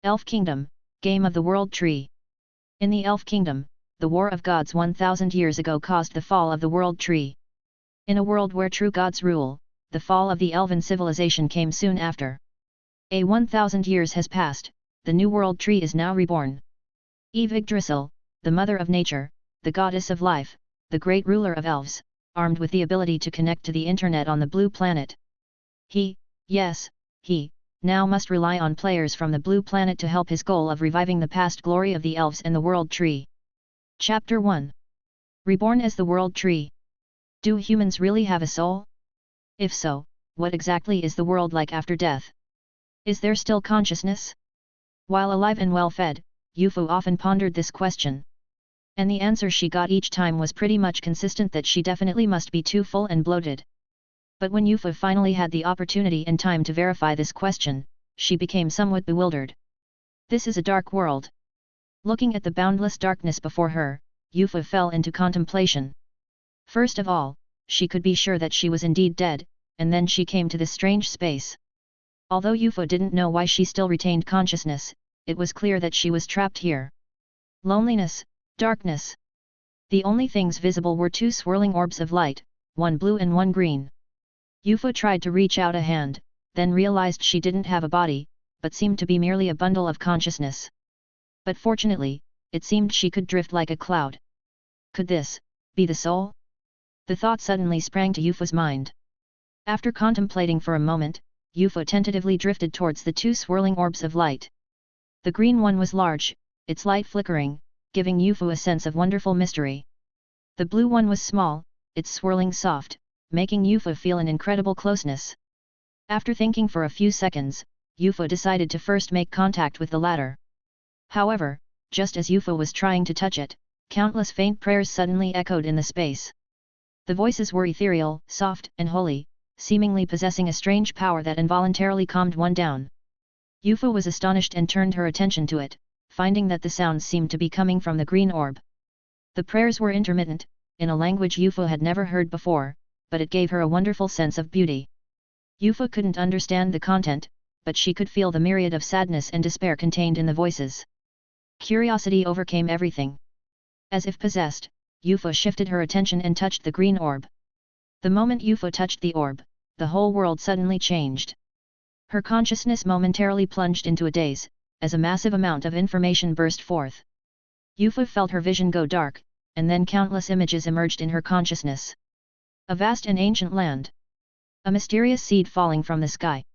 Elf Kingdom, Game of the World Tree. In the Elf Kingdom, the War of Gods 1000 years ago caused the fall of the World Tree. In a world where true gods rule, the fall of the elven civilization came soon after. 1000 years has passed, the new World Tree is now reborn. Yggdrasil, the mother of nature, the goddess of life, the great ruler of elves, armed with the ability to connect to the internet on the blue planet. He now must rely on players from the blue planet to help his goal of reviving the past glory of the elves and the World Tree. Chapter 1. Reborn as the World Tree. Do humans really have a soul? If so, what exactly is the world like after death? Is there still consciousness? While alive and well-fed, Yufu often pondered this question. And the answer she got each time was pretty much consistent that she definitely must be too full and bloated. But when Yufu finally had the opportunity and time to verify this question, she became somewhat bewildered. This is a dark world. Looking at the boundless darkness before her, Yufu fell into contemplation. First of all, she could be sure that she was indeed dead, and then she came to this strange space. Although Yufu didn't know why she still retained consciousness, it was clear that she was trapped here. Loneliness, darkness. The only things visible were two swirling orbs of light, one blue and one green. Yufu tried to reach out a hand, then realized she didn't have a body, but seemed to be merely a bundle of consciousness. But fortunately, it seemed she could drift like a cloud. Could this be the soul? The thought suddenly sprang to Yufu's mind. After contemplating for a moment, Yufu tentatively drifted towards the two swirling orbs of light. The green one was large, its light flickering, giving Yufu a sense of wonderful mystery. The blue one was small, its swirling soft, making Yufu feel an incredible closeness. After thinking for a few seconds, Yufu decided to first make contact with the latter. However, just as Yufu was trying to touch it, countless faint prayers suddenly echoed in the space. The voices were ethereal, soft, and holy, seemingly possessing a strange power that involuntarily calmed one down. Yufu was astonished and turned her attention to it, finding that the sounds seemed to be coming from the green orb. The prayers were intermittent, in a language Yufu had never heard before, but it gave her a wonderful sense of beauty. Yufu couldn't understand the content, but she could feel the myriad of sadness and despair contained in the voices. Curiosity overcame everything. As if possessed, Yufu shifted her attention and touched the green orb. The moment Yufu touched the orb, the whole world suddenly changed. Her consciousness momentarily plunged into a daze, as a massive amount of information burst forth. Yufu felt her vision go dark, and then countless images emerged in her consciousness. A vast and ancient land. A mysterious seed falling from the sky.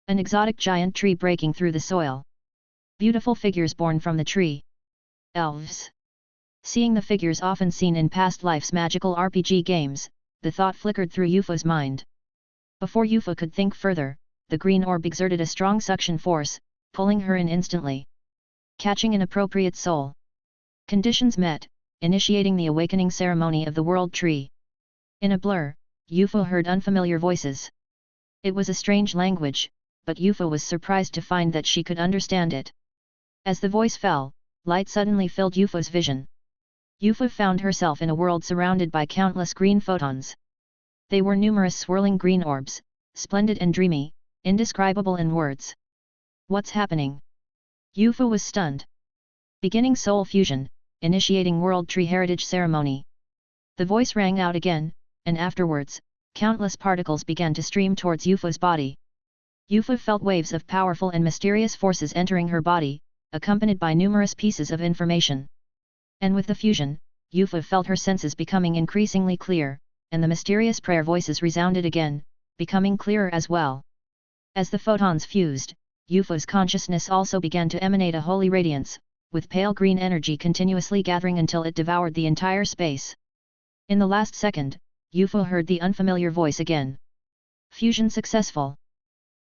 An exotic giant tree breaking through the soil. Beautiful figures born from the tree. Elves. Seeing the figures often seen in past lives' magical RPG games, the thought flickered through Yufu's mind. Before Yufu could think further, the green orb exerted a strong suction force, pulling her in instantly. Catching an appropriate soul. Conditions met, initiating the awakening ceremony of the World Tree. In a blur, Yufu heard unfamiliar voices. It was a strange language, but Yufu was surprised to find that she could understand it. As the voice fell, light suddenly filled Yufu's vision. Yufu found herself in a world surrounded by countless green photons. They were numerous swirling green orbs, splendid and dreamy, indescribable in words. What's happening? Yufu was stunned. Beginning soul fusion, initiating World Tree Heritage Ceremony. The voice rang out again, and afterwards, countless particles began to stream towards Yufu's body. Yufu felt waves of powerful and mysterious forces entering her body, accompanied by numerous pieces of information. And with the fusion, Yufu felt her senses becoming increasingly clear, and the mysterious prayer voices resounded again, becoming clearer as well. As the photons fused, Yufu's consciousness also began to emanate a holy radiance, with pale green energy continuously gathering until it devoured the entire space. In the last second, Yufu heard the unfamiliar voice again. Fusion successful.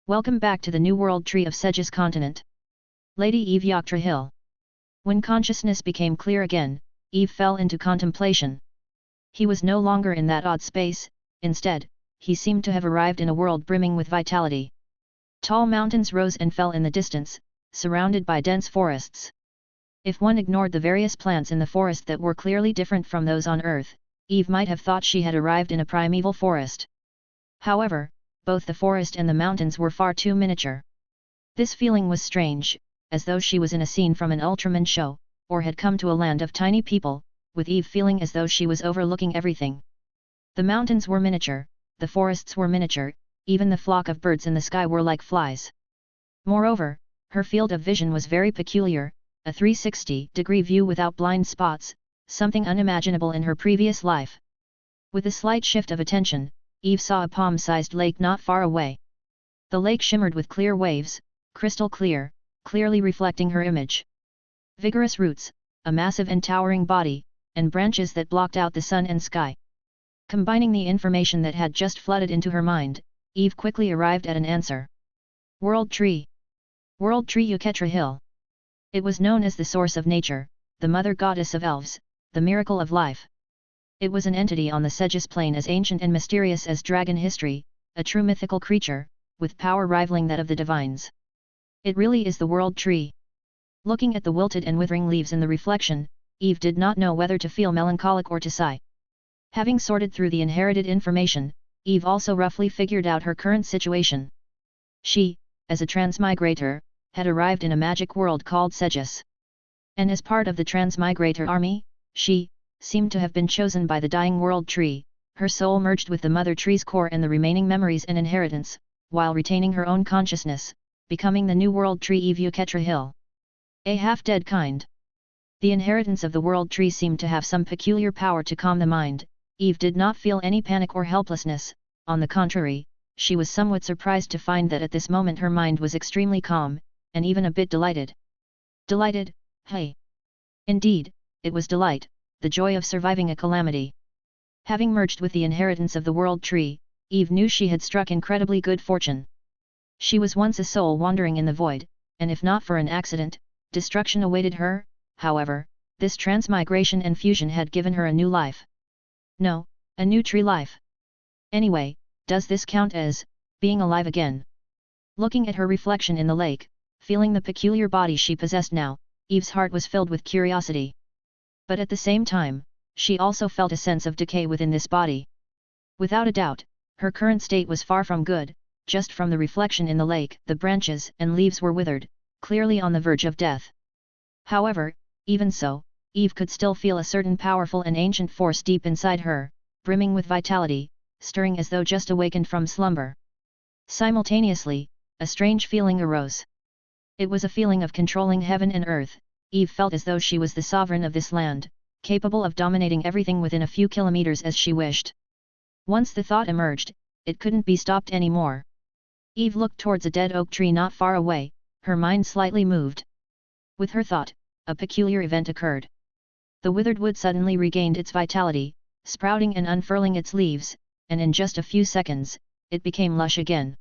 Welcome back to the new World Tree of Sedge's continent. Lady Eve Yggdrasil. When consciousness became clear again, Eve fell into contemplation. He was no longer in that odd space, instead, he seemed to have arrived in a world brimming with vitality. Tall mountains rose and fell in the distance, surrounded by dense forests. If one ignored the various plants in the forest that were clearly different from those on Earth, Eve might have thought she had arrived in a primeval forest. However, both the forest and the mountains were far too miniature. This feeling was strange, as though she was in a scene from an Ultraman show, or had come to a land of tiny people, with Eve feeling as though she was overlooking everything. The mountains were miniature, the forests were miniature, even the flock of birds in the sky were like flies. Moreover, her field of vision was very peculiar, a 360-degree view without blind spots, something unimaginable in her previous life. With a slight shift of attention, Eve saw a palm-sized lake not far away. The lake shimmered with clear waves, crystal clear, clearly reflecting her image. Vigorous roots, a massive and towering body, and branches that blocked out the sun and sky. Combining the information that had just flooded into her mind, Eve quickly arrived at an answer. World Tree. World Tree Yggdrasil. It was known as the source of nature, the mother goddess of elves, the miracle of life. It was an entity on the Segis plane as ancient and mysterious as dragon history, a true mythical creature, with power rivaling that of the divines. It really is the World Tree. Looking at the wilted and withering leaves in the reflection, Eve did not know whether to feel melancholic or to sigh. Having sorted through the inherited information, Eve also roughly figured out her current situation. She, as a transmigrator, had arrived in a magic world called Segis. And as part of the transmigrator army, she seemed to have been chosen by the dying World Tree. Her soul merged with the Mother Tree's core and the remaining memories and inheritance, while retaining her own consciousness, becoming the new World Tree Eve Yggdrasil. A half-dead kind. The inheritance of the World Tree seemed to have some peculiar power to calm the mind. Eve did not feel any panic or helplessness, on the contrary, she was somewhat surprised to find that at this moment her mind was extremely calm, and even a bit delighted. Delighted, hey! Indeed, it was delight, the joy of surviving a calamity. Having merged with the inheritance of the World Tree, Eve knew she had struck incredibly good fortune. She was once a soul wandering in the void, and if not for an accident, destruction awaited her. However, this transmigration and fusion had given her a new life. No, a new tree life. Anyway, does this count as being alive again? Looking at her reflection in the lake, feeling the peculiar body she possessed now, Eve's heart was filled with curiosity. But at the same time, she also felt a sense of decay within this body. Without a doubt, her current state was far from good. Just from the reflection in the lake, the branches and leaves were withered, clearly on the verge of death. However, even so, Eve could still feel a certain powerful and ancient force deep inside her, brimming with vitality, stirring as though just awakened from slumber. Simultaneously, a strange feeling arose. It was a feeling of controlling heaven and earth. Eve felt as though she was the sovereign of this land, capable of dominating everything within a few kilometers as she wished. Once the thought emerged, it couldn't be stopped anymore. Eve looked towards a dead oak tree not far away, her mind slightly moved. With her thought, a peculiar event occurred. The withered wood suddenly regained its vitality, sprouting and unfurling its leaves, and in just a few seconds, it became lush again.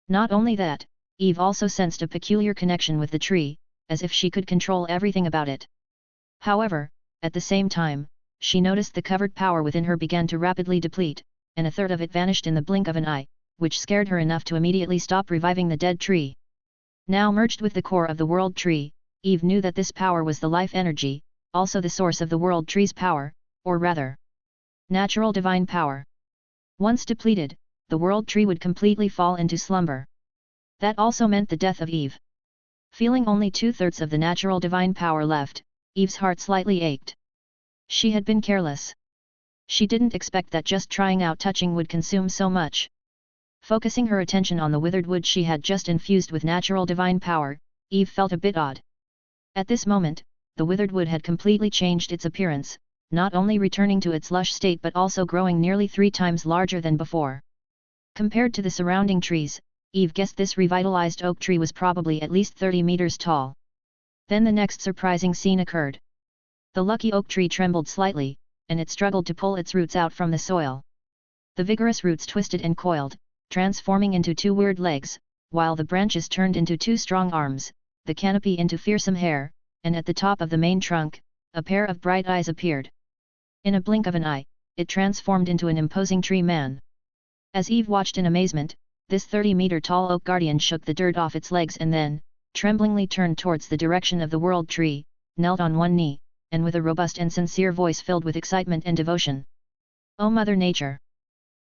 Not only that, Eve also sensed a peculiar connection with the tree, as if she could control everything about it. However, at the same time, she noticed the covered power within her began to rapidly deplete, and a third of it vanished in the blink of an eye, which scared her enough to immediately stop reviving the dead tree. Now merged with the core of the World Tree, Eve knew that this power was the life energy, also the source of the World Tree's power, or rather, natural divine power. Once depleted, the World Tree would completely fall into slumber. That also meant the death of Eve. Feeling only 2/3 of the natural divine power left, Eve's heart slightly ached. She had been careless. She didn't expect that just trying out touching would consume so much. Focusing her attention on the withered wood she had just infused with natural divine power, Eve felt a bit odd. At this moment, the withered wood had completely changed its appearance, not only returning to its lush state but also growing nearly 3 times larger than before. Compared to the surrounding trees, Eve guessed this revitalized oak tree was probably at least 30 meters tall. Then the next surprising scene occurred. The lucky oak tree trembled slightly, and it struggled to pull its roots out from the soil. The vigorous roots twisted and coiled, transforming into 2 weird legs, while the branches turned into 2 strong arms, the canopy into fearsome hair, and at the top of the main trunk, a pair of bright eyes appeared. In a blink of an eye, it transformed into an imposing tree man. As Eve watched in amazement, this 30-meter-tall oak guardian shook the dirt off its legs and then, tremblingly turned towards the direction of the World Tree, knelt on one knee, and with a robust and sincere voice filled with excitement and devotion. "O Mother Nature!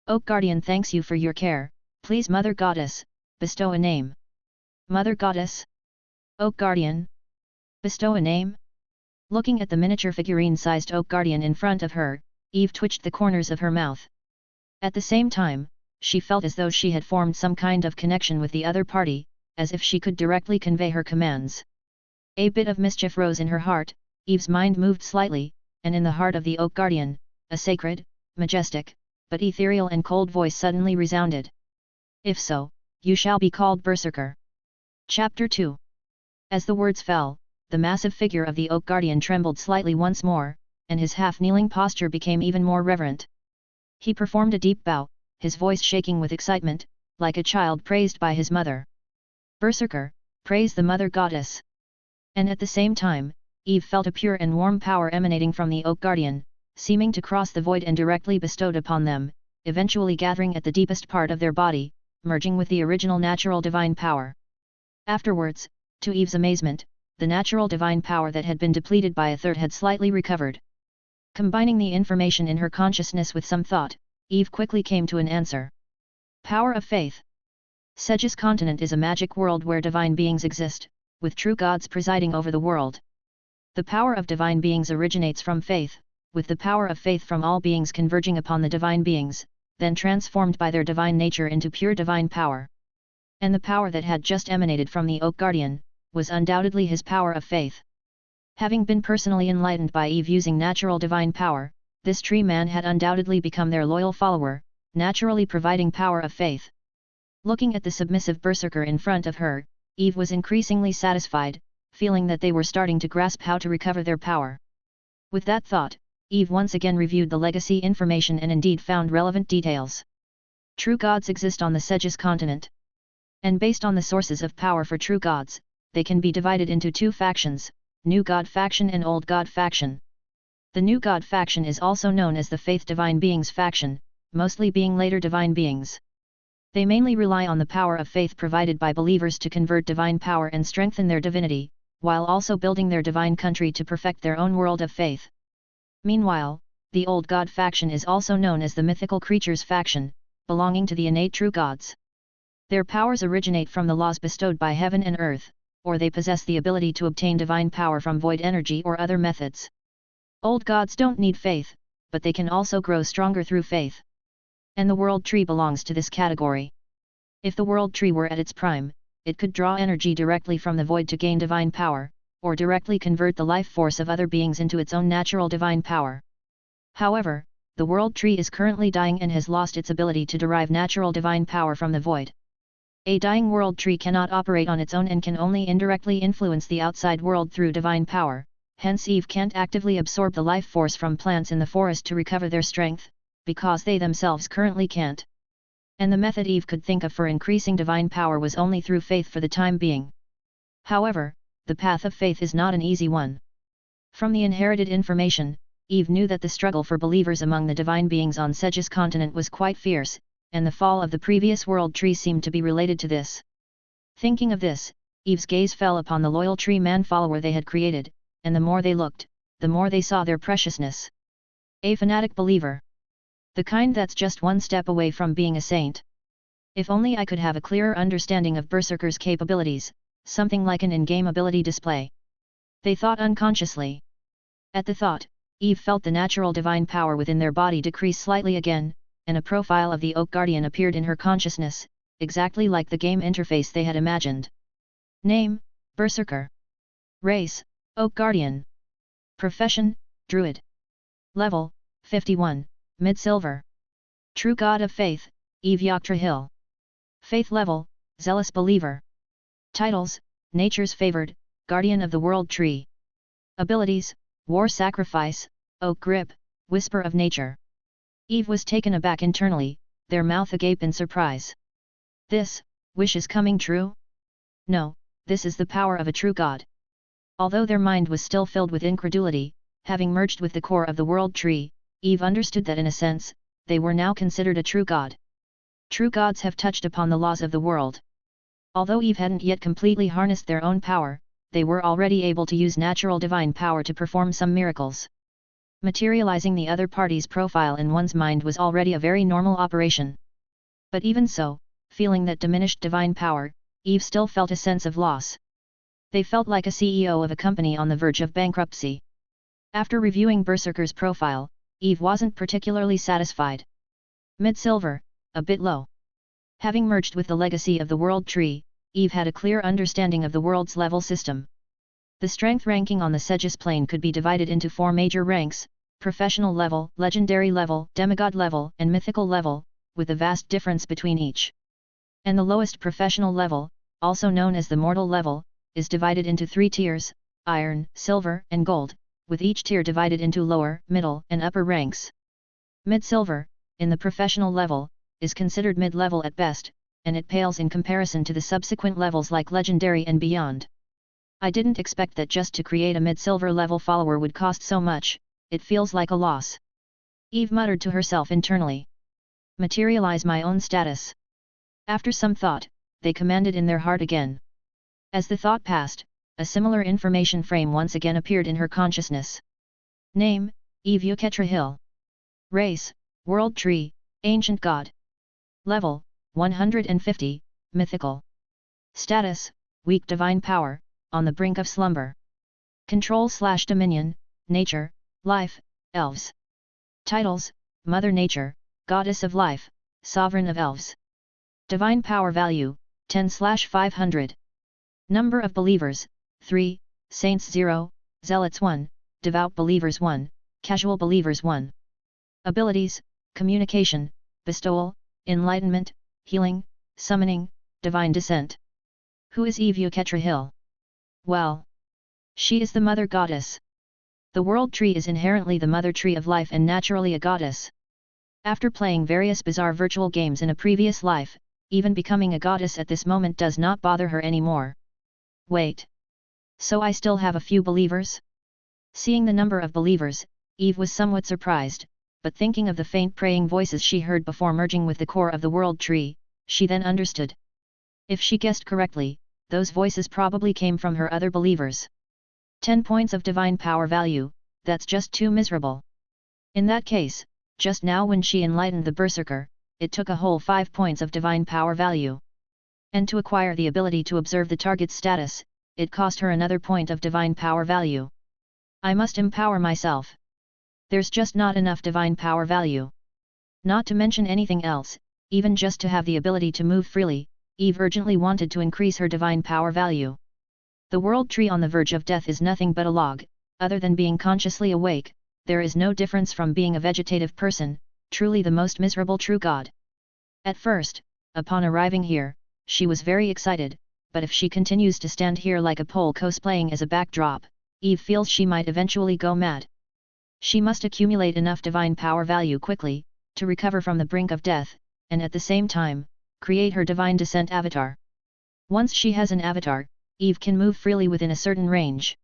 Oak Guardian thanks you for your care, please Mother Goddess, bestow a name." "Mother Goddess? Oak Guardian? Bestow a name? Looking at the miniature figurine-sized Oak Guardian in front of her, Eve twitched the corners of her mouth. At the same time, she felt as though she had formed some kind of connection with the other party, as if she could directly convey her commands. A bit of mischief rose in her heart. Eve's mind moved slightly, and in the heart of the Oak Guardian, a sacred, majestic, but ethereal and cold voice suddenly resounded. If so, you shall be called Berserker. Chapter 2. As the words fell, the massive figure of the Oak Guardian trembled slightly once more, and his half-kneeling posture became even more reverent. He performed a deep bow, his voice shaking with excitement, like a child praised by his mother. Berserker, praise the Mother Goddess. And at the same time, Eve felt a pure and warm power emanating from the Oak Guardian, seeming to cross the void and directly bestowed upon them, eventually gathering at the deepest part of their body, merging with the original natural divine power. Afterwards, to Eve's amazement, the natural divine power that had been depleted by a third had slightly recovered. Combining the information in her consciousness with some thought, Eve quickly came to an answer. Power of faith. Segis continent is a magic world where divine beings exist, with true gods presiding over the world. The power of divine beings originates from faith, with the power of faith from all beings converging upon the divine beings, then transformed by their divine nature into pure divine power. And the power that had just emanated from the Oak Guardian, was undoubtedly his power of faith. Having been personally enlightened by Eve using natural divine power, this tree man had undoubtedly become their loyal follower, naturally providing power of faith. Looking at the submissive berserker in front of her, Eve was increasingly satisfied, feeling that they were starting to grasp how to recover their power. With that thought, Eve once again reviewed the legacy information and indeed found relevant details. True gods exist on the Segis continent. And based on the sources of power for true gods, they can be divided into two factions, New God faction and Old God faction. The New God faction is also known as the Faith Divine Beings faction, mostly being later divine beings. They mainly rely on the power of faith provided by believers to convert divine power and strengthen their divinity, while also building their divine country to perfect their own world of faith. Meanwhile, the Old God faction is also known as the Mythical Creatures faction, belonging to the innate true gods. Their powers originate from the laws bestowed by heaven and earth, or they possess the ability to obtain divine power from void energy or other methods. Old gods don't need faith, but they can also grow stronger through faith. And the world tree belongs to this category. If the world tree were at its prime, it could draw energy directly from the void to gain divine power, or directly convert the life force of other beings into its own natural divine power. However, the world tree is currently dying and has lost its ability to derive natural divine power from the void. A dying world tree cannot operate on its own and can only indirectly influence the outside world through divine power, hence Eve can't actively absorb the life force from plants in the forest to recover their strength, because they themselves currently can't. And the method Eve could think of for increasing divine power was only through faith for the time being. However, the path of faith is not an easy one. From the inherited information, Eve knew that the struggle for believers among the divine beings on Segis continent was quite fierce, and the fall of the previous world tree seemed to be related to this. Thinking of this, Eve's gaze fell upon the loyal tree man follower they had created, and the more they looked, the more they saw their preciousness. A fanatic believer. The kind that's just one step away from being a saint. If only I could have a clearer understanding of Berserker's capabilities, something like an in-game ability display. They thought unconsciously. At the thought, Eve felt the natural divine power within their body decrease slightly again, and a profile of the Oak Guardian appeared in her consciousness, exactly like the game interface they had imagined. Name, Berserker. Race, Oak Guardian. Profession, Druid. Level, 51, Mid-Silver. True God of Faith, Eve Yggdrasil. Faith level, Zealous Believer. Titles, Nature's Favored, Guardian of the World Tree. Abilities, War Sacrifice, Oak Grip, Whisper of Nature. Eve was taken aback internally, their mouth agape in surprise. This, wish is coming true? No, this is the power of a true god. Although their mind was still filled with incredulity, having merged with the core of the world tree, Eve understood that in a sense, they were now considered a true god. True gods have touched upon the laws of the world. Although Eve hadn't yet completely harnessed their own power, they were already able to use natural divine power to perform some miracles. Materializing the other party's profile in one's mind was already a very normal operation. But even so, feeling that diminished divine power, Eve still felt a sense of loss. They felt like a CEO of a company on the verge of bankruptcy. After reviewing Berserker's profile, Eve wasn't particularly satisfied. Mid-silver, a bit low. Having merged with the legacy of the World Tree, Eve had a clear understanding of the world's level system. The strength ranking on the Segis plane could be divided into 4 major ranks: professional level, legendary level, demigod level, and mythical level, with a vast difference between each. And the lowest professional level, also known as the mortal level, is divided into 3 tiers: iron, silver, and gold, with each tier divided into lower, middle, and upper ranks. Mid-silver, in the professional level, is considered mid-level at best, and it pales in comparison to the subsequent levels like legendary and beyond. I didn't expect that just to create a mid-silver level follower would cost so much, it feels like a loss. Eve muttered to herself internally. Materialize my own status. After some thought, they commanded in their heart again. As the thought passed, a similar information frame once again appeared in her consciousness. Name, Eve Yggdrasil. Race, World Tree, Ancient God. Level, 150, Mythical. Status, Weak Divine Power, on the brink of slumber. Control/Dominion, Nature, Life, Elves. Titles, Mother Nature, Goddess of Life, Sovereign of Elves. Divine Power Value, 10/500. Number of Believers, 3, Saints 0, Zealots 1, Devout Believers 1, Casual Believers 1. Abilities, Communication, Bestowal, Enlightenment, Healing, Summoning, Divine Descent. Who is Eve Yggdrasil? Well, she is the Mother Goddess. The World Tree is inherently the Mother Tree of Life and naturally a goddess. After playing various bizarre virtual games in a previous life, even becoming a goddess at this moment does not bother her anymore. Wait. So I still have a few believers? Seeing the number of believers, Eve was somewhat surprised, but thinking of the faint praying voices she heard before merging with the core of the World Tree, she then understood. If she guessed correctly, those voices probably came from her other believers. 10 points of divine power value, that's just too miserable. In that case, just now when she enlightened the Berserker, it took a whole 5 points of divine power value. And to acquire the ability to observe the target's status, it cost her another point of divine power value. I must empower myself. There's just not enough divine power value. Not to mention anything else, even just to have the ability to move freely, Eve urgently wanted to increase her divine power value. The World Tree on the verge of death is nothing but a log. Other than being consciously awake, there is no difference from being a vegetative person, truly the most miserable true god. At first, upon arriving here, she was very excited, but if she continues to stand here like a pole cosplaying as a backdrop, Eve feels she might eventually go mad. She must accumulate enough divine power value quickly, to recover from the brink of death, and at the same time, create her divine descent avatar. Once she has an avatar, Eve can move freely within a certain range.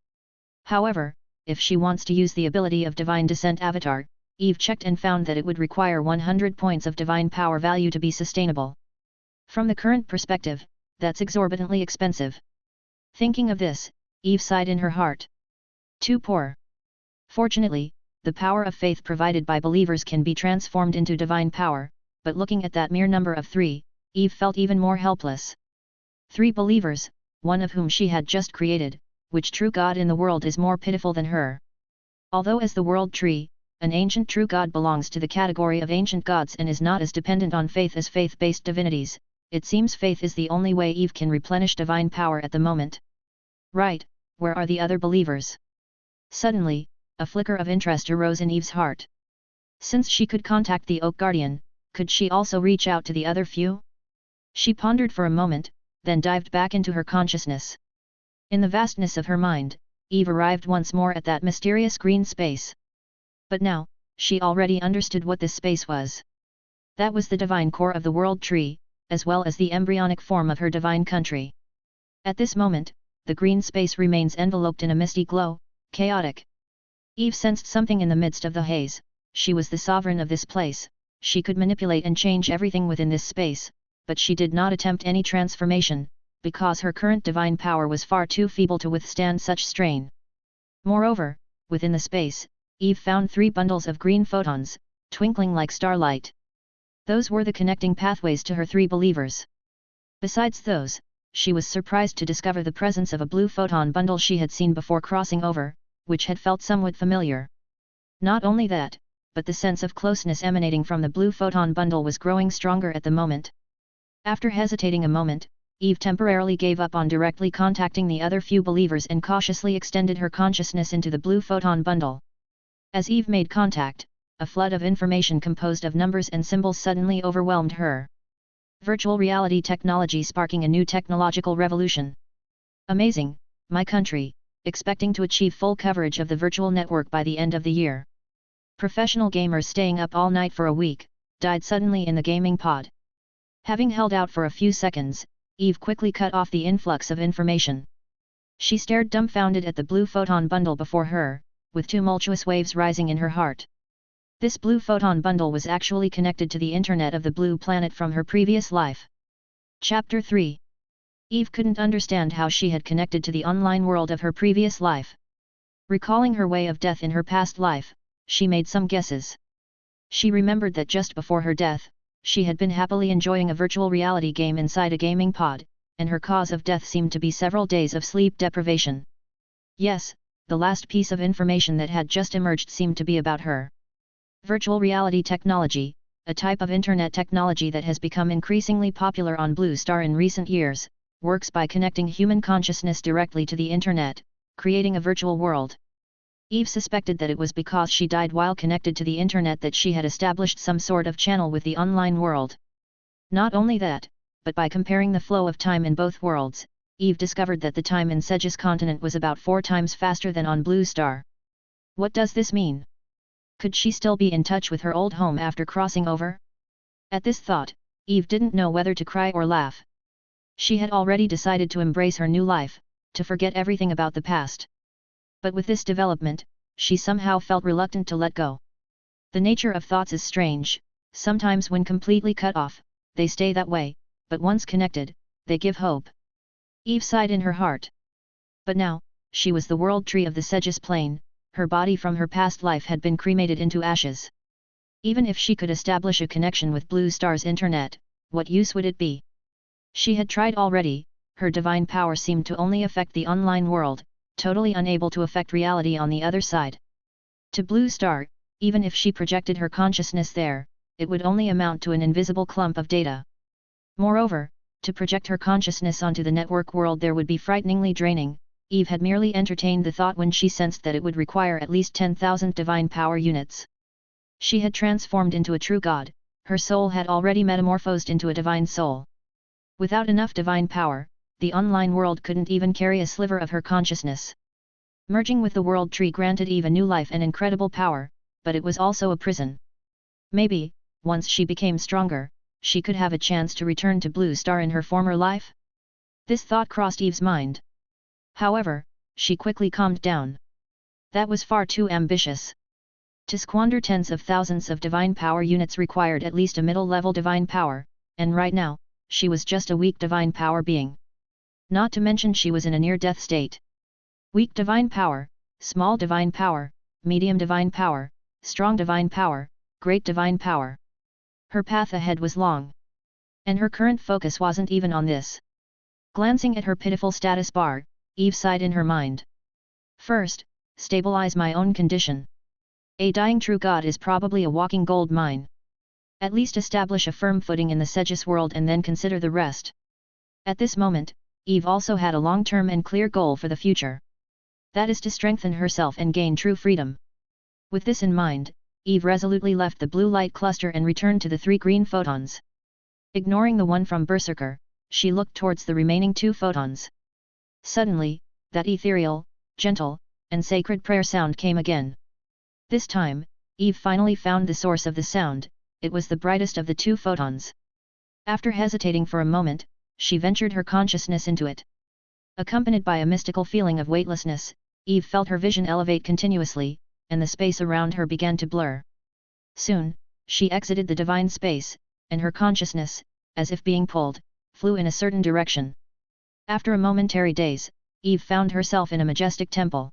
However, if she wants to use the ability of divine descent avatar, Eve checked and found that it would require 100 points of divine power value to be sustainable. From the current perspective, that's exorbitantly expensive. Thinking of this, Eve sighed in her heart. Too poor. Fortunately, the power of faith provided by believers can be transformed into divine power, but looking at that mere number of 3, Eve felt even more helpless. 3 believers, one of whom she had just created, which true god in the world is more pitiful than her? Although as the World Tree, an ancient true god belongs to the category of ancient gods and is not as dependent on faith as faith-based divinities, it seems faith is the only way Eve can replenish divine power at the moment. Right, where are the other believers? Suddenly, a flicker of interest arose in Eve's heart. Since she could contact the Oak Guardian, could she also reach out to the other few? She pondered for a moment, then dived back into her consciousness. In the vastness of her mind, Eve arrived once more at that mysterious green space. But now, she already understood what this space was. That was the divine core of the World Tree, as well as the embryonic form of her divine country. At this moment, the green space remains enveloped in a misty glow, chaotic. Eve sensed something in the midst of the haze. She was the sovereign of this place, she could manipulate and change everything within this space, but she did not attempt any transformation, because her current divine power was far too feeble to withstand such strain. Moreover, within the space, Eve found 3 bundles of green photons, twinkling like starlight. Those were the connecting pathways to her 3 believers. Besides those, she was surprised to discover the presence of a blue photon bundle she had seen before crossing over, which had felt somewhat familiar. Not only that, but the sense of closeness emanating from the blue photon bundle was growing stronger at the moment. After hesitating a moment, Eve temporarily gave up on directly contacting the other few believers and cautiously extended her consciousness into the blue photon bundle. As Eve made contact, a flood of information composed of numbers and symbols suddenly overwhelmed her. Virtual reality technology sparking a new technological revolution. Amazing, my country, expecting to achieve full coverage of the virtual network by the end of the year. Professional gamers staying up all night for a week, died suddenly in the gaming pod. Having held out for a few seconds, Eve quickly cut off the influx of information. She stared dumbfounded at the blue photon bundle before her, with tumultuous waves rising in her heart. This blue photon bundle was actually connected to the internet of the blue planet from her previous life. Chapter 3. Eve couldn't understand how she had connected to the online world of her previous life. Recalling her way of death in her past life, she made some guesses. She remembered that just before her death, she had been happily enjoying a virtual reality game inside a gaming pod, and her cause of death seemed to be several days of sleep deprivation. Yes, the last piece of information that had just emerged seemed to be about her. Virtual reality technology, a type of internet technology that has become increasingly popular on Blue Star in recent years, works by connecting human consciousness directly to the internet, creating a virtual world. Eve suspected that it was because she died while connected to the internet that she had established some sort of channel with the online world. Not only that, but by comparing the flow of time in both worlds, Eve discovered that the time in Segis continent was about 4 times faster than on Blue Star. What does this mean? Could she still be in touch with her old home after crossing over? At this thought, Eve didn't know whether to cry or laugh. She had already decided to embrace her new life, to forget everything about the past. But with this development, she somehow felt reluctant to let go. The nature of thoughts is strange, sometimes when completely cut off, they stay that way, but once connected, they give hope. Eve sighed in her heart. But now, she was the world tree of the Segis plain, her body from her past life had been cremated into ashes. Even if she could establish a connection with Blue Star's internet, what use would it be? She had tried already, her divine power seemed to only affect the online world, totally unable to affect reality on the other side. To Blue Star, even if she projected her consciousness there, it would only amount to an invisible clump of data. Moreover, to project her consciousness onto the network world there would be frighteningly draining. Eve had merely entertained the thought when she sensed that it would require at least 10,000 divine power units. She had transformed into a true god, her soul had already metamorphosed into a divine soul. Without enough divine power, the online world couldn't even carry a sliver of her consciousness. Merging with the world tree granted Eve a new life and incredible power, but it was also a prison. Maybe, once she became stronger, she could have a chance to return to Blue Star in her former life? This thought crossed Eve's mind. However, she quickly calmed down. That was far too ambitious. To squander tens of thousands of divine power units required at least a middle-level divine power, and right now, she was just a weak divine power being. Not to mention she was in a near-death state. Weak divine power, small divine power, medium divine power, strong divine power, great divine power. Her path ahead was long. And her current focus wasn't even on this. Glancing at her pitiful status bar, Eve sighed in her mind. First, stabilize my own condition. A dying true god is probably a walking gold mine. At least establish a firm footing in the Segis world and then consider the rest. At this moment, Eve also had a long-term and clear goal for the future. That is to strengthen herself and gain true freedom. With this in mind, Eve resolutely left the blue light cluster and returned to the 3 green photons. Ignoring the one from Berserker, she looked towards the remaining 2 photons. Suddenly, that ethereal, gentle, and sacred prayer sound came again. This time, Eve finally found the source of the sound, it was the brightest of the 2 photons. After hesitating for a moment, she ventured her consciousness into it. Accompanied by a mystical feeling of weightlessness, Eve felt her vision elevate continuously, and the space around her began to blur. Soon, she exited the divine space, and her consciousness, as if being pulled, flew in a certain direction. After a momentary daze, Eve found herself in a majestic temple.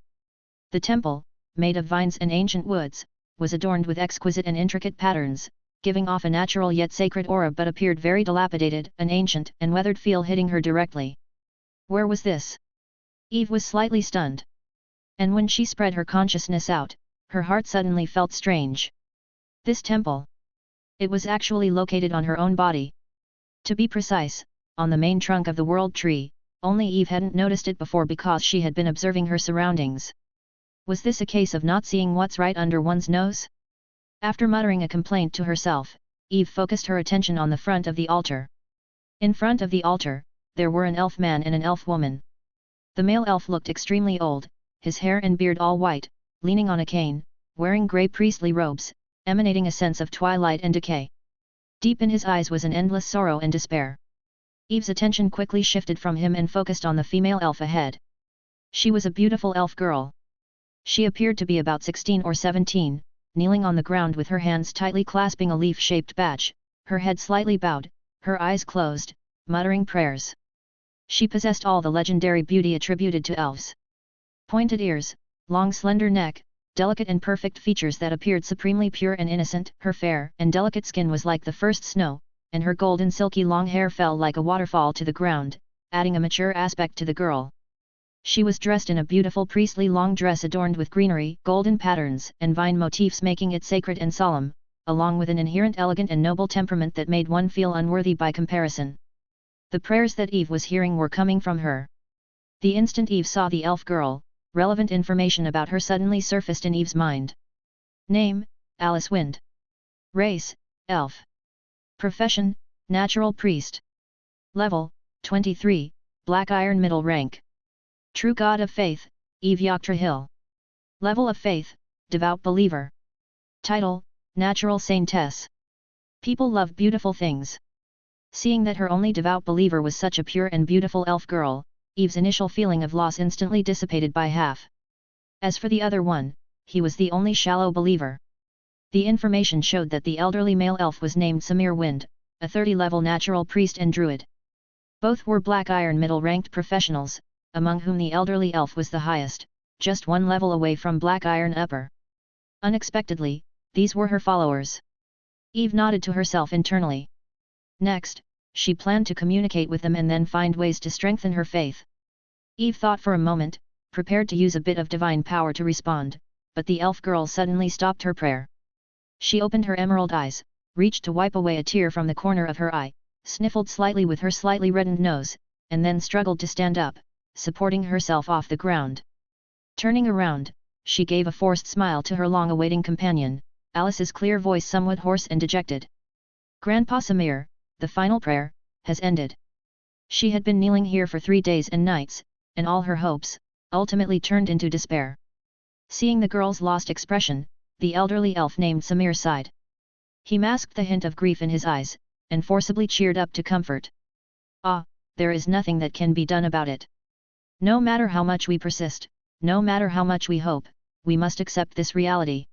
The temple, made of vines and ancient woods, was adorned with exquisite and intricate patterns, giving off a natural yet sacred aura but appeared very dilapidated, an ancient and weathered feel hitting her directly. Where was this? Eve was slightly stunned. And when she spread her consciousness out, her heart suddenly felt strange. This temple. It was actually located on her own body. To be precise, on the main trunk of the world tree, only Eve hadn't noticed it before because she had been observing her surroundings. Was this a case of not seeing what's right under one's nose? After muttering a complaint to herself, Eve focused her attention on the front of the altar. In front of the altar, there were an elf man and an elf woman. The male elf looked extremely old, his hair and beard all white, leaning on a cane, wearing grey priestly robes, emanating a sense of twilight and decay. Deep in his eyes was an endless sorrow and despair. Eve's attention quickly shifted from him and focused on the female elf ahead. She was a beautiful elf girl. She appeared to be about 16 or 17, kneeling on the ground with her hands tightly clasping a leaf-shaped badge, her head slightly bowed, her eyes closed, muttering prayers. She possessed all the legendary beauty attributed to elves. Pointed ears, long slender neck, delicate and perfect features that appeared supremely pure and innocent. Her fair and delicate skin was like the first snow, and her golden silky long hair fell like a waterfall to the ground, adding a mature aspect to the girl. She was dressed in a beautiful priestly long dress adorned with greenery, golden patterns, and vine motifs making it sacred and solemn, along with an inherent elegant and noble temperament that made one feel unworthy by comparison. The prayers that Eve was hearing were coming from her. The instant Eve saw the elf girl, relevant information about her suddenly surfaced in Eve's mind. Name, Alice Wind. Race, elf. Profession, natural priest. Level, 23, black iron middle rank. True God of Faith, Eve Yggdrasil. Level of Faith, devout believer. Title, natural saintess. People love beautiful things. Seeing that her only devout believer was such a pure and beautiful elf girl, Eve's initial feeling of loss instantly dissipated by half. As for the other one, he was the only shallow believer. The information showed that the elderly male elf was named Samir Wind, a 30-level natural priest and druid. Both were black iron middle-ranked professionals, among whom the elderly elf was the highest, just one level away from black iron upper. Unexpectedly, these were her followers. Eve nodded to herself internally. Next, she planned to communicate with them and then find ways to strengthen her faith. Eve thought for a moment, prepared to use a bit of divine power to respond, but the elf girl suddenly stopped her prayer. She opened her emerald eyes, reached to wipe away a tear from the corner of her eye, sniffled slightly with her slightly reddened nose, and then struggled to stand up, supporting herself off the ground. Turning around, she gave a forced smile to her long-awaiting companion, Alice's clear voice somewhat hoarse and dejected. Grandpa Samir, the final prayer, has ended. She had been kneeling here for 3 days and nights, and all her hopes, ultimately turned into despair. Seeing the girl's lost expression, the elderly elf named Samir sighed. He masked the hint of grief in his eyes, and forcibly cheered up to comfort. Ah, there is nothing that can be done about it. No matter how much we persist, no matter how much we hope, we must accept this reality.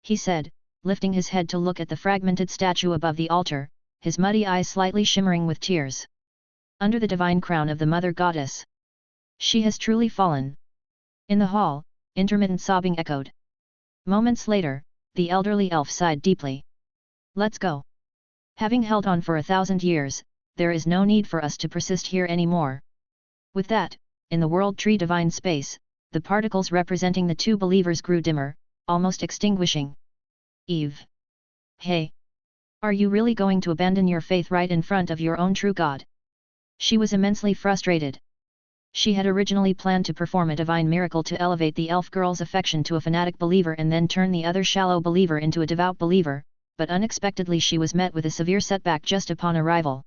He said, lifting his head to look at the fragmented statue above the altar, his muddy eyes slightly shimmering with tears. Under the divine crown of the Mother Goddess. She has truly fallen. In the hall, intermittent sobbing echoed. Moments later, the elderly elf sighed deeply. Let's go. Having held on for 1,000 years, there is no need for us to persist here anymore. With that, in the world tree divine space, the particles representing the two believers grew dimmer, almost extinguishing. Eve. Hey! Are you really going to abandon your faith right in front of your own true God? She was immensely frustrated. She had originally planned to perform a divine miracle to elevate the elf girl's affection to a fanatic believer and then turn the other shallow believer into a devout believer, but unexpectedly she was met with a severe setback just upon arrival.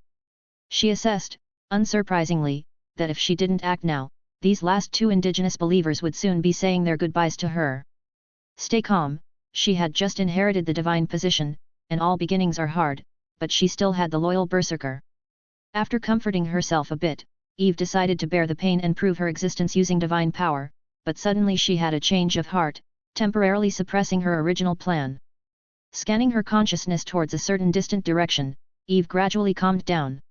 She assessed, unsurprisingly, that if she didn't act now, these last two indigenous believers would soon be saying their goodbyes to her. Stay calm, she had just inherited the divine position, and all beginnings are hard, but she still had the loyal berserker. After comforting herself a bit, Eve decided to bear the pain and prove her existence using divine power, but suddenly she had a change of heart, temporarily suppressing her original plan. Scanning her consciousness towards a certain distant direction, Eve gradually calmed down.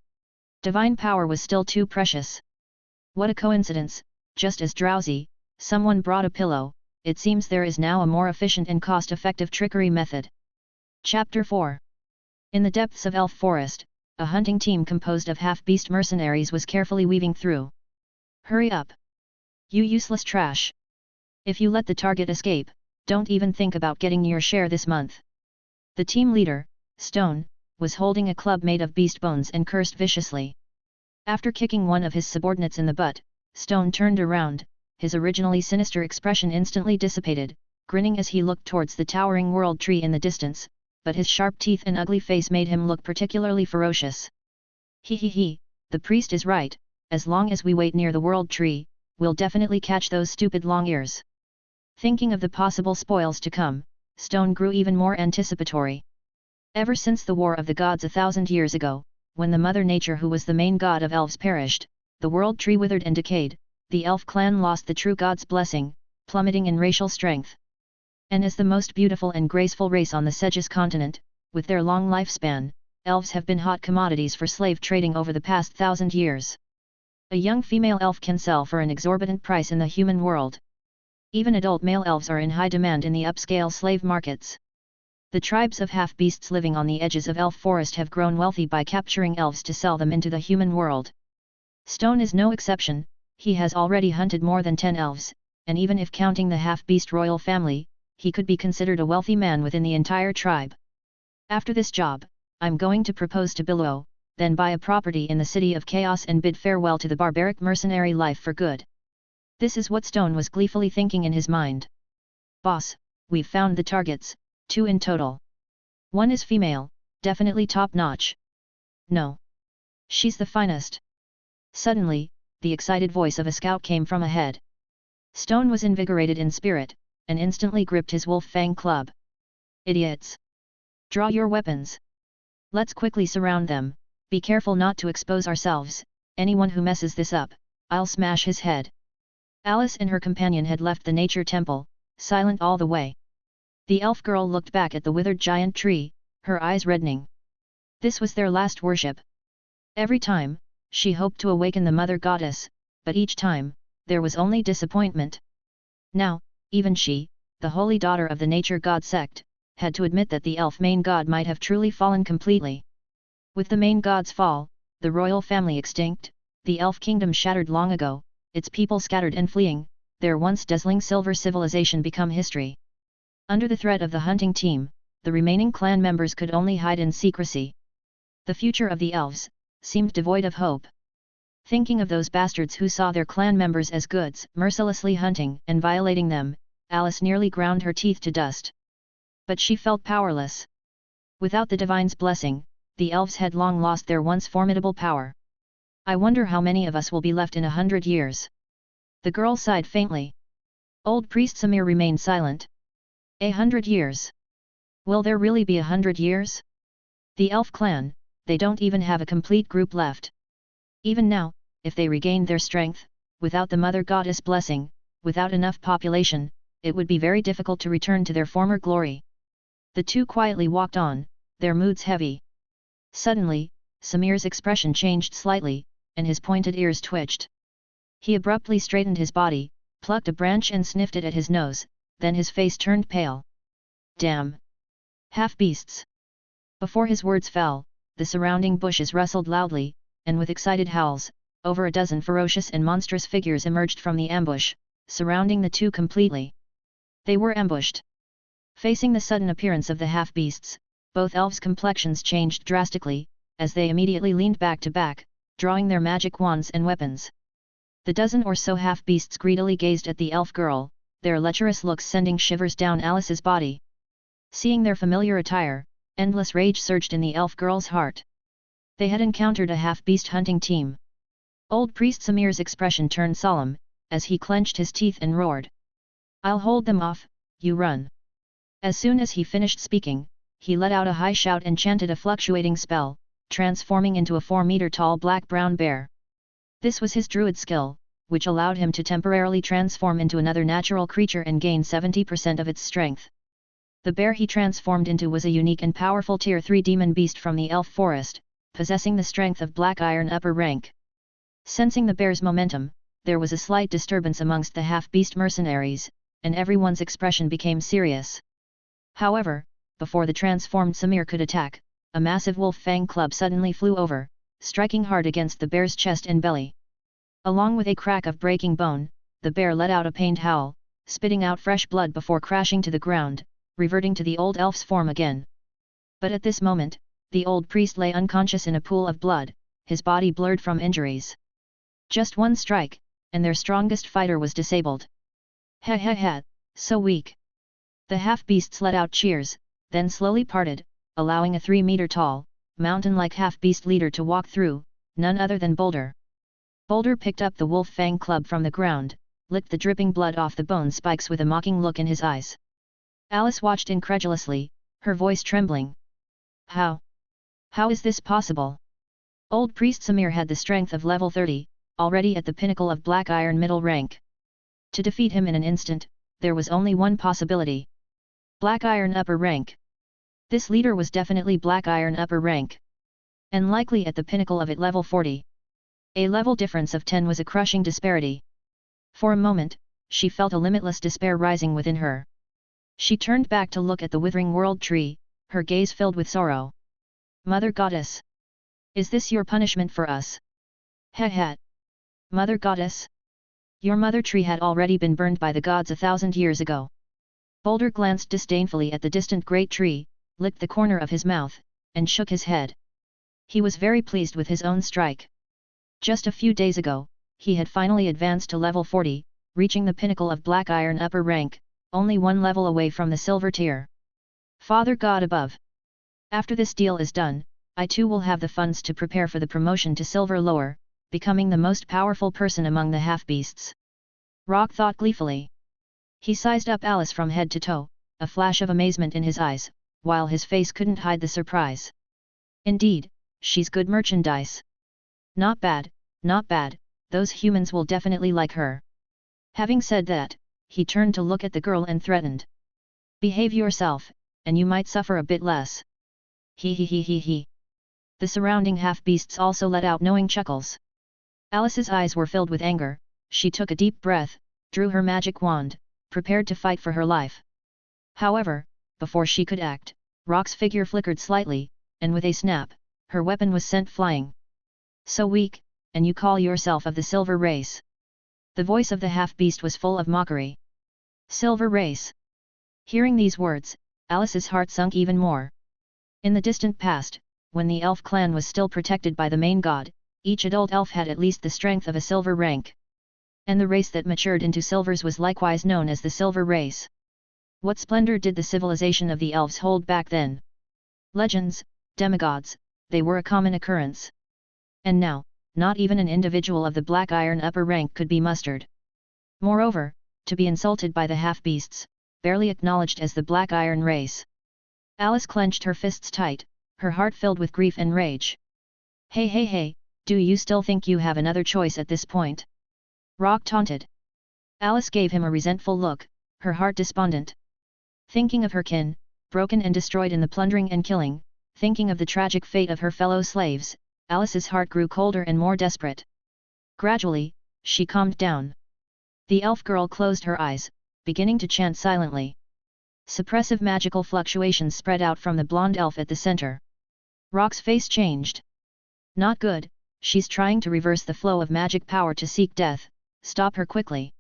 Divine power was still too precious. What a coincidence, just as drowsy, someone brought a pillow. It seems there is now a more efficient and cost-effective trickery method. Chapter 4. In the depths of Elf Forest, a hunting team composed of half-beast mercenaries was carefully weaving through. Hurry up! You useless trash! If you let the target escape, don't even think about getting your share this month. The team leader, Stone, was holding a club made of beast bones and cursed viciously. After kicking one of his subordinates in the butt, Stone turned around, his originally sinister expression instantly dissipated, grinning as he looked towards the towering world tree in the distance, but his sharp teeth and ugly face made him look particularly ferocious. He, the priest is right, as long as we wait near the world tree, we'll definitely catch those stupid long ears. Thinking of the possible spoils to come, Stone grew even more anticipatory. Ever since the War of the Gods 1,000 years ago, when the Mother Nature who was the main god of elves perished, the world tree withered and decayed, the elf clan lost the true god's blessing, plummeting in racial strength. And as the most beautiful and graceful race on the Sedge's continent, with their long lifespan, elves have been hot commodities for slave trading over the past 1,000 years. A young female elf can sell for an exorbitant price in the human world. Even adult male elves are in high demand in the upscale slave markets. The tribes of half-beasts living on the edges of elf forest have grown wealthy by capturing elves to sell them into the human world. Stone is no exception, he has already hunted more than 10 elves, and even if counting the half-beast royal family, he could be considered a wealthy man within the entire tribe. After this job, I'm going to propose to Billow, then buy a property in the City of Chaos and bid farewell to the barbaric mercenary life for good. This is what Stone was gleefully thinking in his mind. Boss, we've found the targets, 2 in total. One is female, definitely top-notch. No. She's the finest. Suddenly, the excited voice of a scout came from ahead. Stone was invigorated in spirit, and instantly gripped his wolf fang club. Idiots! Draw your weapons. Let's quickly surround them, be careful not to expose ourselves, anyone who messes this up, I'll smash his head. Alice and her companion had left the nature temple, silent all the way. The elf girl looked back at the withered giant tree, her eyes reddening. This was their last worship. Every time, she hoped to awaken the mother goddess, but each time, there was only disappointment. Now, even she, the holy daughter of the nature god sect, had to admit that the elf main god might have truly fallen completely. With the main god's fall, the royal family extinct, the elf kingdom shattered long ago, its people scattered and fleeing, their once dazzling silver civilization become history. Under the threat of the hunting team, the remaining clan members could only hide in secrecy. The future of the elves seemed devoid of hope. Thinking of those bastards who saw their clan members as goods, mercilessly hunting and violating them, Alice nearly ground her teeth to dust. But she felt powerless. Without the divine's blessing, the elves had long lost their once formidable power. I wonder how many of us will be left in 100 years. The girl sighed faintly. Old priest Samir remained silent. 100 years. Will there really be 100 years? The elf clan, they don't even have a complete group left. Even now, if they regained their strength, without the mother goddess blessing, without enough population, it would be very difficult to return to their former glory. The two quietly walked on, their moods heavy. Suddenly, Samir's expression changed slightly, and his pointed ears twitched. He abruptly straightened his body, plucked a branch and sniffed it at his nose, then his face turned pale. Damn! Half-beasts! Before his words fell, the surrounding bushes rustled loudly, and with excited howls, over a dozen ferocious and monstrous figures emerged from the ambush, surrounding the two completely. They were ambushed. Facing the sudden appearance of the half-beasts, both elves' complexions changed drastically, as they immediately leaned back to back, drawing their magic wands and weapons. The dozen or so half-beasts greedily gazed at the elf girl, their lecherous looks sending shivers down Alice's body. Seeing their familiar attire, endless rage surged in the elf girl's heart. They had encountered a half-beast hunting team. Old priest Samir's expression turned solemn, as he clenched his teeth and roared. I'll hold them off, you run. As soon as he finished speaking, he let out a high shout and chanted a fluctuating spell, transforming into a 4-meter-tall black-brown bear. This was his druid skill, which allowed him to temporarily transform into another natural creature and gain 70% of its strength. The bear he transformed into was a unique and powerful Tier 3 demon beast from the elf forest, possessing the strength of black iron upper rank. Sensing the bear's momentum, there was a slight disturbance amongst the half-beast mercenaries, and everyone's expression became serious. However, before the transformed Samir could attack, a massive wolf fang club suddenly flew over, striking hard against the bear's chest and belly. Along with a crack of breaking bone, the bear let out a pained howl, spitting out fresh blood before crashing to the ground, reverting to the old elf's form again. But at this moment, the old priest lay unconscious in a pool of blood, his body blurred from injuries. Just one strike, and their strongest fighter was disabled. Ha ha ha, so weak. The half-beasts let out cheers, then slowly parted, allowing a 3-meter-tall, mountain-like half-beast leader to walk through, none other than Boulder. Boulder picked up the wolf fang club from the ground, licked the dripping blood off the bone spikes with a mocking look in his eyes. Alice watched incredulously, her voice trembling. How? How is this possible? Old Priest Samir had the strength of level 30, already at the pinnacle of Black Iron middle rank. To defeat him in an instant, there was only one possibility. Black Iron upper rank. This leader was definitely Black Iron upper rank. And likely at the pinnacle of it level 40. A level difference of 10 was a crushing disparity. For a moment, she felt a limitless despair rising within her. She turned back to look at the withering world tree, her gaze filled with sorrow. Mother Goddess! Is this your punishment for us? Ha ha! Mother Goddess! Your mother tree had already been burned by the gods 1,000 years ago. Boulder glanced disdainfully at the distant great tree, licked the corner of his mouth, and shook his head. He was very pleased with his own strike. Just a few days ago, he had finally advanced to level 40, reaching the pinnacle of Black Iron upper rank, only one level away from the silver tier. Father God above! After this deal is done, I too will have the funds to prepare for the promotion to silver lower, becoming the most powerful person among the half-beasts. Rock thought gleefully. He sized up Alice from head to toe, a flash of amazement in his eyes, while his face couldn't hide the surprise. Indeed, she's good merchandise. Not bad, not bad, those humans will definitely like her. Having said that, he turned to look at the girl and threatened. Behave yourself, and you might suffer a bit less. He he he he he. The surrounding half-beasts also let out knowing chuckles. Alice's eyes were filled with anger, she took a deep breath, drew her magic wand, prepared to fight for her life. However, before she could act, Rock's figure flickered slightly, and with a snap, her weapon was sent flying. So weak, and you call yourself of the silver race? The voice of the half-beast was full of mockery. Silver race? Hearing these words, Alice's heart sunk even more. In the distant past, when the elf clan was still protected by the main god, each adult elf had at least the strength of a silver rank. And the race that matured into silvers was likewise known as the silver race. What splendor did the civilization of the elves hold back then? Legends, demigods, they were a common occurrence. And now, not even an individual of the Black Iron upper rank could be mustered. Moreover, to be insulted by the half-beasts, barely acknowledged as the Black Iron race. Alice clenched her fists tight, her heart filled with grief and rage. Hey hey hey, do you still think you have another choice at this point? Rock taunted. Alice gave him a resentful look, her heart despondent. Thinking of her kin, broken and destroyed in the plundering and killing, thinking of the tragic fate of her fellow slaves, Alice's heart grew colder and more desperate. Gradually, she calmed down. The elf girl closed her eyes, beginning to chant silently. Suppressive magical fluctuations spread out from the blonde elf at the center. Rock's face changed. Not good, she's trying to reverse the flow of magic power to seek death, stop her quickly.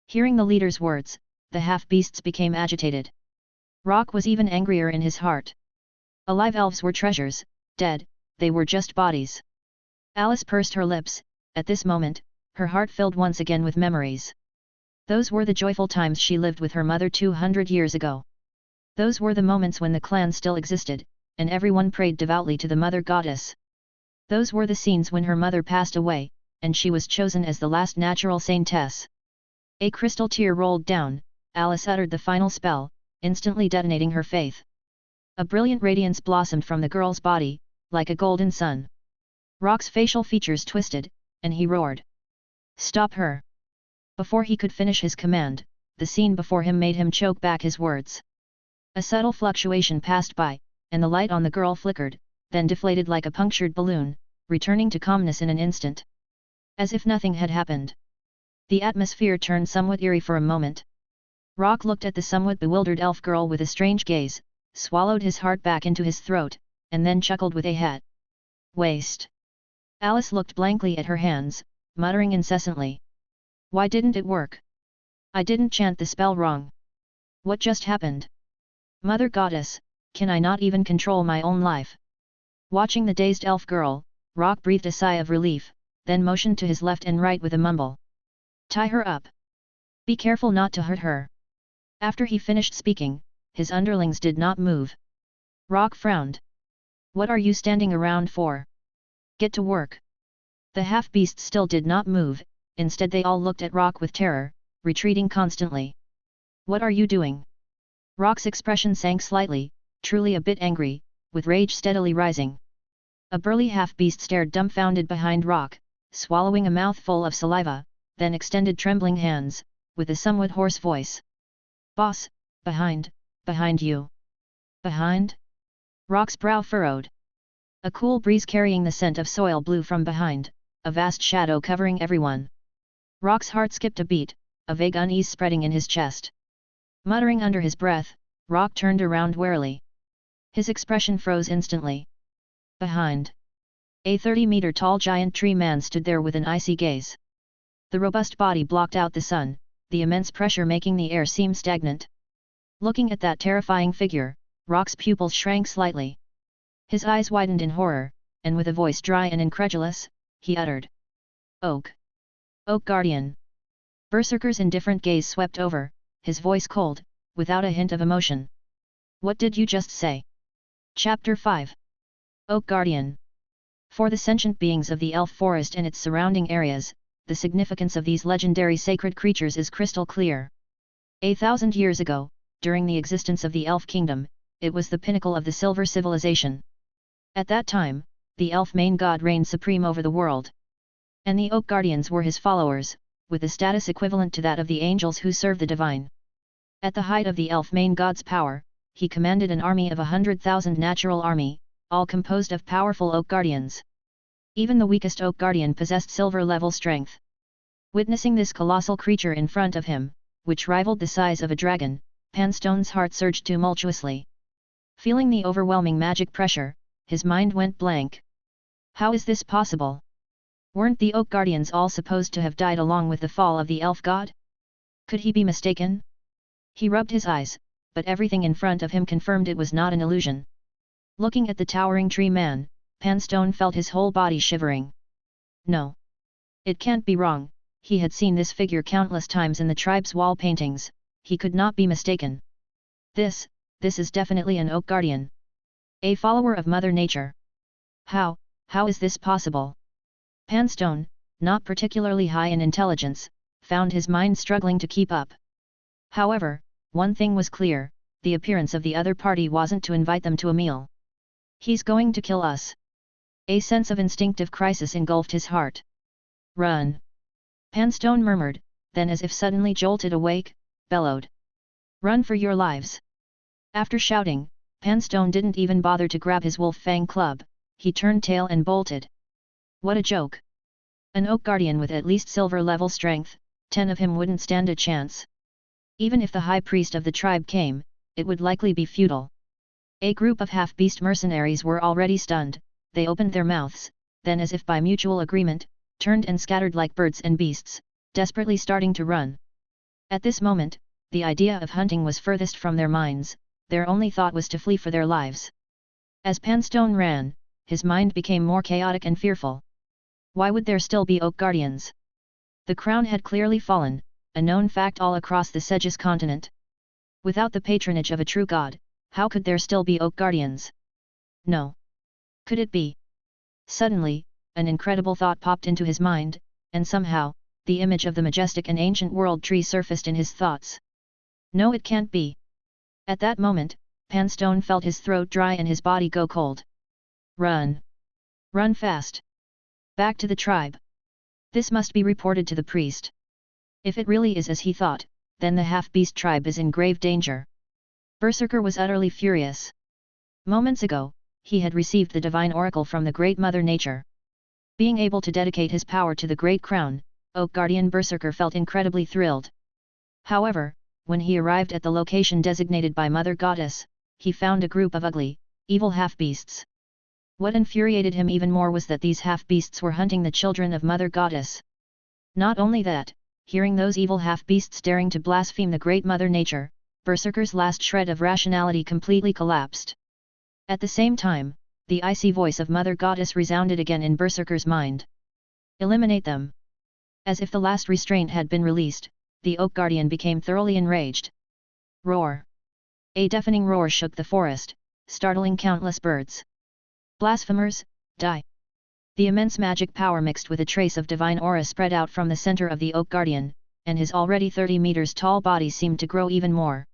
Hearing the leader's words, the half-beasts became agitated. Rock was even angrier in his heart. Alive elves were treasures, dead, they were just bodies. Alice pursed her lips, at this moment, her heart filled once again with memories. Those were the joyful times she lived with her mother 200 years ago. Those were the moments when the clan still existed, and everyone prayed devoutly to the mother goddess. Those were the scenes when her mother passed away, and she was chosen as the last natural saintess. A crystal tear rolled down, Alice uttered the final spell, instantly detonating her faith. A brilliant radiance blossomed from the girl's body, like a golden sun. Rock's facial features twisted, and he roared. Stop her! Before he could finish his command, the scene before him made him choke back his words. A subtle fluctuation passed by, and the light on the girl flickered, then deflated like a punctured balloon, returning to calmness in an instant. As if nothing had happened. The atmosphere turned somewhat eerie for a moment. Rock looked at the somewhat bewildered elf girl with a strange gaze, swallowed his heart back into his throat, and then chuckled with a waste. Alice looked blankly at her hands, muttering incessantly. Why didn't it work? I didn't chant the spell wrong. What just happened? Mother Goddess, can I not even control my own life? Watching the dazed elf girl, Rock breathed a sigh of relief, then motioned to his left and right with a mumble. Tie her up. Be careful not to hurt her. After he finished speaking, his underlings did not move. Rock frowned. What are you standing around for? Get to work. The half-beasts still did not move, instead they all looked at Rock with terror, retreating constantly. What are you doing? Rock's expression sank slightly, truly a bit angry, with rage steadily rising. A burly half-beast stared dumbfounded behind Rock, swallowing a mouthful of saliva, then extended trembling hands, with a somewhat hoarse voice. Boss, behind you. Behind? Rock's brow furrowed. A cool breeze carrying the scent of soil blew from behind, a vast shadow covering everyone. Rock's heart skipped a beat, a vague unease spreading in his chest. Muttering under his breath, Rock turned around warily. His expression froze instantly. Behind. A 30-meter-tall giant tree man stood there with an icy gaze. The robust body blocked out the sun, the immense pressure making the air seem stagnant. Looking at that terrifying figure, Rock's pupils shrank slightly. His eyes widened in horror, and with a voice dry and incredulous, he uttered. Oak. Oak Guardian. Berserker's indifferent gaze swept over, his voice cold, without a hint of emotion. What did you just say? Chapter 5. Oak Guardian. For the sentient beings of the elf forest and its surrounding areas, the significance of these legendary sacred creatures is crystal clear. 1,000 years ago, during the existence of the elf kingdom, it was the pinnacle of the silver civilization. At that time, the elf main god reigned supreme over the world. And the Oak Guardians were his followers, with a status equivalent to that of the angels who serve the divine. At the height of the elf main god's power, he commanded an army of 100,000 natural army, all composed of powerful Oak Guardians. Even the weakest Oak Guardian possessed silver-level strength. Witnessing this colossal creature in front of him, which rivaled the size of a dragon, Panstone's heart surged tumultuously. Feeling the overwhelming magic pressure, his mind went blank. How is this possible? Weren't the Oak Guardians all supposed to have died along with the fall of the elf god? Could he be mistaken? He rubbed his eyes, but everything in front of him confirmed it was not an illusion. Looking at the towering tree man, Panstone felt his whole body shivering. No. It can't be wrong, he had seen this figure countless times in the tribe's wall paintings, he could not be mistaken. This is definitely an Oak Guardian. A follower of Mother Nature. How is this possible? Panstone, not particularly high in intelligence, found his mind struggling to keep up. However, one thing was clear, the appearance of the other party wasn't to invite them to a meal. He's going to kill us. A sense of instinctive crisis engulfed his heart. Run! Panstone murmured, then as if suddenly jolted awake, bellowed. Run for your lives! After shouting, Panstone didn't even bother to grab his wolf fang club, he turned tail and bolted. What a joke! An Oak Guardian with at least silver-level strength, 10 of him wouldn't stand a chance. Even if the high priest of the tribe came, it would likely be futile. A group of half-beast mercenaries were already stunned, they opened their mouths, then as if by mutual agreement, turned and scattered like birds and beasts, desperately starting to run. At this moment, the idea of hunting was furthest from their minds, their only thought was to flee for their lives. As Panstone ran, his mind became more chaotic and fearful. Why would there still be Oak Guardians? The crown had clearly fallen, a known fact all across the Segis continent. Without the patronage of a true god, how could there still be Oak Guardians? No. Could it be? Suddenly, an incredible thought popped into his mind, and somehow, the image of the majestic and ancient world tree surfaced in his thoughts. No, it can't be. At that moment, Panstone felt his throat dry and his body go cold. Run! Run fast! Back to the tribe! This must be reported to the priest. If it really is as he thought, then the half-beast tribe is in grave danger. Berserker was utterly furious. Moments ago, he had received the divine oracle from the great Mother Nature. Being able to dedicate his power to the great crown, Oak Guardian Berserker felt incredibly thrilled. However, when he arrived at the location designated by Mother Goddess, he found a group of ugly, evil half-beasts. What infuriated him even more was that these half-beasts were hunting the children of Mother Goddess. Not only that, hearing those evil half-beasts daring to blaspheme the great Mother Nature, Berserker's last shred of rationality completely collapsed. At the same time, the icy voice of Mother Goddess resounded again in Berserker's mind. Eliminate them. As if the last restraint had been released, the Oak Guardian became thoroughly enraged. Roar! A deafening roar shook the forest, startling countless birds. Blasphemers, die! The immense magic power mixed with a trace of divine aura spread out from the center of the Oak Guardian, and his already 30 meters tall body seemed to grow even more.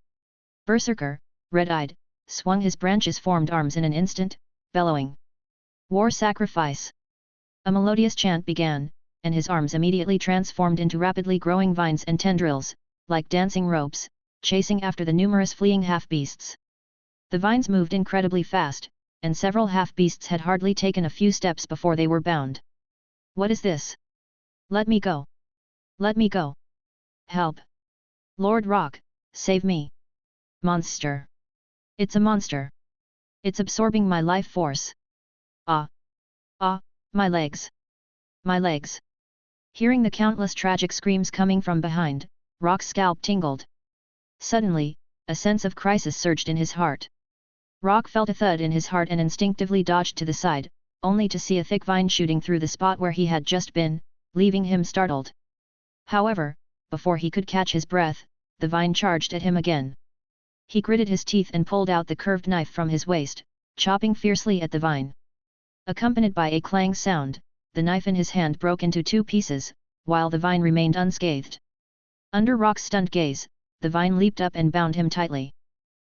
Berserker, red-eyed, swung his branches-formed arms in an instant, bellowing. War sacrifice! A melodious chant began, and his arms immediately transformed into rapidly growing vines and tendrils, like dancing ropes, chasing after the numerous fleeing half-beasts. The vines moved incredibly fast, and several half-beasts had hardly taken a few steps before they were bound. What is this? Let me go! Let me go! Help! Lord Rock, save me! Monster! It's a monster! It's absorbing my life force! Ah! Ah! My legs! My legs! Hearing the countless tragic screams coming from behind, Rock's scalp tingled. Suddenly, a sense of crisis surged in his heart. Rock felt a thud in his heart and instinctively dodged to the side, only to see a thick vine shooting through the spot where he had just been, leaving him startled. However, before he could catch his breath, the vine charged at him again. He gritted his teeth and pulled out the curved knife from his waist, chopping fiercely at the vine. Accompanied by a clang sound, the knife in his hand broke into 2 pieces, while the vine remained unscathed. Under Rock's stunned gaze, the vine leaped up and bound him tightly.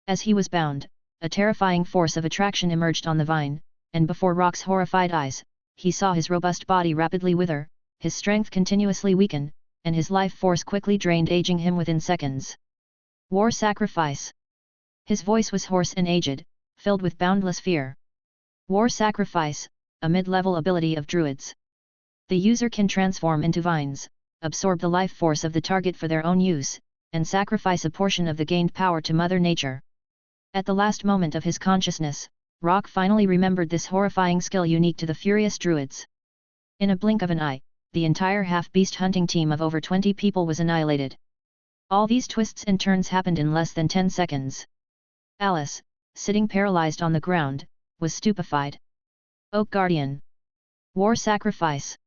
As he was bound, a terrifying force of attraction emerged on the vine, and before Rock's horrified eyes, he saw his robust body rapidly wither, his strength continuously weaken, and his life force quickly drained, aging him within seconds. War sacrifice! His voice was hoarse and aged, filled with boundless fear. War sacrifice, a mid-level ability of druids. The user can transform into vines, absorb the life force of the target for their own use, and sacrifice a portion of the gained power to Mother Nature. At the last moment of his consciousness, Rock finally remembered this horrifying skill unique to the furious druids. In a blink of an eye, the entire half-beast hunting team of over 20 people was annihilated. All these twists and turns happened in less than 10 seconds. Alice, sitting paralyzed on the ground, was stupefied. Oak Guardian! War sacrifice!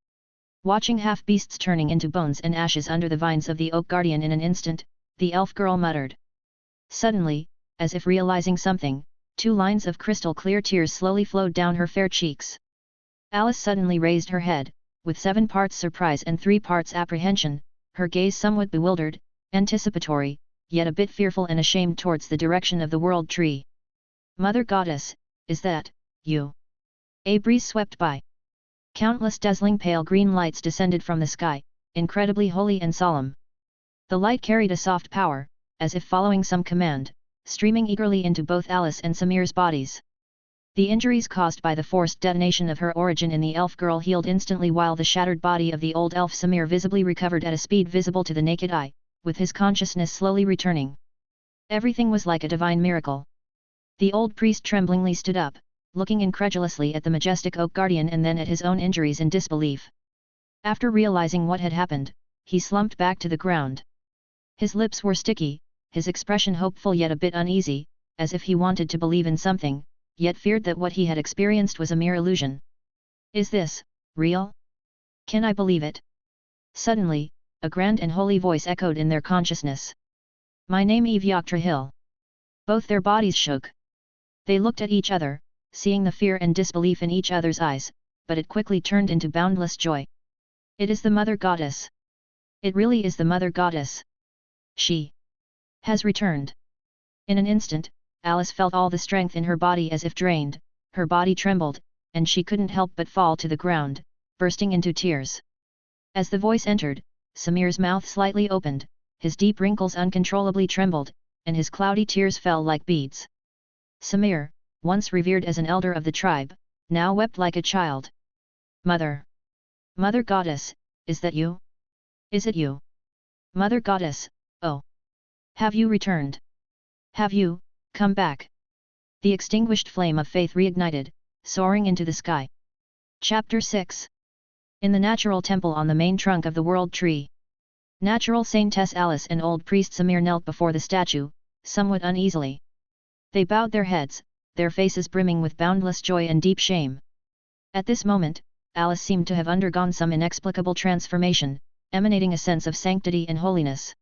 Watching half-beasts turning into bones and ashes under the vines of the Oak Guardian in an instant, the elf girl muttered. Suddenly, as if realizing something, 2 lines of crystal-clear tears slowly flowed down her fair cheeks. Alice suddenly raised her head, with 7 parts surprise and 3 parts apprehension, her gaze somewhat bewildered, anticipatory, yet a bit fearful and ashamed towards the direction of the World Tree. Mother Goddess, is that you? A breeze swept by. Countless dazzling pale green lights descended from the sky, incredibly holy and solemn. The light carried a soft power, as if following some command, streaming eagerly into both Alice and Samir's bodies. The injuries caused by the forced detonation of her origin in the elf girl healed instantly, while the shattered body of the old elf Samir visibly recovered at a speed visible to the naked eye, with his consciousness slowly returning. Everything was like a divine miracle. The old priest tremblingly stood up, looking incredulously at the majestic Oak Guardian and then at his own injuries in disbelief. After realizing what had happened, he slumped back to the ground. His lips were sticky, his expression hopeful yet a bit uneasy, as if he wanted to believe in something, yet feared that what he had experienced was a mere illusion. Is this real? Can I believe it? Suddenly, a grand and holy voice echoed in their consciousness. My name is Yggdrasil. Both their bodies shook. They looked at each other, seeing the fear and disbelief in each other's eyes, but it quickly turned into boundless joy. It is the Mother Goddess. It really is the Mother Goddess. She has returned. In an instant, Alice felt all the strength in her body as if drained, her body trembled, and she couldn't help but fall to the ground, bursting into tears. As the voice entered, Samir's mouth slightly opened, his deep wrinkles uncontrollably trembled, and his cloudy tears fell like beads. Samir, once revered as an elder of the tribe, now wept like a child. Mother! Mother Goddess, is that you? Is it you? Mother Goddess, oh! Have you returned? Have you come back? The extinguished flame of faith reignited, soaring into the sky. Chapter 6. In the natural temple on the main trunk of the World Tree, natural Saintess Alice and old priest Samir knelt before the statue, somewhat uneasily. They bowed their heads, their faces brimming with boundless joy and deep shame. At this moment, Alice seemed to have undergone some inexplicable transformation, emanating a sense of sanctity and holiness.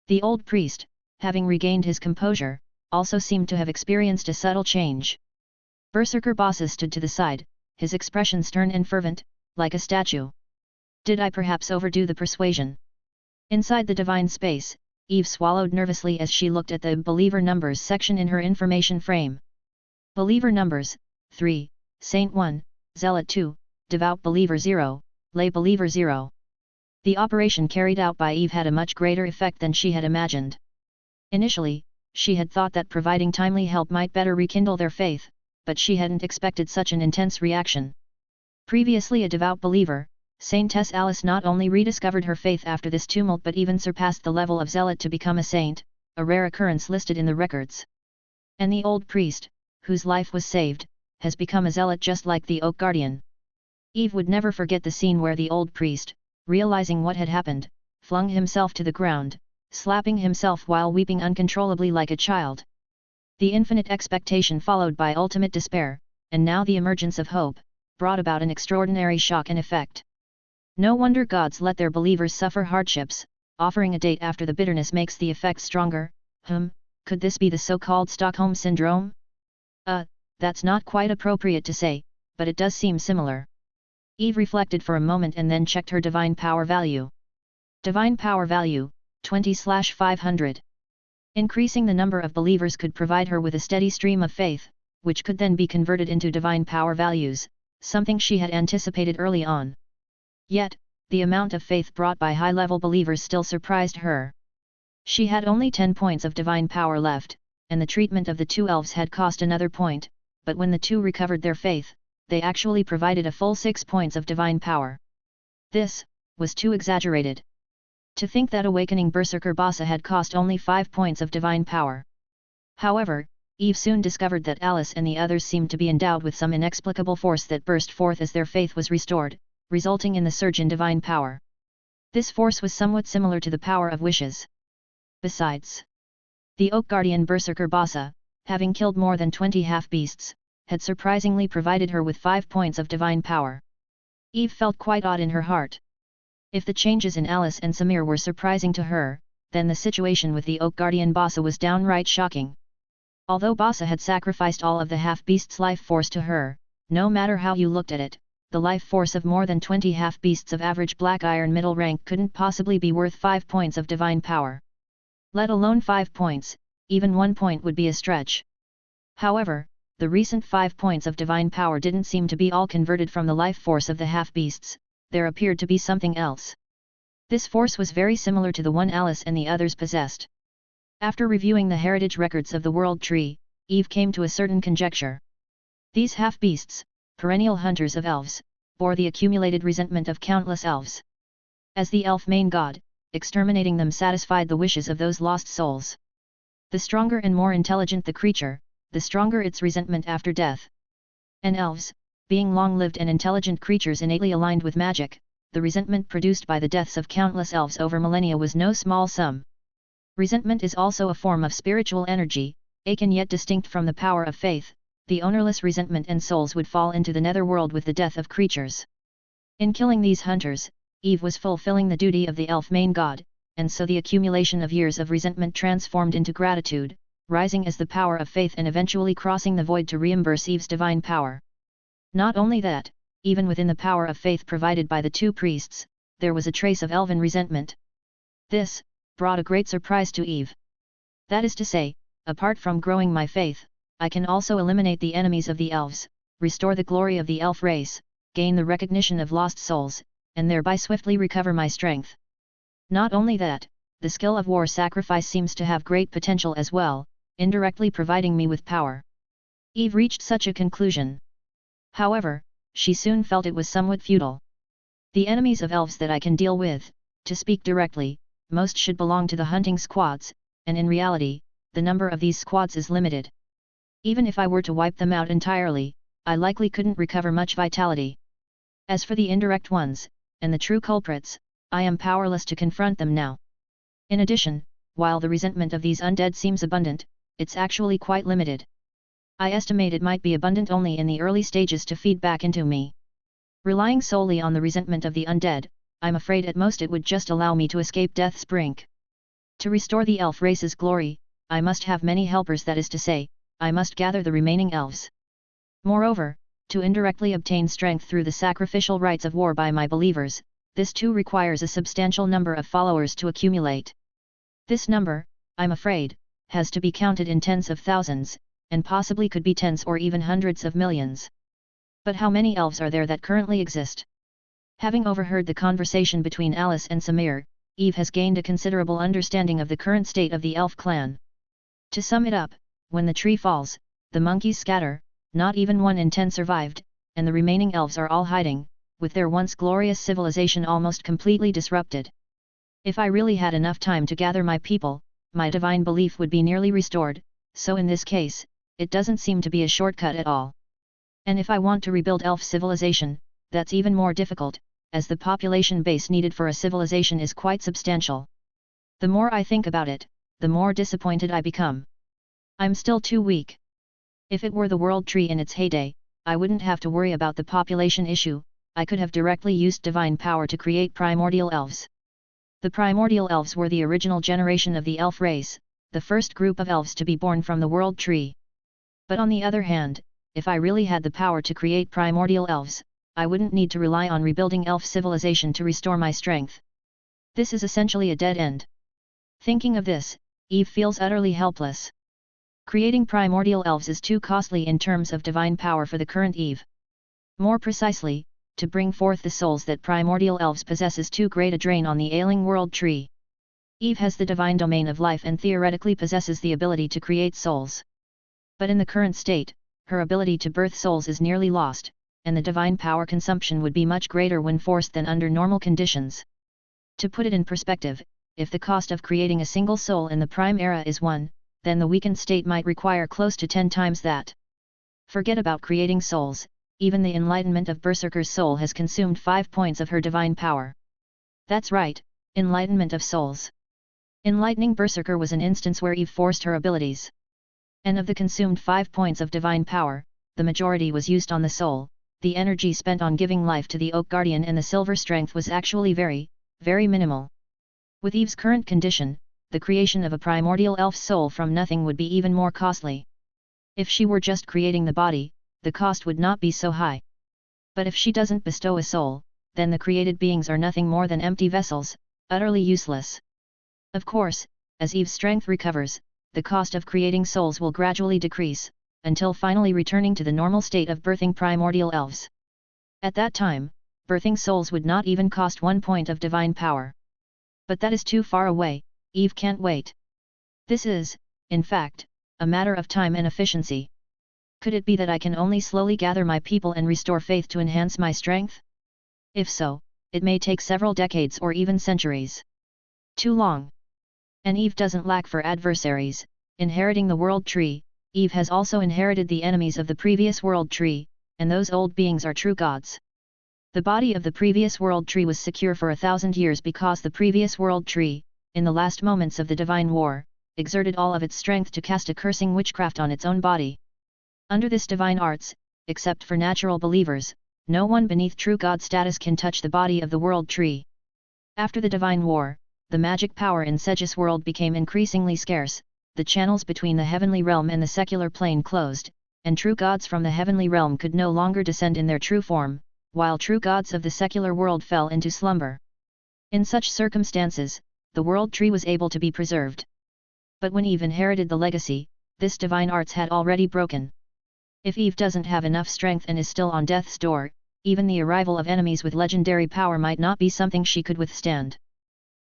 The old priest, having regained his composure, also seemed to have experienced a subtle change. Berserker Bossa stood to the side, his expression stern and fervent, like a statue. Did I perhaps overdo the persuasion? Inside the divine space, Eve swallowed nervously as she looked at the Believer Numbers section in her information frame. Believer Numbers, 3, Saint 1, Zealot 2, Devout Believer 0, Lay Believer 0. The operation carried out by Eve had a much greater effect than she had imagined. Initially, she had thought that providing timely help might better rekindle their faith, but she hadn't expected such an intense reaction. Previously a devout believer, Saintess Alice not only rediscovered her faith after this tumult but even surpassed the level of zealot to become a saint, a rare occurrence listed in the records. And the old priest, whose life was saved, has become a zealot just like the Oak Guardian. Eve would never forget the scene where the old priest, realizing what had happened, flung himself to the ground, slapping himself while weeping uncontrollably like a child. The infinite expectation followed by ultimate despair, and now the emergence of hope, brought about an extraordinary shock and effect. No wonder gods let their believers suffer hardships, offering a date after the bitterness makes the effect stronger. Could this be the so-called Stockholm Syndrome? That's not quite appropriate to say, but it does seem similar. Eve reflected for a moment and then checked her divine power value. Divine power value, 20/500. Increasing the number of believers could provide her with a steady stream of faith, which could then be converted into divine power values, something she had anticipated early on. Yet, the amount of faith brought by high-level believers still surprised her. She had only 10 points of divine power left, and the treatment of the two elves had cost another point, but when the two recovered their faith, they actually provided a full 6 points of divine power. This was too exaggerated. To think that awakening Berserker Bossa had cost only 5 points of divine power. However, Eve soon discovered that Alice and the others seemed to be endowed with some inexplicable force that burst forth as their faith was restored, resulting in the surge in divine power. This force was somewhat similar to the power of wishes. Besides, the Oak Guardian Berserker Bossa, having killed more than 20 half-beasts, had surprisingly provided her with 5 points of divine power. Eve felt quite odd in her heart. If the changes in Alice and Samir were surprising to her, then the situation with the Oak Guardian Bossa was downright shocking. Although Bossa had sacrificed all of the half-beast's life force to her, no matter how you looked at it, the life force of more than 20 half-beasts of average black iron middle rank couldn't possibly be worth 5 points of divine power. Let alone 5 points, even 1 point would be a stretch. However, the recent 5 points of divine power didn't seem to be all converted from the life force of the half-beasts. There appeared to be something else. This force was very similar to the one Alice and the others possessed. After reviewing the heritage records of the World Tree, Eve came to a certain conjecture. These half-beasts, perennial hunters of elves, bore the accumulated resentment of countless elves. As the elf main god, exterminating them satisfied the wishes of those lost souls. The stronger and more intelligent the creature, the stronger its resentment after death. And elves, being long-lived and intelligent creatures innately aligned with magic, the resentment produced by the deaths of countless elves over millennia was no small sum. Resentment is also a form of spiritual energy, akin yet distinct from the power of faith. The ownerless resentment and souls would fall into the netherworld with the death of creatures. In killing these hunters, Eve was fulfilling the duty of the elf main god, and so the accumulation of years of resentment transformed into gratitude, rising as the power of faith and eventually crossing the void to reimburse Eve's divine power. Not only that, even within the power of faith provided by the two priests, there was a trace of elven resentment. This brought a great surprise to Eve. That is to say, apart from growing my faith, I can also eliminate the enemies of the elves, restore the glory of the elf race, gain the recognition of lost souls, and thereby swiftly recover my strength. Not only that, the skill of war sacrifice seems to have great potential as well, indirectly providing me with power. Eve reached such a conclusion. However, she soon felt it was somewhat futile. The enemies of elves that I can deal with, to speak directly, most should belong to the hunting squads, and in reality, the number of these squads is limited. Even if I were to wipe them out entirely, I likely couldn't recover much vitality. As for the indirect ones, and the true culprits, I am powerless to confront them now. In addition, while the resentment of these undead seems abundant, it's actually quite limited. I estimate it might be abundant only in the early stages to feed back into me. Relying solely on the resentment of the undead, I'm afraid at most it would just allow me to escape death's brink. To restore the elf race's glory, I must have many helpers, that is to say, I must gather the remaining elves. Moreover, to indirectly obtain strength through the sacrificial rites of war by my believers, this too requires a substantial number of followers to accumulate. This number, I'm afraid, has to be counted in tens of thousands, and possibly could be tens or even hundreds of millions. But how many elves are there that currently exist? Having overheard the conversation between Alice and Samir, Eve has gained a considerable understanding of the current state of the elf clan. To sum it up, when the tree falls, the monkeys scatter, not even 1 in 10 survived, and the remaining elves are all hiding, with their once glorious civilization almost completely disrupted. If I really had enough time to gather my people, my divine belief would be nearly restored, so in this case, it doesn't seem to be a shortcut at all. And if I want to rebuild elf civilization, that's even more difficult, as the population base needed for a civilization is quite substantial. The more I think about it, the more disappointed I become. I'm still too weak. If it were the world tree in its heyday, I wouldn't have to worry about the population issue, I could have directly used divine power to create primordial elves. The primordial elves were the original generation of the elf race, the first group of elves to be born from the world tree. But on the other hand, if I really had the power to create primordial elves, I wouldn't need to rely on rebuilding elf civilization to restore my strength. This is essentially a dead end. Thinking of this, Eve feels utterly helpless. Creating primordial elves is too costly in terms of divine power for the current Eve. More precisely, to bring forth the souls that primordial elves possess is too great a drain on the ailing world tree. Eve has the divine domain of life and theoretically possesses the ability to create souls. But in the current state, her ability to birth souls is nearly lost, and the divine power consumption would be much greater when forced than under normal conditions. To put it in perspective, if the cost of creating a single soul in the prime era is 1, then the weakened state might require close to 10 times that. Forget about creating souls, even the enlightenment of Berserker's soul has consumed 5 points of her divine power. That's right, enlightenment of souls. Enlightening Berserker was an instance where Eve forced her abilities. And of the consumed 5 points of divine power, the majority was used on the soul. The energy spent on giving life to the Oak Guardian and the Silver Strength was actually very, very minimal. With Eve's current condition, the creation of a primordial elf soul from nothing would be even more costly. If she were just creating the body, the cost would not be so high. But if she doesn't bestow a soul, then the created beings are nothing more than empty vessels, utterly useless. Of course, as Eve's strength recovers, the cost of creating souls will gradually decrease, until finally returning to the normal state of birthing primordial elves. At that time, birthing souls would not even cost 1 point of divine power. But that is too far away, Eve can't wait. This is, in fact, a matter of time and efficiency. Could it be that I can only slowly gather my people and restore faith to enhance my strength? If so, it may take several decades or even centuries. Too long. And Eve doesn't lack for adversaries. Inheriting the world tree, Eve has also inherited the enemies of the previous world tree, and those old beings are true gods. The body of the previous world tree was secure for 1,000 years because the previous world tree, in the last moments of the divine war, exerted all of its strength to cast a cursing witchcraft on its own body. Under this divine arts, except for natural believers, no one beneath true god status can touch the body of the world tree. After the divine war, the magic power in Segis world became increasingly scarce, the channels between the heavenly realm and the secular plane closed, and true gods from the heavenly realm could no longer descend in their true form, while true gods of the secular world fell into slumber. In such circumstances, the world tree was able to be preserved. But when Eve inherited the legacy, this divine arts had already broken. If Eve doesn't have enough strength and is still on death's door, even the arrival of enemies with legendary power might not be something she could withstand.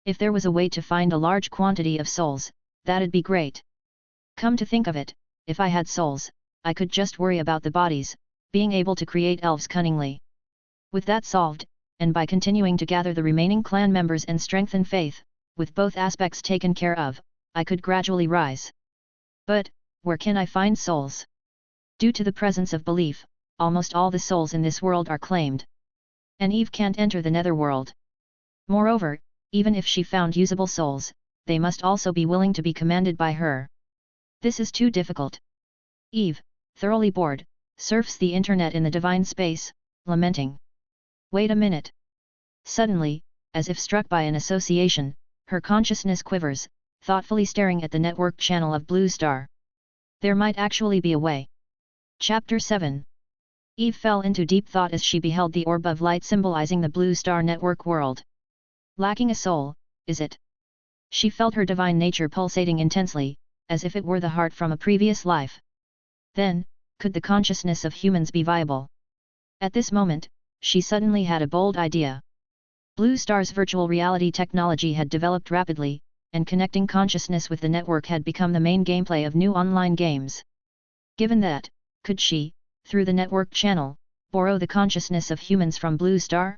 If there was a way to find a large quantity of souls, that'd be great. Come to think of it, if I had souls, I could just worry about the bodies, being able to create elves cunningly. With that solved, and by continuing to gather the remaining clan members and strengthen faith, with both aspects taken care of, I could gradually rise. But, where can I find souls? Due to the presence of belief, almost all the souls in this world are claimed. and Eve can't enter the netherworld. Moreover, even if she found usable souls, they must also be willing to be commanded by her. This is too difficult. Eve, thoroughly bored, surfs the internet in the divine space, lamenting. Wait a minute. Suddenly, as if struck by an association, her consciousness quivers, thoughtfully staring at the network channel of Blue Star. There might actually be a way. Chapter 7. Eve fell into deep thought as she beheld the orb of light symbolizing the Blue Star network world. Lacking a soul, is it? She felt her divine nature pulsating intensely, as if it were the heart from a previous life. Then, could the consciousness of humans be viable? At this moment, she suddenly had a bold idea. Blue Star's virtual reality technology had developed rapidly, and connecting consciousness with the network had become the main gameplay of new online games. Given that, could she, through the network channel, borrow the consciousness of humans from Blue Star?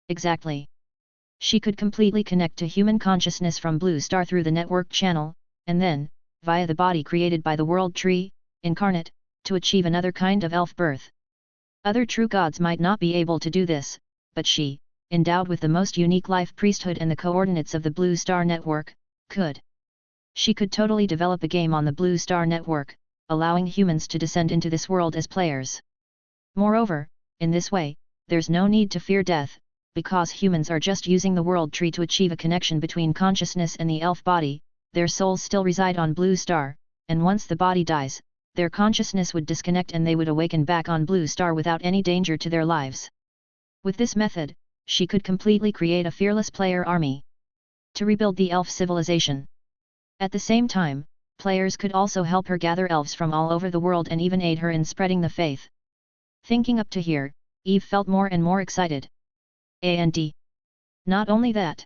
Exactly. She could completely connect to human consciousness from Blue Star through the network channel, and then, via the body created by the World Tree, incarnate, to achieve another kind of elf birth. Other true gods might not be able to do this, but she, endowed with the most unique life priesthood and the coordinates of the Blue Star network, could. She could totally develop a game on the Blue Star network, allowing humans to descend into this world as players. Moreover, in this way, there's no need to fear death, because humans are just using the World Tree to achieve a connection between consciousness and the elf body. Their souls still reside on Blue Star, and once the body dies, their consciousness would disconnect and they would awaken back on Blue Star without any danger to their lives. With this method, she could completely create a fearless player army to rebuild the elf civilization. At the same time, players could also help her gather elves from all over the world and even aid her in spreading the faith. Thinking up to here, Eve felt more and more excited. And not only that,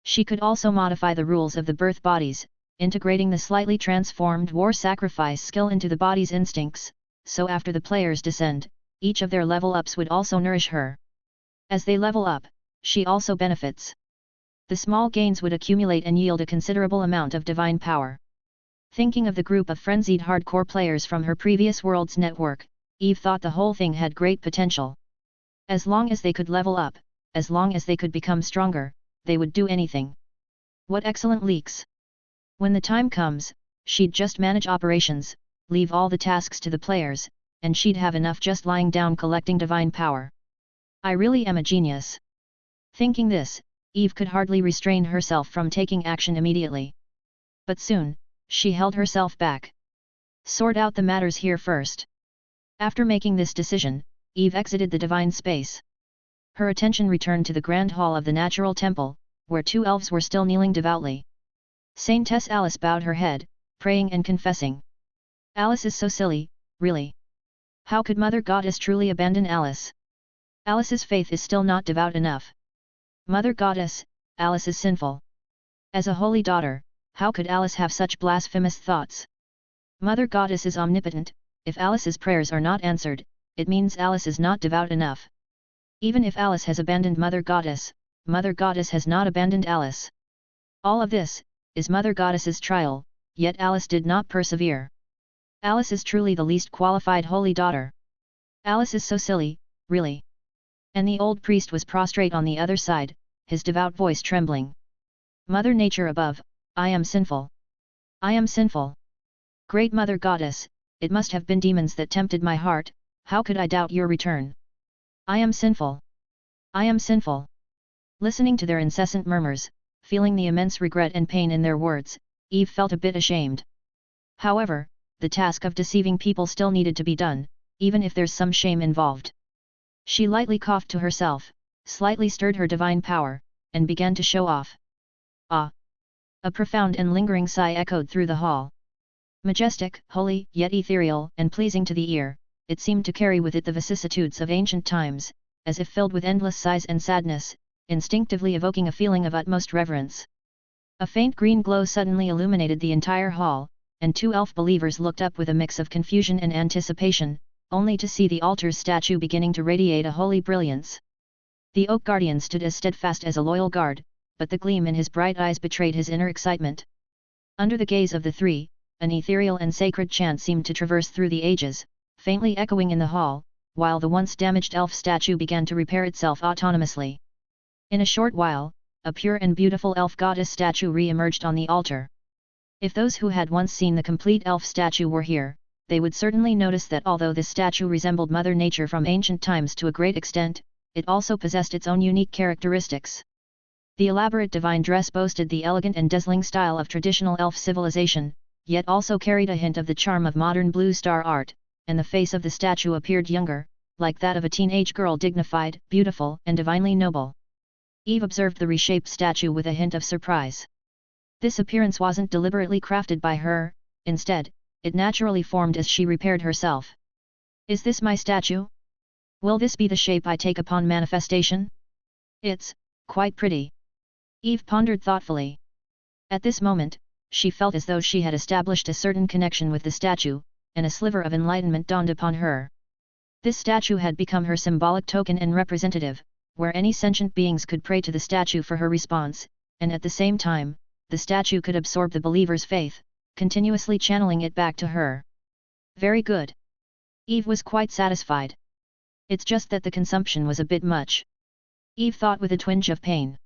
she could also modify the rules of the birth bodies, integrating the slightly transformed war sacrifice skill into the body's instincts, so after the players descend, each of their level ups would also nourish her. As they level up, she also benefits. The small gains would accumulate and yield a considerable amount of divine power. Thinking of the group of frenzied hardcore players from her previous world's network, Eve thought the whole thing had great potential. As long as they could level up, as long as they could become stronger, they would do anything. What excellent leaks! When the time comes, she'd just manage operations, leave all the tasks to the players, and she'd have enough just lying down collecting divine power. I really am a genius. Thinking this, Eve could hardly restrain herself from taking action immediately. But soon, she held herself back. Sort out the matters here first. After making this decision, Eve exited the divine space. Her attention returned to the grand hall of the natural temple, where two elves were still kneeling devoutly. Saintess Alice bowed her head, praying and confessing. Alice is so silly, really. How could Mother Goddess truly abandon Alice? Alice's faith is still not devout enough. Mother Goddess, Alice is sinful. As a holy daughter, how could Alice have such blasphemous thoughts? Mother Goddess is omnipotent. If Alice's prayers are not answered, it means Alice is not devout enough. Even if Alice has abandoned Mother Goddess has not abandoned Alice. All of this is Mother Goddess's trial, yet Alice did not persevere. Alice is truly the least qualified holy daughter. Alice is so silly, really. And the old priest was prostrate on the other side, his devout voice trembling. Mother Nature above, I am sinful. I am sinful. Great Mother Goddess, it must have been demons that tempted my heart, how could I doubt your return? I am sinful. I am sinful. Listening to their incessant murmurs, feeling the immense regret and pain in their words, Eve felt a bit ashamed. However, the task of deceiving people still needed to be done, even if there's some shame involved. She lightly coughed to herself, slightly stirred her divine power, and began to show off. Ah! A profound and lingering sigh echoed through the hall. Majestic, holy, yet ethereal and pleasing to the ear, it seemed to carry with it the vicissitudes of ancient times, as if filled with endless sighs and sadness, instinctively evoking a feeling of utmost reverence. A faint green glow suddenly illuminated the entire hall, and two elf believers looked up with a mix of confusion and anticipation, only to see the altar's statue beginning to radiate a holy brilliance. The oak guardian stood as steadfast as a loyal guard, but the gleam in his bright eyes betrayed his inner excitement. Under the gaze of the three, an ethereal and sacred chant seemed to traverse through the ages, faintly echoing in the hall, while the once damaged elf statue began to repair itself autonomously. In a short while, a pure and beautiful elf goddess statue re-emerged on the altar. If those who had once seen the complete elf statue were here, they would certainly notice that although this statue resembled Mother Nature from ancient times to a great extent, it also possessed its own unique characteristics. The elaborate divine dress boasted the elegant and dazzling style of traditional elf civilization, yet also carried a hint of the charm of modern blue star art, and the face of the statue appeared younger, like that of a teenage girl, dignified, beautiful, and divinely noble. Eve observed the reshaped statue with a hint of surprise. This appearance wasn't deliberately crafted by her, instead, it naturally formed as she repaired herself. Is this my statue? Will this be the shape I take upon manifestation? It's quite pretty. Eve pondered thoughtfully. At this moment, she felt as though she had established a certain connection with the statue, and a sliver of enlightenment dawned upon her. This statue had become her symbolic token and representative, where any sentient beings could pray to the statue for her response, and at the same time, the statue could absorb the believer's faith, continuously channeling it back to her. Very good. Eve was quite satisfied. It's just that the consumption was a bit much. Eve thought with a twinge of pain.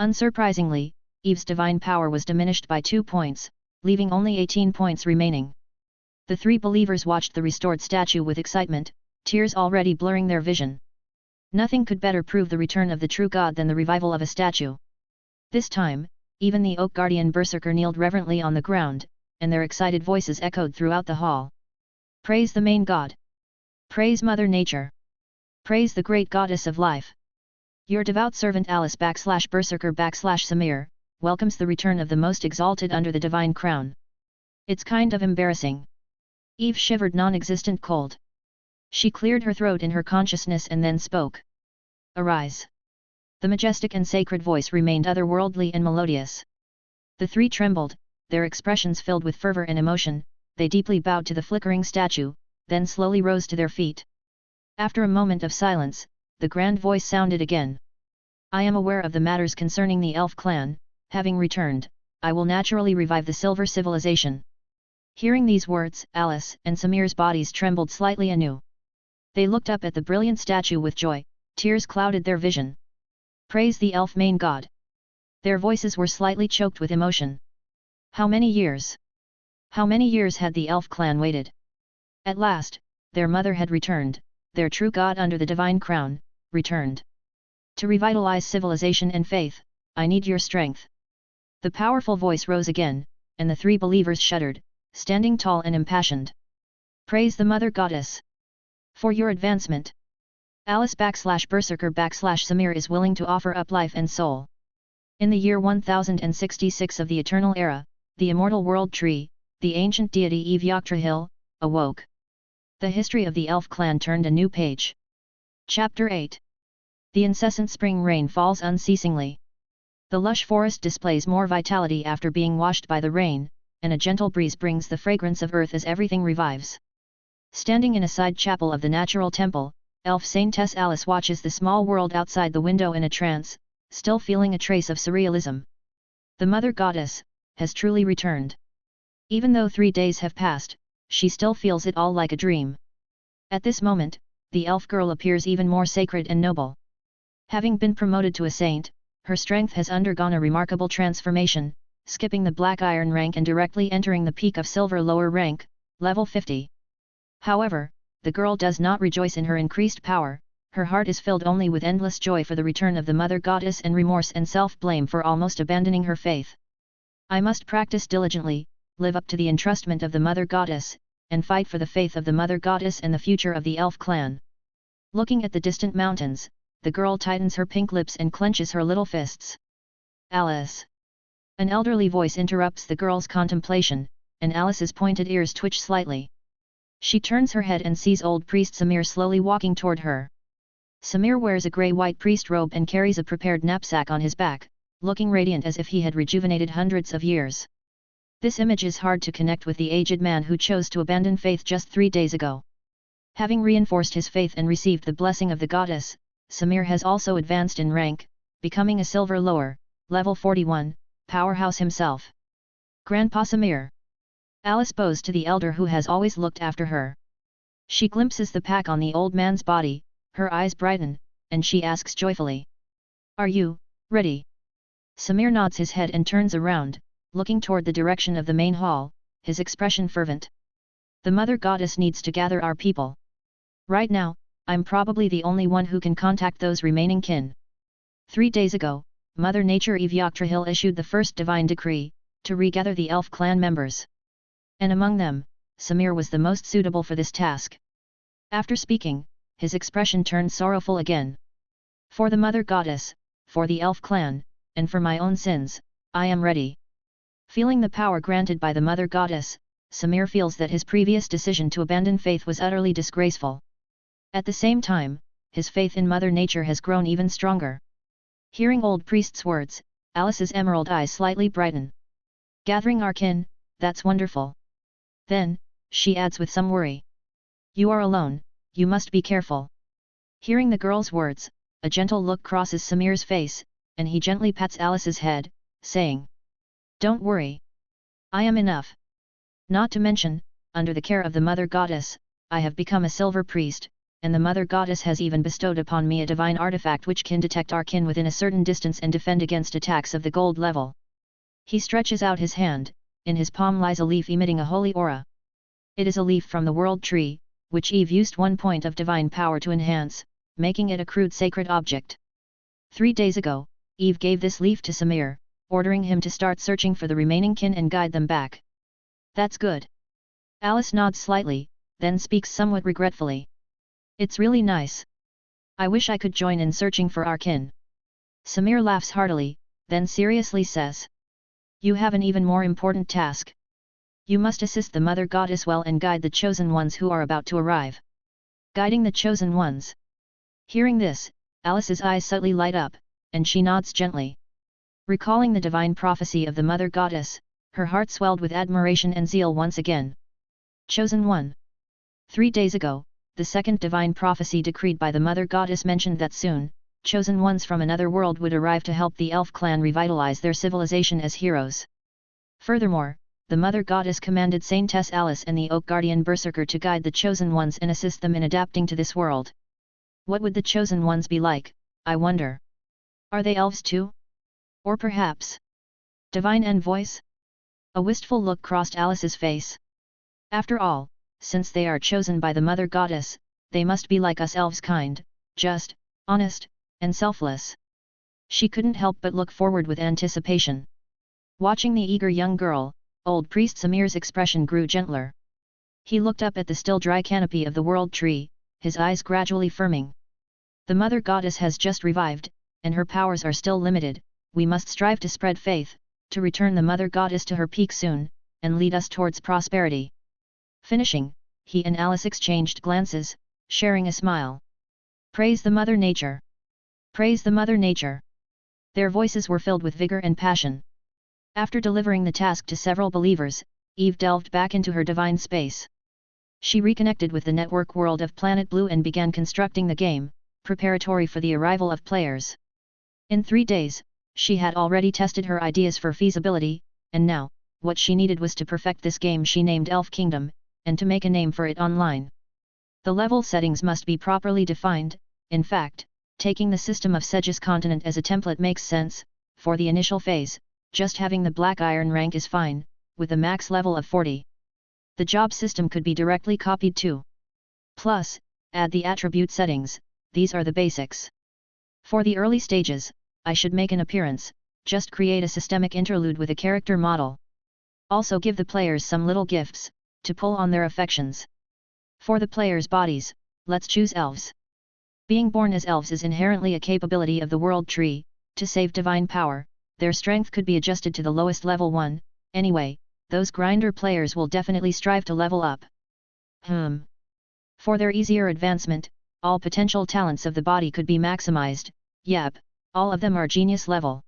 Unsurprisingly, Eve's divine power was diminished by 2 points, leaving only 18 points remaining. The three believers watched the restored statue with excitement, tears already blurring their vision. Nothing could better prove the return of the true God than the revival of a statue. This time, even the oak guardian berserker kneeled reverently on the ground, and their excited voices echoed throughout the hall. Praise the main God! Praise Mother Nature! Praise the great goddess of life! Your devout servant Alice /berserker /Samir, welcomes the return of the most exalted under the divine crown. It's kind of embarrassing. Eve shivered non-existent cold. She cleared her throat in her consciousness and then spoke. Arise! The majestic and sacred voice remained otherworldly and melodious. The three trembled, their expressions filled with fervor and emotion. They deeply bowed to the flickering statue, then slowly rose to their feet. After a moment of silence, the grand voice sounded again. I am aware of the matters concerning the elf clan. Having returned, I will naturally revive the silver civilization. Hearing these words, Alice and Samir's bodies trembled slightly anew. They looked up at the brilliant statue with joy, tears clouded their vision. Praise the elf main god! Their voices were slightly choked with emotion. How many years? How many years had the elf clan waited? At last, their mother had returned, their true god under the divine crown, returned. To revitalize civilization and faith, I need your strength. The powerful voice rose again, and the three believers shuddered, standing tall and impassioned. Praise the Mother Goddess! For your advancement. Alice /berserker /Samir is willing to offer up life and soul. In the year 1066 of the Eternal Era, the immortal world tree, the ancient deity Yggdrasil, awoke. The history of the elf clan turned a new page. Chapter 8. The incessant spring rain falls unceasingly. The lush forest displays more vitality after being washed by the rain, and a gentle breeze brings the fragrance of earth as everything revives. Standing in a side chapel of the natural temple, elf saintess Alice watches the small world outside the window in a trance, still feeling a trace of surrealism. The Mother Goddess has truly returned. Even though 3 days have passed, she still feels it all like a dream. At this moment, the elf girl appears even more sacred and noble. Having been promoted to a saint, her strength has undergone a remarkable transformation, skipping the black iron rank and directly entering the peak of silver lower rank, level 50. However, the girl does not rejoice in her increased power, her heart is filled only with endless joy for the return of the Mother Goddess and remorse and self-blame for almost abandoning her faith. I must practice diligently, live up to the entrustment of the Mother Goddess, and fight for the faith of the Mother Goddess and the future of the elf clan. Looking at the distant mountains, the girl tightens her pink lips and clenches her little fists. Alice! An elderly voice interrupts the girl's contemplation, and Alice's pointed ears twitch slightly. She turns her head and sees old priest Samir slowly walking toward her. Samir wears a grey-white priest robe and carries a prepared knapsack on his back, looking radiant as if he had rejuvenated hundreds of years. This image is hard to connect with the aged man who chose to abandon faith just 3 days ago. Having reinforced his faith and received the blessing of the goddess, Samir has also advanced in rank, becoming a silver lower, level 41, powerhouse himself. Grandpa Samir! Alice bows to the elder who has always looked after her. She glimpses the pack on the old man's body, her eyes brighten, and she asks joyfully. Are you ready? Samir nods his head and turns around, looking toward the direction of the main hall, his expression fervent. The Mother Goddess needs to gather our people. Right now, I'm probably the only one who can contact those remaining kin. 3 days ago, Mother Nature Yggdrasil issued the first divine decree, to regather the elf clan members. And among them, Samir was the most suitable for this task. After speaking, his expression turned sorrowful again. For the Mother Goddess, for the elf clan, and for my own sins, I am ready. Feeling the power granted by the Mother Goddess, Samir feels that his previous decision to abandon faith was utterly disgraceful. At the same time, his faith in Mother Nature has grown even stronger. Hearing old priest's words, Alice's emerald eyes slightly brighten. Gathering our kin, that's wonderful. Then, she adds with some worry. You are alone, you must be careful. Hearing the girl's words, a gentle look crosses Samir's face, and he gently pats Alice's head, saying. Don't worry. I am enough. Not to mention, under the care of the Mother Goddess, I have become a silver priest, and the Mother Goddess has even bestowed upon me a divine artifact which can detect our kin within a certain distance and defend against attacks of the gold level. He stretches out his hand, in his palm lies a leaf emitting a holy aura. It is a leaf from the World Tree, which Eve used 1 point of divine power to enhance, making it a crude sacred object. 3 days ago, Eve gave this leaf to Samir, ordering him to start searching for the remaining kin and guide them back. That's good. Alice nods slightly, then speaks somewhat regretfully. It's really nice. I wish I could join in searching for our kin. Samir laughs heartily, then seriously says. You have an even more important task. You must assist the Mother Goddess well and guide the chosen ones who are about to arrive. Guiding the chosen ones. Hearing this, Alice's eyes subtly light up, and she nods gently. Recalling the divine prophecy of the Mother Goddess, her heart swelled with admiration and zeal once again. Chosen one. 3 days ago, the second divine prophecy decreed by the Mother Goddess mentioned that soon, chosen ones from another world would arrive to help the elf clan revitalize their civilization as heroes. Furthermore, the Mother Goddess commanded Saintess Alice and the Oak Guardian Berserker to guide the chosen ones and assist them in adapting to this world. What would the chosen ones be like, I wonder? Are they elves too? Or perhaps divine envoys? A wistful look crossed Alice's face. After all, since they are chosen by the Mother Goddess, they must be like us elves, kind, just, honest, and selfless. She couldn't help but look forward with anticipation. Watching the eager young girl, old priest Samir's expression grew gentler. He looked up at the still dry canopy of the World Tree, his eyes gradually firming. The Mother Goddess has just revived, and her powers are still limited. We must strive to spread faith, to return the Mother Goddess to her peak soon, and lead us towards prosperity. Finishing, he and Alice exchanged glances, sharing a smile. Praise the Mother Nature! Praise the Mother Nature! Their voices were filled with vigor and passion. After delivering the task to several believers, Eve delved back into her divine space. She reconnected with the network world of Planet Blue and began constructing the game, preparatory for the arrival of players. In 3 days, she had already tested her ideas for feasibility, and now, what she needed was to perfect this game she named Elf Kingdom, and to make a name for it online. The level settings must be properly defined. In fact, taking the system of Sedge's continent as a template makes sense. For the initial phase, just having the Black Iron rank is fine, with a max level of 40. The job system could be directly copied too. Plus, add the attribute settings, these are the basics. For the early stages, I should make an appearance, just create a systemic interlude with a character model. Also give the players some little gifts, to pull on their affections. For the players' bodies, let's choose elves. Being born as elves is inherently a capability of the World Tree. To save divine power, their strength could be adjusted to the lowest level 1, anyway, those grinder players will definitely strive to level up. For their easier advancement, all potential talents of the body could be maximized. Yep, all of them are genius level.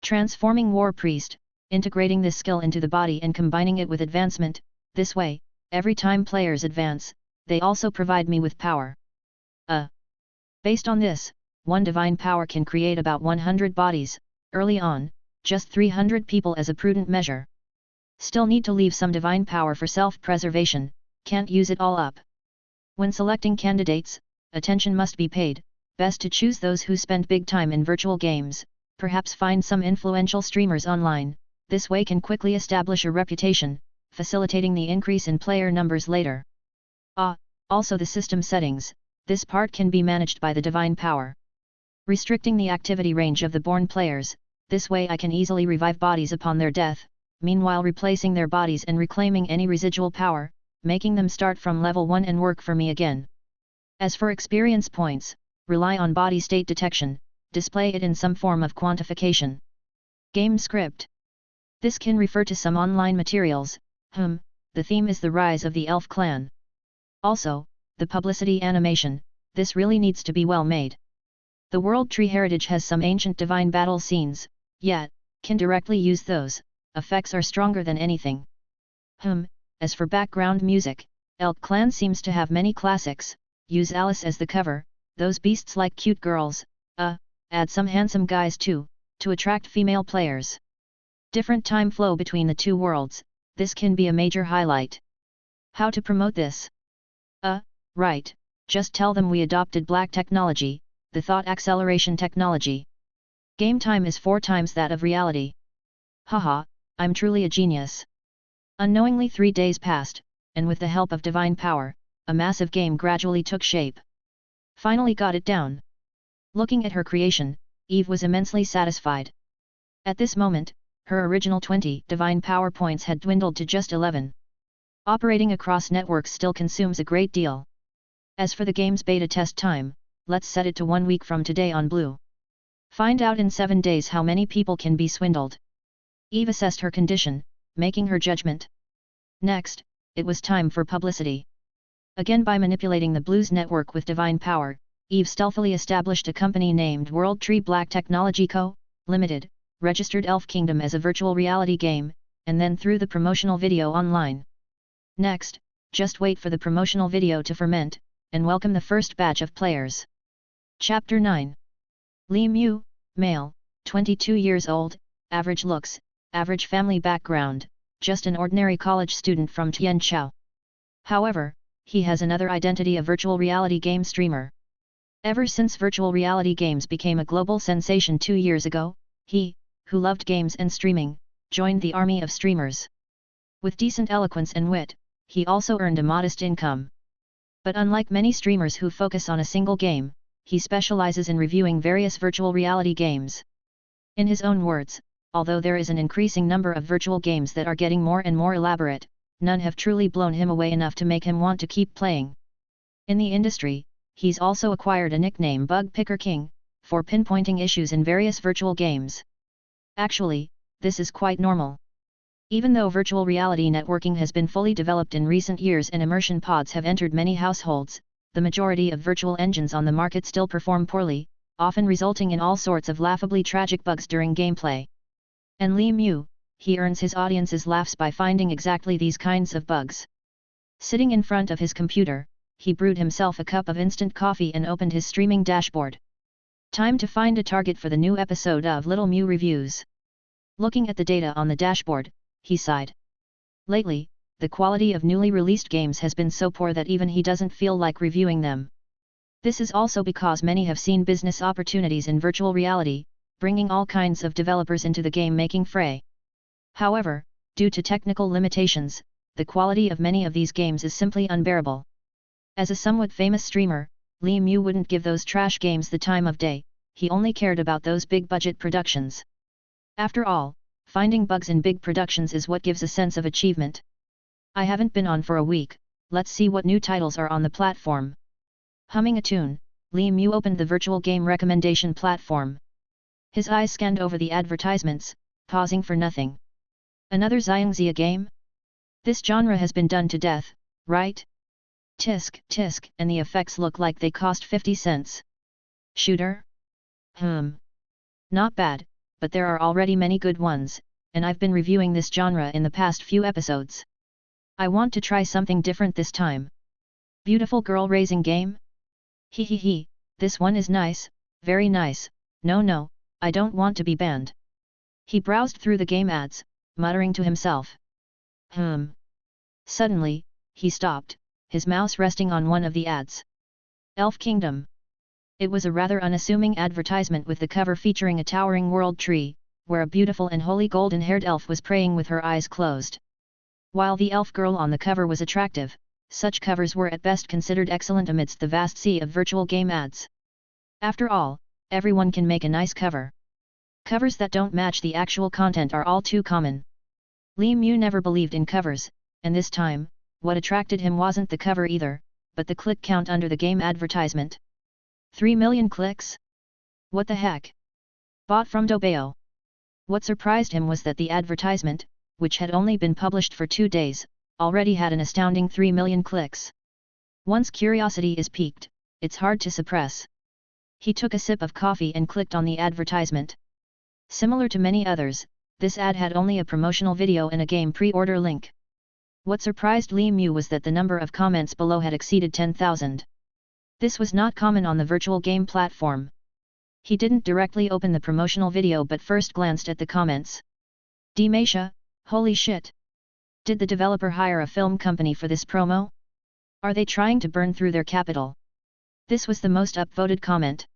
Transforming War Priest, integrating this skill into the body and combining it with advancement. This way, every time players advance, they also provide me with power. Based on this, one divine power can create about 100 bodies, early on, just 300 people as a prudent measure. Still need to leave some divine power for self-preservation, can't use it all up. When selecting candidates, attention must be paid, best to choose those who spend big time in virtual games, perhaps find some influential streamers online, this way can quickly establish a reputation, facilitating the increase in player numbers later. Also the system settings, this part can be managed by the divine power. Restricting the activity range of the born players, this way I can easily revive bodies upon their death, meanwhile replacing their bodies and reclaiming any residual power, making them start from level 1 and work for me again. As for experience points, rely on body state detection, display it in some form of quantification. Game script. This can refer to some online materials. The theme is the rise of the elf clan. Also, the publicity animation, this really needs to be well made. The World Tree heritage has some ancient divine battle scenes, yet, can directly use those, effects are stronger than anything. As for background music, Elk Clan seems to have many classics, use Alice as the cover, those beasts like cute girls, add some handsome guys too, to attract female players. Different time flow between the two worlds, this can be a major highlight. How to promote this? Right, just tell them we adopted black technology, the thought acceleration technology. Game time is 4 times that of reality. Haha, I'm truly a genius. Unknowingly 3 days passed, and with the help of divine power, a massive game gradually took shape. Finally got it down. Looking at her creation, Eve was immensely satisfied. At this moment, her original 20 divine power points had dwindled to just 11. Operating across networks still consumes a great deal. As for the game's beta test time, let's set it to 1 week from today on Blue. Find out in 7 days how many people can be swindled. Eve assessed her condition, making her judgment. Next, it was time for publicity. Again by manipulating the Blue's network with divine power, Eve stealthily established a company named World Tree Black Technology Co., Limited, registered Elf Kingdom as a virtual reality game, and then threw the promotional video online. Next, just wait for the promotional video to ferment, and welcome the first batch of players. Chapter 9. Li Mu, male, 22 years old, average looks, average family background, just an ordinary college student from Tianchao. However, he has another identity, a virtual reality game streamer. Ever since virtual reality games became a global sensation 2 years ago, he, who loved games and streaming, joined the army of streamers. With decent eloquence and wit, he also earned a modest income. But unlike many streamers who focus on a single game, he specializes in reviewing various virtual reality games. In his own words, although there is an increasing number of virtual games that are getting more and more elaborate, none have truly blown him away enough to make him want to keep playing. In the industry, he's also acquired a nickname Bug Picker King, for pinpointing issues in various virtual games. Actually, this is quite normal. Even though virtual reality networking has been fully developed in recent years and immersion pods have entered many households, the majority of virtual engines on the market still perform poorly, often resulting in all sorts of laughably tragic bugs during gameplay. And Li Mu, he earns his audience's laughs by finding exactly these kinds of bugs. Sitting in front of his computer, he brewed himself a cup of instant coffee and opened his streaming dashboard. Time to find a target for the new episode of Little Mu Reviews. Looking at the data on the dashboard, he sighed. Lately, the quality of newly released games has been so poor that even he doesn't feel like reviewing them. This is also because many have seen business opportunities in virtual reality, bringing all kinds of developers into the game-making fray. However, due to technical limitations, the quality of many of these games is simply unbearable. As a somewhat famous streamer, Li Mu wouldn't give those trash games the time of day, he only cared about those big-budget productions. After all, finding bugs in big productions is what gives a sense of achievement. I haven't been on for a week, let's see what new titles are on the platform. Humming a tune, Li Mu opened the virtual game recommendation platform. His eyes scanned over the advertisements, pausing for nothing. Another Xiangxia game? This genre has been done to death, right? Tisk, tisk, and the effects look like they cost 50 cents. Shooter? Not bad, but there are already many good ones, and I've been reviewing this genre in the past few episodes. I want to try something different this time. Beautiful girl raising game? He, this one is nice, very nice, no, I don't want to be banned. He browsed through the game ads, muttering to himself. Suddenly, he stopped, his mouse resting on one of the ads. Elf Kingdom. It was a rather unassuming advertisement with the cover featuring a towering world tree, where a beautiful and holy golden-haired elf was praying with her eyes closed. While the elf girl on the cover was attractive, such covers were at best considered excellent amidst the vast sea of virtual game ads. After all, everyone can make a nice cover. Covers that don't match the actual content are all too common. Li Mu never believed in covers, and this time, what attracted him wasn't the cover either, but the click count under the game advertisement. 3 million clicks? What the heck? Bought from Dobeo. What surprised him was that the advertisement, which had only been published for 2 days, already had an astounding 3 million clicks. Once curiosity is piqued, it's hard to suppress. He took a sip of coffee and clicked on the advertisement. Similar to many others, this ad had only a promotional video and a game pre-order link. What surprised Li Mu was that the number of comments below had exceeded 10,000. This was not common on the virtual game platform. He didn't directly open the promotional video but first glanced at the comments. Demasha, holy shit! Did the developer hire a film company for this promo? Are they trying to burn through their capital? This was the most upvoted comment.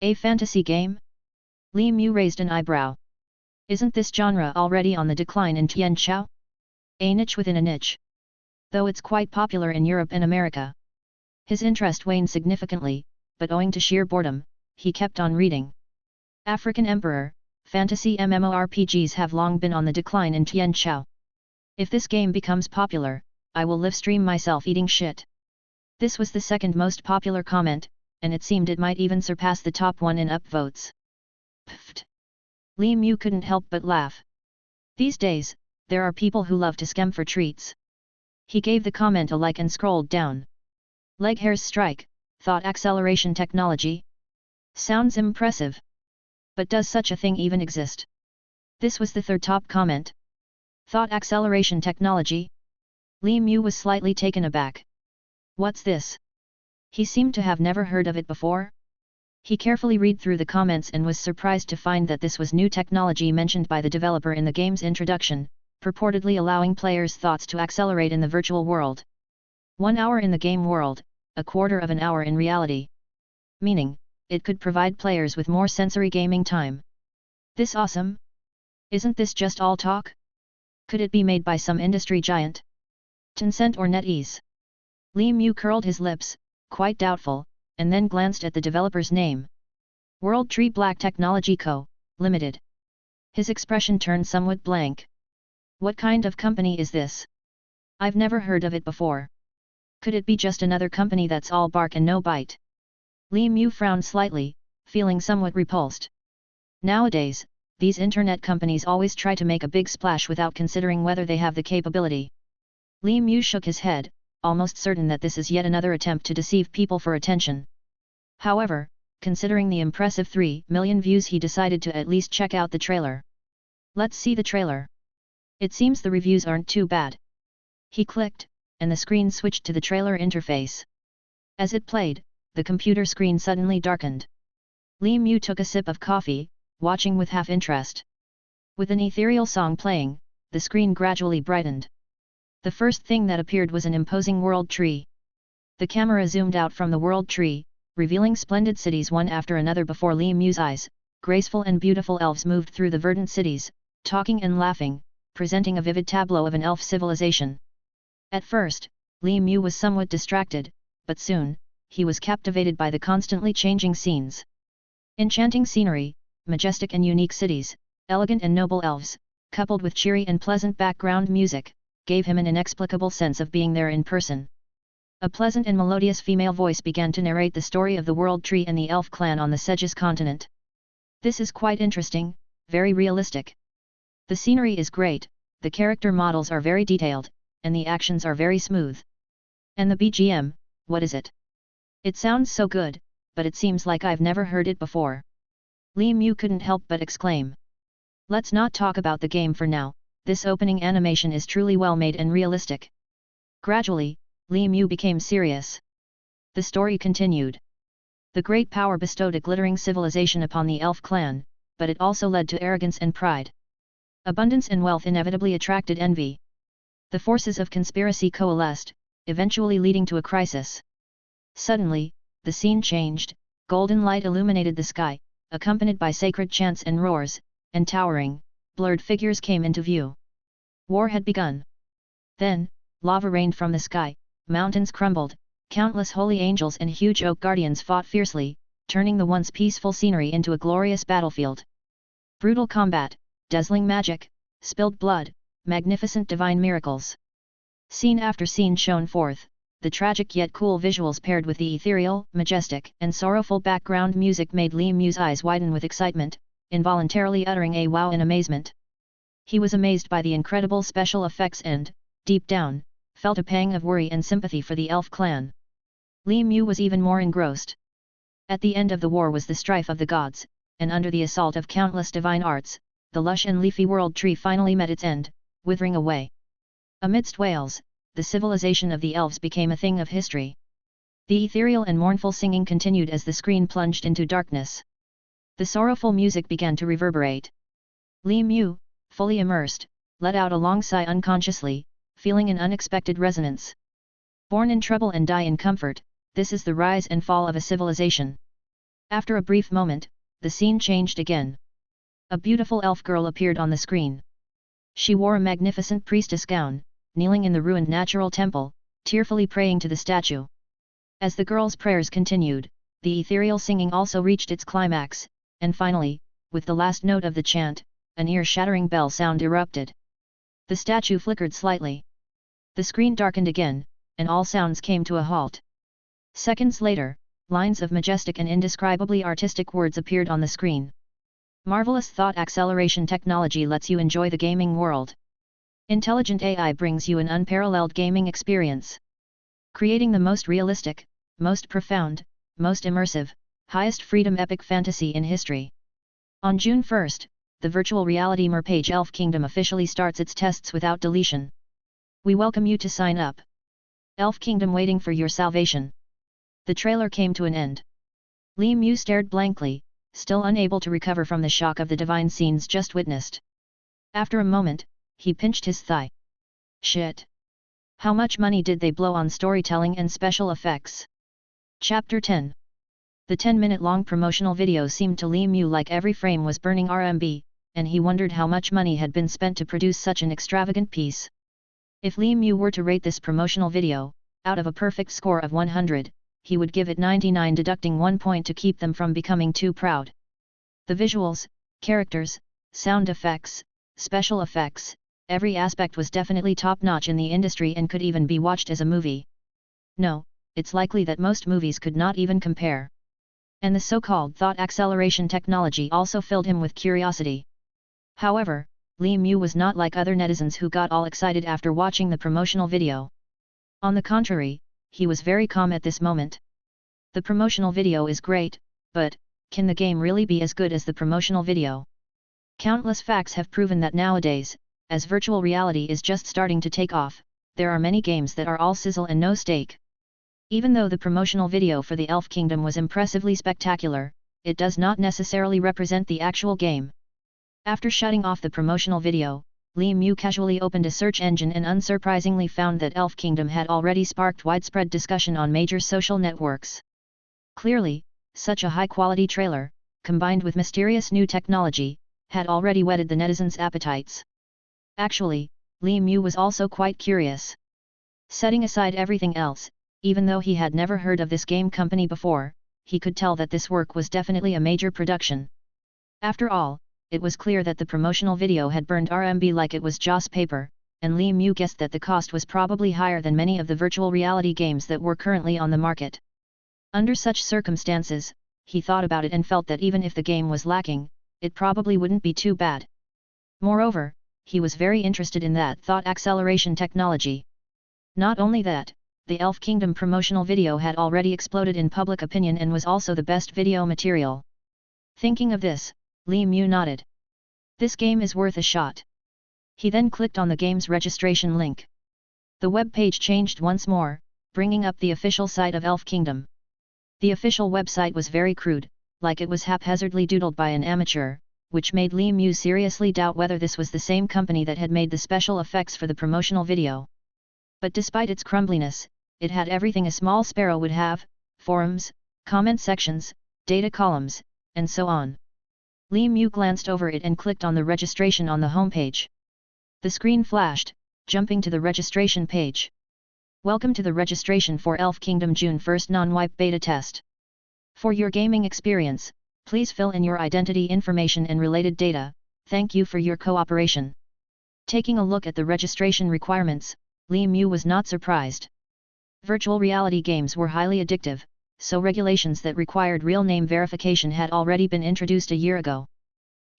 A fantasy game? Li Mu raised an eyebrow. Isn't this genre already on the decline in Tianqiao? A niche within a niche. Though it's quite popular in Europe and America. His interest waned significantly, but owing to sheer boredom, he kept on reading. African Emperor, fantasy MMORPGs have long been on the decline in Tianqiao. If this game becomes popular, I will live stream myself eating shit. This was the second most popular comment, and it seemed it might even surpass the top one in upvotes. Pfft! Li Mu couldn't help but laugh. These days, there are people who love to scam for treats. He gave the comment a like and scrolled down. Leg hairs strike, thought acceleration technology? Sounds impressive. But does such a thing even exist? This was the third top comment. Thought acceleration technology? Li Mu was slightly taken aback. What's this? He seemed to have never heard of it before. He carefully read through the comments and was surprised to find that this was new technology mentioned by the developer in the game's introduction, purportedly allowing players' thoughts to accelerate in the virtual world. 1 hour in the game world, a quarter of an hour in reality. Meaning, it could provide players with more sensory gaming time. This awesome? Isn't this just all talk? Could it be made by some industry giant? Tencent or NetEase? Li Mu curled his lips, quite doubtful, and then glanced at the developer's name. World Tree Black Technology Co., Limited. His expression turned somewhat blank. What kind of company is this? I've never heard of it before. Could it be just another company that's all bark and no bite? Li Mu frowned slightly, feeling somewhat repulsed. Nowadays, these internet companies always try to make a big splash without considering whether they have the capability. Li Mu shook his head, almost certain that this is yet another attempt to deceive people for attention. However, considering the impressive 3 million views, he decided to at least check out the trailer. Let's see the trailer. It seems the reviews aren't too bad. He clicked, and the screen switched to the trailer interface. As it played, the computer screen suddenly darkened. Li Mu took a sip of coffee, watching with half interest. With an ethereal song playing, the screen gradually brightened. The first thing that appeared was an imposing world tree. The camera zoomed out from the world tree, revealing splendid cities one after another before Li Mu's eyes. Graceful and beautiful elves moved through the verdant cities, talking and laughing, presenting a vivid tableau of an elf civilization. At first, Li Mu was somewhat distracted, but soon, he was captivated by the constantly changing scenes. Enchanting scenery, majestic and unique cities, elegant and noble elves, coupled with cheery and pleasant background music, gave him an inexplicable sense of being there in person. A pleasant and melodious female voice began to narrate the story of the world tree and the elf clan on the Sedges continent. This is quite interesting, very realistic. The scenery is great, the character models are very detailed, and the actions are very smooth. And the BGM, what is it? It sounds so good, but it seems like I've never heard it before. Li Mu couldn't help but exclaim. Let's not talk about the game for now, this opening animation is truly well made and realistic. Gradually, Li Mu became serious. The story continued. The great power bestowed a glittering civilization upon the elf clan, but it also led to arrogance and pride. Abundance and wealth inevitably attracted envy. The forces of conspiracy coalesced, eventually leading to a crisis. Suddenly, the scene changed, golden light illuminated the sky, accompanied by sacred chants and roars, and towering, blurred figures came into view. War had begun. Then, lava rained from the sky, mountains crumbled, countless holy angels and huge oak guardians fought fiercely, turning the once peaceful scenery into a glorious battlefield. Brutal combat, dazzling magic, spilled blood, magnificent divine miracles. Scene after scene shone forth, the tragic yet cool visuals paired with the ethereal, majestic, and sorrowful background music made Li Mu's eyes widen with excitement, involuntarily uttering a wow in amazement. He was amazed by the incredible special effects and, deep down, felt a pang of worry and sympathy for the elf clan. Li Mu was even more engrossed. At the end of the war was the strife of the gods, and under the assault of countless divine arts, the lush and leafy world tree finally met its end, withering away. Amidst wails, the civilization of the elves became a thing of history. The ethereal and mournful singing continued as the screen plunged into darkness. The sorrowful music began to reverberate. Li Mu, fully immersed, let out a long sigh unconsciously, feeling an unexpected resonance. Born in trouble and die in comfort, this is the rise and fall of a civilization. After a brief moment, the scene changed again. A beautiful elf girl appeared on the screen. She wore a magnificent priestess gown, kneeling in the ruined natural temple, tearfully praying to the statue. As the girl's prayers continued, the ethereal singing also reached its climax, and finally, with the last note of the chant, an ear-shattering bell sound erupted. The statue flickered slightly. The screen darkened again, and all sounds came to a halt. Seconds later, lines of majestic and indescribably artistic words appeared on the screen. Marvelous thought acceleration technology lets you enjoy the gaming world. Intelligent AI brings you an unparalleled gaming experience. Creating the most realistic, most profound, most immersive, highest freedom epic fantasy in history. On June 1st, the virtual reality Merpage Elf Kingdom officially starts its tests without deletion. We welcome you to sign up. Elf Kingdom waiting for your salvation. The trailer came to an end. Li Mu stared blankly, still unable to recover from the shock of the divine scenes just witnessed. After a moment, he pinched his thigh. Shit! How much money did they blow on storytelling and special effects? Chapter 10. The 10-minute-long promotional video seemed to Li Mu like every frame was burning RMB, and he wondered how much money had been spent to produce such an extravagant piece. If Li Mu were to rate this promotional video, out of a perfect score of 100, he would give it 99, deducting 1 point to keep them from becoming too proud. The visuals, characters, sound effects, special effects, every aspect was definitely top-notch in the industry and could even be watched as a movie. No, it's likely that most movies could not even compare. And the so-called thought acceleration technology also filled him with curiosity. However, Li Mu was not like other netizens who got all excited after watching the promotional video. On the contrary, he was very calm at this moment. The promotional video is great, but, can the game really be as good as the promotional video? Countless facts have proven that nowadays, as virtual reality is just starting to take off, there are many games that are all sizzle and no steak. Even though the promotional video for the Elf Kingdom was impressively spectacular, it does not necessarily represent the actual game. After shutting off the promotional video, Li Mu casually opened a search engine and unsurprisingly found that Elf Kingdom had already sparked widespread discussion on major social networks. Clearly, such a high-quality trailer, combined with mysterious new technology, had already whetted the netizens' appetites. Actually, Li Mu was also quite curious. Setting aside everything else, even though he had never heard of this game company before, he could tell that this work was definitely a major production. After all, it was clear that the promotional video had burned RMB like it was joss paper, and Li Mu guessed that the cost was probably higher than many of the virtual reality games that were currently on the market. Under such circumstances, he thought about it and felt that even if the game was lacking, it probably wouldn't be too bad. Moreover, he was very interested in that thought acceleration technology. Not only that, the Elf Kingdom promotional video had already exploded in public opinion and was also the best video material. Thinking of this, Li Mu nodded. This game is worth a shot. He then clicked on the game's registration link. The web page changed once more, bringing up the official site of Elf Kingdom. The official website was very crude, like it was haphazardly doodled by an amateur, which made Li Mu seriously doubt whether this was the same company that had made the special effects for the promotional video. But despite its crumbliness, it had everything a small sparrow would have: forums, comment sections, data columns, and so on. Li Mu glanced over it and clicked on the registration on the homepage. The screen flashed, jumping to the registration page. Welcome to the registration for Elf Kingdom June 1st non-wipe beta test. For your gaming experience, please fill in your identity information and related data. Thank you for your cooperation. Taking a look at the registration requirements, Li Mu was not surprised. Virtual reality games were highly addictive, so regulations that required real name verification had already been introduced a year ago.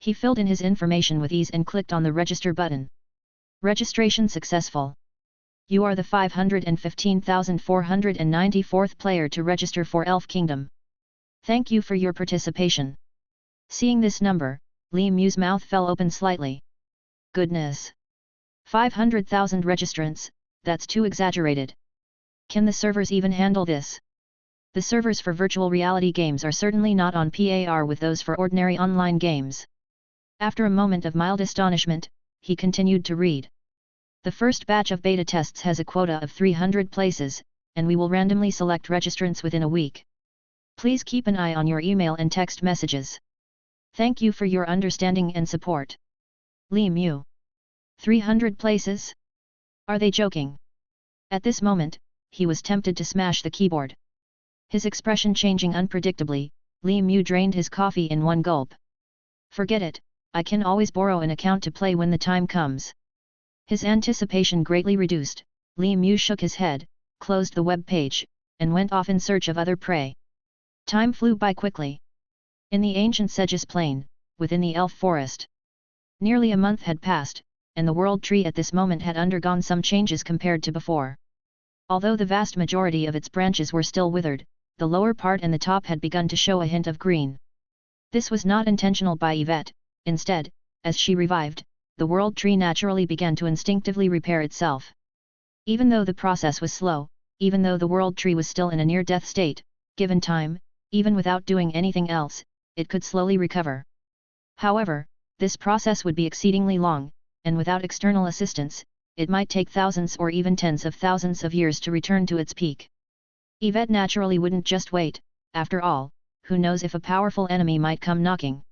He filled in his information with ease and clicked on the register button. Registration successful. You are the 515,494th player to register for Elf Kingdom. Thank you for your participation. Seeing this number, Li Mu's mouth fell open slightly. Goodness! 500,000 registrants, that's too exaggerated. Can the servers even handle this? The servers for virtual reality games are certainly not on par with those for ordinary online games. After a moment of mild astonishment, he continued to read. The first batch of beta tests has a quota of 300 places, and we will randomly select registrants within a week. Please keep an eye on your email and text messages. Thank you for your understanding and support. Li Mu. 300 places? Are they joking? At this moment, he was tempted to smash the keyboard. His expression changing unpredictably, Li Mu drained his coffee in one gulp. Forget it, I can always borrow an account to play when the time comes. His anticipation greatly reduced, Li Mu shook his head, closed the web page, and went off in search of other prey. Time flew by quickly. In the ancient Segis Plain, within the elf forest. Nearly a month had passed, and the world tree at this moment had undergone some changes compared to before. Although the vast majority of its branches were still withered, the lower part and the top had begun to show a hint of green. This was not intentional by Yvette. Instead, as she revived, the world tree naturally began to instinctively repair itself. Even though the process was slow, even though the world tree was still in a near-death state, given time, even without doing anything else, it could slowly recover. However, this process would be exceedingly long, and without external assistance, it might take thousands or even tens of thousands of years to return to its peak. Yvette naturally wouldn't just wait. After all, who knows if a powerful enemy might come knocking.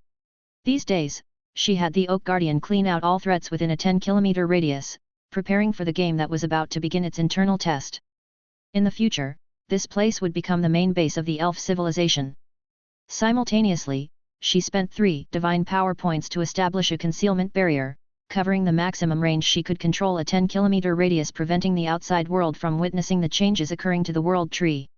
These days, she had the Oak Guardian clean out all threats within a 10-kilometer radius, preparing for the game that was about to begin its internal test. In the future, this place would become the main base of the elf civilization. Simultaneously, she spent 3 divine power points to establish a concealment barrier, covering the maximum range she could control, a 10-kilometer radius, preventing the outside world from witnessing the changes occurring to the world tree.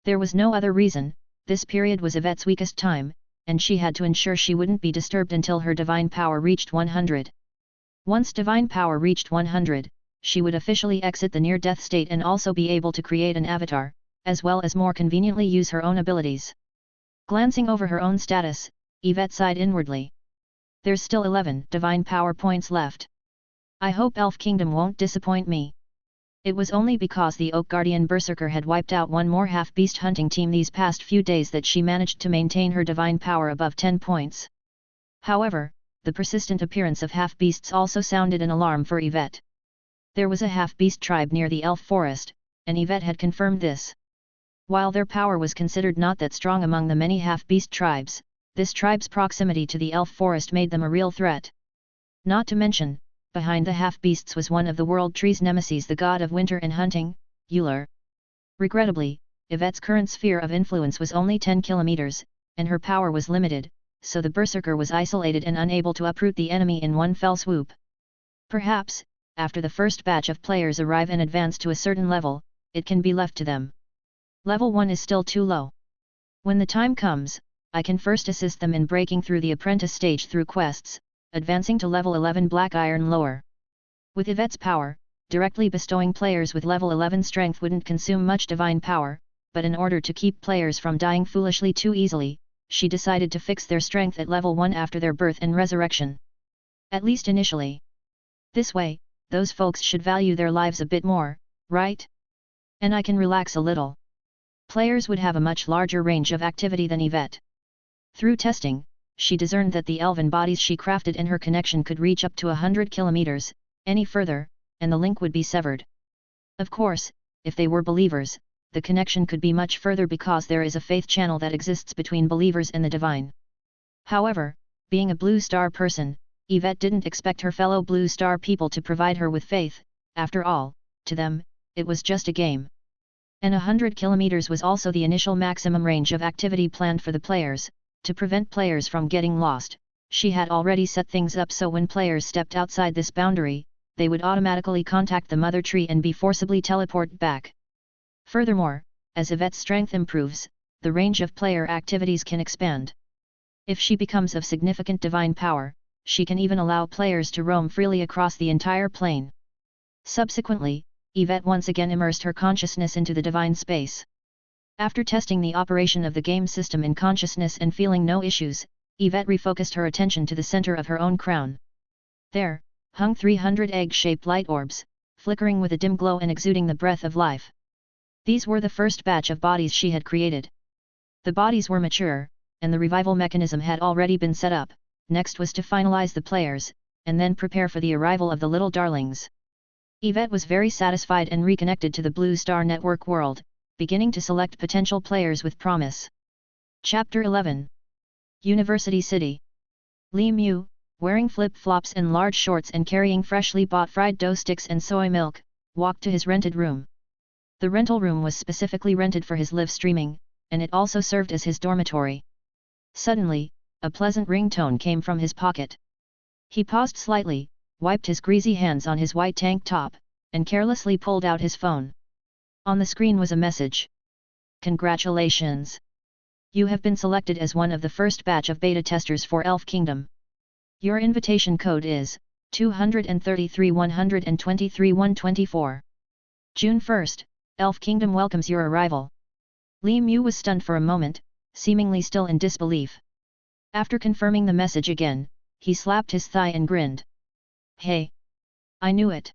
There was no other reason. This period was Yvette's weakest time, and she had to ensure she wouldn't be disturbed until her divine power reached 100. Once divine power reached 100, she would officially exit the near-death state and also be able to create an avatar, as well as more conveniently use her own abilities. Glancing over her own status, Yvette sighed inwardly. There's still 11 divine power points left. I hope Elf Kingdom won't disappoint me. It was only because the Oak Guardian Berserker had wiped out one more half-beast hunting team these past few days that she managed to maintain her divine power above 10 points. However, the persistent appearance of half-beasts also sounded an alarm for Yvette. There was a half-beast tribe near the elf forest, and Yvette had confirmed this. While their power was considered not that strong among the many half-beast tribes, this tribe's proximity to the elf forest made them a real threat. Not to mention, behind the half-beasts was one of the world tree's nemesis, the god of winter and hunting, Uller. Regrettably, Yvette's current sphere of influence was only 10 kilometers, and her power was limited, so the berserker was isolated and unable to uproot the enemy in one fell swoop. Perhaps, after the first batch of players arrive and advance to a certain level, it can be left to them. Level 1 is still too low. When the time comes, I can first assist them in breaking through the apprentice stage through quests, advancing to level 11 Black Iron lower. With Yvette's power, directly bestowing players with level 11 strength wouldn't consume much divine power, but in order to keep players from dying foolishly too easily, she decided to fix their strength at level 1 after their birth and resurrection. At least initially. This way, those folks should value their lives a bit more, right? And I can relax a little. Players would have a much larger range of activity than Yvette. Through testing, she discerned that the elven bodies she crafted in her connection could reach up to 100 kilometers, any further, and the link would be severed. Of course, if they were believers, the connection could be much further because there is a faith channel that exists between believers and the divine. However, being a Blue Star person, Yvette didn't expect her fellow Blue Star people to provide her with faith. After all, to them, it was just a game. And 100 kilometers was also the initial maximum range of activity planned for the players. To prevent players from getting lost, she had already set things up so when players stepped outside this boundary, they would automatically contact the mother tree and be forcibly teleported back. Furthermore, as Yvette's strength improves, the range of player activities can expand. If she becomes of significant divine power, she can even allow players to roam freely across the entire plane. Subsequently, Yvette once again immersed her consciousness into the divine space. After testing the operation of the game system in consciousness and feeling no issues, Yvette refocused her attention to the center of her own crown. There, hung 300 egg-shaped light orbs, flickering with a dim glow and exuding the breath of life. These were the first batch of bodies she had created. The bodies were mature, and the revival mechanism had already been set up. Next was to finalize the players, and then prepare for the arrival of the little darlings. Yvette was very satisfied and reconnected to the Blue Star Network world, beginning to select potential players with promise. Chapter 11. University City. Li Mu, wearing flip-flops and large shorts and carrying freshly bought fried dough sticks and soy milk, walked to his rented room. The rental room was specifically rented for his live streaming, and it also served as his dormitory. Suddenly, a pleasant ringtone came from his pocket. He paused slightly, wiped his greasy hands on his white tank top, and carelessly pulled out his phone. On the screen was a message. Congratulations! You have been selected as one of the first batch of beta testers for Elf Kingdom. Your invitation code is 233 123 124. June 1st, Elf Kingdom welcomes your arrival. Li Mu was stunned for a moment, seemingly still in disbelief. After confirming the message again, he slapped his thigh and grinned. Hey! I knew it!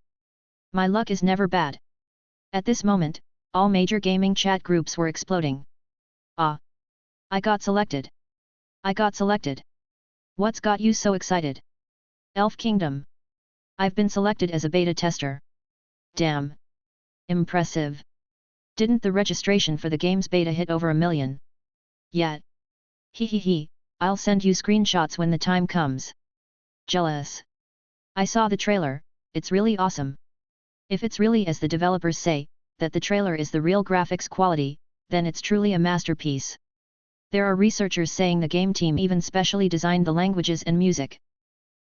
My luck is never bad. At this moment, all major gaming chat groups were exploding. Ah! I got selected! I got selected! What's got you so excited? Elf Kingdom! I've been selected as a beta tester. Damn! Impressive! Didn't the registration for the game's beta hit over 1 million? Yet! He, I'll send you screenshots when the time comes. Jealous! I saw the trailer, it's really awesome. If it's really as the developers say, that the trailer is the real graphics quality, then it's truly a masterpiece. There are researchers saying the game team even specially designed the languages and music.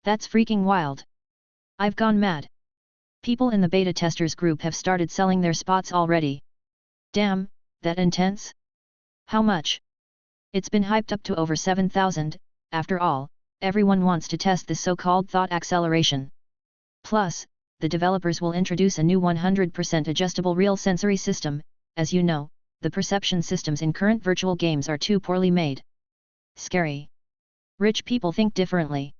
That's freaking wild. I've gone mad. People in the beta testers group have started selling their spots already. Damn, that intense? How much? It's been hyped up to over 7,000, after all, everyone wants to test this so-called thought acceleration. Plus, the developers will introduce a new 100% adjustable real sensory system. As you know, the perception systems in current virtual games are too poorly made. Scary. Rich people think differently.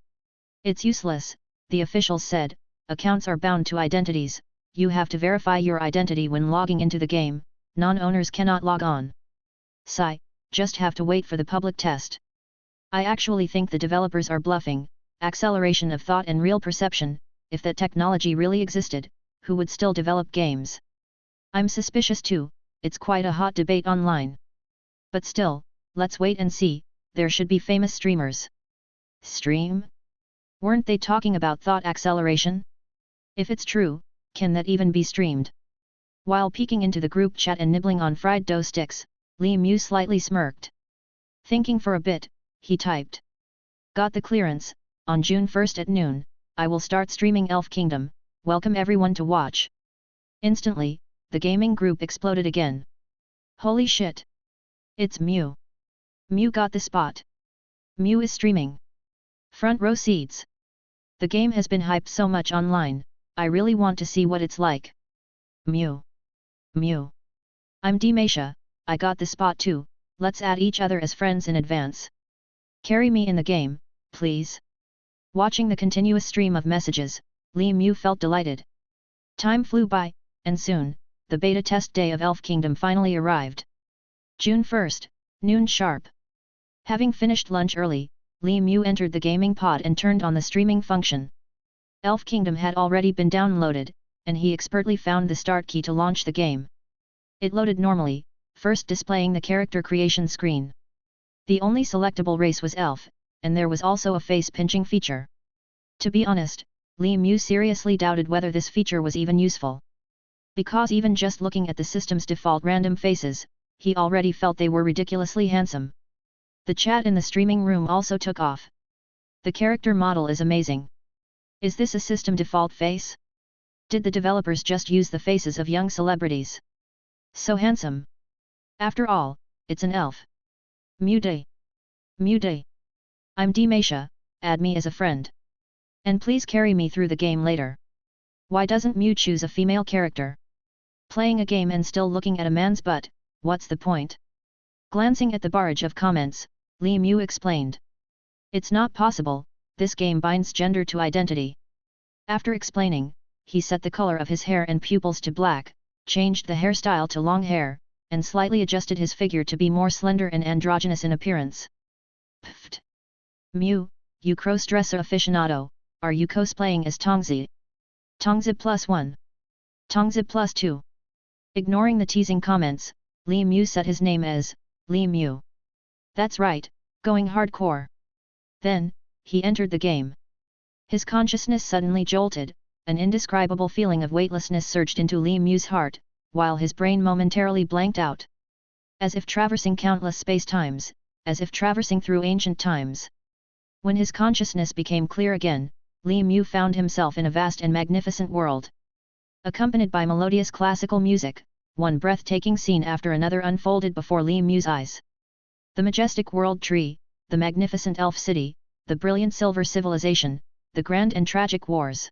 It's useless, the officials said. Accounts are bound to identities, you have to verify your identity when logging into the game, non-owners cannot log on. Sigh, just have to wait for the public test. I actually think the developers are bluffing. Acceleration of thought and real perception, if that technology really existed, who would still develop games? I'm suspicious too, it's quite a hot debate online. But still, let's wait and see, there should be famous streamers. Stream? Weren't they talking about thought acceleration? If it's true, can that even be streamed? While peeking into the group chat and nibbling on fried dough sticks, Li Mu slightly smirked. Thinking for a bit, he typed. Got the clearance, on June 1st at noon, I will start streaming Elf Kingdom, welcome everyone to watch. Instantly, the gaming group exploded again. Holy shit! It's Mu! Mu got the spot! Mu is streaming! Front row seats! The game has been hyped so much online, I really want to see what it's like. Mu! Mu! I'm Demasha, I got the spot too, let's add each other as friends in advance. Carry me in the game, please. Watching the continuous stream of messages, Li Mu felt delighted. Time flew by, and soon, the beta test day of Elf Kingdom finally arrived. June 1st, noon sharp. Having finished lunch early, Li Mu entered the gaming pod and turned on the streaming function. Elf Kingdom had already been downloaded, and he expertly found the start key to launch the game. It loaded normally, first displaying the character creation screen. The only selectable race was elf, and there was also a face-pinching feature. To be honest, Li Mu seriously doubted whether this feature was even useful. Because even just looking at the system's default random faces, he already felt they were ridiculously handsome. The chat in the streaming room also took off. The character model is amazing. Is this a system default face? Did the developers just use the faces of young celebrities? So handsome. After all, it's an elf. Mude. Mude. I'm Demasha, add me as a friend. And please carry me through the game later. Why doesn't Mew choose a female character? Playing a game and still looking at a man's butt, what's the point? Glancing at the barrage of comments, Li Mu explained. It's not possible, this game binds gender to identity. After explaining, he set the color of his hair and pupils to black, changed the hairstyle to long hair, and slightly adjusted his figure to be more slender and androgynous in appearance. Pfft! Mew, you cross-dresser aficionado, are you cosplaying as Tongzi? Tongzi +1. Tongzi +2. Ignoring the teasing comments, Li Mu set his name as Li Mu. That's right, going hardcore. Then, he entered the game. His consciousness suddenly jolted, an indescribable feeling of weightlessness surged into Li Mu's heart, while his brain momentarily blanked out. As if traversing countless space-times, as if traversing through ancient times. When his consciousness became clear again, Li Mu found himself in a vast and magnificent world. Accompanied by melodious classical music, one breathtaking scene after another unfolded before Li Mu's eyes. The majestic world tree, the magnificent elf city, the brilliant silver civilization, the grand and tragic wars.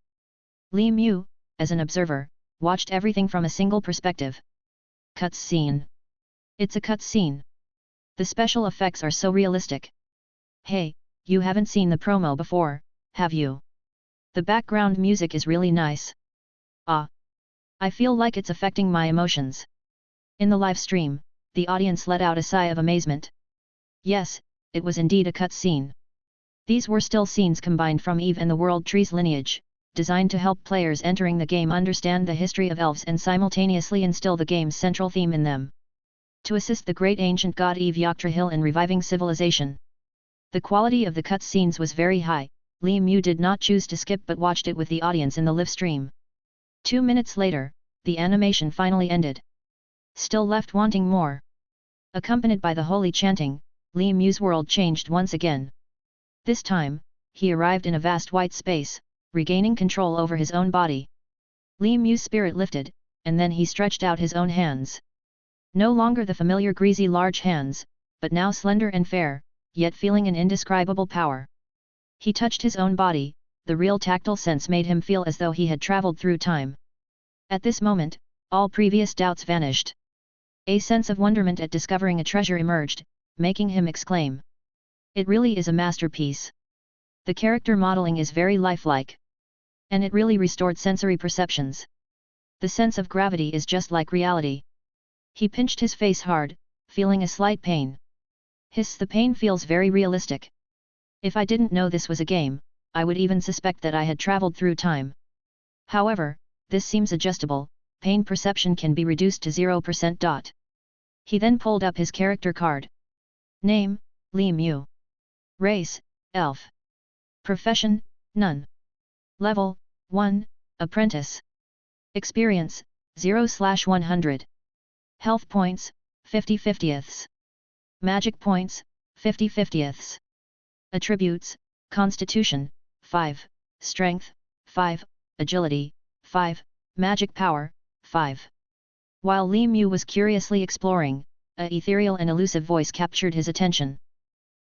Li Mu, as an observer, watched everything from a single perspective. Cutscene. It's a cutscene. The special effects are so realistic. Hey, you haven't seen the promo before, have you? The background music is really nice. Ah. I feel like it's affecting my emotions. In the live stream, the audience let out a sigh of amazement. Yes, it was indeed a cutscene. These were still scenes combined from Eve and the World Tree's lineage, designed to help players entering the game understand the history of elves and simultaneously instill the game's central theme in them. To assist the great ancient god Eve Yggdrasil in reviving civilization. The quality of the cutscenes was very high. Li Mu did not choose to skip but watched it with the audience in the live stream. 2 minutes later, the animation finally ended. Still left wanting more. Accompanied by the holy chanting, Li Mu's world changed once again. This time, he arrived in a vast white space, regaining control over his own body. Li Mu's spirit lifted, and then he stretched out his own hands. No longer the familiar greasy large hands, but now slender and fair, yet feeling an indescribable power. He touched his own body, the real tactile sense made him feel as though he had traveled through time. At this moment, all previous doubts vanished. A sense of wonderment at discovering a treasure emerged, making him exclaim. It really is a masterpiece. The character modeling is very lifelike. And it really restored sensory perceptions. The sense of gravity is just like reality. He pinched his face hard, feeling a slight pain. Hiss, the pain feels very realistic. If I didn't know this was a game, I would even suspect that I had traveled through time. However, this seems adjustable, pain perception can be reduced to 0%. He then pulled up his character card. Name, Li Mu. Race, Elf. Profession, None. Level, 1, Apprentice. Experience, 0/100. Health points, 50/50ths. Magic points, 50/50ths. Attributes, Constitution, 5, Strength, 5, Agility, 5, Magic Power, 5. While Li Mu was curiously exploring, a ethereal and elusive voice captured his attention.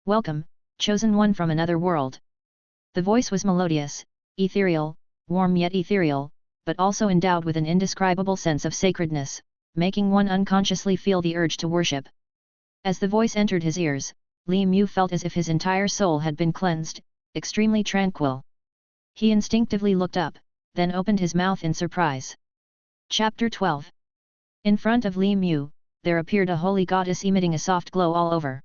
Welcome, chosen one from another world. The voice was melodious, ethereal, warm yet ethereal, but also endowed with an indescribable sense of sacredness, making one unconsciously feel the urge to worship. As the voice entered his ears, Li Mu felt as if his entire soul had been cleansed, extremely tranquil. He instinctively looked up, then opened his mouth in surprise. Chapter 12. In front of Li Mu, there appeared a holy goddess emitting a soft glow all over.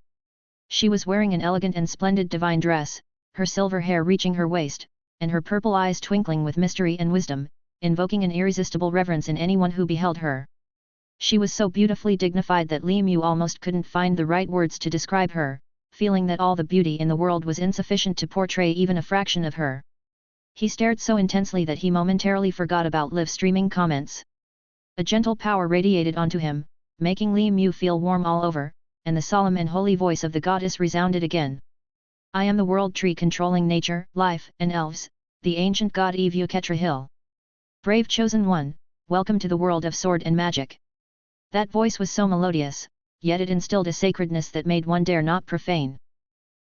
She was wearing an elegant and splendid divine dress, her silver hair reaching her waist, and her purple eyes twinkling with mystery and wisdom, invoking an irresistible reverence in anyone who beheld her. She was so beautifully dignified that Li Mu almost couldn't find the right words to describe her, feeling that all the beauty in the world was insufficient to portray even a fraction of her. He stared so intensely that he momentarily forgot about live streaming comments. A gentle power radiated onto him, making Li Mu feel warm all over, and the solemn and holy voice of the goddess resounded again. I am the world tree controlling nature, life, and elves, the ancient god Yggdrasil. Brave chosen one, welcome to the world of sword and magic. That voice was so melodious, yet it instilled a sacredness that made one dare not profane.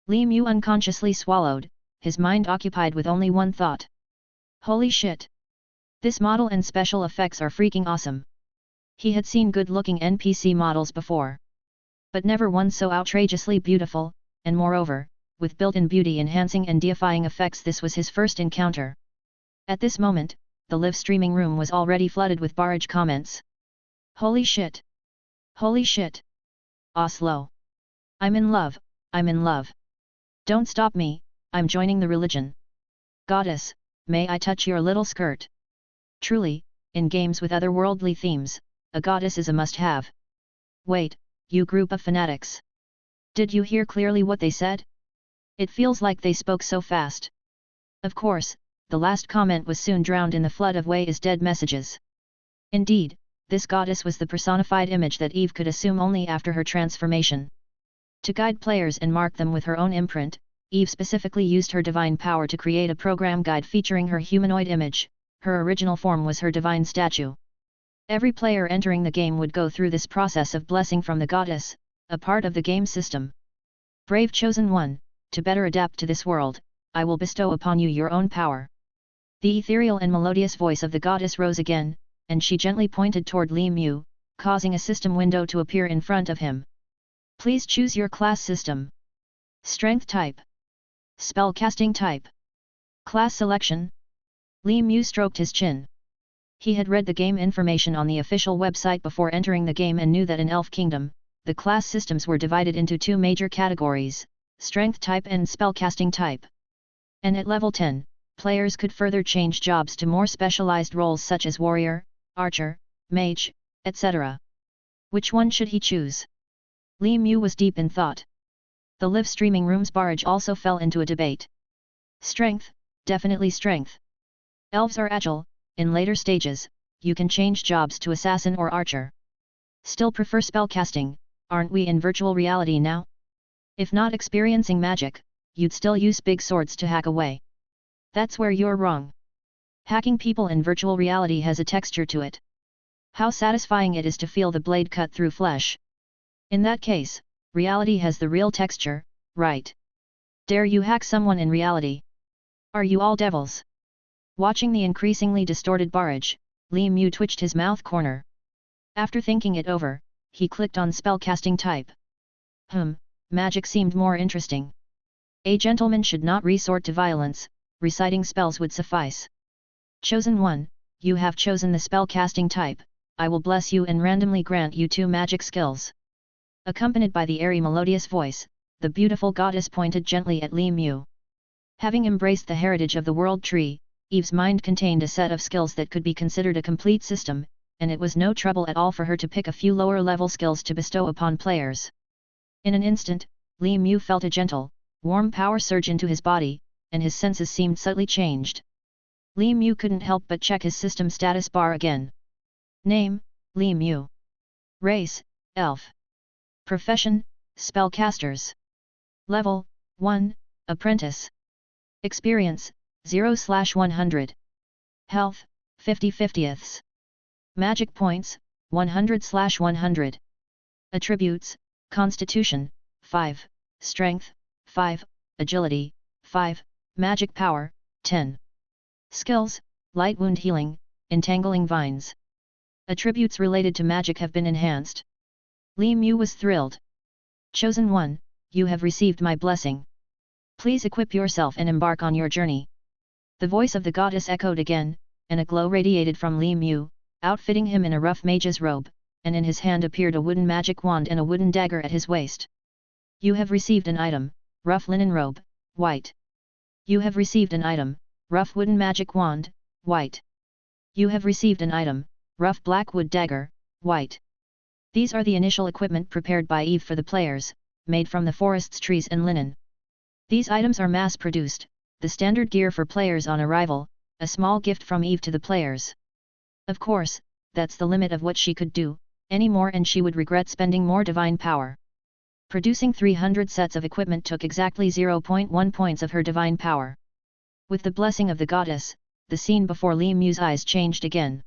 Li Mu unconsciously swallowed, his mind occupied with only one thought. Holy shit! This model and special effects are freaking awesome. He had seen good-looking NPC models before, but never one so outrageously beautiful, and moreover, with built-in beauty-enhancing and deifying effects. This was his first encounter. At this moment, the live streaming room was already flooded with barrage comments. Holy shit! Holy shit! Oslo! I'm in love, I'm in love! Don't stop me, I'm joining the religion. Goddess, may I touch your little skirt? Truly, in games with otherworldly themes, a goddess is a must-have. Wait, you group of fanatics. Did you hear clearly what they said? It feels like they spoke so fast. Of course, the last comment was soon drowned in the flood of "Way is dead" messages. Indeed, this goddess was the personified image that Eve could assume only after her transformation. To guide players and mark them with her own imprint, Eve specifically used her divine power to create a program guide featuring her humanoid image. Her original form was her divine statue. Every player entering the game would go through this process of blessing from the goddess, a part of the game system. Brave chosen one, to better adapt to this world, I will bestow upon you your own power. The ethereal and melodious voice of the goddess rose again, and she gently pointed toward Li Mu, causing a system window to appear in front of him. Please choose your class system. Strength type. Spellcasting type. Class selection. Li Mu stroked his chin. He had read the game information on the official website before entering the game and knew that in Elf Kingdom, the class systems were divided into two major categories, strength type and spellcasting type. And at level 10, players could further change jobs to more specialized roles such as warrior, archer, mage, etc. Which one should he choose? Li Mu was deep in thought. The live streaming room's barrage also fell into a debate. Strength, definitely strength. Elves are agile, in later stages, you can change jobs to assassin or archer. Still prefer spellcasting, aren't we in virtual reality now? If not experiencing magic, you'd still use big swords to hack away. That's where you're wrong. Hacking people in virtual reality has a texture to it. How satisfying it is to feel the blade cut through flesh. In that case, reality has the real texture, right? Dare you hack someone in reality? Are you all devils? Watching the increasingly distorted barrage, Li Mu twitched his mouth corner. After thinking it over, he clicked on spellcasting type. Magic seemed more interesting. A gentleman should not resort to violence, reciting spells would suffice. Chosen one, you have chosen the spellcasting type, I will bless you and randomly grant you 2 magic skills. Accompanied by the airy melodious voice, the beautiful goddess pointed gently at Li Mu. Having embraced the heritage of the world tree, Eve's mind contained a set of skills that could be considered a complete system, and it was no trouble at all for her to pick a few lower-level skills to bestow upon players. In an instant, Li Mu felt a gentle, warm power surge into his body, and his senses seemed subtly changed. Li Mu couldn't help but check his system status bar again. Name, Li Mu. Race, Elf. Profession, Spellcasters. Level, 1, Apprentice. Experience, 0/100. Health, 50/50ths. Magic points, 100/100. Attributes, Constitution, 5, Strength, 5, Agility, 5, Magic Power, 10. Skills, Light Wound Healing, Entangling Vines. Attributes related to magic have been enhanced. Li Mu was thrilled. Chosen one, you have received my blessing. Please equip yourself and embark on your journey. The voice of the goddess echoed again, and a glow radiated from Li Mu, outfitting him in a rough mage's robe, and in his hand appeared a wooden magic wand and a wooden dagger at his waist. You have received an item, rough linen robe, white. You have received an item, rough wooden magic wand, white. You have received an item, rough black wood dagger, white. These are the initial equipment prepared by Eve for the players, made from the forest's trees and linen. These items are mass-produced, the standard gear for players on arrival, a small gift from Eve to the players. Of course, that's the limit of what she could do, any more and she would regret spending more divine power. Producing 300 sets of equipment took exactly 0.1 points of her divine power. With the blessing of the goddess, the scene before Li Mu's eyes changed again.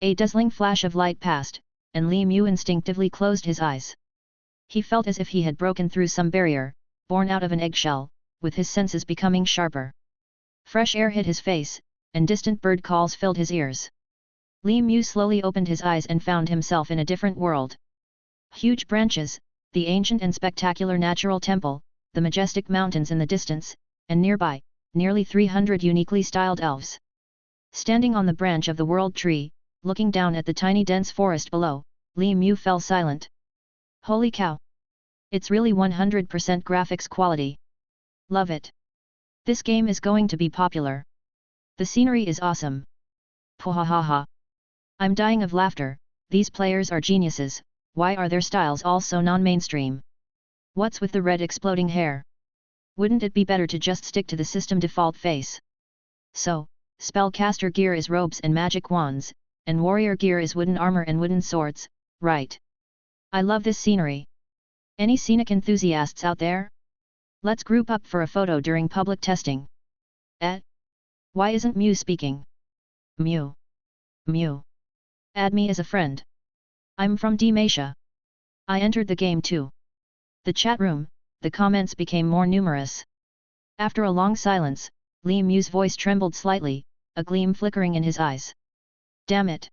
A dazzling flash of light passed, and Li Mu instinctively closed his eyes. He felt as if he had broken through some barrier, born out of an eggshell, with his senses becoming sharper. Fresh air hit his face, and distant bird calls filled his ears. Li Mu slowly opened his eyes and found himself in a different world. Huge branches, the ancient and spectacular natural temple, the majestic mountains in the distance, and nearby, nearly 300 uniquely styled elves. Standing on the branch of the world tree, looking down at the tiny dense forest below, Li Mu fell silent. Holy cow! It's really 100% graphics quality. Love it. This game is going to be popular. The scenery is awesome. Pwahaha. I'm dying of laughter, these players are geniuses, why are their styles all so non-mainstream? What's with the red exploding hair? Wouldn't it be better to just stick to the system default face? So, spellcaster gear is robes and magic wands, and warrior gear is wooden armor and wooden swords, right? I love this scenery. Any scenic enthusiasts out there? Let's group up for a photo during public testing. Why isn't Mew speaking? Mew. Add me as a friend. I'm from Dalmatia. I entered the game too. The chat room, the comments became more numerous. After a long silence, Li Mu's voice trembled slightly, a gleam flickering in his eyes. Damn it!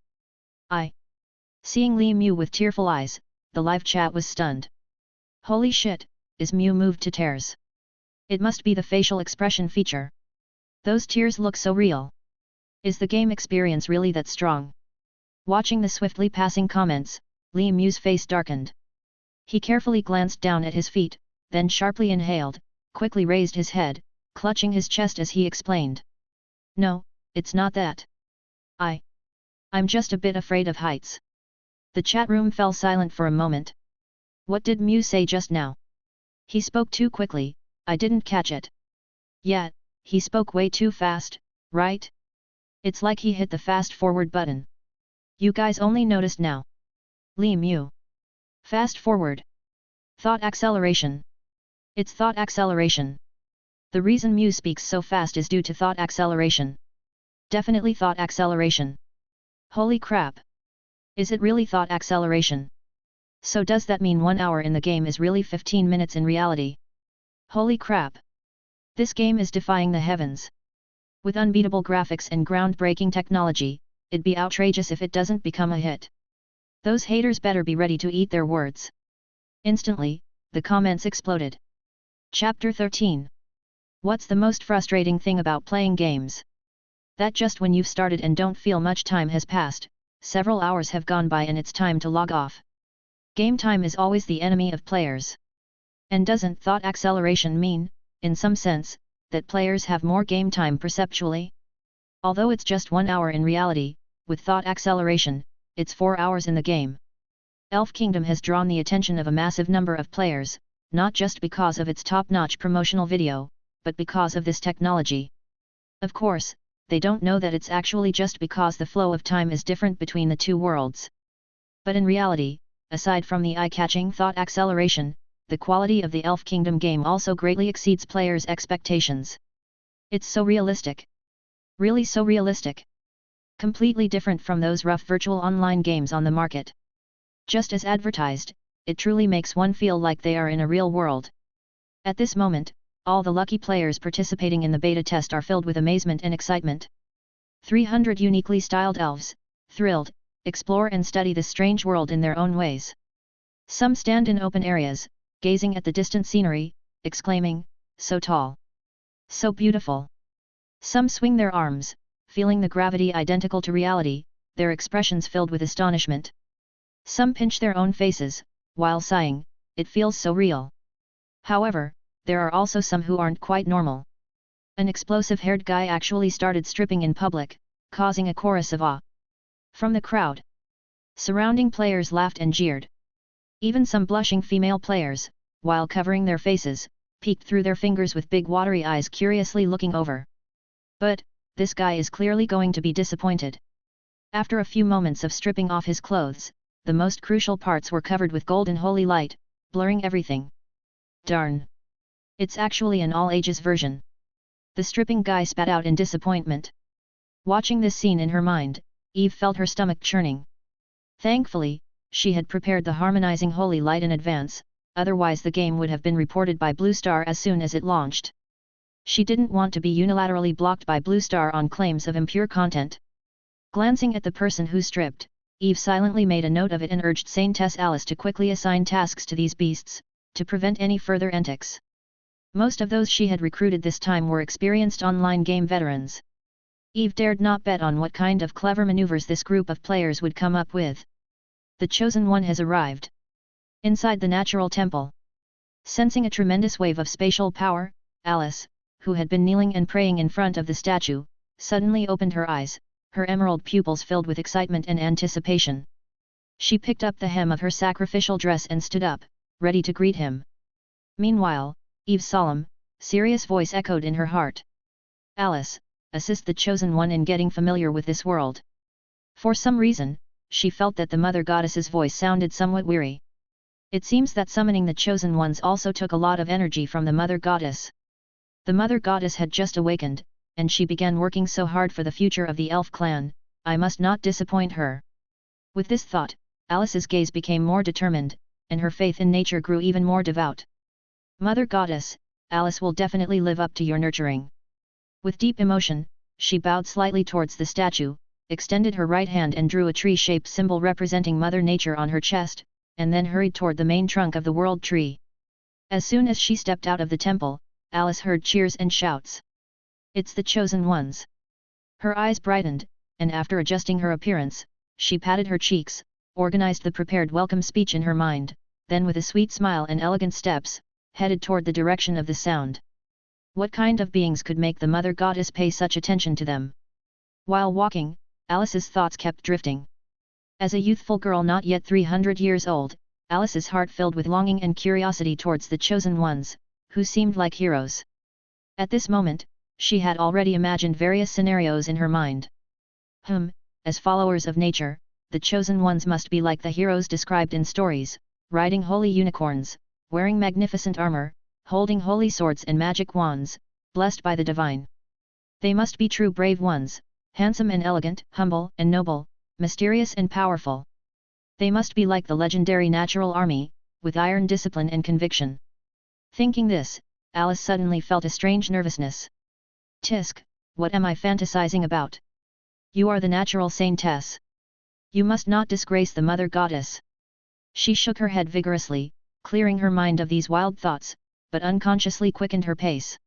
Seeing Li Mu with tearful eyes, the live chat was stunned. Holy shit, is Mew moved to tears? It must be the facial expression feature. Those tears look so real. Is the game experience really that strong? Watching the swiftly passing comments, Li Mu's face darkened. He carefully glanced down at his feet, then sharply inhaled, quickly raised his head, clutching his chest as he explained. No, it's not that. I'm just a bit afraid of heights. The chat room fell silent for a moment. What did Mew say just now? He spoke too quickly, I didn't catch it. Yeah, he spoke way too fast, right? It's like he hit the fast forward button. You guys only noticed now. Li Mu. Fast forward. Thought acceleration. It's thought acceleration. The reason Mew speaks so fast is due to thought acceleration. Definitely thought acceleration. Holy crap! Is it really thought acceleration? So does that mean 1 hour in the game is really 15 minutes in reality? Holy crap! This game is defying the heavens. With unbeatable graphics and groundbreaking technology, it'd be outrageous if it doesn't become a hit. Those haters better be ready to eat their words. Instantly, the comments exploded. Chapter 13. What's the most frustrating thing about playing games? That just when you've started and don't feel much time has passed, several hours have gone by and it's time to log off. Game time is always the enemy of players. And doesn't thought acceleration mean, in some sense, that players have more game time perceptually? Although it's just 1 hour in reality, with thought acceleration, it's 4 hours in the game. Elf Kingdom has drawn the attention of a massive number of players, not just because of its top-notch promotional video, but because of this technology. Of course, they don't know that it's actually just because the flow of time is different between the two worlds. But in reality, aside from the eye-catching thought acceleration, the quality of the Elf Kingdom game also greatly exceeds players' expectations. It's so realistic. Really so realistic. Completely different from those rough virtual online games on the market. Just as advertised, it truly makes one feel like they are in a real world. At this moment, all the lucky players participating in the beta test are filled with amazement and excitement. 300 uniquely styled elves, thrilled, explore and study this strange world in their own ways. Some stand in open areas, gazing at the distant scenery, exclaiming, "So tall! So beautiful!" Some swing their arms, feeling the gravity identical to reality, their expressions filled with astonishment. Some pinch their own faces, while sighing, "It feels so real." However, there are also some who aren't quite normal. An explosive-haired guy actually started stripping in public, causing a chorus of awe from the crowd. Surrounding players laughed and jeered. Even some blushing female players, while covering their faces, peeked through their fingers with big watery eyes curiously looking over. But, this guy is clearly going to be disappointed. After a few moments of stripping off his clothes, the most crucial parts were covered with golden holy light, blurring everything. Darn! It's actually an all-ages version. The stripping guy spat out in disappointment. Watching this scene in her mind, Eve felt her stomach churning. Thankfully, she had prepared the harmonizing holy light in advance, otherwise the game would have been reported by Blue Star as soon as it launched. She didn't want to be unilaterally blocked by Blue Star on claims of impure content. Glancing at the person who stripped, Eve silently made a note of it and urged Saintess Alice to quickly assign tasks to these beasts, to prevent any further antics. Most of those she had recruited this time were experienced online game veterans. Eve dared not bet on what kind of clever maneuvers this group of players would come up with. The Chosen One has arrived. Inside the natural temple. Sensing a tremendous wave of spatial power, Alice, who had been kneeling and praying in front of the statue, suddenly opened her eyes, her emerald pupils filled with excitement and anticipation. She picked up the hem of her sacrificial dress and stood up, ready to greet him. Meanwhile, Eve's solemn, serious voice echoed in her heart. Alice, assist the Chosen One in getting familiar with this world. For some reason, she felt that the Mother Goddess's voice sounded somewhat weary. It seems that summoning the Chosen Ones also took a lot of energy from the Mother Goddess. The Mother Goddess had just awakened, and she began working so hard for the future of the elf clan, I must not disappoint her. With this thought, Alice's gaze became more determined, and her faith in nature grew even more devout. Mother Goddess, Alice will definitely live up to your nurturing. With deep emotion, she bowed slightly towards the statue, extended her right hand and drew a tree-shaped symbol representing Mother Nature on her chest, and then hurried toward the main trunk of the world tree. As soon as she stepped out of the temple, Alice heard cheers and shouts. It's the Chosen Ones. Her eyes brightened, and after adjusting her appearance, she patted her cheeks, organized the prepared welcome speech in her mind, then with a sweet smile and elegant steps, headed toward the direction of the sound. What kind of beings could make the Mother Goddess pay such attention to them? While walking, Alice's thoughts kept drifting. As a youthful girl not yet 300 years old, Alice's heart filled with longing and curiosity towards the Chosen Ones, who seemed like heroes. At this moment, she had already imagined various scenarios in her mind. As followers of nature, the Chosen Ones must be like the heroes described in stories, riding holy unicorns, wearing magnificent armor, holding holy swords and magic wands, blessed by the divine. They must be true brave ones, handsome and elegant, humble and noble, mysterious and powerful. They must be like the legendary natural army, with iron discipline and conviction. Thinking this, Alice suddenly felt a strange nervousness. Tisk, what am I fantasizing about? You are the natural saintess. You must not disgrace the Mother Goddess. She shook her head vigorously, clearing her mind of these wild thoughts, but unconsciously quickened her pace.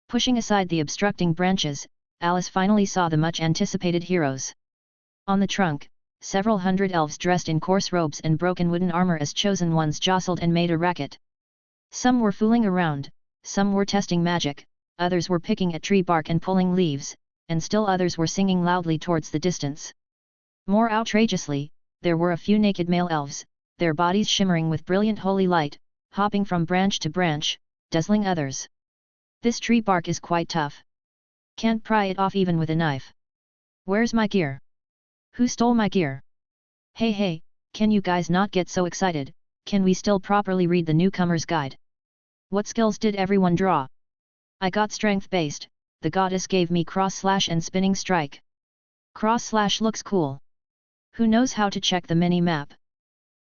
Pushing aside the obstructing branches, Alice finally saw the much-anticipated heroes. On the trunk, several hundred elves dressed in coarse robes and broken wooden armor as Chosen Ones jostled and made a racket. Some were fooling around, some were testing magic, others were picking at tree bark and pulling leaves, and still others were singing loudly towards the distance. More outrageously, there were a few naked male elves, their bodies shimmering with brilliant holy light, hopping from branch to branch, dazzling others. This tree bark is quite tough. Can't pry it off even with a knife. Where's my gear? Who stole my gear? Hey, can you guys not get so excited? Can we still properly read the newcomer's guide? What skills did everyone draw? I got strength-based, the goddess gave me cross-slash and spinning strike. Cross-slash looks cool. Who knows how to check the mini-map?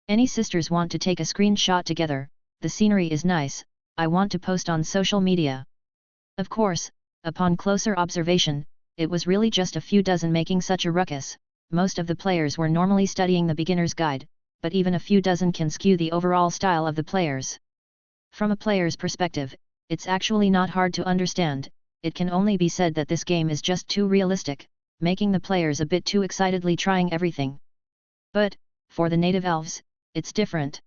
Any sisters want to take a screenshot together? The scenery is nice, I want to post on social media. Of course, upon closer observation, it was really just a few dozen making such a ruckus. Most of the players were normally studying the beginner's guide, but even a few dozen can skew the overall style of the players. From a player's perspective, it's actually not hard to understand, it can only be said that this game is just too realistic, making the players a bit too excitedly trying everything. But, for the native elves, it's different.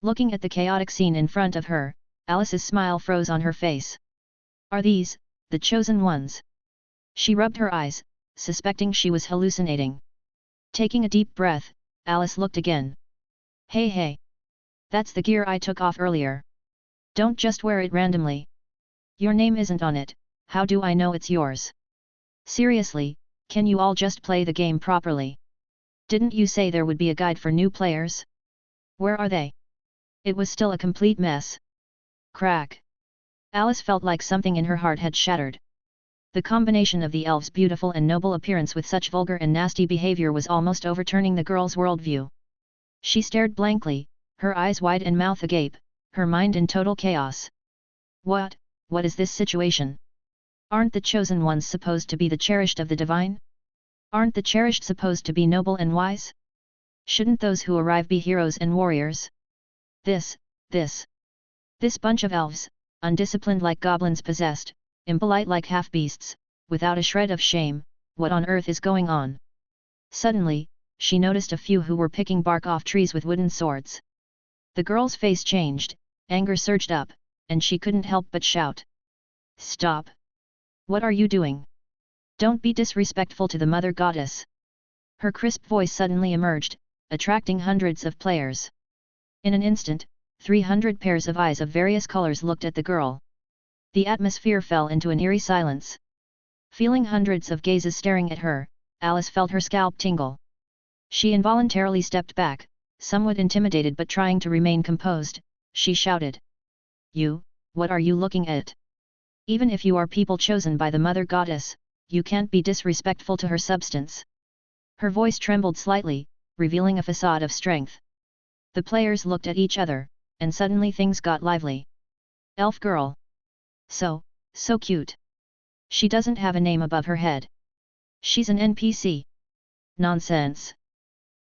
Looking at the chaotic scene in front of her, Alice's smile froze on her face. Are these, the Chosen Ones? She rubbed her eyes, suspecting she was hallucinating. Taking a deep breath, Alice looked again. Hey! That's the gear I took off earlier. Don't just wear it randomly. Your name isn't on it, how do I know it's yours? Seriously, can you all just play the game properly? Didn't you say there would be a guide for new players? Where are they? It was still a complete mess. Crack. Alice felt like something in her heart had shattered. The combination of the elves' beautiful and noble appearance with such vulgar and nasty behavior was almost overturning the girl's worldview. She stared blankly, her eyes wide and mouth agape, her mind in total chaos. What is this situation? Aren't the chosen ones supposed to be the cherished of the divine? Aren't the cherished supposed to be noble and wise? Shouldn't those who arrive be heroes and warriors? This bunch of elves, undisciplined like goblins possessed, impolite like half-beasts, without a shred of shame, what on earth is going on? Suddenly, she noticed a few who were picking bark off trees with wooden swords. The girl's face changed, anger surged up, and she couldn't help but shout. Stop! What are you doing? Don't be disrespectful to the mother goddess! Her crisp voice suddenly emerged, attracting hundreds of players. In an instant, 300 pairs of eyes of various colors looked at the girl. The atmosphere fell into an eerie silence. Feeling hundreds of gazes staring at her, Alice felt her scalp tingle. She involuntarily stepped back, somewhat intimidated but trying to remain composed. She shouted. What are you looking at? Even if you are people chosen by the mother goddess, you can't be disrespectful to her substance. Her voice trembled slightly, revealing a facade of strength. The players looked at each other, and suddenly things got lively. Elf girl. So cute. She doesn't have a name above her head. She's an NPC. Nonsense.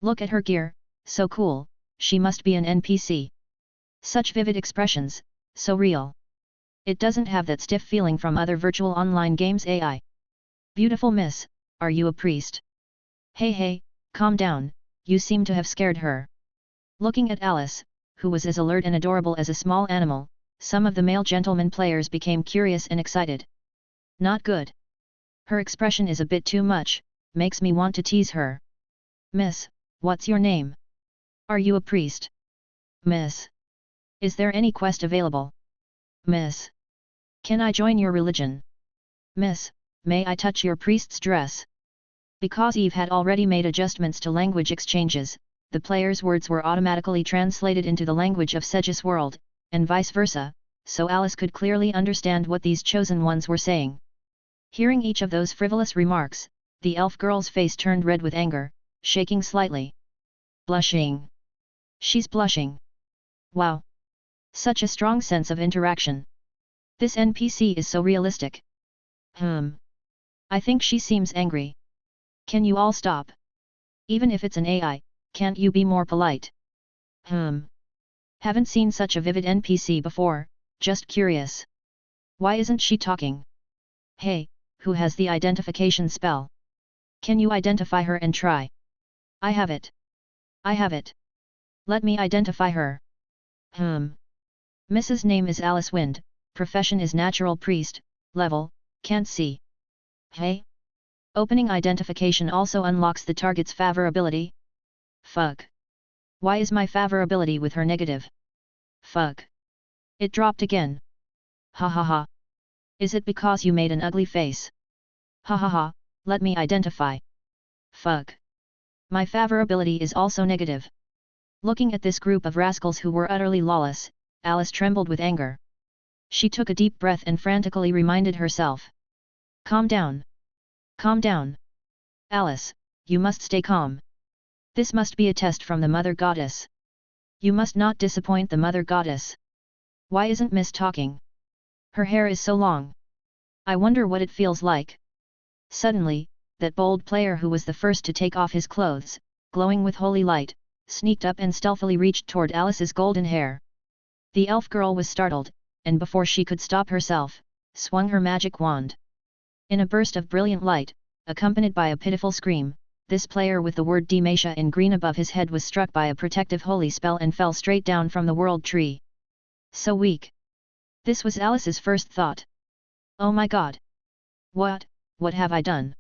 Look at her gear, so cool, she must be an NPC. Such vivid expressions, so real. It doesn't have that stiff feeling from other virtual online games AI. Beautiful miss, are you a priest? Hey, calm down, you seem to have scared her. Looking at Alice, who was as alert and adorable as a small animal, some of the male gentleman players became curious and excited. Not good. Her expression is a bit too much, makes me want to tease her. Miss, what's your name? Are you a priest? Miss. Is there any quest available? Miss. Can I join your religion? Miss, may I touch your priest's dress? Because Eve had already made adjustments to language exchanges, the players' words were automatically translated into the language of Sege's world, and vice versa, so Alice could clearly understand what these chosen ones were saying. Hearing each of those frivolous remarks, the elf girl's face turned red with anger, shaking slightly. Blushing. She's blushing. Wow! Such a strong sense of interaction. This NPC is so realistic. I think she seems angry. Can you all stop? Even if it's an AI, can't you be more polite? Haven't seen such a vivid NPC before, just curious. Why isn't she talking? Hey, who has the identification spell? Can you identify her and try? I have it. Let me identify her. Mrs. Name is Alice Wind, profession is natural priest, level, can't see. Hey? Opening identification also unlocks the target's favorability. Fuck. Why is my favorability with her negative? Fuck. It dropped again. Ha ha ha. Is it because you made an ugly face? Ha ha ha, let me identify. Fuck. My favorability is also negative. Looking at this group of rascals who were utterly lawless, Alice trembled with anger. She took a deep breath and frantically reminded herself. Calm down. Calm down. Alice, you must stay calm. This must be a test from the Mother Goddess. You must not disappoint the Mother Goddess. Why isn't Miss talking? Her hair is so long. I wonder what it feels like. Suddenly, that bold player who was the first to take off his clothes, glowing with holy light, sneaked up and stealthily reached toward Alice's golden hair. The elf girl was startled, and before she could stop herself, swung her magic wand. In a burst of brilliant light, accompanied by a pitiful scream, this player with the word Demacia in green above his head was struck by a protective holy spell and fell straight down from the world tree. So weak. This was Alice's first thought. Oh my god! What have I done?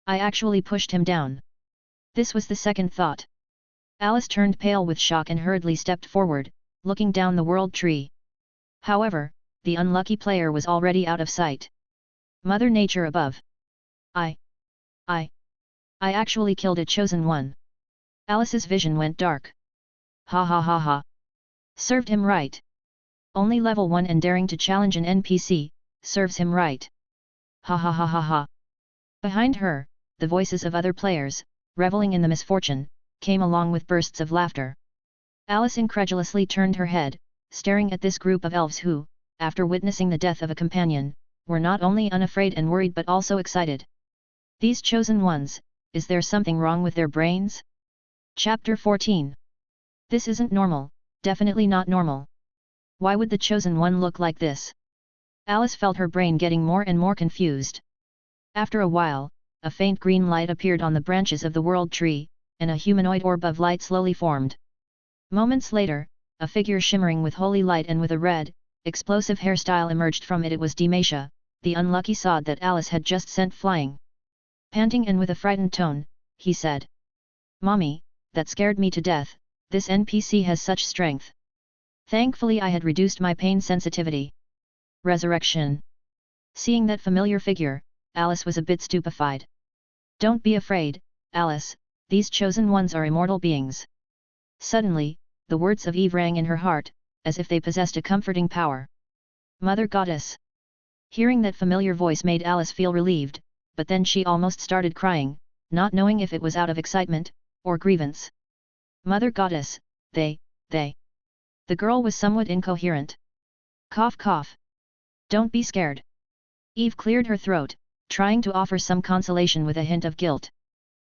I actually pushed him down. This was the second thought. Alice turned pale with shock and hurriedly stepped forward, looking down the world tree. However, the unlucky player was already out of sight. Mother Nature above. I actually killed a chosen one. Alice's vision went dark. Ha ha ha ha. Served him right. Only level 1 and daring to challenge an NPC, serves him right. Ha ha ha ha ha. Behind her, the voices of other players, reveling in the misfortune, came along with bursts of laughter. Alice incredulously turned her head, staring at this group of elves who, after witnessing the death of a companion, were not only unafraid and worried but also excited. These chosen ones, is there something wrong with their brains? Chapter 14. This isn't normal, definitely not normal. Why would the chosen one look like this? Alice felt her brain getting more and more confused. After a while, a faint green light appeared on the branches of the world tree, and a humanoid orb of light slowly formed. Moments later, a figure shimmering with holy light and with a red, explosive hairstyle emerged from it. It was Demasha, the unlucky sod that Alice had just sent flying. Panting and with a frightened tone, he said, "Mommy, that scared me to death, this NPC has such strength. Thankfully I had reduced my pain sensitivity." Resurrection. Seeing that familiar figure, Alice was a bit stupefied. "Don't be afraid, Alice, these chosen ones are immortal beings." Suddenly, the words of Eve rang in her heart, as if they possessed a comforting power. Mother Goddess. Hearing that familiar voice made Alice feel relieved, but then she almost started crying, not knowing if it was out of excitement, or grievance. Mother Goddess, they. The girl was somewhat incoherent. Cough cough. Don't be scared. Eve cleared her throat, trying to offer some consolation with a hint of guilt.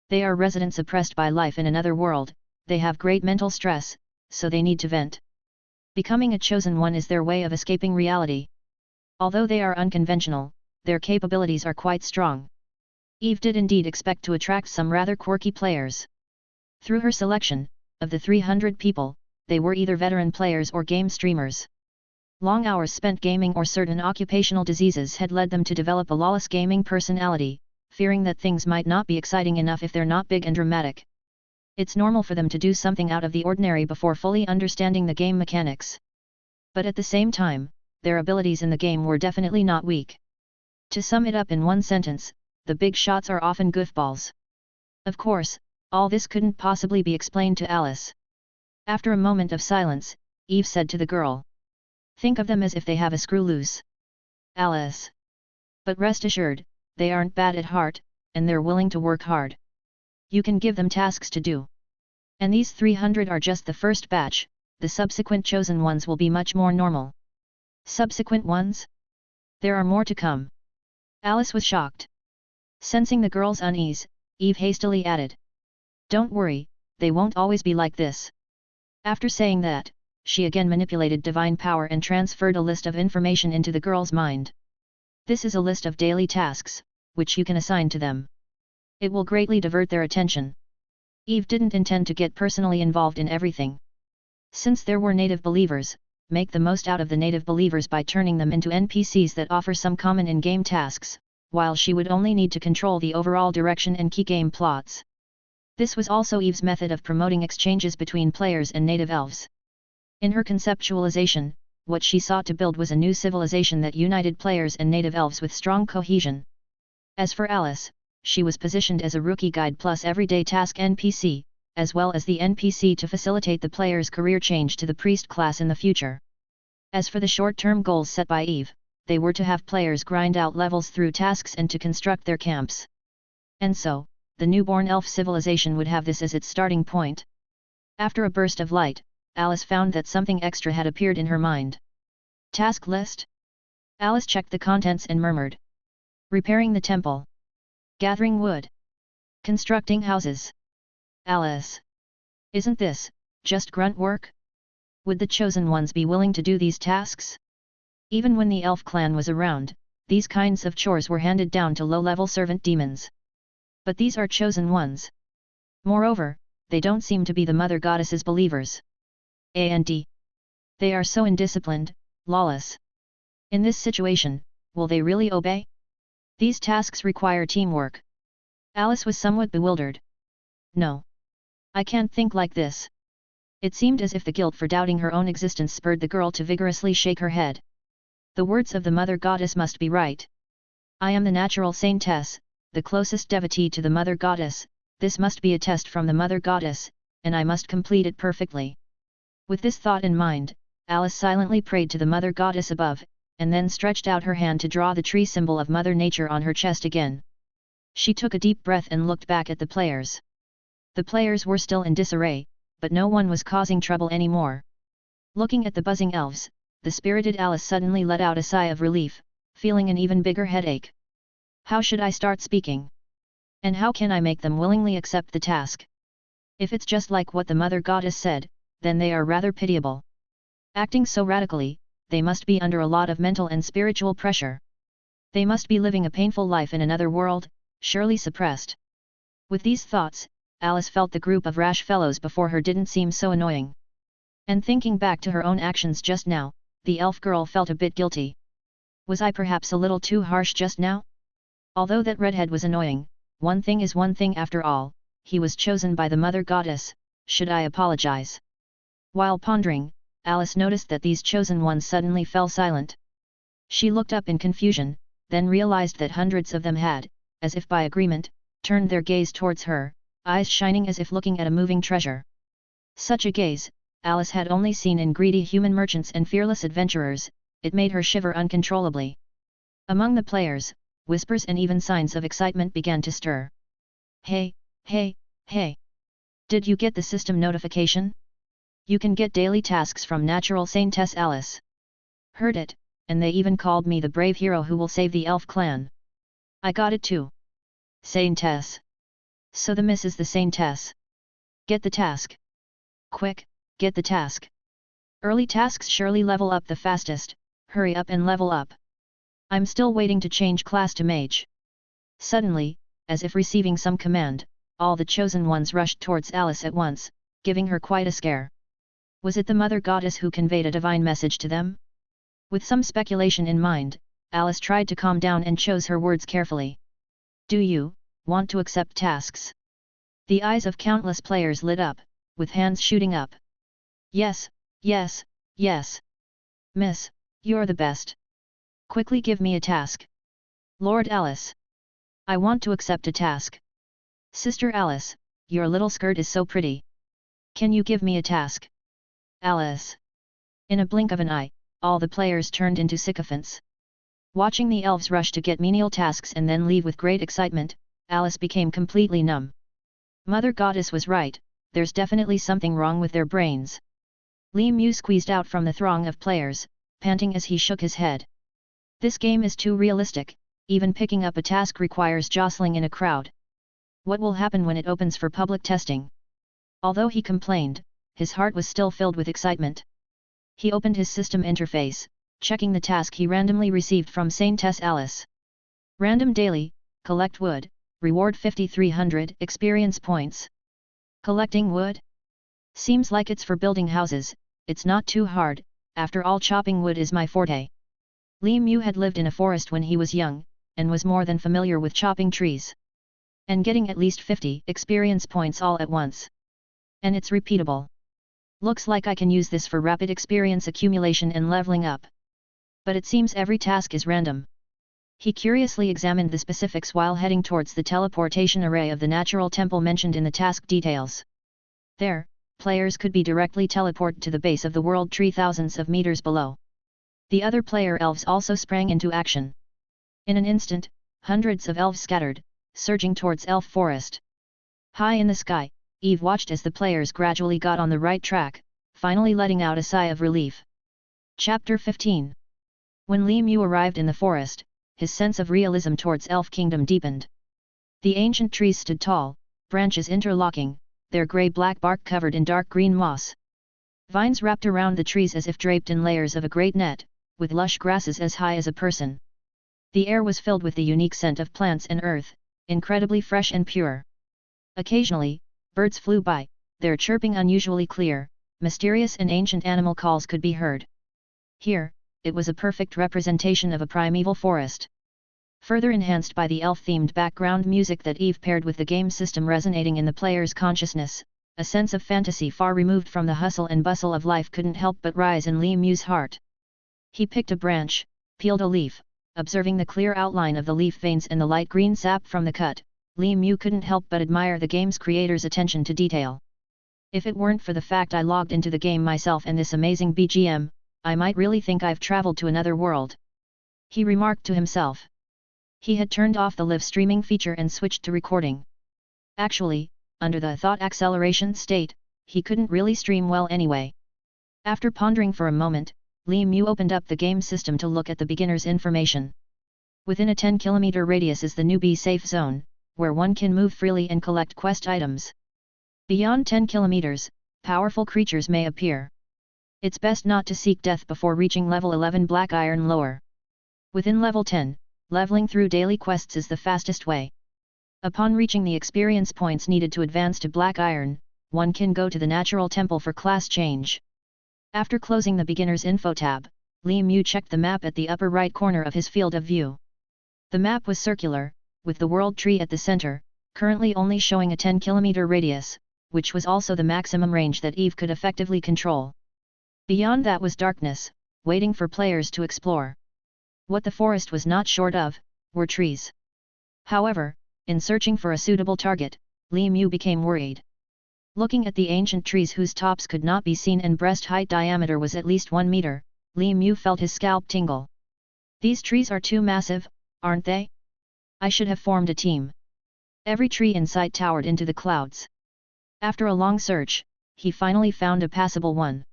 They are residents oppressed by life in another world, they have great mental stress, so they need to vent. Becoming a chosen one is their way of escaping reality. Although they are unconventional, their capabilities are quite strong. Eve did indeed expect to attract some rather quirky players. Through her selection, of the 300 people, they were either veteran players or game streamers. Long hours spent gaming or certain occupational diseases had led them to develop a lawless gaming personality, fearing that things might not be exciting enough if they're not big and dramatic. It's normal for them to do something out of the ordinary before fully understanding the game mechanics. But at the same time, their abilities in the game were definitely not weak. To sum it up in one sentence, the big shots are often goofballs. Of course, all this couldn't possibly be explained to Alice. After a moment of silence, Eve said to the girl, "Think of them as if they have a screw loose." Alice. But rest assured, they aren't bad at heart, and they're willing to work hard. You can give them tasks to do. And these 300 are just the first batch, the subsequent chosen ones will be much more normal. Subsequent ones? There are more to come. Alice was shocked. Sensing the girl's unease, Eve hastily added, "Don't worry, they won't always be like this." After saying that, she again manipulated divine power and transferred a list of information into the girl's mind. This is a list of daily tasks, which you can assign to them. It will greatly divert their attention. Eve didn't intend to get personally involved in everything. Since there were native believers, make the most out of the native believers by turning them into NPCs that offer some common in-game tasks, while she would only need to control the overall direction and key game plots. This was also Eve's method of promoting exchanges between players and native elves. In her conceptualization, what she sought to build was a new civilization that united players and native elves with strong cohesion. As for Alice, she was positioned as a rookie guide plus everyday task NPC, as well as the NPC to facilitate the player's career change to the priest class in the future. As for the short-term goals set by Eve, they were to have players grind out levels through tasks and to construct their camps. And so, the newborn elf civilization would have this as its starting point. After a burst of light, Alice found that something extra had appeared in her mind. Task list? Alice checked the contents and murmured. Repairing the temple. Gathering wood. Constructing houses. Alice. Isn't this just grunt work? Would the chosen ones be willing to do these tasks? Even when the elf clan was around, these kinds of chores were handed down to low-level servant demons. But these are chosen ones. Moreover, they don't seem to be the Mother Goddess's believers. And they are so indisciplined, lawless. In this situation, will they really obey? These tasks require teamwork. Alice was somewhat bewildered. No. I can't think like this. It seemed as if the guilt for doubting her own existence spurred the girl to vigorously shake her head. The words of the Mother Goddess must be right. I am the natural saintess, the closest devotee to the Mother Goddess, this must be a test from the Mother Goddess, and I must complete it perfectly. With this thought in mind, Alice silently prayed to the Mother Goddess above, and then stretched out her hand to draw the tree symbol of Mother Nature on her chest again. She took a deep breath and looked back at the players. The players were still in disarray, but no one was causing trouble anymore. Looking at the buzzing elves, the spirited Alice suddenly let out a sigh of relief, feeling an even bigger headache. How should I start speaking? And how can I make them willingly accept the task? If it's just like what the Mother Goddess said, then they are rather pitiable. Acting so radically, they must be under a lot of mental and spiritual pressure. They must be living a painful life in another world, surely suppressed. With these thoughts, Alice felt the group of rash fellows before her didn't seem so annoying. And thinking back to her own actions just now, the elf girl felt a bit guilty. Was I perhaps a little too harsh just now? Although that redhead was annoying, one thing is one thing after all, he was chosen by the Mother Goddess, should I apologize? While pondering, Alice noticed that these chosen ones suddenly fell silent. She looked up in confusion, then realized that hundreds of them had, as if by agreement, turned their gaze towards her, eyes shining as if looking at a moving treasure. Such a gaze, Alice had only seen in greedy human merchants and fearless adventurers, it made her shiver uncontrollably. Among the players, whispers and even signs of excitement began to stir. Hey, hey, hey! Did you get the system notification? You can get daily tasks from Natural Saintess Alice. Heard it, and they even called me the brave hero who will save the elf clan. I got it too. Saintess. So the miss is the saintess. Get the task. Quick, get the task. Early tasks surely level up the fastest, hurry up and level up. I'm still waiting to change class to mage. Suddenly, as if receiving some command, all the chosen ones rushed towards Alice at once, giving her quite a scare. Was it the Mother Goddess who conveyed a divine message to them? With some speculation in mind, Alice tried to calm down and chose her words carefully. Do you want to accept tasks? The eyes of countless players lit up, with hands shooting up. Yes, yes, yes. Miss, you're the best. Quickly give me a task. Lord Alice. I want to accept a task. Sister Alice, your little skirt is so pretty. Can you give me a task? Alice. In a blink of an eye, all the players turned into sycophants. Watching the elves rush to get menial tasks and then leave with great excitement, Alice became completely numb. Mother Goddess was right, there's definitely something wrong with their brains. Li Mu squeezed out from the throng of players, panting as he shook his head. This game is too realistic, even picking up a task requires jostling in a crowd. What will happen when it opens for public testing? Although he complained, his heart was still filled with excitement. He opened his system interface, checking the task he randomly received from Saintess Alice. Random daily, collect wood, reward 5300 experience points. Collecting wood? Seems like it's for building houses, it's not too hard, after all chopping wood is my forte. Li Mu had lived in a forest when he was young, and was more than familiar with chopping trees. And getting at least 50 experience points all at once. And it's repeatable. Looks like I can use this for rapid experience accumulation and leveling up. But it seems every task is random. He curiously examined the specifics while heading towards the teleportation array of the natural temple mentioned in the task details. There, players could be directly teleported to the base of the world tree thousands of meters below. The other player elves also sprang into action. In an instant, hundreds of elves scattered, surging towards Elf Forest. High in the sky, Eve watched as the players gradually got on the right track, finally letting out a sigh of relief. Chapter 15. When Li Mu arrived in the forest, his sense of realism towards Elf Kingdom deepened. The ancient trees stood tall, branches interlocking, their grey-black bark covered in dark green moss. Vines wrapped around the trees as if draped in layers of a great net, with lush grasses as high as a person. The air was filled with the unique scent of plants and earth, incredibly fresh and pure. Occasionally, birds flew by, their chirping unusually clear, mysterious and ancient animal calls could be heard. Here, it was a perfect representation of a primeval forest. Further enhanced by the elf-themed background music that Eve paired with the game system resonating in the player's consciousness, a sense of fantasy far removed from the hustle and bustle of life couldn't help but rise in Li Mu's heart. He picked a branch, peeled a leaf, observing the clear outline of the leaf veins and the light green sap from the cut. Li Mu couldn't help but admire the game's creator's attention to detail. If it weren't for the fact I logged into the game myself and this amazing BGM, I might really think I've traveled to another world. He remarked to himself. He had turned off the live streaming feature and switched to recording. Actually, under the thought acceleration state, he couldn't really stream well anyway. After pondering for a moment, Li Mu opened up the game system to look at the beginner's information. Within a 10-kilometer radius is the newbie safe zone, where one can move freely and collect quest items. Beyond 10 kilometers, powerful creatures may appear. It's best not to seek death before reaching level 11 Black Iron lower. Within level 10, leveling through daily quests is the fastest way. Upon reaching the experience points needed to advance to Black Iron, one can go to the Natural Temple for class change. After closing the beginner's info tab, Li Mu checked the map at the upper right corner of his field of view. The map was circular, with the world tree at the center, currently only showing a 10-kilometer radius, which was also the maximum range that Eve could effectively control. Beyond that was darkness, waiting for players to explore. What the forest was not short of, were trees. However, in searching for a suitable target, Li Mu became worried. Looking at the ancient trees whose tops could not be seen and breast height diameter was at least 1 meter, Li Mu felt his scalp tingle. These trees are too massive, aren't they? I should have formed a team. Every tree in sight towered into the clouds. After a long search, he finally found a passable one.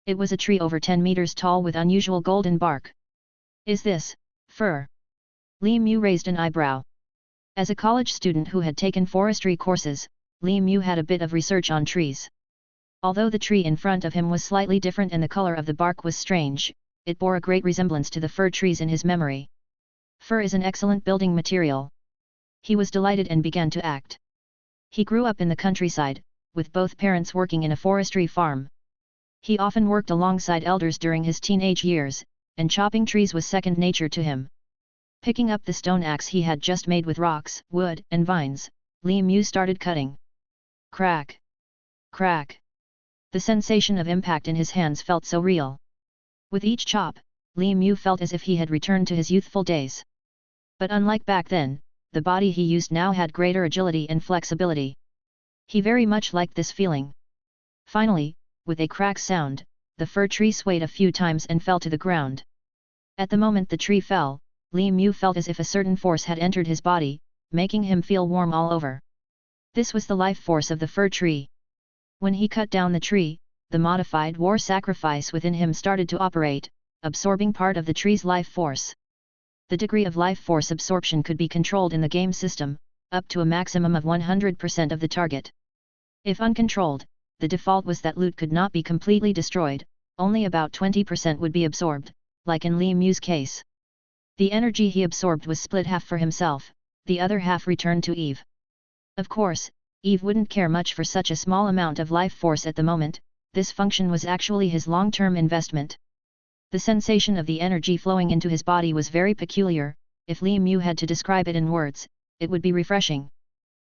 It was a tree over 10 meters tall with unusual golden bark. Is this fir? Li Mu raised an eyebrow. As a college student who had taken forestry courses, Li Mu had a bit of research on trees. Although the tree in front of him was slightly different and the color of the bark was strange, it bore a great resemblance to the fir trees in his memory. Fir is an excellent building material. He was delighted and began to act. He grew up in the countryside, with both parents working in a forestry farm. He often worked alongside elders during his teenage years, and chopping trees was second nature to him. Picking up the stone axe he had just made with rocks, wood, and vines, Li Mu started cutting. Crack! Crack! The sensation of impact in his hands felt so real. With each chop, Li Mu felt as if he had returned to his youthful days. But unlike back then, the body he used now had greater agility and flexibility. He very much liked this feeling. Finally, with a crack sound, the fir tree swayed a few times and fell to the ground. At the moment the tree fell, Li Mu felt as if a certain force had entered his body, making him feel warm all over. This was the life force of the fir tree. When he cut down the tree, the modified war sacrifice within him started to operate, absorbing part of the tree's life force. The degree of life force absorption could be controlled in the game system, up to a maximum of 100% of the target. If uncontrolled, the default was that loot could not be completely destroyed, only about 20% would be absorbed, like in Li Mu's case. The energy he absorbed was split half for himself, the other half returned to Eve. Of course, Eve wouldn't care much for such a small amount of life force at the moment. This function was actually his long-term investment. The sensation of the energy flowing into his body was very peculiar. If Li Mu had to describe it in words, it would be refreshing.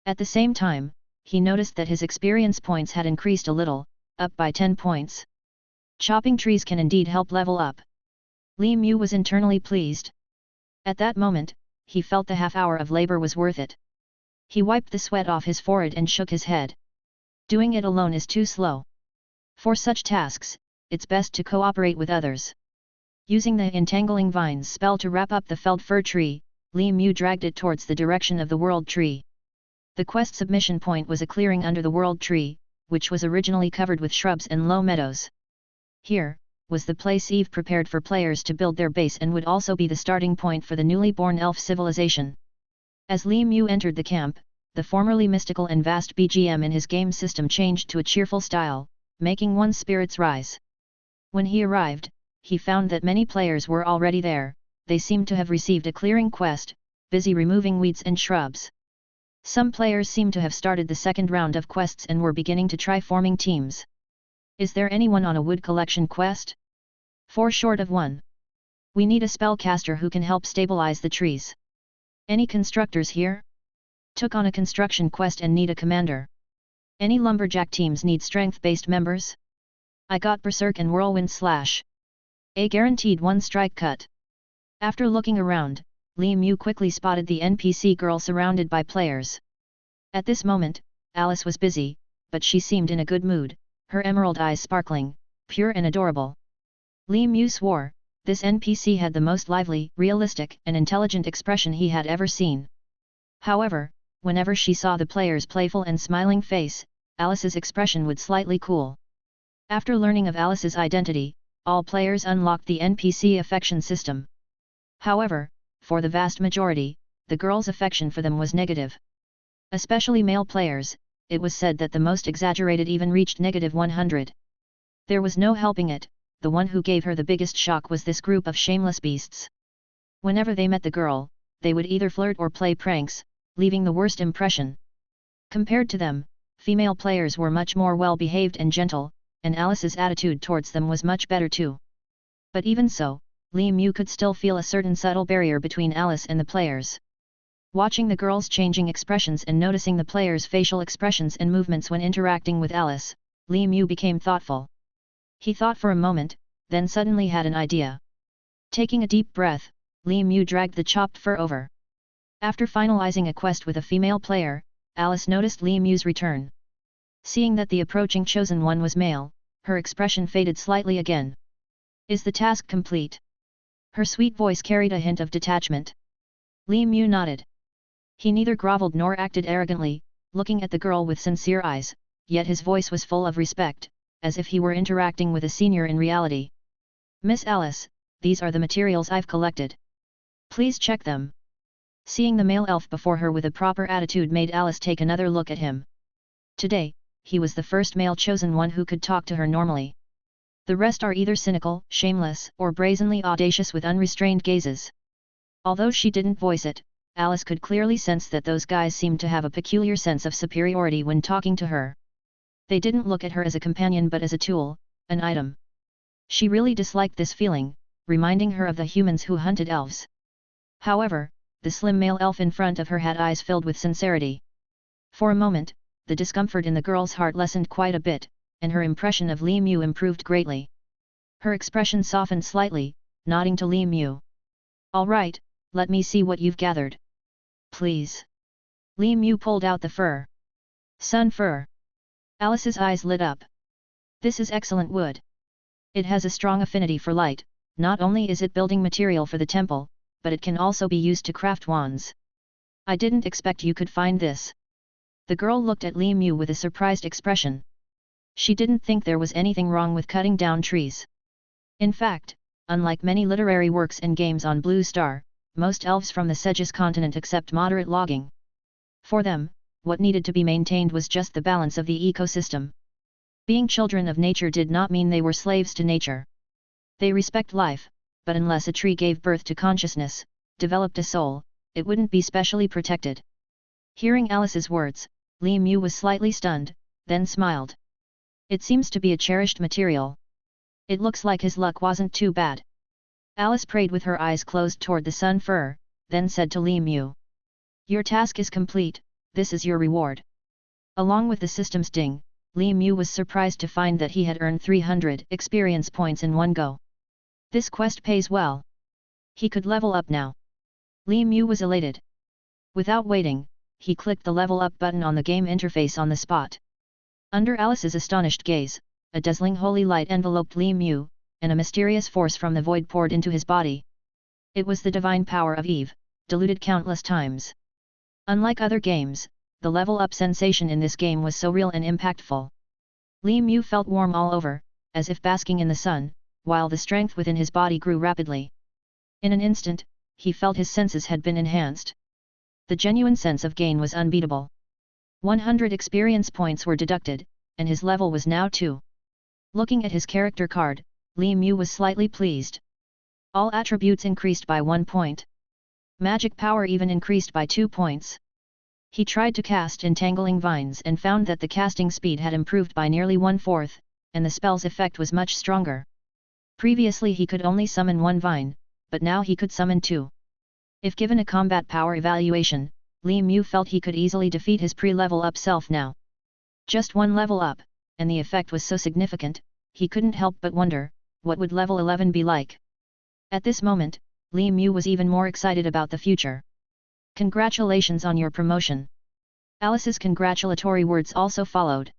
At the same time, he noticed that his experience points had increased a little, up by 10 points. Chopping trees can indeed help level up. Li Mu was internally pleased. At that moment, he felt the half hour of labor was worth it. He wiped the sweat off his forehead and shook his head. Doing it alone is too slow. For such tasks, it's best to cooperate with others. Using the entangling vines spell to wrap up the felled fir tree, Li Mu dragged it towards the direction of the world tree. The quest submission point was a clearing under the world tree, which was originally covered with shrubs and low meadows. Here, was the place Eve prepared for players to build their base and would also be the starting point for the newly born elf civilization. As Li Mu entered the camp, the formerly mystical and vast BGM in his game system changed to a cheerful style, making one's spirits rise. When he arrived, he found that many players were already there. They seemed to have received a clearing quest, busy removing weeds and shrubs. Some players seemed to have started the second round of quests and were beginning to try forming teams. Is there anyone on a wood collection quest? 4 short of 1. We need a spellcaster who can help stabilize the trees. Any constructors here? Took on a construction quest and need a commander. Any lumberjack teams need strength-based members? I got Berserk and Whirlwind Slash. A guaranteed one strike cut. After looking around, Li Mu quickly spotted the NPC girl surrounded by players. At this moment, Alice was busy, but she seemed in a good mood, her emerald eyes sparkling, pure and adorable. Li Mu swore, this NPC had the most lively, realistic and intelligent expression he had ever seen. However, whenever she saw the player's playful and smiling face, Alice's expression would slightly cool. After learning of Alice's identity, all players unlocked the NPC affection system. However, for the vast majority, the girl's affection for them was negative. Especially male players, it was said that the most exaggerated even reached -100. There was no helping it, the one who gave her the biggest shock was this group of shameless beasts. Whenever they met the girl, they would either flirt or play pranks, leaving the worst impression. Compared to them, female players were much more well-behaved and gentle, and Alice's attitude towards them was much better too. But even so, Li Mu could still feel a certain subtle barrier between Alice and the players. Watching the girl's changing expressions and noticing the players' facial expressions and movements when interacting with Alice, Li Mu became thoughtful. He thought for a moment, then suddenly had an idea. Taking a deep breath, Li Mu dragged the chopped fur over. After finalizing a quest with a female player, Alice noticed Li Mu's return. Seeing that the approaching chosen one was male, her expression faded slightly again. Is the task complete? Her sweet voice carried a hint of detachment. Li Mu nodded. He neither groveled nor acted arrogantly, looking at the girl with sincere eyes, yet his voice was full of respect, as if he were interacting with a senior in reality. Miss Alice, these are the materials I've collected. Please check them. Seeing the male elf before her with a proper attitude made Alice take another look at him. Today, he was the first male chosen one who could talk to her normally. The rest are either cynical, shameless, or brazenly audacious with unrestrained gazes. Although she didn't voice it, Alice could clearly sense that those guys seemed to have a peculiar sense of superiority when talking to her. They didn't look at her as a companion but as a tool, an item. She really disliked this feeling, reminding her of the humans who hunted elves. However, the slim male elf in front of her had eyes filled with sincerity. For a moment, the discomfort in the girl's heart lessened quite a bit, and her impression of Li Mu improved greatly. Her expression softened slightly, nodding to Li Mu. All right, let me see what you've gathered. Please. Li Mu pulled out the fur. Sun fur. Alice's eyes lit up. This is excellent wood. It has a strong affinity for light, not only is it building material for the temple, but it can also be used to craft wands. I didn't expect you could find this. The girl looked at Li Mu with a surprised expression. She didn't think there was anything wrong with cutting down trees. In fact, unlike many literary works and games on Blue Star, most elves from the Segis continent accept moderate logging. For them, what needed to be maintained was just the balance of the ecosystem. Being children of nature did not mean they were slaves to nature. They respect life, but unless a tree gave birth to consciousness, developed a soul, it wouldn't be specially protected. Hearing Alice's words, Li Mu was slightly stunned, then smiled. It seems to be a cherished material. It looks like his luck wasn't too bad. Alice prayed with her eyes closed toward the sun fur, then said to Li Mu. Your task is complete, this is your reward. Along with the system's ding, Li Mu was surprised to find that he had earned 300 experience points in one go. This quest pays well. He could level up now. Li Mu was elated. Without waiting, he clicked the level up button on the game interface on the spot. Under Alice's astonished gaze, a dazzling holy light enveloped Li Mu, and a mysterious force from the void poured into his body. It was the divine power of Eve, diluted countless times. Unlike other games, the level-up sensation in this game was so real and impactful. Li Mu felt warm all over, as if basking in the sun, while the strength within his body grew rapidly. In an instant, he felt his senses had been enhanced. The genuine sense of gain was unbeatable. 100 experience points were deducted, and his level was now 2. Looking at his character card, Li Mu was slightly pleased. All attributes increased by 1 point. Magic power even increased by 2 points. He tried to cast Entangling Vines and found that the casting speed had improved by nearly 1/4, and the spell's effect was much stronger. Previously he could only summon 1 vine, but now he could summon 2. If given a combat power evaluation, Li Mu felt he could easily defeat his pre-level up self now. Just one level up, and the effect was so significant, he couldn't help but wonder, what would level 11 be like? At this moment, Li Mu was even more excited about the future. Congratulations on your promotion. Alice's congratulatory words also followed.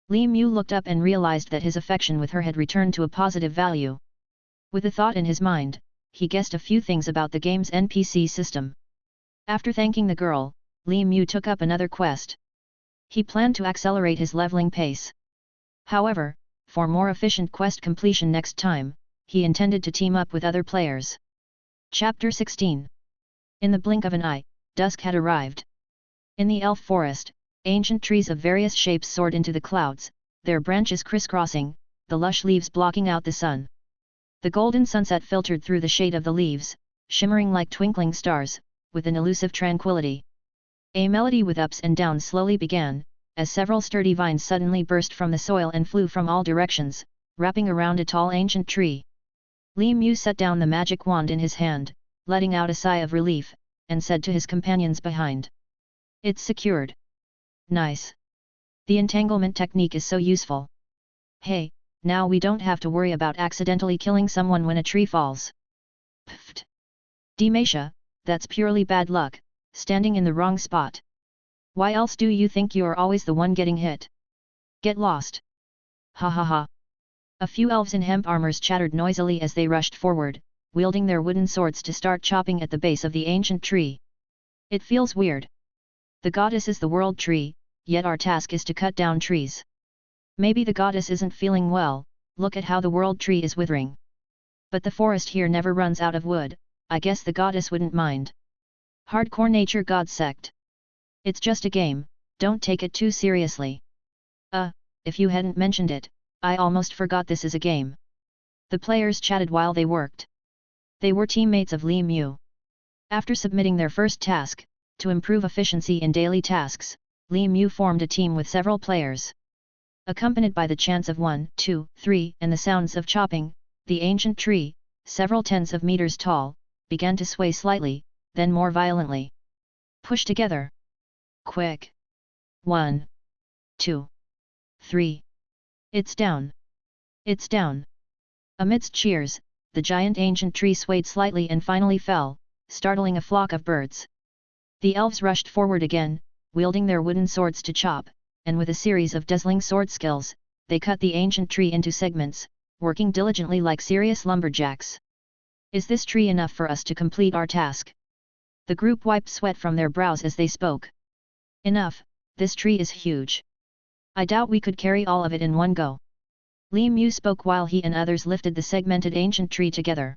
Li Mu looked up and realized that his affection with her had returned to a positive value. With a thought in his mind, he guessed a few things about the game's NPC system. After thanking the girl, Li Mu took up another quest. He planned to accelerate his leveling pace. However, for more efficient quest completion next time, he intended to team up with other players. Chapter 16. In the blink of an eye, dusk had arrived. In the elf forest, ancient trees of various shapes soared into the clouds, their branches crisscrossing, the lush leaves blocking out the sun. The golden sunset filtered through the shade of the leaves, shimmering like twinkling stars, with an elusive tranquility. A melody with ups and downs slowly began, as several sturdy vines suddenly burst from the soil and flew from all directions, wrapping around a tall ancient tree. Li Mu set down the magic wand in his hand, letting out a sigh of relief, and said to his companions behind. It's secured. Nice. The entanglement technique is so useful. Hey, now we don't have to worry about accidentally killing someone when a tree falls. Pfft. Demacia, that's purely bad luck, standing in the wrong spot. Why else do you think you're always the one getting hit? Get lost. Ha ha ha. A few elves in hemp armors chattered noisily as they rushed forward, wielding their wooden swords to start chopping at the base of the ancient tree. It feels weird. The goddess is the world tree, yet our task is to cut down trees. Maybe the goddess isn't feeling well, look at how the world tree is withering. But the forest here never runs out of wood, I guess the goddess wouldn't mind. Hardcore nature god sect. It's just a game, don't take it too seriously. If you hadn't mentioned it, I almost forgot this is a game. The players chatted while they worked. They were teammates of Li Mu. After submitting their first task, to improve efficiency in daily tasks, Li Mu formed a team with several players. Accompanied by the chants of 1, 2, 3 and the sounds of chopping, the ancient tree, several tens of meters tall, began to sway slightly, then more violently. Push together. Quick. 1. 2. 3. It's down. It's down. Amidst cheers, the giant ancient tree swayed slightly and finally fell, startling a flock of birds. The elves rushed forward again, wielding their wooden swords to chop, and with a series of dazzling sword skills, they cut the ancient tree into segments, working diligently like serious lumberjacks. Is this tree enough for us to complete our task? The group wiped sweat from their brows as they spoke. Enough, this tree is huge. I doubt we could carry all of it in one go. Li Mu spoke while he and others lifted the segmented ancient tree together.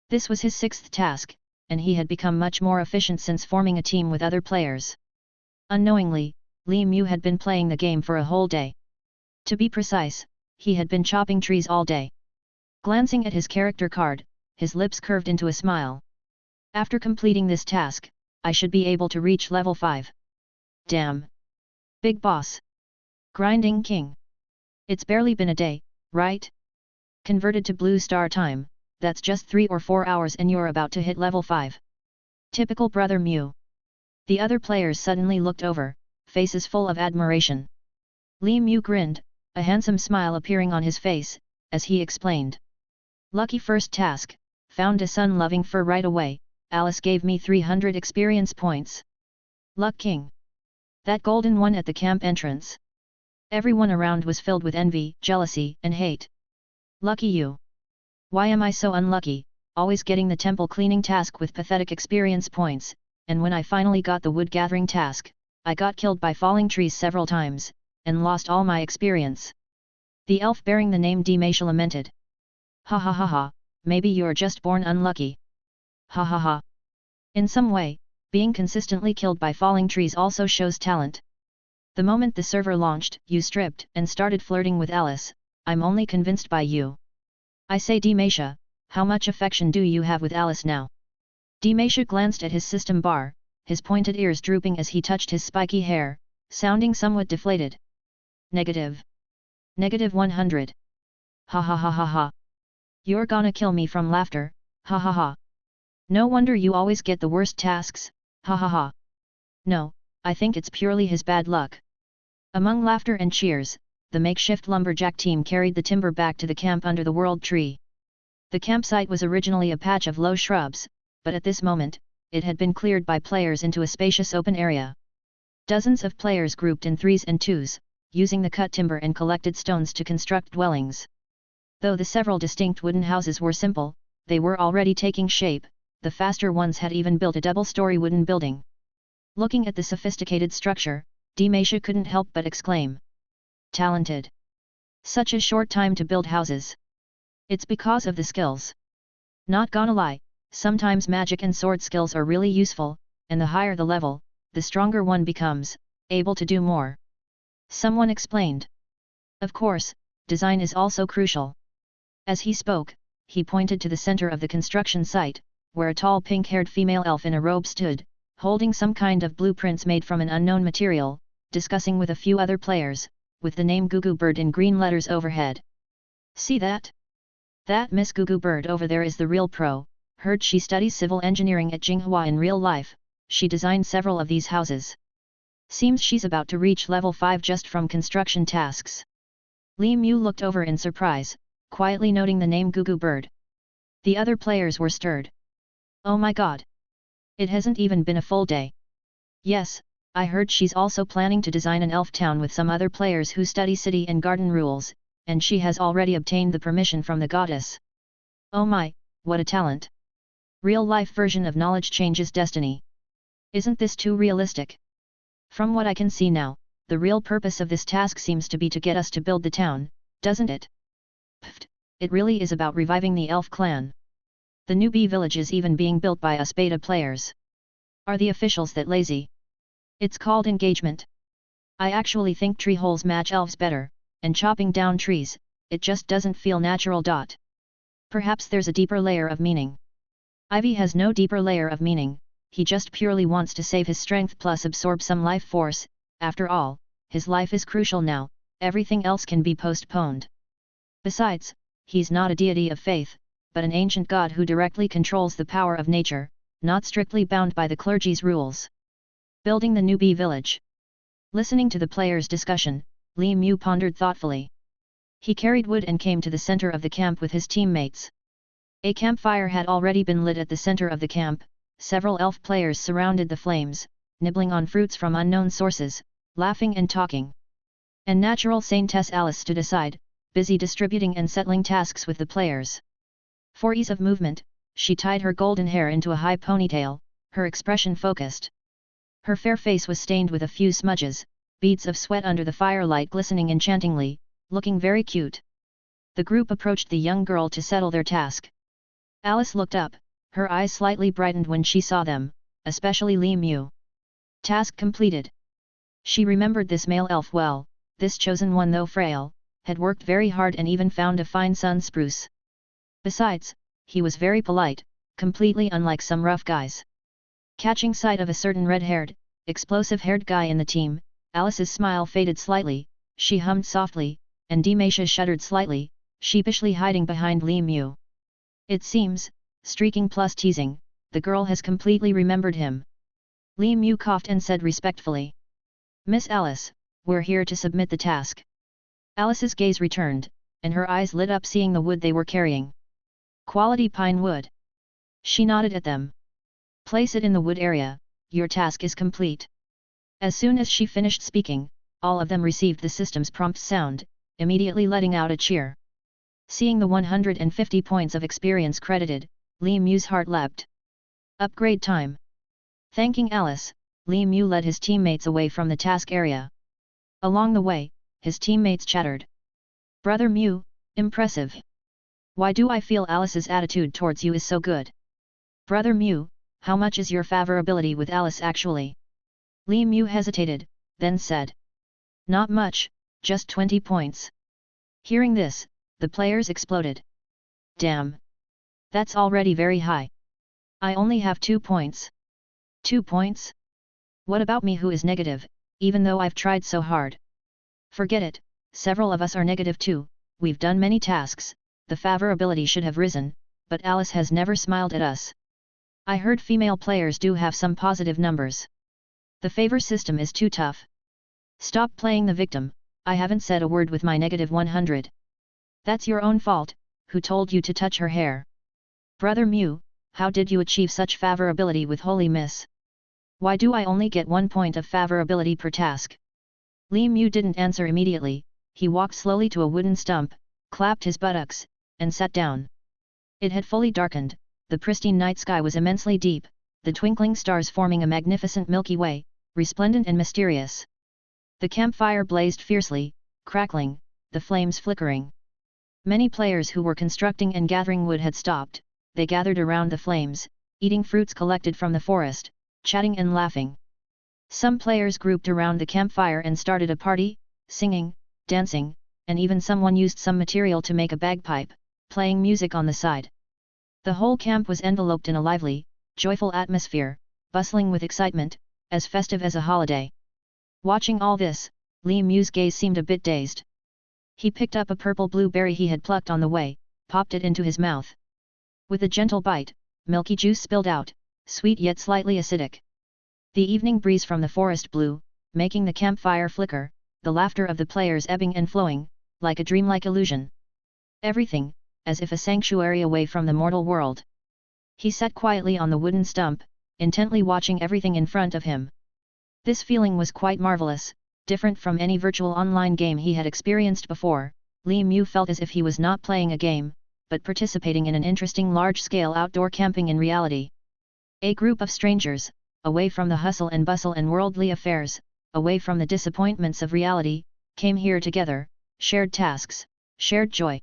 This was his sixth task, and he had become much more efficient since forming a team with other players. Unknowingly, Li Mu had been playing the game for a whole day. To be precise, he had been chopping trees all day. Glancing at his character card, his lips curved into a smile. After completing this task, I should be able to reach level 5. Damn. Big boss. Grinding king. It's barely been a day, right? Converted to blue star time, that's just 3 or 4 hours and you're about to hit level 5. Typical brother Mu. The other players suddenly looked over, faces full of admiration. Li Mu grinned, a handsome smile appearing on his face, as he explained. Lucky first task, found a sun-loving fur right away, Alice gave me 300 experience points. Luck king. That golden one at the camp entrance. Everyone around was filled with envy, jealousy, and hate. Lucky you. Why am I so unlucky, always getting the temple cleaning task with pathetic experience points, and when I finally got the wood gathering task, I got killed by falling trees several times, and lost all my experience. The elf bearing the name Demacia lamented. Ha ha ha ha, maybe you're just born unlucky. Ha ha ha. In some way, being consistently killed by falling trees also shows talent. The moment the server launched, you stripped and started flirting with Alice, I'm only convinced by you. I say Demacia, how much affection do you have with Alice now? Demacia glanced at his system bar, his pointed ears drooping as he touched his spiky hair, sounding somewhat deflated. Negative. Negative 100. Ha ha ha ha ha. You're gonna kill me from laughter, ha ha ha. No wonder you always get the worst tasks, ha ha ha. No, I think it's purely his bad luck. Among laughter and cheers, the makeshift lumberjack team carried the timber back to the camp under the world tree. The campsite was originally a patch of low shrubs, but at this moment, it had been cleared by players into a spacious open area. Dozens of players grouped in threes and twos, using the cut timber and collected stones to construct dwellings. Though the several distinct wooden houses were simple, they were already taking shape. The faster ones had even built a double-story wooden building. Looking at the sophisticated structure, Demasha couldn't help but exclaim. Talented! Such a short time to build houses. It's because of the skills. Not gonna lie, sometimes magic and sword skills are really useful, and the higher the level, the stronger one becomes, able to do more. Someone explained. Of course, design is also crucial. As he spoke, he pointed to the center of the construction site, where a tall pink-haired female elf in a robe stood, holding some kind of blueprints made from an unknown material, discussing with a few other players, with the name Gugu Bird in green letters overhead. See that? That Miss Gugu Bird over there is the real pro. Heard she studies civil engineering at Jinghua in real life. She designed several of these houses. Seems she's about to reach level 5 just from construction tasks. Li Mu looked over in surprise, quietly noting the name Gugu Bird. The other players were stirred. Oh my god! It hasn't even been a full day. Yes, I heard she's also planning to design an elf town with some other players who study city and garden rules, and she has already obtained the permission from the goddess. Oh my, what a talent! Real-life version of knowledge changes destiny. Isn't this too realistic? From what I can see now, the real purpose of this task seems to be to get us to build the town, doesn't it? Pfft, it really is about reviving the elf clan. The newbie village is even being built by us beta players. Are the officials that lazy? It's called engagement. I actually think tree holes match elves better, and chopping down trees, it just doesn't feel natural. Perhaps there's a deeper layer of meaning. Ivy has no deeper layer of meaning, he just purely wants to save his strength plus absorb some life force. After all, his life is crucial now, everything else can be postponed. Besides, he's not a deity of faith, but an ancient god who directly controls the power of nature, not strictly bound by the clergy's rules. Building the newbie village. Listening to the players' discussion, Li Mu pondered thoughtfully. He carried wood and came to the center of the camp with his teammates. A campfire had already been lit at the center of the camp. Several elf players surrounded the flames, nibbling on fruits from unknown sources, laughing and talking. And natural Saintess Alice stood aside, busy distributing and settling tasks with the players. For ease of movement, she tied her golden hair into a high ponytail, her expression focused. Her fair face was stained with a few smudges, beads of sweat under the firelight glistening enchantingly, looking very cute. The group approached the young girl to settle their task. Alice looked up, her eyes slightly brightened when she saw them, especially Li Mu. Task completed. She remembered this male elf well, this chosen one though frail, had worked very hard and even found a fine sun spruce. Besides, he was very polite, completely unlike some rough guys. Catching sight of a certain red-haired, explosive-haired guy in the team, Alice's smile faded slightly, she hummed softly, and Demasha shuddered slightly, sheepishly hiding behind Li Mu. It seems, streaking plus teasing, the girl has completely remembered him. Li Mu coughed and said respectfully. Miss Alice, we're here to submit the task. Alice's gaze returned, and her eyes lit up seeing the wood they were carrying. Quality pine wood. She nodded at them. Place it in the wood area, your task is complete. As soon as she finished speaking, all of them received the system's prompt sound, immediately letting out a cheer. Seeing the 150 points of experience credited, Li Mu's heart leapt. Upgrade time. Thanking Alice, Li Mu led his teammates away from the task area. Along the way, his teammates chattered. Brother Mu, impressive. Why do I feel Alice's attitude towards you is so good? Brother Mu, how much is your favorability with Alice actually? Li Mu hesitated, then said. Not much, just 20 points. Hearing this, the players exploded. Damn! That's already very high. I only have 2 points. 2 points? What about me who is negative, even though I've tried so hard? Forget it, several of us are negative too, we've done many tasks, the favorability should have risen, but Alice has never smiled at us. I heard female players do have some positive numbers. The favor system is too tough. Stop playing the victim, I haven't said a word with my -100. That's your own fault, who told you to touch her hair? Brother Mew, how did you achieve such favorability with Holy Miss? Why do I only get 1 point of favorability per task? Li Mew didn't answer immediately, he walked slowly to a wooden stump, clapped his buttocks, and sat down. It had fully darkened, the pristine night sky was immensely deep, the twinkling stars forming a magnificent Milky Way, resplendent and mysterious. The campfire blazed fiercely, crackling, the flames flickering. Many players who were constructing and gathering wood had stopped, they gathered around the flames, eating fruits collected from the forest, chatting and laughing. Some players grouped around the campfire and started a party, singing, dancing, and even someone used some material to make a bagpipe, playing music on the side. The whole camp was enveloped in a lively, joyful atmosphere, bustling with excitement, as festive as a holiday. Watching all this, Li Mew's gaze seemed a bit dazed. He picked up a purple blueberry he had plucked on the way, popped it into his mouth. With a gentle bite, milky juice spilled out, sweet yet slightly acidic. The evening breeze from the forest blew, making the campfire flicker, the laughter of the players ebbing and flowing, like a dreamlike illusion. Everything, as if a sanctuary away from the mortal world. He sat quietly on the wooden stump, intently watching everything in front of him. This feeling was quite marvelous, different from any virtual online game he had experienced before. Li Mew felt as if he was not playing a game, but participating in an interesting large-scale outdoor camping in reality. A group of strangers, away from the hustle and bustle and worldly affairs, away from the disappointments of reality, came here together, shared tasks, shared joy.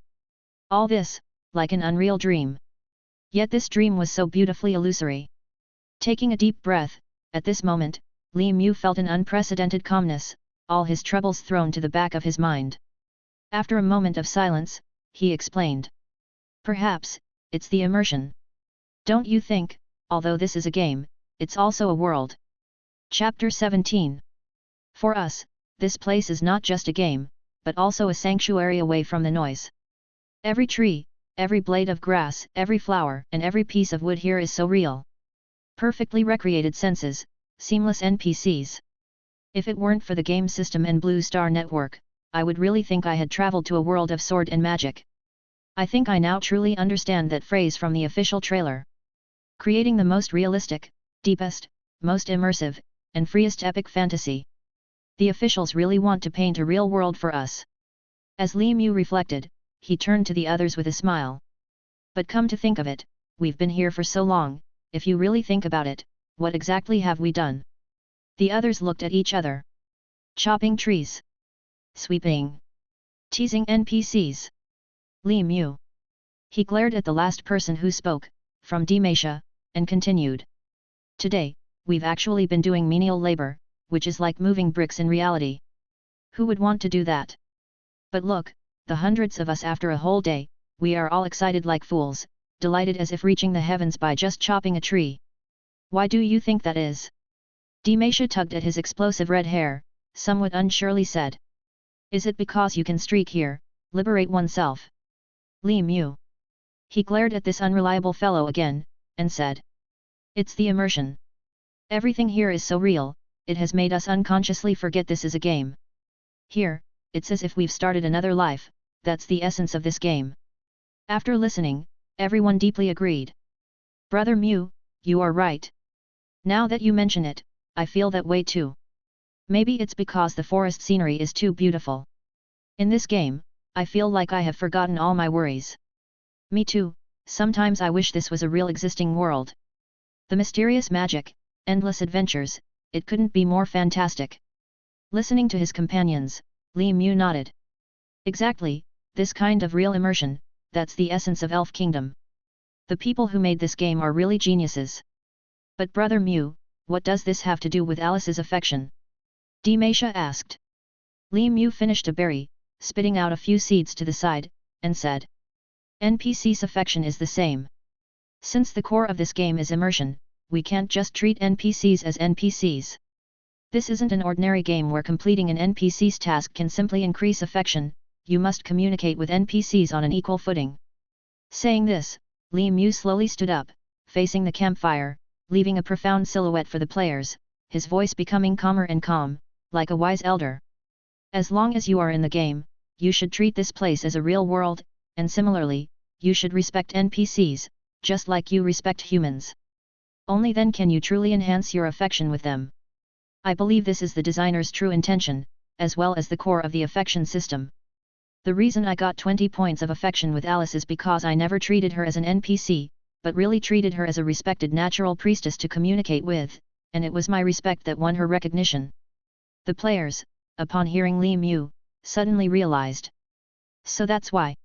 All this, like an unreal dream. Yet this dream was so beautifully illusory. Taking a deep breath, at this moment, Li Mew felt an unprecedented calmness, all his troubles thrown to the back of his mind. After a moment of silence, he explained. Perhaps, it's the immersion. Don't you think, although this is a game, it's also a world? Chapter 17. For us, this place is not just a game, but also a sanctuary away from the noise. Every tree, every blade of grass, every flower, and every piece of wood here is so real. Perfectly recreated senses, seamless NPCs. If it weren't for the game system and Blue Star Network, I would really think I had traveled to a world of sword and magic. I think I now truly understand that phrase from the official trailer. Creating the most realistic, deepest, most immersive, and freest epic fantasy. The officials really want to paint a real world for us. As Li Mew reflected, he turned to the others with a smile. But come to think of it, we've been here for so long, if you really think about it, what exactly have we done? The others looked at each other. Chopping trees. Sweeping. Teasing NPCs. Li Mew. He glared at the last person who spoke, from Demacia, and continued. Today, we've actually been doing menial labor, which is like moving bricks in reality. Who would want to do that? But look, the hundreds of us after a whole day, we are all excited like fools, delighted as if reaching the heavens by just chopping a tree. Why do you think that is? Demacia tugged at his explosive red hair, somewhat unsurely said. Is it because you can streak here, liberate oneself? Li Mew. He glared at this unreliable fellow again, and said. It's the immersion. Everything here is so real, it has made us unconsciously forget this is a game. Here, it's as if we've started another life, that's the essence of this game. After listening, everyone deeply agreed. Brother Mew, you are right. Now that you mention it, I feel that way too. Maybe it's because the forest scenery is too beautiful. In this game, I feel like I have forgotten all my worries. Me too, sometimes I wish this was a real existing world. The mysterious magic, endless adventures, it couldn't be more fantastic. Listening to his companions, Li Mew nodded. Exactly, this kind of real immersion, that's the essence of Elf Kingdom. The people who made this game are really geniuses. But Brother Mew, what does this have to do with Alice's affection? Demacia asked. Li Mew finished a berry, spitting out a few seeds to the side, and said. NPC's affection is the same. Since the core of this game is immersion, we can't just treat NPCs as NPCs. This isn't an ordinary game where completing an NPC's task can simply increase affection, you must communicate with NPCs on an equal footing. Saying this, Li Mew slowly stood up, facing the campfire, leaving a profound silhouette for the players, his voice becoming calmer and calm, like a wise elder. As long as you are in the game, you should treat this place as a real world, and similarly, you should respect NPCs, just like you respect humans. Only then can you truly enhance your affection with them. I believe this is the designer's true intention, as well as the core of the affection system. The reason I got 20 points of affection with Alice is because I never treated her as an NPC, but really treated her as a respected natural priestess to communicate with, and it was my respect that won her recognition. The players, upon hearing Li Mu, suddenly realized. So that's why.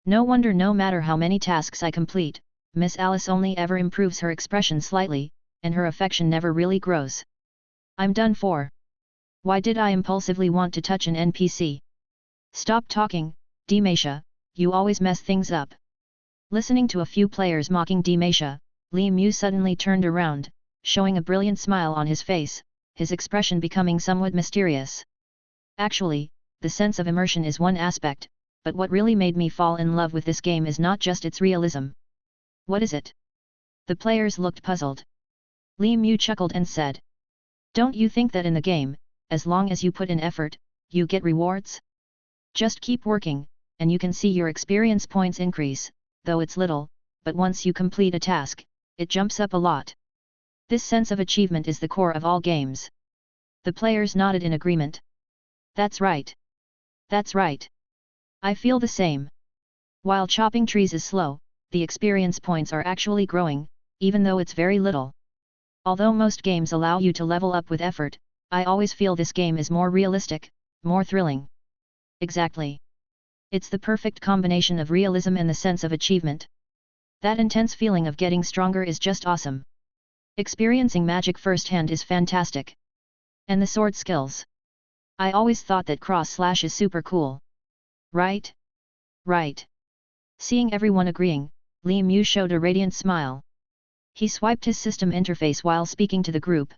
No wonder no matter how many tasks I complete, Miss Alice only ever improves her expression slightly, and her affection never really grows. I'm done for. Why did I impulsively want to touch an NPC? Stop talking, Demacia, you always mess things up. Listening to a few players mocking Demacia, Li Mu suddenly turned around, showing a brilliant smile on his face, his expression becoming somewhat mysterious. Actually, the sense of immersion is one aspect, but what really made me fall in love with this game is not just its realism. What is it? The players looked puzzled. Li Mu chuckled and said. Don't you think that in the game, as long as you put in effort, you get rewards? Just keep working, and you can see your experience points increase, though it's little, but once you complete a task, it jumps up a lot. This sense of achievement is the core of all games. The players nodded in agreement. That's right. That's right. I feel the same. While chopping trees is slow, the experience points are actually growing, even though it's very little. Although most games allow you to level up with effort, I always feel this game is more realistic, more thrilling. Exactly. It's the perfect combination of realism and the sense of achievement. That intense feeling of getting stronger is just awesome. Experiencing magic firsthand is fantastic. And the sword skills. I always thought that cross-slash is super cool. Right? Right. Seeing everyone agreeing, Li Mu showed a radiant smile. He swiped his system interface while speaking to the group.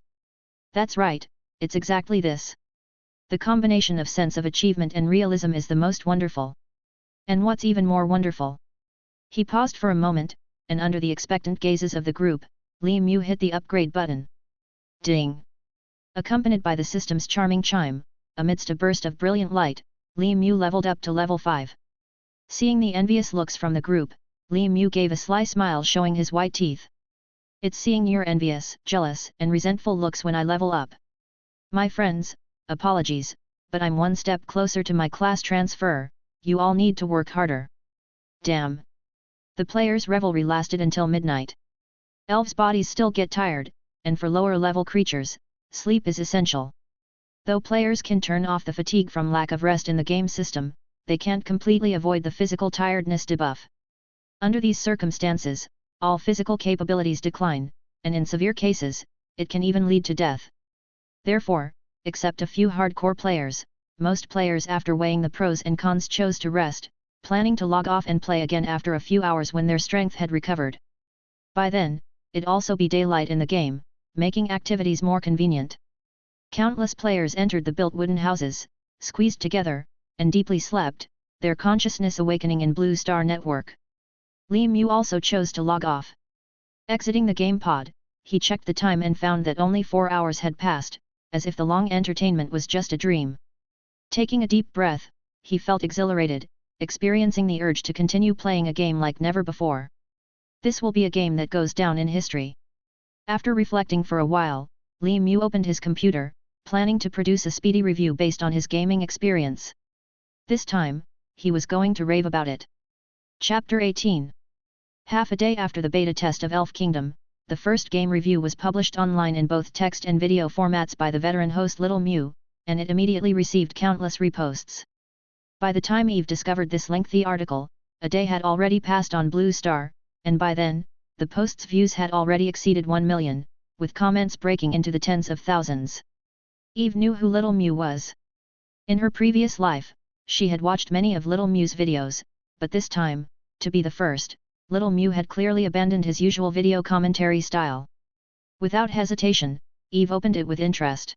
That's right, it's exactly this. The combination of sense of achievement and realism is the most wonderful. And what's even more wonderful? He paused for a moment, and under the expectant gazes of the group, Li Mu hit the upgrade button. Ding! Accompanied by the system's charming chime, amidst a burst of brilliant light, Li Mu leveled up to level 5. Seeing the envious looks from the group, Li Mu gave a sly smile showing his white teeth. It's seeing your envious, jealous, and resentful looks when I level up. My friends, apologies, but I'm one step closer to my class transfer, you all need to work harder. Damn! The players' revelry lasted until midnight. Elves' bodies still get tired, and for lower-level creatures, sleep is essential. Though players can turn off the fatigue from lack of rest in the game system, they can't completely avoid the physical tiredness debuff. Under these circumstances, all physical capabilities decline, and in severe cases, it can even lead to death. Therefore, except a few hardcore players, most players after weighing the pros and cons chose to rest, planning to log off and play again after a few hours when their strength had recovered. By then, it'd also be daylight in the game, making activities more convenient. Countless players entered the built wooden houses, squeezed together, and deeply slept, their consciousness awakening in Blue Star Network. Li Mu also chose to log off. Exiting the game pod, he checked the time and found that only 4 hours had passed, as if the long entertainment was just a dream. Taking a deep breath, he felt exhilarated, experiencing the urge to continue playing a game like never before. This will be a game that goes down in history. After reflecting for a while, Li Mu opened his computer, planning to produce a speedy review based on his gaming experience. This time, he was going to rave about it. Chapter 18. Half a day after the beta test of Elf Kingdom, the first game review was published online in both text and video formats by the veteran host Little Mew, and it immediately received countless reposts. By the time Eve discovered this lengthy article, a day had already passed on Blue Star, and by then, the post's views had already exceeded 1 million, with comments breaking into the tens of thousands. Eve knew who Little Mew was. In her previous life, she had watched many of Little Mew's videos, but this time, to be the first, Little Mew had clearly abandoned his usual video commentary style. Without hesitation, Eve opened it with interest.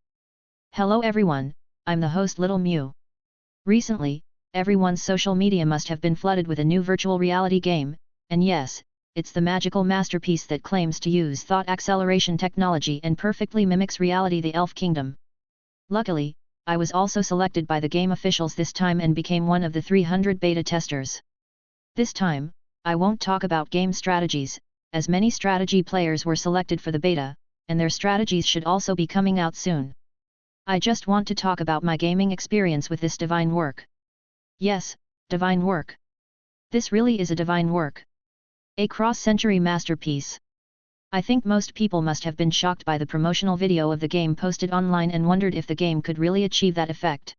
Hello everyone, I'm the host Little Mew. Recently, everyone's social media must have been flooded with a new virtual reality game, and yes, it's the magical masterpiece that claims to use thought acceleration technology and perfectly mimics reality, the Elf Kingdom. Luckily, I was also selected by the game officials this time and became one of the 300 beta testers. This time, I won't talk about game strategies, as many strategy players were selected for the beta, and their strategies should also be coming out soon. I just want to talk about my gaming experience with this divine work. Yes, divine work. This really is a divine work. A cross-century masterpiece. I think most people must have been shocked by the promotional video of the game posted online and wondered if the game could really achieve that effect.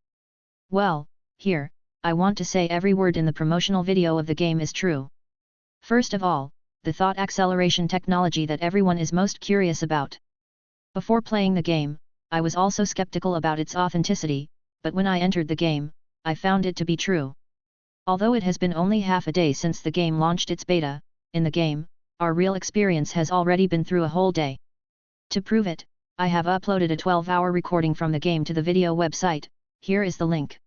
Well, here, I want to say every word in the promotional video of the game is true. First of all, the thought acceleration technology that everyone is most curious about. Before playing the game, I was also skeptical about its authenticity, but when I entered the game, I found it to be true. Although it has been only half a day since the game launched its beta, in the game, our real experience has already been through a whole day. To prove it, I have uploaded a 12-hour recording from the game to the video website. Here is the link.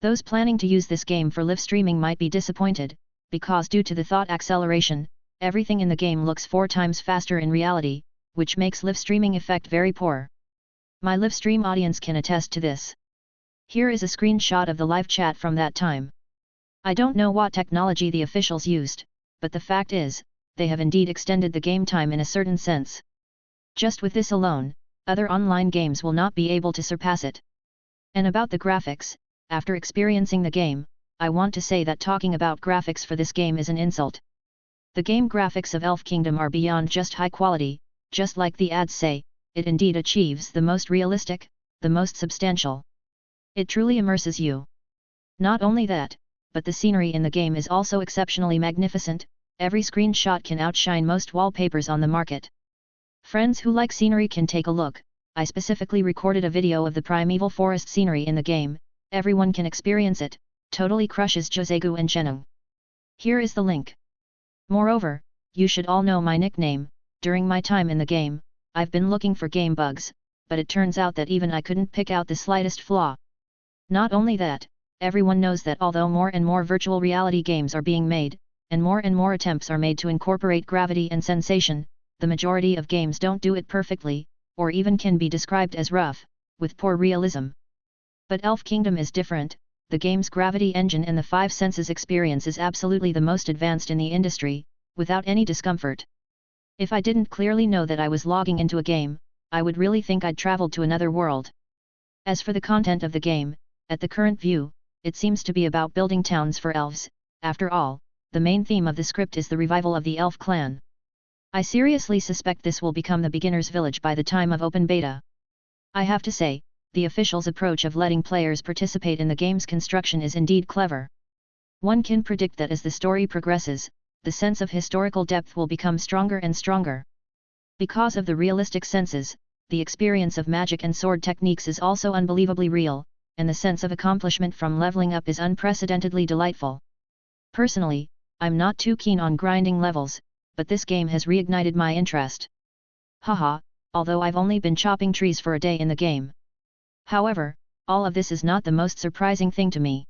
Those planning to use this game for live streaming might be disappointed, because due to the thought acceleration, everything in the game looks 4 times faster in reality, which makes live streaming effect very poor. My live stream audience can attest to this. Here is a screenshot of the live chat from that time. I don't know what technology the officials used, but the fact is, they have indeed extended the game time in a certain sense. Just with this alone, other online games will not be able to surpass it. And about the graphics, after experiencing the game, I want to say that talking about graphics for this game is an insult. The game graphics of Elf Kingdom are beyond just high quality, just like the ads say, it indeed achieves the most realistic, the most substantial. It truly immerses you. Not only that, but the scenery in the game is also exceptionally magnificent. Every screenshot can outshine most wallpapers on the market. Friends who like scenery can take a look. I specifically recorded a video of the primeval forest scenery in the game. Everyone can experience it. Totally crushes Josegu and Chenung. Here is the link. Moreover, you should all know my nickname. During my time in the game, I've been looking for game bugs, but it turns out that even I couldn't pick out the slightest flaw. Not only that, everyone knows that although more and more virtual reality games are being made, and more attempts are made to incorporate gravity and sensation, the majority of games don't do it perfectly, or even can be described as rough, with poor realism. But Elf Kingdom is different. The game's gravity engine and the 5 senses experience is absolutely the most advanced in the industry, without any discomfort. If I didn't clearly know that I was logging into a game, I would really think I'd traveled to another world. As for the content of the game, at the current view, it seems to be about building towns for elves. After all, the main theme of the script is the revival of the elf clan. I seriously suspect this will become the beginner's village by the time of open beta. I have to say, the officials' approach of letting players participate in the game's construction is indeed clever. One can predict that as the story progresses, the sense of historical depth will become stronger and stronger. Because of the realistic senses, the experience of magic and sword techniques is also unbelievably real, and the sense of accomplishment from leveling up is unprecedentedly delightful. Personally, I'm not too keen on grinding levels, but this game has reignited my interest. Haha, although I've only been chopping trees for a day in the game. However, all of this is not the most surprising thing to me.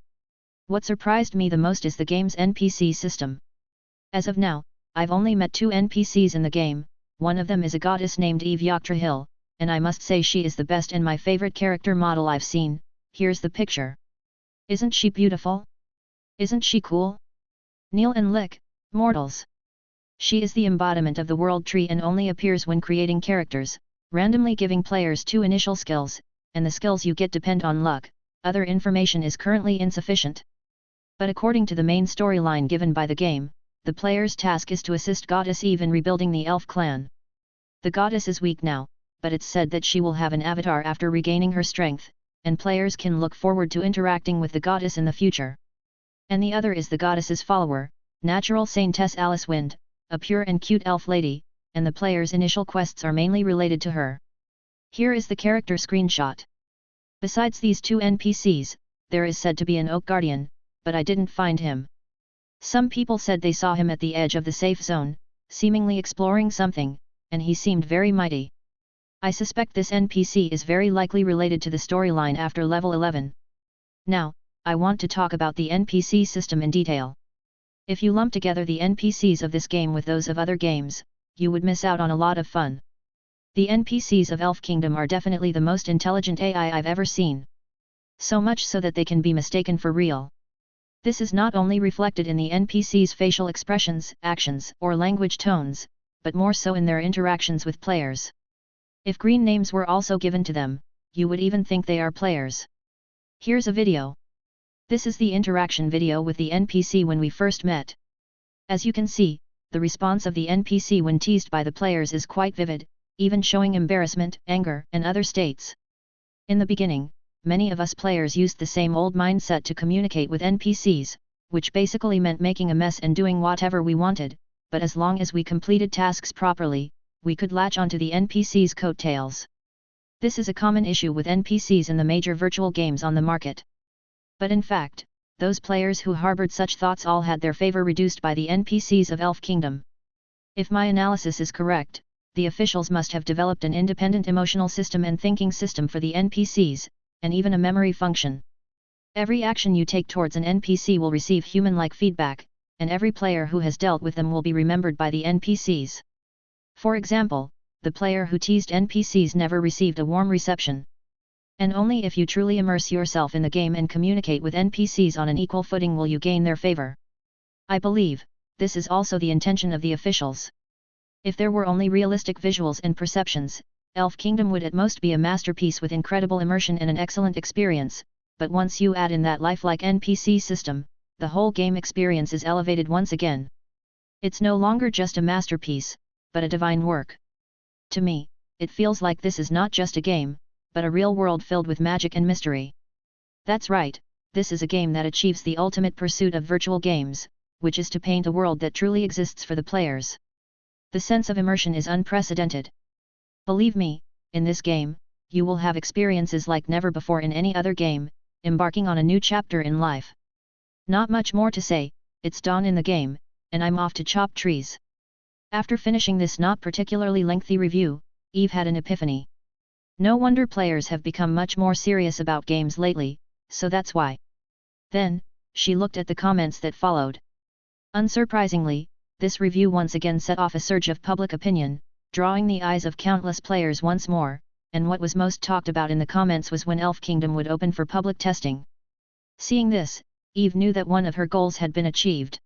What surprised me the most is the game's NPC system. As of now, I've only met 2 NPCs in the game. One of them is a goddess named Yggdrasil, and I must say she is the best and my favorite character model I've seen. Here's the picture. Isn't she beautiful? Isn't she cool? Kneel and lick, mortals. She is the embodiment of the world tree and only appears when creating characters, randomly giving players 2 initial skills, and the skills you get depend on luck. Other information is currently insufficient. But according to the main storyline given by the game, the player's task is to assist Goddess Eve in rebuilding the elf clan. The goddess is weak now, but it's said that she will have an avatar after regaining her strength, and players can look forward to interacting with the goddess in the future. And the other is the goddess's follower, natural saintess Alice Wind, a pure and cute elf lady, and the player's initial quests are mainly related to her. Here is the character screenshot. Besides these 2 NPCs, there is said to be an oak guardian, but I didn't find him. Some people said they saw him at the edge of the safe zone, seemingly exploring something, and he seemed very mighty. I suspect this NPC is very likely related to the storyline after level 11. Now, I want to talk about the NPC system in detail. If you lump together the NPCs of this game with those of other games, you would miss out on a lot of fun. The NPCs of Elf Kingdom are definitely the most intelligent AI I've ever seen. So much so that they can be mistaken for real. This is not only reflected in the NPC's facial expressions, actions, or language tones, but more so in their interactions with players. If green names were also given to them, you would even think they are players. Here's a video. This is the interaction video with the NPC when we first met. As you can see, the response of the NPC when teased by the players is quite vivid, even showing embarrassment, anger, and other states. In the beginning, many of us players used the same old mindset to communicate with NPCs, which basically meant making a mess and doing whatever we wanted, but as long as we completed tasks properly, we could latch onto the NPC's coattails. This is a common issue with NPCs in the major virtual games on the market. But in fact, those players who harbored such thoughts all had their favor reduced by the NPCs of Elf Kingdom. If my analysis is correct, the officials must have developed an independent emotional system and thinking system for the NPCs, and even a memory function. Every action you take towards an NPC will receive human-like feedback, and every player who has dealt with them will be remembered by the NPCs. For example, the player who teased NPCs never received a warm reception. And only if you truly immerse yourself in the game and communicate with NPCs on an equal footing will you gain their favor. I believe, this is also the intention of the officials. If there were only realistic visuals and perceptions, Elf Kingdom would at most be a masterpiece with incredible immersion and an excellent experience, but once you add in that lifelike NPC system, the whole game experience is elevated once again. It's no longer just a masterpiece, but a divine work. To me, it feels like this is not just a game, but a real world filled with magic and mystery. That's right, this is a game that achieves the ultimate pursuit of virtual games, which is to paint a world that truly exists for the players. The sense of immersion is unprecedented. Believe me, in this game, you will have experiences like never before in any other game, embarking on a new chapter in life. Not much more to say, it's dawn in the game, and I'm off to chop trees. After finishing this not particularly lengthy review, Eve had an epiphany. No wonder players have become much more serious about games lately, so that's why. Then, she looked at the comments that followed. Unsurprisingly, this review once again set off a surge of public opinion, drawing the eyes of countless players once more, and what was most talked about in the comments was when Elf Kingdom would open for public testing. Seeing this, Eve knew that one of her goals had been achieved.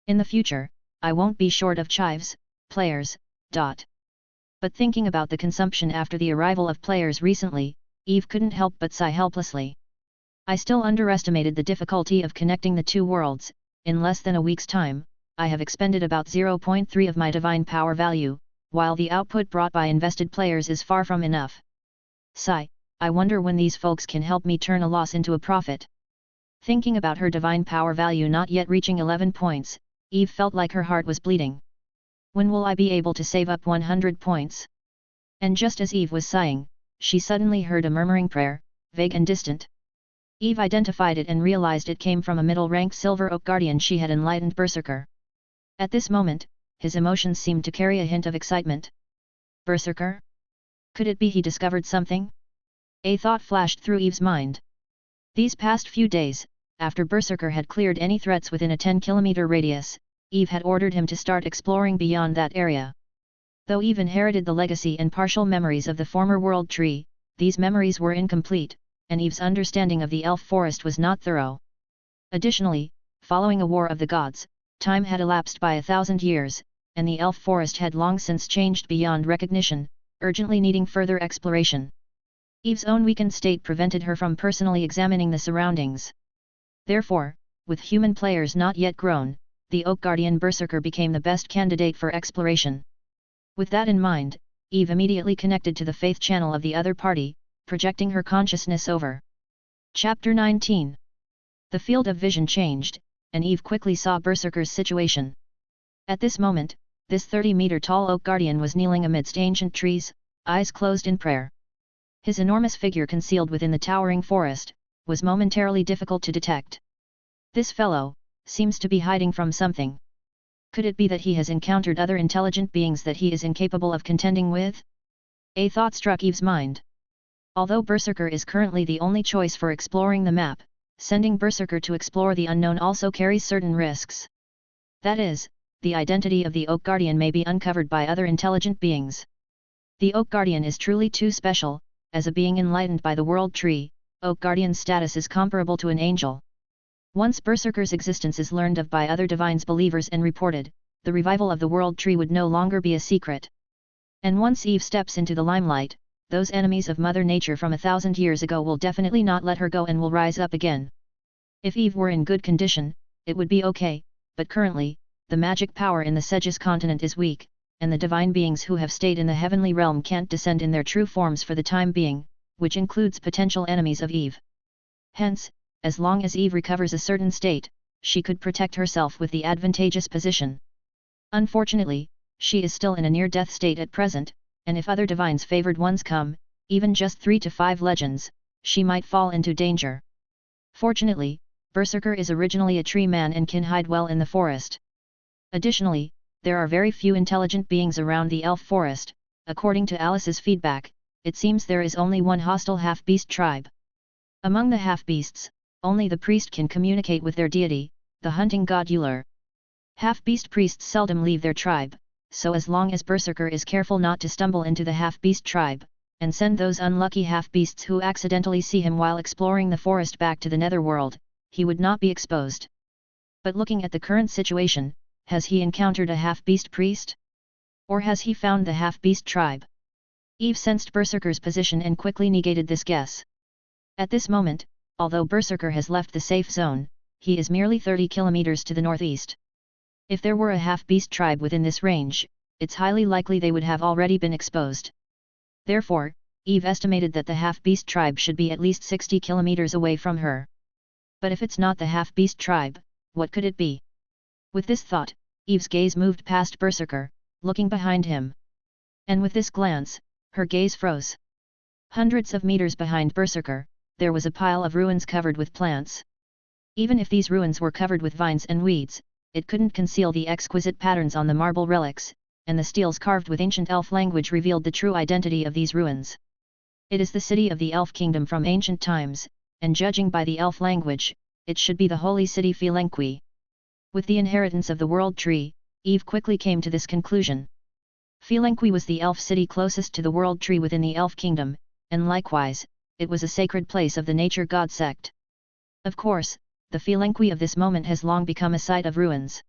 In the future, I won't be short of chives, players. But thinking about the consumption after the arrival of players recently, Eve couldn't help but sigh helplessly. I still underestimated the difficulty of connecting the two worlds. In less than a week's time, I have expended about 0.3 of my divine power value, while the output brought by invested players is far from enough. Sigh, I wonder when these folks can help me turn a loss into a profit. Thinking about her divine power value not yet reaching 11 points, Eve felt like her heart was bleeding. When will I be able to save up 100 points? And just as Eve was sighing, she suddenly heard a murmuring prayer, vague and distant. Eve identified it and realized it came from a middle-rank Silver Oak Guardian she had enlightened Berserker. At this moment, his emotions seemed to carry a hint of excitement. Berserker? Could it be he discovered something? A thought flashed through Eve's mind. These past few days, after Berserker had cleared any threats within a 10-kilometer radius, Eve had ordered him to start exploring beyond that area. Though Eve inherited the legacy and partial memories of the former World Tree, these memories were incomplete, and Eve's understanding of the elf forest was not thorough. Additionally, following a war of the gods, time had elapsed by 1,000 years, and the elf forest had long since changed beyond recognition, urgently needing further exploration. Eve's own weakened state prevented her from personally examining the surroundings. Therefore, with human players not yet grown, the Oak Guardian Berserker became the best candidate for exploration. With that in mind, Eve immediately connected to the faith channel of the other party, projecting her consciousness over. Chapter 19. The field of vision changed, and Eve quickly saw Berserker's situation. At this moment, this 30-meter-tall Oak Guardian was kneeling amidst ancient trees, eyes closed in prayer. His enormous figure concealed within the towering forest, was momentarily difficult to detect. This fellow seems to be hiding from something. Could it be that he has encountered other intelligent beings that he is incapable of contending with? A thought struck Eve's mind. Although Berserker is currently the only choice for exploring the map, sending Berserker to explore the unknown also carries certain risks. That is, the identity of the Oak Guardian may be uncovered by other intelligent beings. The Oak Guardian is truly too special, as a being enlightened by the World Tree, Oak Guardian's status is comparable to an angel. Once Berserker's existence is learned of by other divines believers and reported, the revival of the World Tree would no longer be a secret. And once Eve steps into the limelight, those enemies of Mother Nature from 1,000 years ago will definitely not let her go and will rise up again. If Eve were in good condition, it would be okay, but currently, the magic power in the Segis continent is weak, and the divine beings who have stayed in the heavenly realm can't descend in their true forms for the time being, which includes potential enemies of Eve. Hence, as long as Eve recovers a certain state, she could protect herself with the advantageous position. Unfortunately, she is still in a near-death state at present, and if other divines favored ones come, even just 3 to 5 legends, she might fall into danger. Fortunately, Berserker is originally a tree man and can hide well in the forest. Additionally, there are very few intelligent beings around the elf forest. According to Alice's feedback, it seems there is only one hostile half-beast tribe. Among the half-beasts, only the priest can communicate with their deity, the hunting god Uller. Half-beast priests seldom leave their tribe, so as long as Berserker is careful not to stumble into the half-beast tribe, and send those unlucky half-beasts who accidentally see him while exploring the forest back to the netherworld, he would not be exposed. But looking at the current situation, has he encountered a half-beast priest? Or has he found the half-beast tribe? Eve sensed Berserker's position and quickly negated this guess. At this moment, although Berserker has left the safe zone, he is merely 30 kilometers to the northeast. If there were a half-beast tribe within this range, it's highly likely they would have already been exposed. Therefore, Eve estimated that the half-beast tribe should be at least 60 kilometers away from her. But if it's not the half-beast tribe, what could it be? With this thought, Eve's gaze moved past Berserker, looking behind him. And with this glance, her gaze froze. Hundreds of meters behind Berserker, there was a pile of ruins covered with plants. Even if these ruins were covered with vines and weeds, it couldn't conceal the exquisite patterns on the marble relics, and the steels carved with ancient elf language revealed the true identity of these ruins. It is the city of the elf kingdom from ancient times, and judging by the elf language, it should be the holy city Filenqui. With the inheritance of the World Tree, Eve quickly came to this conclusion. Filenqui was the elf city closest to the World Tree within the elf kingdom, and likewise, it was a sacred place of the nature god sect. Of course, the Filenqui of this moment has long become a site of ruins.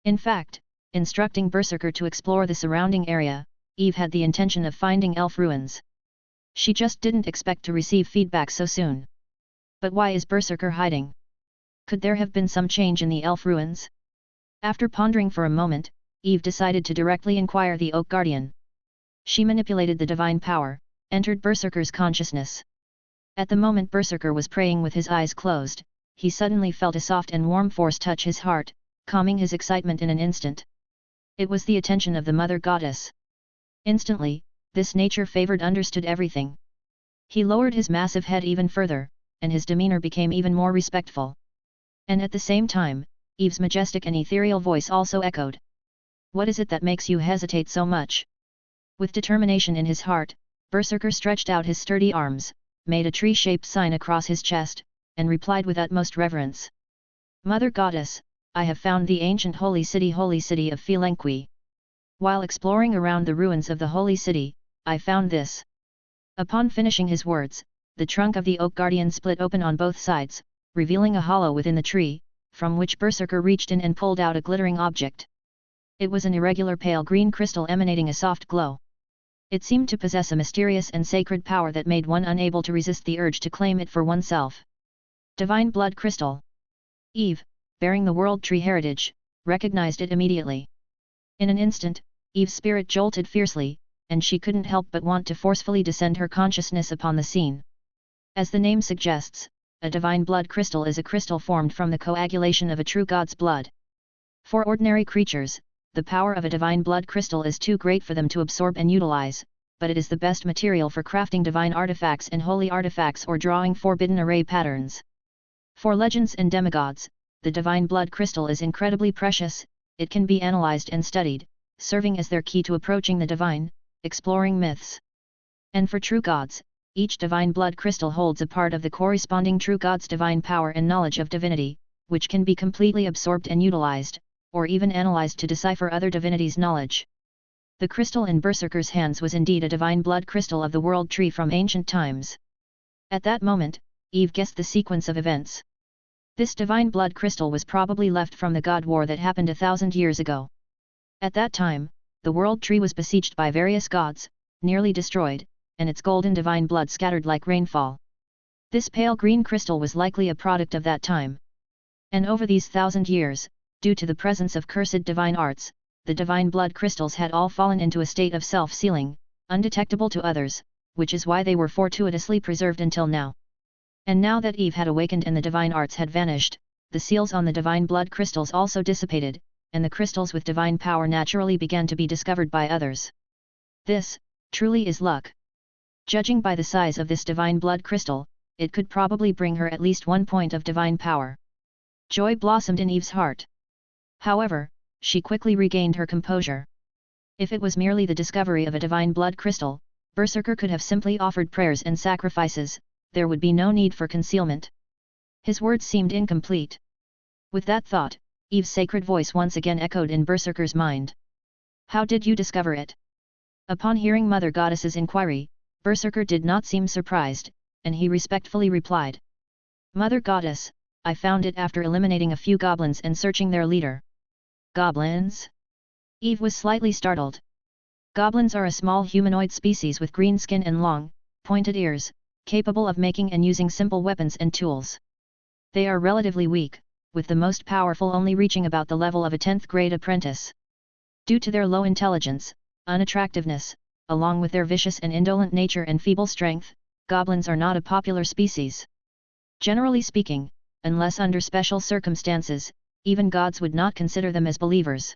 In fact, instructing Berserker to explore the surrounding area, Eve had the intention of finding elf ruins. She just didn't expect to receive feedback so soon. But why is Berserker hiding? Could there have been some change in the elf ruins? After pondering for a moment, Eve decided to directly inquire the Oak Guardian. She manipulated the divine power, entered Berserker's consciousness. At the moment Berserker was praying with his eyes closed, he suddenly felt a soft and warm force touch his heart, calming his excitement in an instant. It was the attention of the Mother Goddess. Instantly, this nature-favored understood everything. He lowered his massive head even further, and his demeanor became even more respectful. And at the same time, Eve's majestic and ethereal voice also echoed. What is it that makes you hesitate so much? With determination in his heart, Berserker stretched out his sturdy arms, made a tree-shaped sign across his chest, and replied with utmost reverence. Mother Goddess, I have found the ancient holy city of Filenqui. While exploring around the ruins of the holy city, I found this. Upon finishing his words, the trunk of the Oak Guardian split open on both sides, revealing a hollow within the tree, from which Berserker reached in and pulled out a glittering object. It was an irregular pale green crystal emanating a soft glow. It seemed to possess a mysterious and sacred power that made one unable to resist the urge to claim it for oneself. Divine Blood Crystal. Eve, bearing the World Tree heritage, recognized it immediately. In an instant, Eve's spirit jolted fiercely, and she couldn't help but want to forcefully descend her consciousness upon the scene. As the name suggests, a divine blood crystal is a crystal formed from the coagulation of a true god's blood. For ordinary creatures, the power of a divine blood crystal is too great for them to absorb and utilize, but it is the best material for crafting divine artifacts and holy artifacts or drawing forbidden array patterns. For legends and demigods, the divine blood crystal is incredibly precious. It can be analyzed and studied, serving as their key to approaching the divine, exploring myths. And for true gods, each divine blood crystal holds a part of the corresponding true god's divine power and knowledge of divinity, which can be completely absorbed and utilized, or even analyzed to decipher other divinities' knowledge. The crystal in Berserker's hands was indeed a divine blood crystal of the World Tree from ancient times. At that moment, Eve guessed the sequence of events. This divine blood crystal was probably left from the god war that happened 1,000 years ago. At that time, the world tree was besieged by various gods, nearly destroyed, and its golden divine blood scattered like rainfall. This pale green crystal was likely a product of that time. And over these 1,000 years, due to the presence of cursed divine arts, the divine blood crystals had all fallen into a state of self-sealing, undetectable to others, which is why they were fortuitously preserved until now. And now that Eve had awakened and the divine arts had vanished, the seals on the divine blood crystals also dissipated, and the crystals with divine power naturally began to be discovered by others. This, truly is luck. Judging by the size of this divine blood crystal, it could probably bring her at least 1 point of divine power. Joy blossomed in Eve's heart. However, she quickly regained her composure. If it was merely the discovery of a divine blood crystal, Berserker could have simply offered prayers and sacrifices, there would be no need for concealment. His words seemed incomplete. With that thought, Eve's sacred voice once again echoed in Berserker's mind. How did you discover it? Upon hearing Mother Goddess's inquiry, Berserker did not seem surprised, and he respectfully replied. Mother Goddess, I found it after eliminating a few goblins and searching their leader. Goblins? Eve was slightly startled. Goblins are a small humanoid species with green skin and long, pointed ears, capable of making and using simple weapons and tools. They are relatively weak, with the most powerful only reaching about the level of a 10th grade apprentice. Due to their low intelligence, unattractiveness, along with their vicious and indolent nature and feeble strength, goblins are not a popular species. Generally speaking, unless under special circumstances, even gods would not consider them as believers.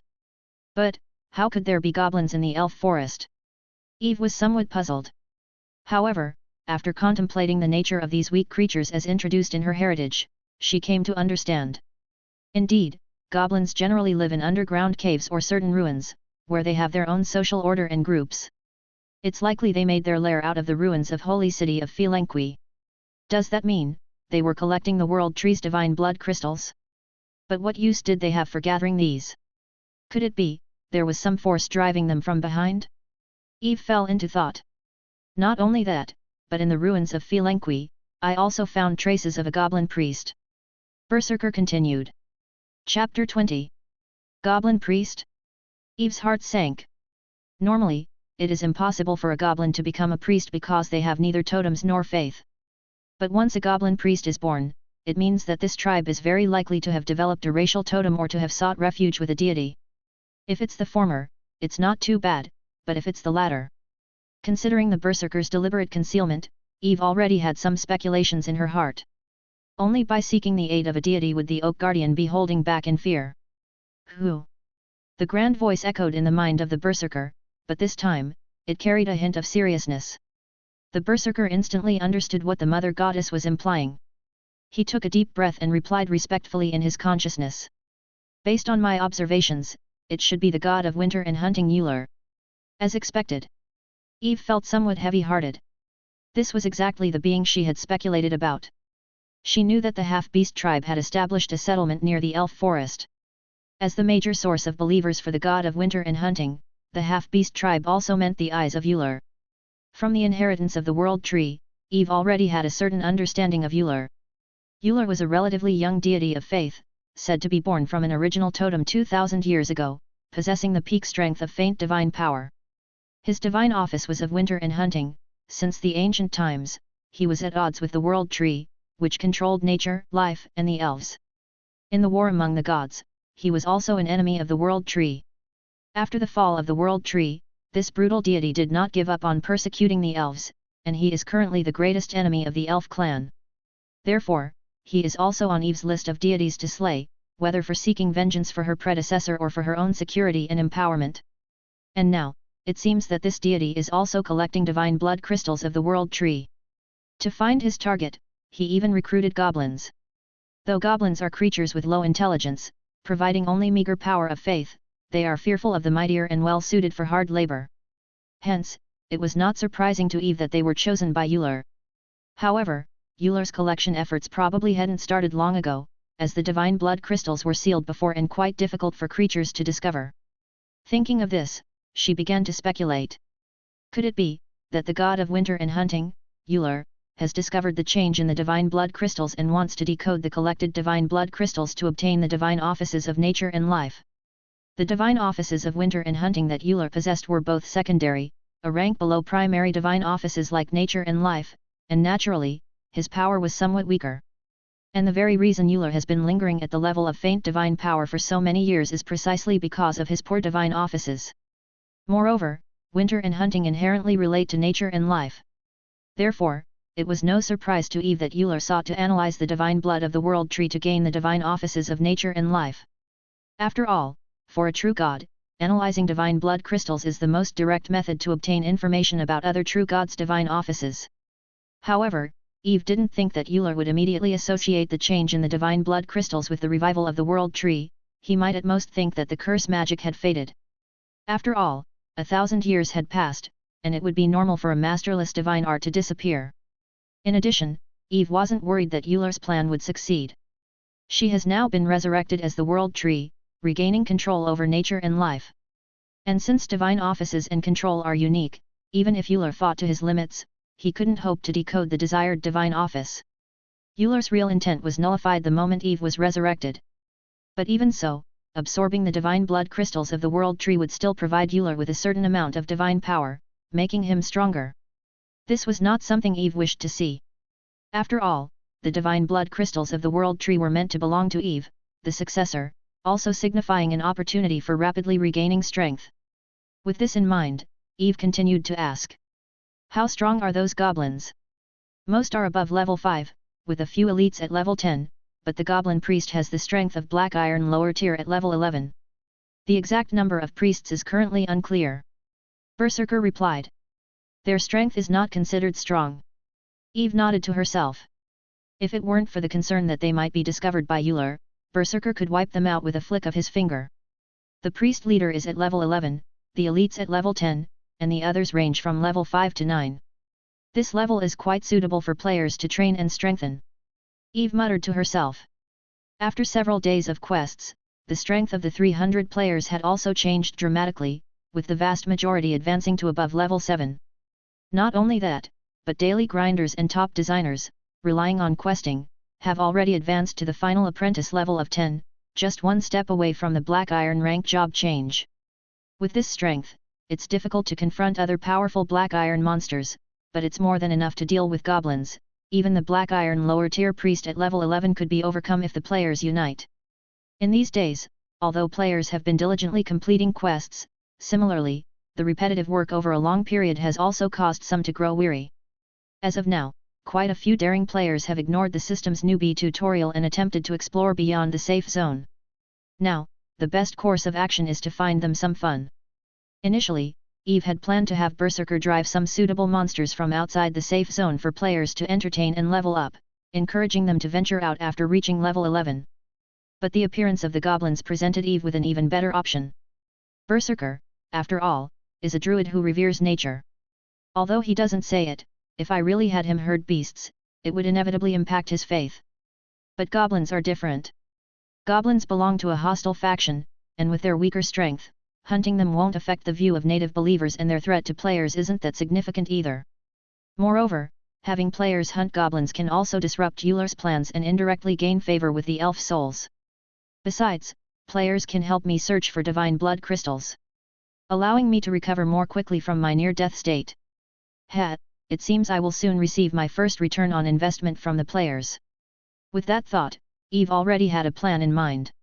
But, how could there be goblins in the elf forest? Eve was somewhat puzzled. However, after contemplating the nature of these weak creatures as introduced in her heritage, she came to understand. Indeed, goblins generally live in underground caves or certain ruins, where they have their own social order and groups. It's likely they made their lair out of the ruins of holy city of Felenqui. Does that mean, they were collecting the world tree's divine blood crystals? But what use did they have for gathering these? Could it be, there was some force driving them from behind? Eve fell into thought. Not only that, but in the ruins of Felenqui, I also found traces of a goblin priest. Berserker continued. Chapter 20. Goblin Priest? Eve's heart sank. Normally, it is impossible for a goblin to become a priest because they have neither totems nor faith. But once a goblin priest is born, it means that this tribe is very likely to have developed a racial totem or to have sought refuge with a deity. If it's the former, it's not too bad, but if it's the latter. Considering the Berserker's deliberate concealment, Eve already had some speculations in her heart. Only by seeking the aid of a deity would the Oak Guardian be holding back in fear. Who? The grand voice echoed in the mind of the Berserker, but this time, it carried a hint of seriousness. The Berserker instantly understood what the Mother Goddess was implying. He took a deep breath and replied respectfully in his consciousness. Based on my observations, it should be the god of winter and hunting Uller. As expected. Eve felt somewhat heavy-hearted. This was exactly the being she had speculated about. She knew that the half-beast tribe had established a settlement near the elf forest. As the major source of believers for the god of winter and hunting, the half-beast tribe also meant the eyes of Uller. From the inheritance of the world tree, Eve already had a certain understanding of Uller. Uller was a relatively young deity of faith, said to be born from an original totem 2,000 years ago, possessing the peak strength of faint divine power. His divine office was of winter and hunting. Since the ancient times, he was at odds with the world tree, which controlled nature, life, and the elves. In the war among the gods, he was also an enemy of the world tree. After the fall of the world tree, this brutal deity did not give up on persecuting the elves, and he is currently the greatest enemy of the elf clan. Therefore, he is also on Eve's list of deities to slay, whether for seeking vengeance for her predecessor or for her own security and empowerment. And now, it seems that this deity is also collecting divine blood crystals of the world tree. To find his target, he even recruited goblins. Though goblins are creatures with low intelligence, providing only meager power of faith, they are fearful of the mightier and well suited for hard labor. Hence, it was not surprising to Eve that they were chosen by Uller. However, Uller's collection efforts probably hadn't started long ago, as the divine blood crystals were sealed before and quite difficult for creatures to discover. Thinking of this, she began to speculate. Could it be, that the god of winter and hunting, Uller, has discovered the change in the divine blood crystals and wants to decode the collected divine blood crystals to obtain the divine offices of nature and life. The divine offices of winter and hunting that Uller possessed were both secondary, a rank below primary divine offices like nature and life, and naturally, his power was somewhat weaker. And the very reason Uller has been lingering at the level of faint divine power for so many years is precisely because of his poor divine offices. Moreover, winter and hunting inherently relate to nature and life. Therefore, it was no surprise to Eve that Uller sought to analyze the divine blood of the world tree to gain the divine offices of nature and life. After all, for a true god, analyzing divine blood crystals is the most direct method to obtain information about other true gods' divine offices. However, Eve didn't think that Uller would immediately associate the change in the divine blood crystals with the revival of the world tree. He might at most think that the curse magic had faded. After all, 1,000 years had passed, and it would be normal for a masterless divine art to disappear. In addition, Eve wasn't worried that Uller's plan would succeed. She has now been resurrected as the world tree, regaining control over nature and life. And since divine offices and control are unique, even if Uller fought to his limits, he couldn't hope to decode the desired divine office. Uller's real intent was nullified the moment Eve was resurrected. But even so, absorbing the divine blood crystals of the world tree would still provide Uller with a certain amount of divine power, making him stronger. This was not something Eve wished to see. After all, the divine blood crystals of the world tree were meant to belong to Eve, the successor, also signifying an opportunity for rapidly regaining strength. With this in mind, Eve continued to ask. How strong are those goblins? Most are above level 5, with a few elites at level 10, but the goblin priest has the strength of black iron lower tier at level 11. The exact number of priests is currently unclear. Berserker replied. Their strength is not considered strong. Eve nodded to herself. If it weren't for the concern that they might be discovered by Uller, Berserker could wipe them out with a flick of his finger. The priest leader is at level 11, the elites at level 10, and the others range from level 5 to 9. This level is quite suitable for players to train and strengthen. Eve muttered to herself. After several days of quests, the strength of the 300 players had also changed dramatically, with the vast majority advancing to above level 7. Not only that, but daily grinders and top designers, relying on questing, have already advanced to the final apprentice level of 10, just one step away from the black iron rank job change. With this strength, it's difficult to confront other powerful black iron monsters, but it's more than enough to deal with goblins. Even the black iron lower tier priest at level 11 could be overcome if the players unite. In these days, although players have been diligently completing quests, similarly, the repetitive work over a long period has also caused some to grow weary. As of now, quite a few daring players have ignored the system's newbie tutorial and attempted to explore beyond the safe zone. Now, the best course of action is to find them some fun. Initially, Eve had planned to have Berserker drive some suitable monsters from outside the safe zone for players to entertain and level up, encouraging them to venture out after reaching level 11. But the appearance of the goblins presented Eve with an even better option. Berserker, after all, is a druid who reveres nature. Although he doesn't say it, if I really had him herd beasts, it would inevitably impact his faith. But goblins are different. Goblins belong to a hostile faction, and with their weaker strength, hunting them won't affect the view of native believers, and their threat to players isn't that significant either. Moreover, having players hunt goblins can also disrupt Uller's plans and indirectly gain favor with the elf souls. Besides, players can help me search for divine blood crystals, allowing me to recover more quickly from my near-death state. It seems I will soon receive my first return on investment from the players. With that thought, Eve already had a plan in mind.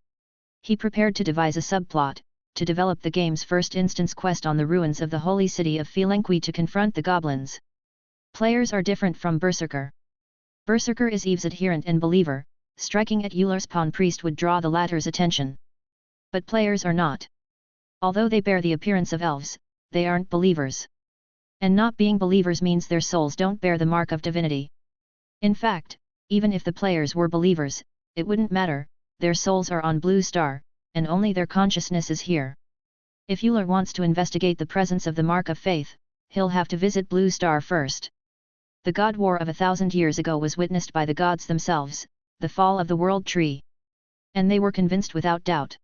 He prepared to devise a subplot, to develop the game's first instance quest on the ruins of the holy city of Felenqui to confront the goblins. Players are different from Berserker. Berserker is Eve's adherent and believer, striking at Uller's pawn priest would draw the latter's attention. But players are not. Although they bear the appearance of elves, they aren't believers. And not being believers means their souls don't bear the mark of divinity. In fact, even if the players were believers, it wouldn't matter, their souls are on Blue Star, and only their consciousness is here. If Uller wants to investigate the presence of the Mark of Faith, he'll have to visit Blue Star first. The God War of 1,000 years ago was witnessed by the gods themselves, the fall of the World Tree. And they were convinced without doubt.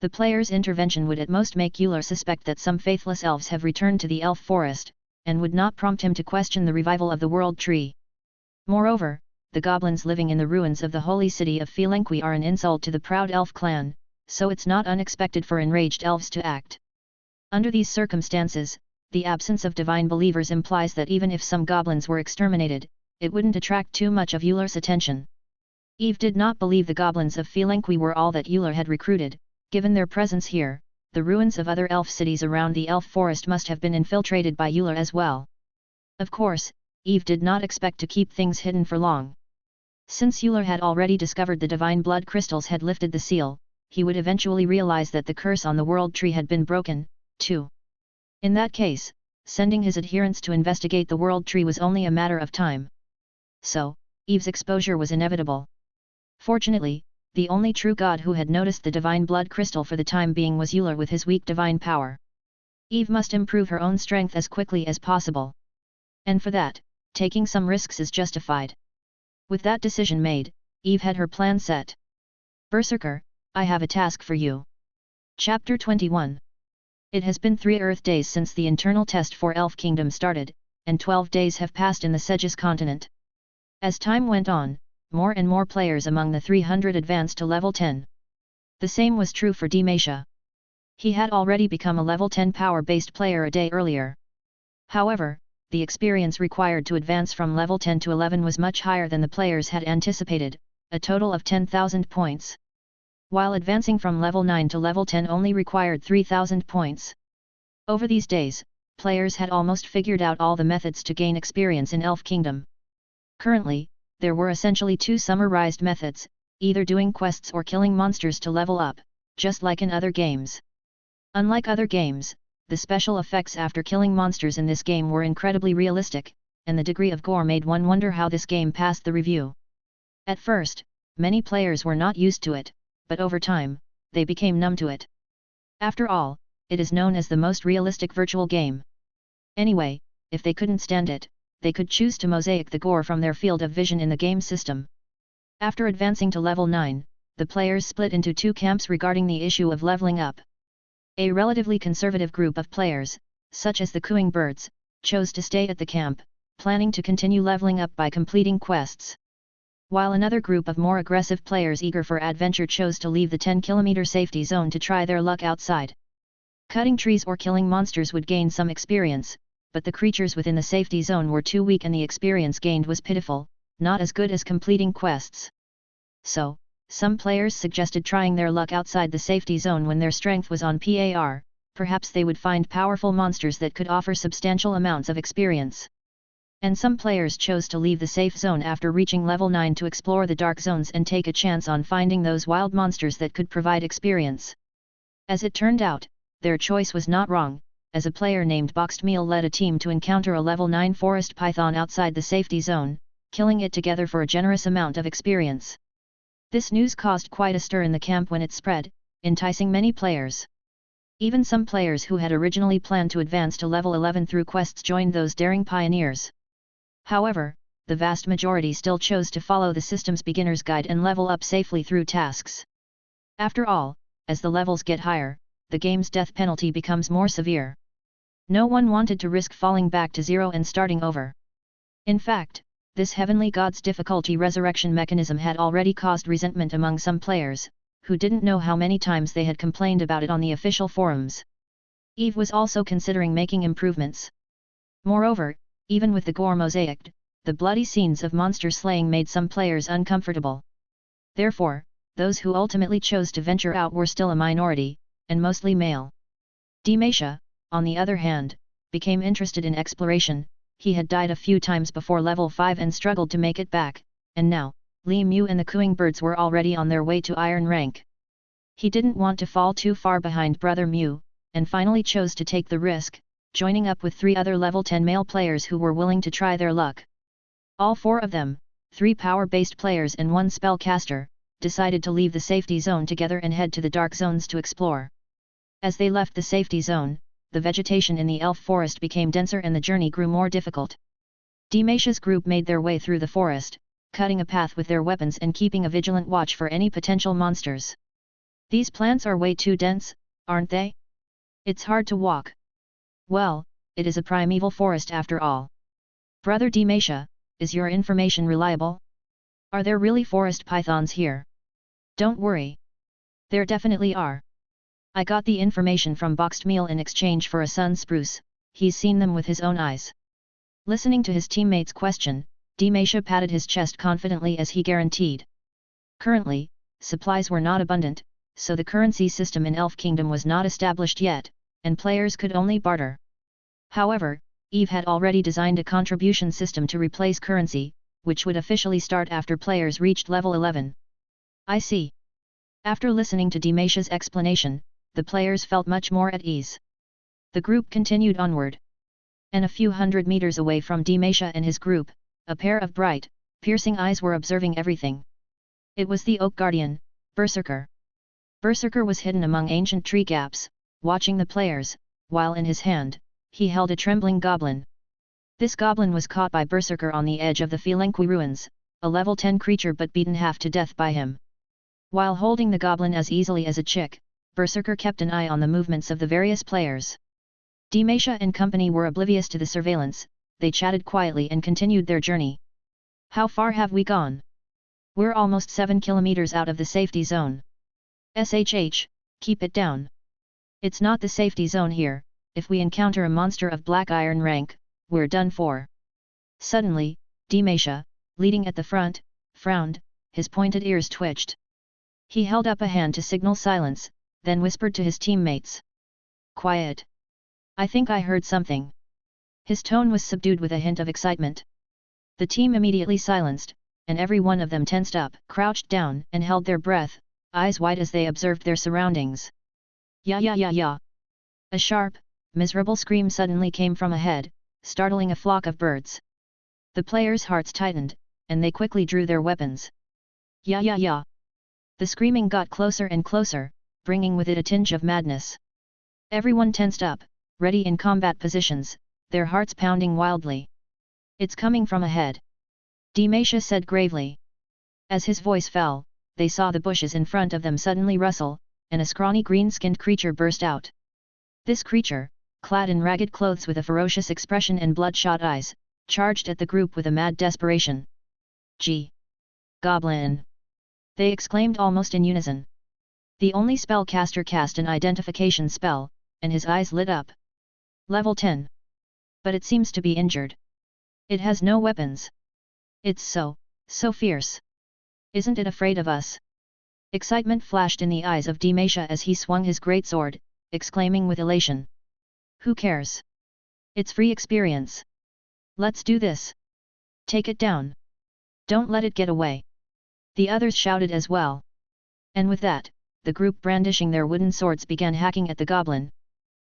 The player's intervention would at most make Uller suspect that some faithless elves have returned to the elf forest, and would not prompt him to question the revival of the World Tree. Moreover, the goblins living in the ruins of the holy city of Felenqui are an insult to the proud elf clan, so it's not unexpected for enraged elves to act. Under these circumstances, the absence of divine believers implies that even if some goblins were exterminated, it wouldn't attract too much of Euler's attention. Eve did not believe the goblins of Felenqui were all that Euler had recruited. Given their presence here, the ruins of other elf cities around the elf forest must have been infiltrated by Euler as well. Of course, Eve did not expect to keep things hidden for long. Since Euler had already discovered the divine blood crystals had lifted the seal, he would eventually realize that the curse on the world tree had been broken, too. In that case, sending his adherents to investigate the world tree was only a matter of time. So, Eve's exposure was inevitable. Fortunately, the only true god who had noticed the divine blood crystal for the time being was Euler with his weak divine power. Eve must improve her own strength as quickly as possible. And for that, taking some risks is justified. With that decision made, Eve had her plan set. Berserker, I have a task for you. Chapter 21. It has been 3 Earth days since the internal test for Elf Kingdom started, and 12 days have passed in the Segis continent. As time went on, more and more players among the 300 advanced to level 10. The same was true for Demacia. He had already become a level 10 power-based player a day earlier. However, the experience required to advance from level 10 to 11 was much higher than the players had anticipated, a total of 10,000 points. While advancing from level 9 to level 10 only required 3,000 points. Over these days, players had almost figured out all the methods to gain experience in Elf Kingdom. Currently, there were essentially 2 summarized methods, either doing quests or killing monsters to level up, just like in other games. Unlike other games, the special effects after killing monsters in this game were incredibly realistic, and the degree of gore made one wonder how this game passed the review. At first, many players were not used to it, but over time, they became numb to it. After all, it is known as the most realistic virtual game. Anyway, if they couldn't stand it, they could choose to mosaic the gore from their field of vision in the game system. After advancing to level 9, the players split into 2 camps regarding the issue of leveling up. A relatively conservative group of players, such as the cooing birds, chose to stay at the camp, planning to continue leveling up by completing quests. While another group of more aggressive players eager for adventure chose to leave the 10-kilometer safety zone to try their luck outside. Cutting trees or killing monsters would gain some experience, but the creatures within the safety zone were too weak and the experience gained was pitiful, not as good as completing quests. So, some players suggested trying their luck outside the safety zone when their strength was on par, perhaps they would find powerful monsters that could offer substantial amounts of experience. And some players chose to leave the safe zone after reaching level 9 to explore the dark zones and take a chance on finding those wild monsters that could provide experience. As it turned out, their choice was not wrong, as a player named Boxed Meal led a team to encounter a level 9 forest python outside the safety zone, killing it together for a generous amount of experience. This news caused quite a stir in the camp when it spread, enticing many players. Even some players who had originally planned to advance to level 11 through quests joined those daring pioneers. However, the vast majority still chose to follow the system's beginner's guide and level up safely through tasks. After all, as the levels get higher, the game's death penalty becomes more severe. No one wanted to risk falling back to 0 and starting over. In fact, this heavenly god's difficulty resurrection mechanism had already caused resentment among some players, who didn't know how many times they had complained about it on the official forums. Eve was also considering making improvements. Moreover, even with the gore mosaiced, the bloody scenes of monster slaying made some players uncomfortable. Therefore, those who ultimately chose to venture out were still a minority, and mostly male. Demacia, on the other hand, became interested in exploration. He had died a few times before level 5 and struggled to make it back, and now, Li Mu and the cooing birds were already on their way to iron rank. He didn't want to fall too far behind Brother Mu, and finally chose to take the risk, joining up with 3 other level 10 male players who were willing to try their luck. All 4 of them, 3 power-based players and 1 spellcaster, decided to leave the safety zone together and head to the dark zones to explore. As they left the safety zone, the vegetation in the elf forest became denser and the journey grew more difficult. Demacia's group made their way through the forest, cutting a path with their weapons and keeping a vigilant watch for any potential monsters. These plants are way too dense, aren't they? It's hard to walk. Well, it is a primeval forest after all. Brother Demacia, is your information reliable? Are there really forest pythons here? Don't worry. There definitely are. I got the information from boxed meal in exchange for a sun spruce, he's seen them with his own eyes. Listening to his teammate's question, Dimasha patted his chest confidently as he guaranteed. Currently, supplies were not abundant, so the currency system in Elf Kingdom was not established yet, and players could only barter. However, Eve had already designed a contribution system to replace currency, which would officially start after players reached level 11. I see. After listening to Dimasha's explanation, the players felt much more at ease. The group continued onward. And a few hundred meters away from Dimasha and his group, a pair of bright, piercing eyes were observing everything. It was the Oak Guardian, Berserker. Berserker was hidden among ancient tree gaps, watching the players, while in his hand, he held a trembling goblin. This goblin was caught by Berserker on the edge of the Felenqui ruins, a level 10 creature but beaten half to death by him. While holding the goblin as easily as a chick, Berserker kept an eye on the movements of the various players. Dimasha and company were oblivious to the surveillance, they chatted quietly and continued their journey. How far have we gone? We're almost 7 kilometers out of the safety zone. SHH, keep it down. It's not the safety zone here, if we encounter a monster of black iron rank, we're done for. Suddenly, Dimasha, leading at the front, frowned, his pointed ears twitched. He held up a hand to signal silence, then whispered to his teammates. Quiet. I think I heard something. His tone was subdued with a hint of excitement. The team immediately silenced, and every one of them tensed up, crouched down, and held their breath, eyes wide as they observed their surroundings. Ya ya ya ya! A sharp, miserable scream suddenly came from ahead, startling a flock of birds. The players' hearts tightened, and they quickly drew their weapons. Ya ya ya! The screaming got closer and closer, bringing with it a tinge of madness. Everyone tensed up, ready in combat positions, their hearts pounding wildly. It's coming from ahead. Dimasha said gravely. As his voice fell, they saw the bushes in front of them suddenly rustle, and a scrawny green-skinned creature burst out. This creature, clad in ragged clothes with a ferocious expression and bloodshot eyes, charged at the group with a mad desperation. Gee! Goblin! They exclaimed almost in unison. The only spellcaster cast an identification spell, and his eyes lit up. Level 10. But it seems to be injured. It has no weapons. It's so fierce. Isn't it afraid of us? Excitement flashed in the eyes of Dimasha as he swung his greatsword, exclaiming with elation. Who cares? It's free experience. Let's do this. Take it down. Don't let it get away. The others shouted as well. And with that, the group brandishing their wooden swords began hacking at the goblin.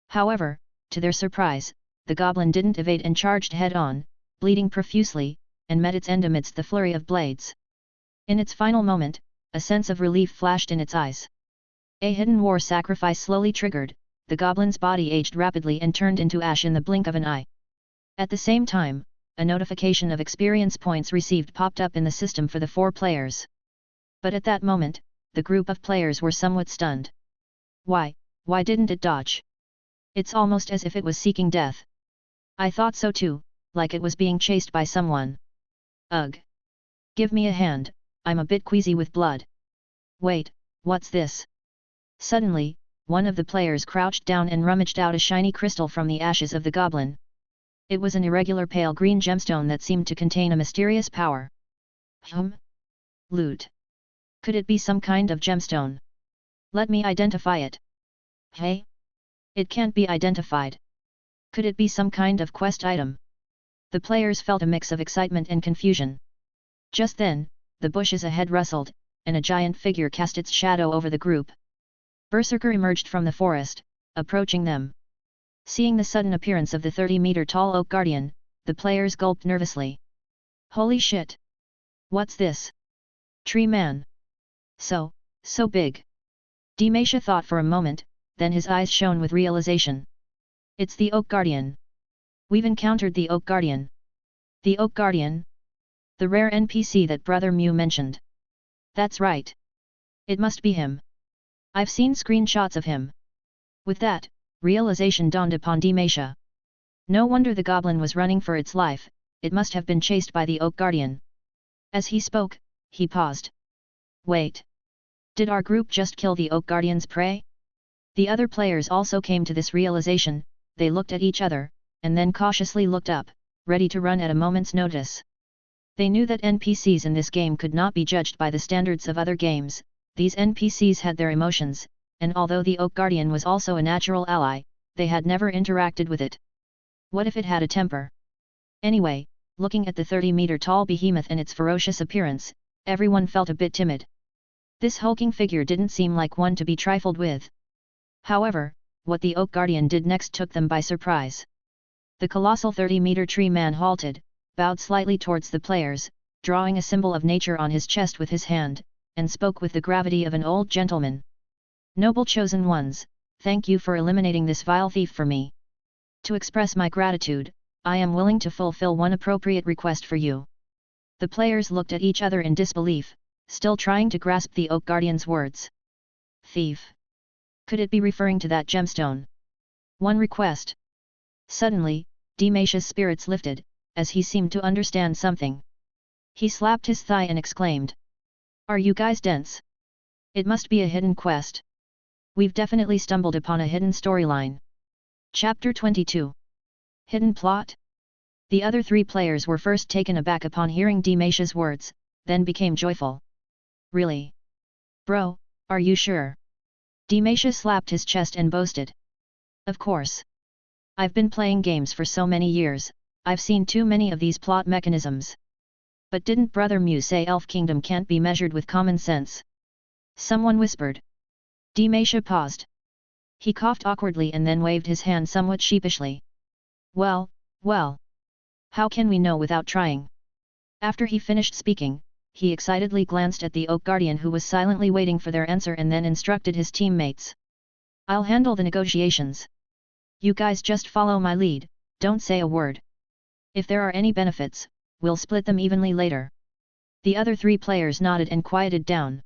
However, to their surprise, the goblin didn't evade and charged head-on, bleeding profusely, and met its end amidst the flurry of blades. In its final moment, a sense of relief flashed in its eyes. A hidden war sacrifice slowly triggered, the goblin's body aged rapidly and turned into ash in the blink of an eye. At the same time, a notification of experience points received popped up in the system for the 4 players. But at that moment, the group of players were somewhat stunned. Why didn't it dodge? It's almost as if it was seeking death. I thought so too, like it was being chased by someone. Ugh! Give me a hand, I'm a bit queasy with blood. Wait, what's this? Suddenly, one of the players crouched down and rummaged out a shiny crystal from the ashes of the goblin. It was an irregular pale green gemstone that seemed to contain a mysterious power. Loot. Could it be some kind of gemstone? Let me identify it. Hey? It can't be identified. Could it be some kind of quest item? The players felt a mix of excitement and confusion. Just then, the bushes ahead rustled, and a giant figure cast its shadow over the group. Berserker emerged from the forest, approaching them. Seeing the sudden appearance of the 30-meter-tall Oak Guardian, the players gulped nervously. Holy shit! What's this? Tree man? So big. Dimasha thought for a moment, then his eyes shone with realization. It's the Oak Guardian. We've encountered the Oak Guardian. The Oak Guardian? The rare NPC that Brother Mew mentioned. That's right. It must be him. I've seen screenshots of him. With that, realization dawned upon Dimasha. No wonder the goblin was running for its life, it must have been chased by the Oak Guardian. As he spoke, he paused. Wait. Did our group just kill the Oak Guardian's prey? The other players also came to this realization. They looked at each other, and then cautiously looked up, ready to run at a moment's notice. They knew that NPCs in this game could not be judged by the standards of other games. These NPCs had their emotions, and although the Oak Guardian was also a natural ally, they had never interacted with it. What if it had a temper? Anyway, looking at the 30-meter-tall behemoth and its ferocious appearance, everyone felt a bit timid. This hulking figure didn't seem like one to be trifled with. However, what the Oak Guardian did next took them by surprise. The colossal 30-meter tree man halted, bowed slightly towards the players, drawing a symbol of nature on his chest with his hand, and spoke with the gravity of an old gentleman. Noble chosen ones, thank you for eliminating this vile thief for me. To express my gratitude, I am willing to fulfill one appropriate request for you. The players looked at each other in disbelief, still trying to grasp the Oak Guardian's words. Thief. Could it be referring to that gemstone? One request. Suddenly, Dimash's spirits lifted, as he seemed to understand something. He slapped his thigh and exclaimed. Are you guys dense? It must be a hidden quest. We've definitely stumbled upon a hidden storyline. Chapter 22. Hidden plot? The other three players were first taken aback upon hearing Dimash's words, then became joyful. Really? Bro, are you sure? Dimasha slapped his chest and boasted. Of course. I've been playing games for so many years, I've seen too many of these plot mechanisms. But didn't Brother Mew say Elf Kingdom can't be measured with common sense? Someone whispered. Dimasha paused. He coughed awkwardly and then waved his hand somewhat sheepishly. Well, well. How can we know without trying? After he finished speaking, he excitedly glanced at the Oak Guardian who was silently waiting for their answer and then instructed his teammates. I'll handle the negotiations. You guys just follow my lead, don't say a word. If there are any benefits, we'll split them evenly later. The other three players nodded and quieted down.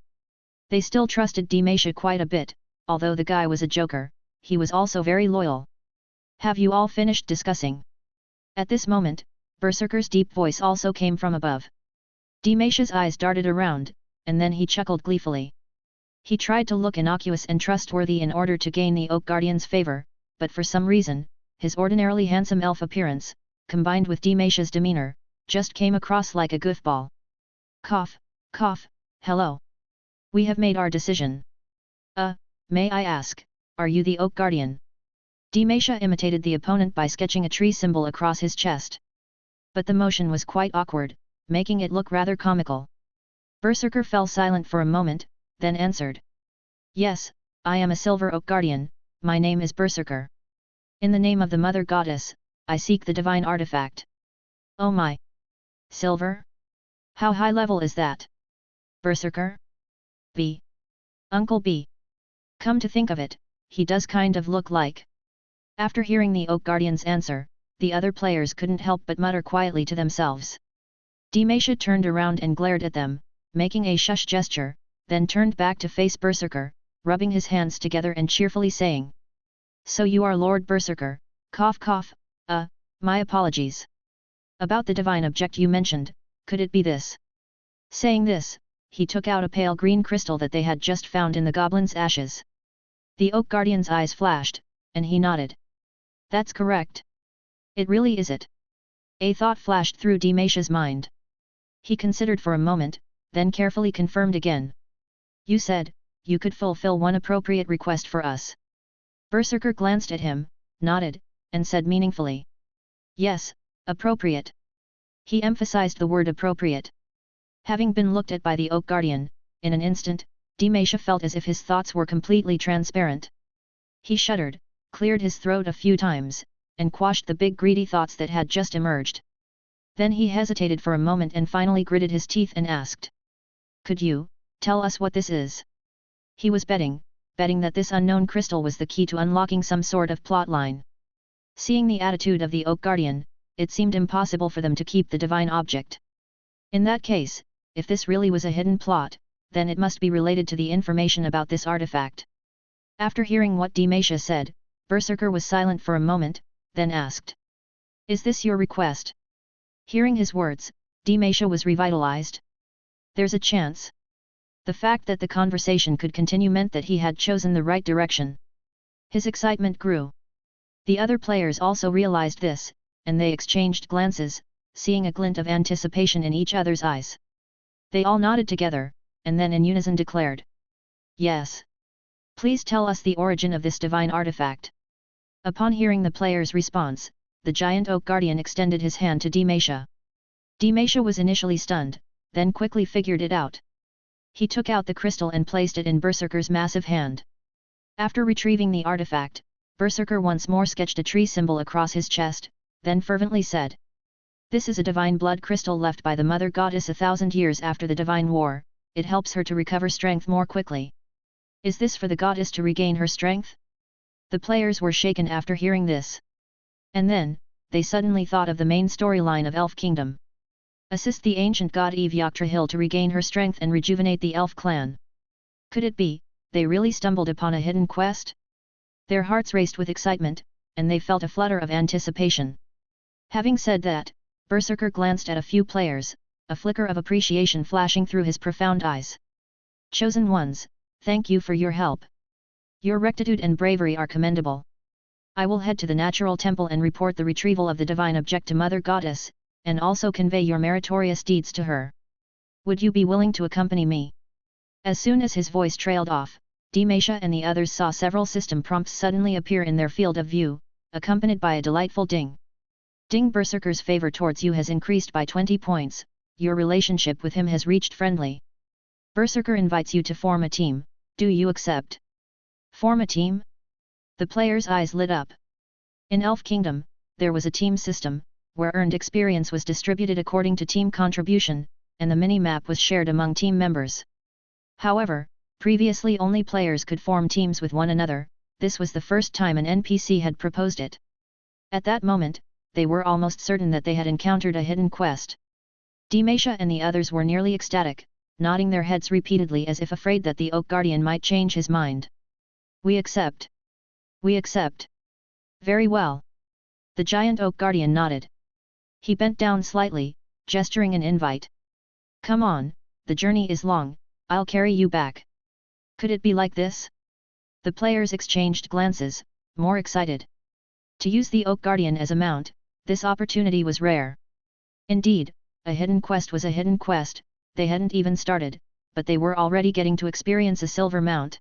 They still trusted Dimasha quite a bit, although the guy was a joker, he was also very loyal. Have you all finished discussing? At this moment, Berserker's deep voice also came from above. Dimasha's eyes darted around, and then he chuckled gleefully. He tried to look innocuous and trustworthy in order to gain the Oak Guardian's favor, but for some reason, his ordinarily handsome elf appearance, combined with Dimasha's demeanor, just came across like a goofball. Cough, cough, hello. We have made our decision. May I ask, are you the Oak Guardian? Dimasha imitated the opponent by sketching a tree symbol across his chest. But the motion was quite awkward, making it look rather comical. Berserker fell silent for a moment, then answered. Yes, I am a Silver Oak Guardian, my name is Berserker. In the name of the Mother Goddess, I seek the divine artifact. Oh my! Silver? How high level is that? Berserker? B. Uncle B. Come to think of it, he does kind of look like. After hearing the Oak Guardian's answer, the other players couldn't help but mutter quietly to themselves. Dimasha turned around and glared at them, making a shush gesture, then turned back to face Berserker, rubbing his hands together and cheerfully saying. So you are Lord Berserker, cough cough, my apologies. About the divine object you mentioned, could it be this? Saying this, he took out a pale green crystal that they had just found in the goblin's ashes. The Oak Guardian's eyes flashed, and he nodded. That's correct. It really is it. A thought flashed through Dimasha's mind. He considered for a moment, then carefully confirmed again. You said, you could fulfill one appropriate request for us. Berserker glanced at him, nodded, and said meaningfully. Yes, appropriate. He emphasized the word appropriate. Having been looked at by the Oak Guardian, in an instant, Dimasha felt as if his thoughts were completely transparent. He shuddered, cleared his throat a few times, and quashed the big greedy thoughts that had just emerged. Then he hesitated for a moment and finally gritted his teeth and asked. Could you, tell us what this is? He was betting that this unknown crystal was the key to unlocking some sort of plotline. Seeing the attitude of the Oak Guardian, it seemed impossible for them to keep the divine object. In that case, if this really was a hidden plot, then it must be related to the information about this artifact. After hearing what Dimasha said, Berserker was silent for a moment, then asked. Is this your request? Hearing his words, Demacia was revitalized. There's a chance. The fact that the conversation could continue meant that he had chosen the right direction. His excitement grew. The other players also realized this, and they exchanged glances, seeing a glint of anticipation in each other's eyes. They all nodded together, and then in unison declared, "Yes. Please tell us the origin of this divine artifact." Upon hearing the players' response, the giant oak guardian extended his hand to Demacia. Demacia was initially stunned, then quickly figured it out. He took out the crystal and placed it in Berserker's massive hand. After retrieving the artifact, Berserker once more sketched a tree symbol across his chest, then fervently said, "This is a divine blood crystal left by the Mother Goddess 1,000 years after the Divine War. It helps her to recover strength more quickly. Is this for the goddess to regain her strength?" The players were shaken after hearing this. And then, they suddenly thought of the main storyline of Elf Kingdom. Assist the ancient god Yggdrasil to regain her strength and rejuvenate the elf clan. Could it be, they really stumbled upon a hidden quest? Their hearts raced with excitement, and they felt a flutter of anticipation. Having said that, Berserker glanced at a few players, a flicker of appreciation flashing through his profound eyes. "Chosen ones, thank you for your help. Your rectitude and bravery are commendable. I will head to the natural temple and report the retrieval of the divine object to Mother Goddess, and also convey your meritorious deeds to her. Would you be willing to accompany me?" As soon as his voice trailed off, Demacia and the others saw several system prompts suddenly appear in their field of view, accompanied by a delightful ding. "Ding, Berserker's favor towards you has increased by 20 points, your relationship with him has reached friendly. Berserker invites you to form a team, do you accept?" Form a team? The players' eyes lit up. In Elf Kingdom, there was a team system, where earned experience was distributed according to team contribution, and the mini-map was shared among team members. However, previously only players could form teams with one another. This was the first time an NPC had proposed it. At that moment, they were almost certain that they had encountered a hidden quest. Demacia and the others were nearly ecstatic, nodding their heads repeatedly as if afraid that the Oak Guardian might change his mind. "We accept. We accept. Very well." The giant Oak Guardian nodded. He bent down slightly, gesturing an invite. "Come on, the journey is long, I'll carry you back." Could it be like this? The players exchanged glances, more excited. To use the Oak Guardian as a mount, this opportunity was rare. Indeed, a hidden quest was a hidden quest. They hadn't even started, but they were already getting to experience a silver mount.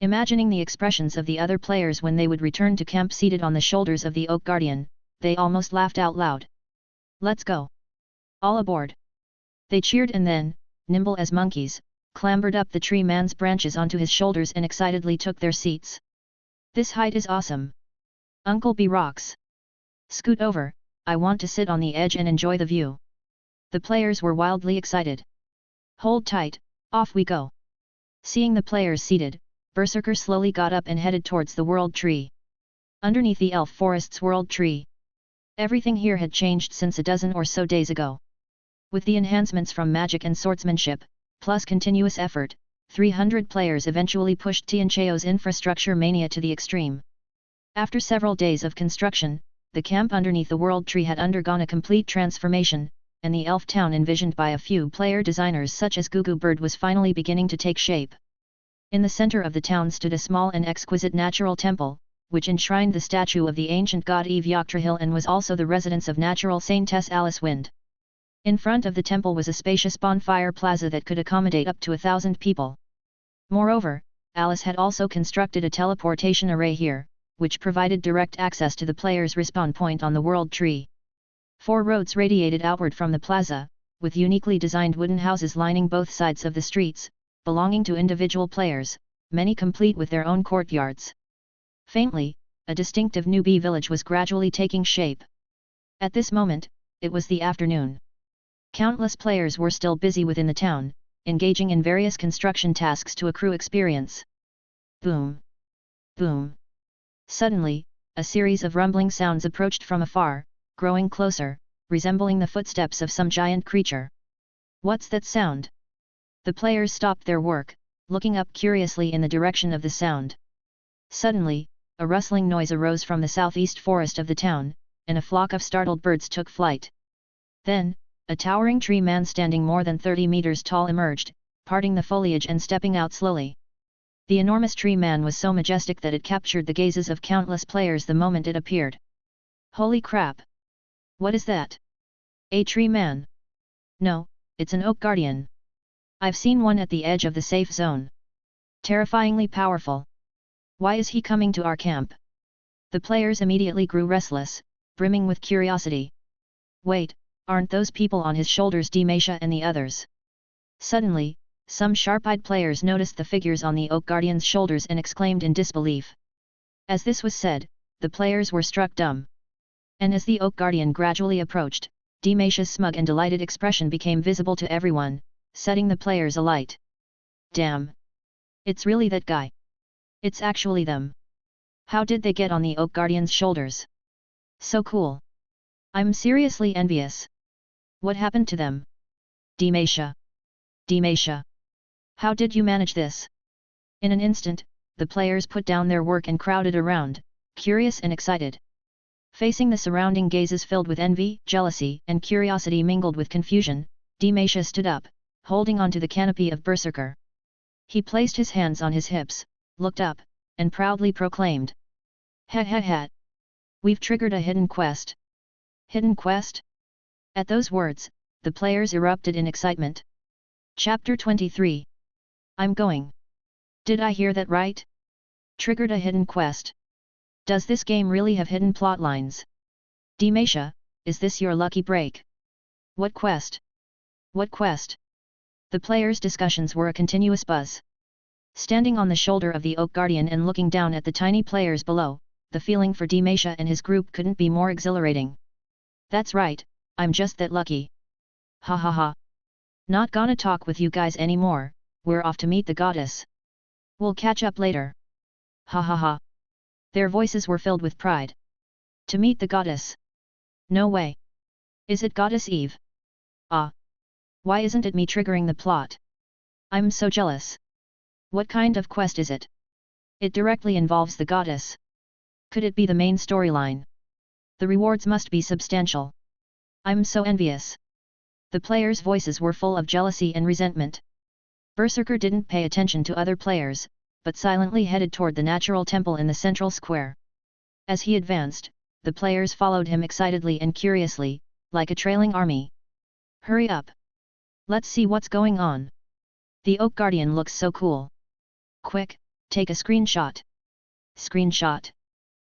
Imagining the expressions of the other players when they would return to camp seated on the shoulders of the Oak Guardian, they almost laughed out loud. "Let's go! All aboard!" They cheered and then, nimble as monkeys, clambered up the tree man's branches onto his shoulders and excitedly took their seats. "This height is awesome! Uncle B rocks! Scoot over, I want to sit on the edge and enjoy the view." The players were wildly excited. "Hold tight, off we go!" Seeing the players seated, Berserker slowly got up and headed towards the World Tree. Underneath the Elf Forest's World Tree, everything here had changed since a dozen or so days ago. With the enhancements from magic and swordsmanship, plus continuous effort, 300 players eventually pushed Tiancheo's infrastructure mania to the extreme. After several days of construction, the camp underneath the World Tree had undergone a complete transformation, and the elf town envisioned by a few player designers such as Gugu Bird was finally beginning to take shape. In the center of the town stood a small and exquisite natural temple, which enshrined the statue of the ancient god Yggdrasil and was also the residence of natural saintess Alice Wind. In front of the temple was a spacious bonfire plaza that could accommodate up to 1,000 people. Moreover, Alice had also constructed a teleportation array here, which provided direct access to the player's respawn point on the World Tree. 4 roads radiated outward from the plaza, with uniquely designed wooden houses lining both sides of the streets, belonging to individual players, many complete with their own courtyards. Faintly, a distinctive newbie village was gradually taking shape. At this moment, it was the afternoon. Countless players were still busy within the town, engaging in various construction tasks to accrue experience. Boom! Boom! Suddenly, a series of rumbling sounds approached from afar, growing closer, resembling the footsteps of some giant creature. "What's that sound?" The players stopped their work, looking up curiously in the direction of the sound. Suddenly, a rustling noise arose from the southeast forest of the town, and a flock of startled birds took flight. Then, a towering tree man standing more than 30 meters tall emerged, parting the foliage and stepping out slowly. The enormous tree man was so majestic that it captured the gazes of countless players the moment it appeared. Holy crap! What is that? A tree man? No, it's an oak guardian. I've seen one at the edge of the safe zone. Terrifyingly powerful. Why is he coming to our camp? The players immediately grew restless, brimming with curiosity. Wait, aren't those people on his shoulders Demacia and the others? Suddenly, some sharp-eyed players noticed the figures on the oak guardian's shoulders and exclaimed in disbelief. As this was said, the players were struck dumb. And as the oak guardian gradually approached, Demacia's smug and delighted expression became visible to everyone, setting the players alight. Damn! It's really that guy. It's actually them. How did they get on the oak guardian's shoulders? So cool. I'm seriously envious. What happened to them? Demacia. Demacia. How did you manage this? In an instant, the players put down their work and crowded around, curious and excited. Facing the surrounding gazes filled with envy, jealousy, and curiosity mingled with confusion, Demacia stood up, holding onto the canopy of Berserker. He placed his hands on his hips, looked up, and proudly proclaimed. Ha ha ha! We've triggered a hidden quest. Hidden quest? At those words, the players erupted in excitement. Chapter 23. I'm going. Did I hear that right? Triggered a hidden quest. Does this game really have hidden plotlines? Demacia, is this your lucky break? What quest? What quest? The players' discussions were a continuous buzz. Standing on the shoulder of the Oak Guardian and looking down at the tiny players below, the feeling for Demacia and his group couldn't be more exhilarating. That's right, I'm just that lucky. Ha ha ha. Not gonna talk with you guys anymore, we're off to meet the goddess. We'll catch up later. Ha ha ha. Their voices were filled with pride. To meet the goddess? No way. Is it Goddess Eve? Ah. Why isn't it me triggering the plot? I'm so jealous. What kind of quest is it? It directly involves the goddess. Could it be the main storyline? The rewards must be substantial. I'm so envious. The players' voices were full of jealousy and resentment. Berserker didn't pay attention to other players, but silently headed toward the natural temple in the central square. As he advanced, the players followed him excitedly and curiously, like a trailing army. Hurry up! Let's see what's going on. The Oak Guardian looks so cool. Quick, take a screenshot. Screenshot?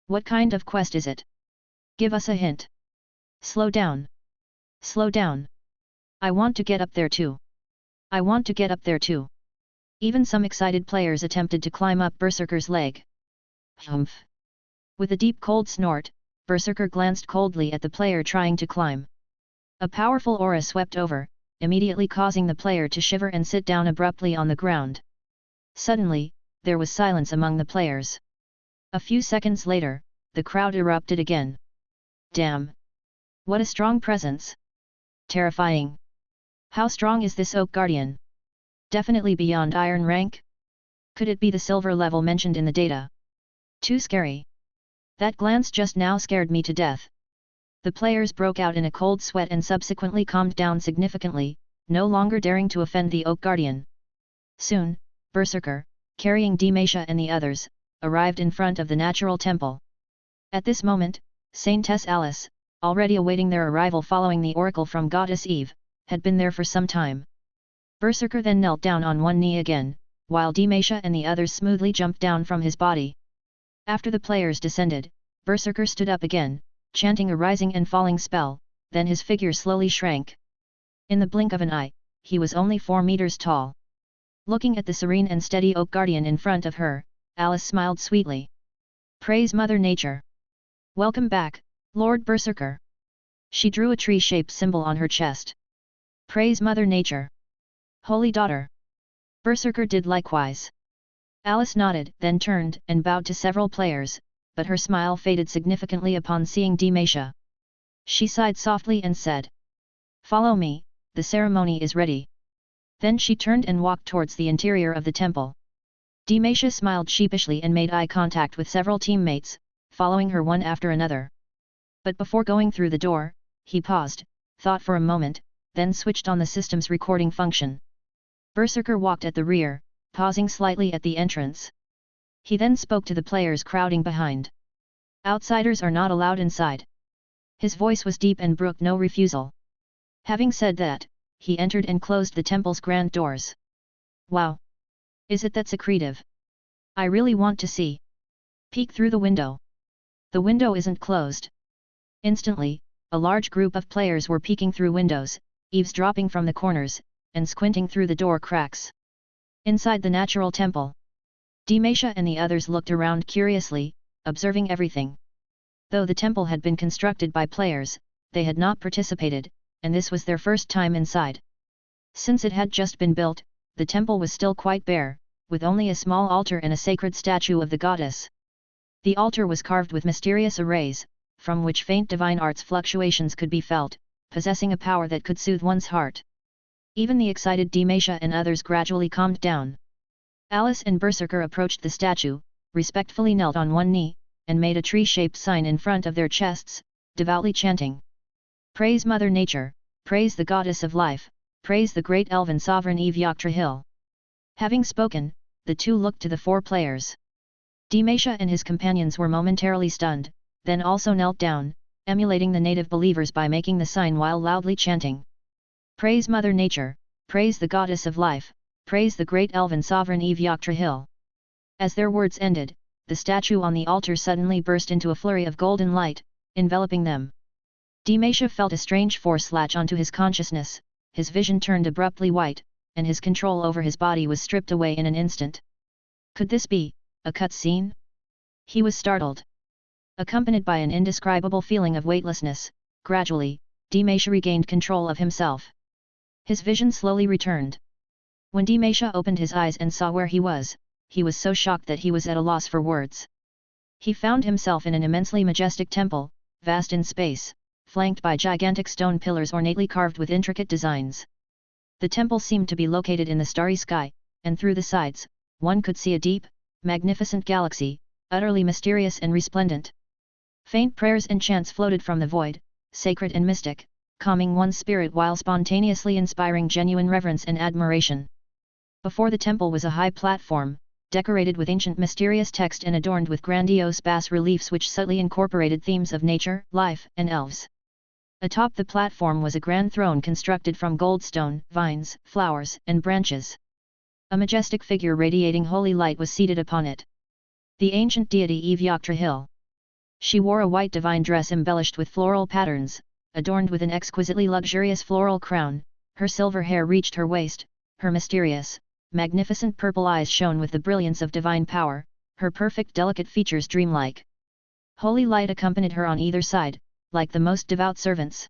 What kind of quest is it? Give us a hint. Slow down. Slow down. I want to get up there too. I want to get up there too. Even some excited players attempted to climb up Berserker's leg. Humph. With a deep cold snort, Berserker glanced coldly at the player trying to climb. A powerful aura swept over, immediately causing the player to shiver and sit down abruptly on the ground. Suddenly, there was silence among the players. A few seconds later, the crowd erupted again. Damn! What a strong presence! Terrifying! How strong is this Oak Guardian? Definitely beyond Iron rank? Could it be the silver level mentioned in the data? Too scary! That glance just now scared me to death. The players broke out in a cold sweat and subsequently calmed down significantly, no longer daring to offend the Oak Guardian. Soon, Berserker, carrying Demacia and the others, arrived in front of the natural temple. At this moment, Saintess Alice, already awaiting their arrival following the oracle from Goddess Eve, had been there for some time. Berserker then knelt down on one knee again, while Demacia and the others smoothly jumped down from his body. After the players descended, Berserker stood up again, chanting a rising and falling spell, then his figure slowly shrank. In the blink of an eye, he was only 4 meters tall. Looking at the serene and steady Oak Guardian in front of her, Alice smiled sweetly. Praise Mother Nature! Welcome back, Lord Berserker! She drew a tree-shaped symbol on her chest. Praise Mother Nature! Holy Daughter! Berserker did likewise. Alice nodded, then turned and bowed to several players, but her smile faded significantly upon seeing Demacia. She sighed softly and said, Follow me, the ceremony is ready. Then she turned and walked towards the interior of the temple. Demacia smiled sheepishly and made eye contact with several teammates, following her one after another. But before going through the door, he paused, thought for a moment, then switched on the system's recording function. Berserker walked at the rear, pausing slightly at the entrance. He then spoke to the players crowding behind. Outsiders are not allowed inside. His voice was deep and brooked no refusal. Having said that, he entered and closed the temple's grand doors. Wow! Is it that secretive? I really want to see. Peek through the window. The window isn't closed. Instantly, a large group of players were peeking through windows, eavesdropping from the corners, and squinting through the door cracks. Inside the natural temple, Demasha and the others looked around curiously, observing everything. Though the temple had been constructed by players, they had not participated, and this was their first time inside. Since it had just been built, the temple was still quite bare, with only a small altar and a sacred statue of the goddess. The altar was carved with mysterious arrays, from which faint divine arts fluctuations could be felt, possessing a power that could soothe one's heart. Even the excited Demasha and others gradually calmed down. Alice and Berserker approached the statue, respectfully knelt on one knee, and made a tree-shaped sign in front of their chests, devoutly chanting. Praise Mother Nature, praise the goddess of life, praise the great elven sovereign Yggdrasil. Having spoken, the two looked to the four players. Demasha and his companions were momentarily stunned, then also knelt down, emulating the native believers by making the sign while loudly chanting. Praise Mother Nature, praise the goddess of life, praise the great elven sovereign Yggdrasil. As their words ended, the statue on the altar suddenly burst into a flurry of golden light, enveloping them. Demasha felt a strange force latch onto his consciousness, his vision turned abruptly white, and his control over his body was stripped away in an instant. Could this be a cutscene? He was startled. Accompanied by an indescribable feeling of weightlessness, gradually, Demasha regained control of himself. His vision slowly returned. When Demasha opened his eyes and saw where he was so shocked that he was at a loss for words. He found himself in an immensely majestic temple, vast in space, flanked by gigantic stone pillars ornately carved with intricate designs. The temple seemed to be located in the starry sky, and through the sides, one could see a deep, magnificent galaxy, utterly mysterious and resplendent. Faint prayers and chants floated from the void, sacred and mystic, calming one's spirit while spontaneously inspiring genuine reverence and admiration. Before the temple was a high platform, decorated with ancient mysterious text and adorned with grandiose bas-reliefs which subtly incorporated themes of nature, life, and elves. Atop the platform was a grand throne constructed from goldstone, vines, flowers, and branches. A majestic figure radiating holy light was seated upon it. The ancient deity Yggdrasil. She wore a white divine dress embellished with floral patterns, adorned with an exquisitely luxurious floral crown, her silver hair reached her waist, her mysterious, magnificent purple eyes shone with the brilliance of divine power, her perfect delicate features dreamlike. Holy light accompanied her on either side, like the most devout servants.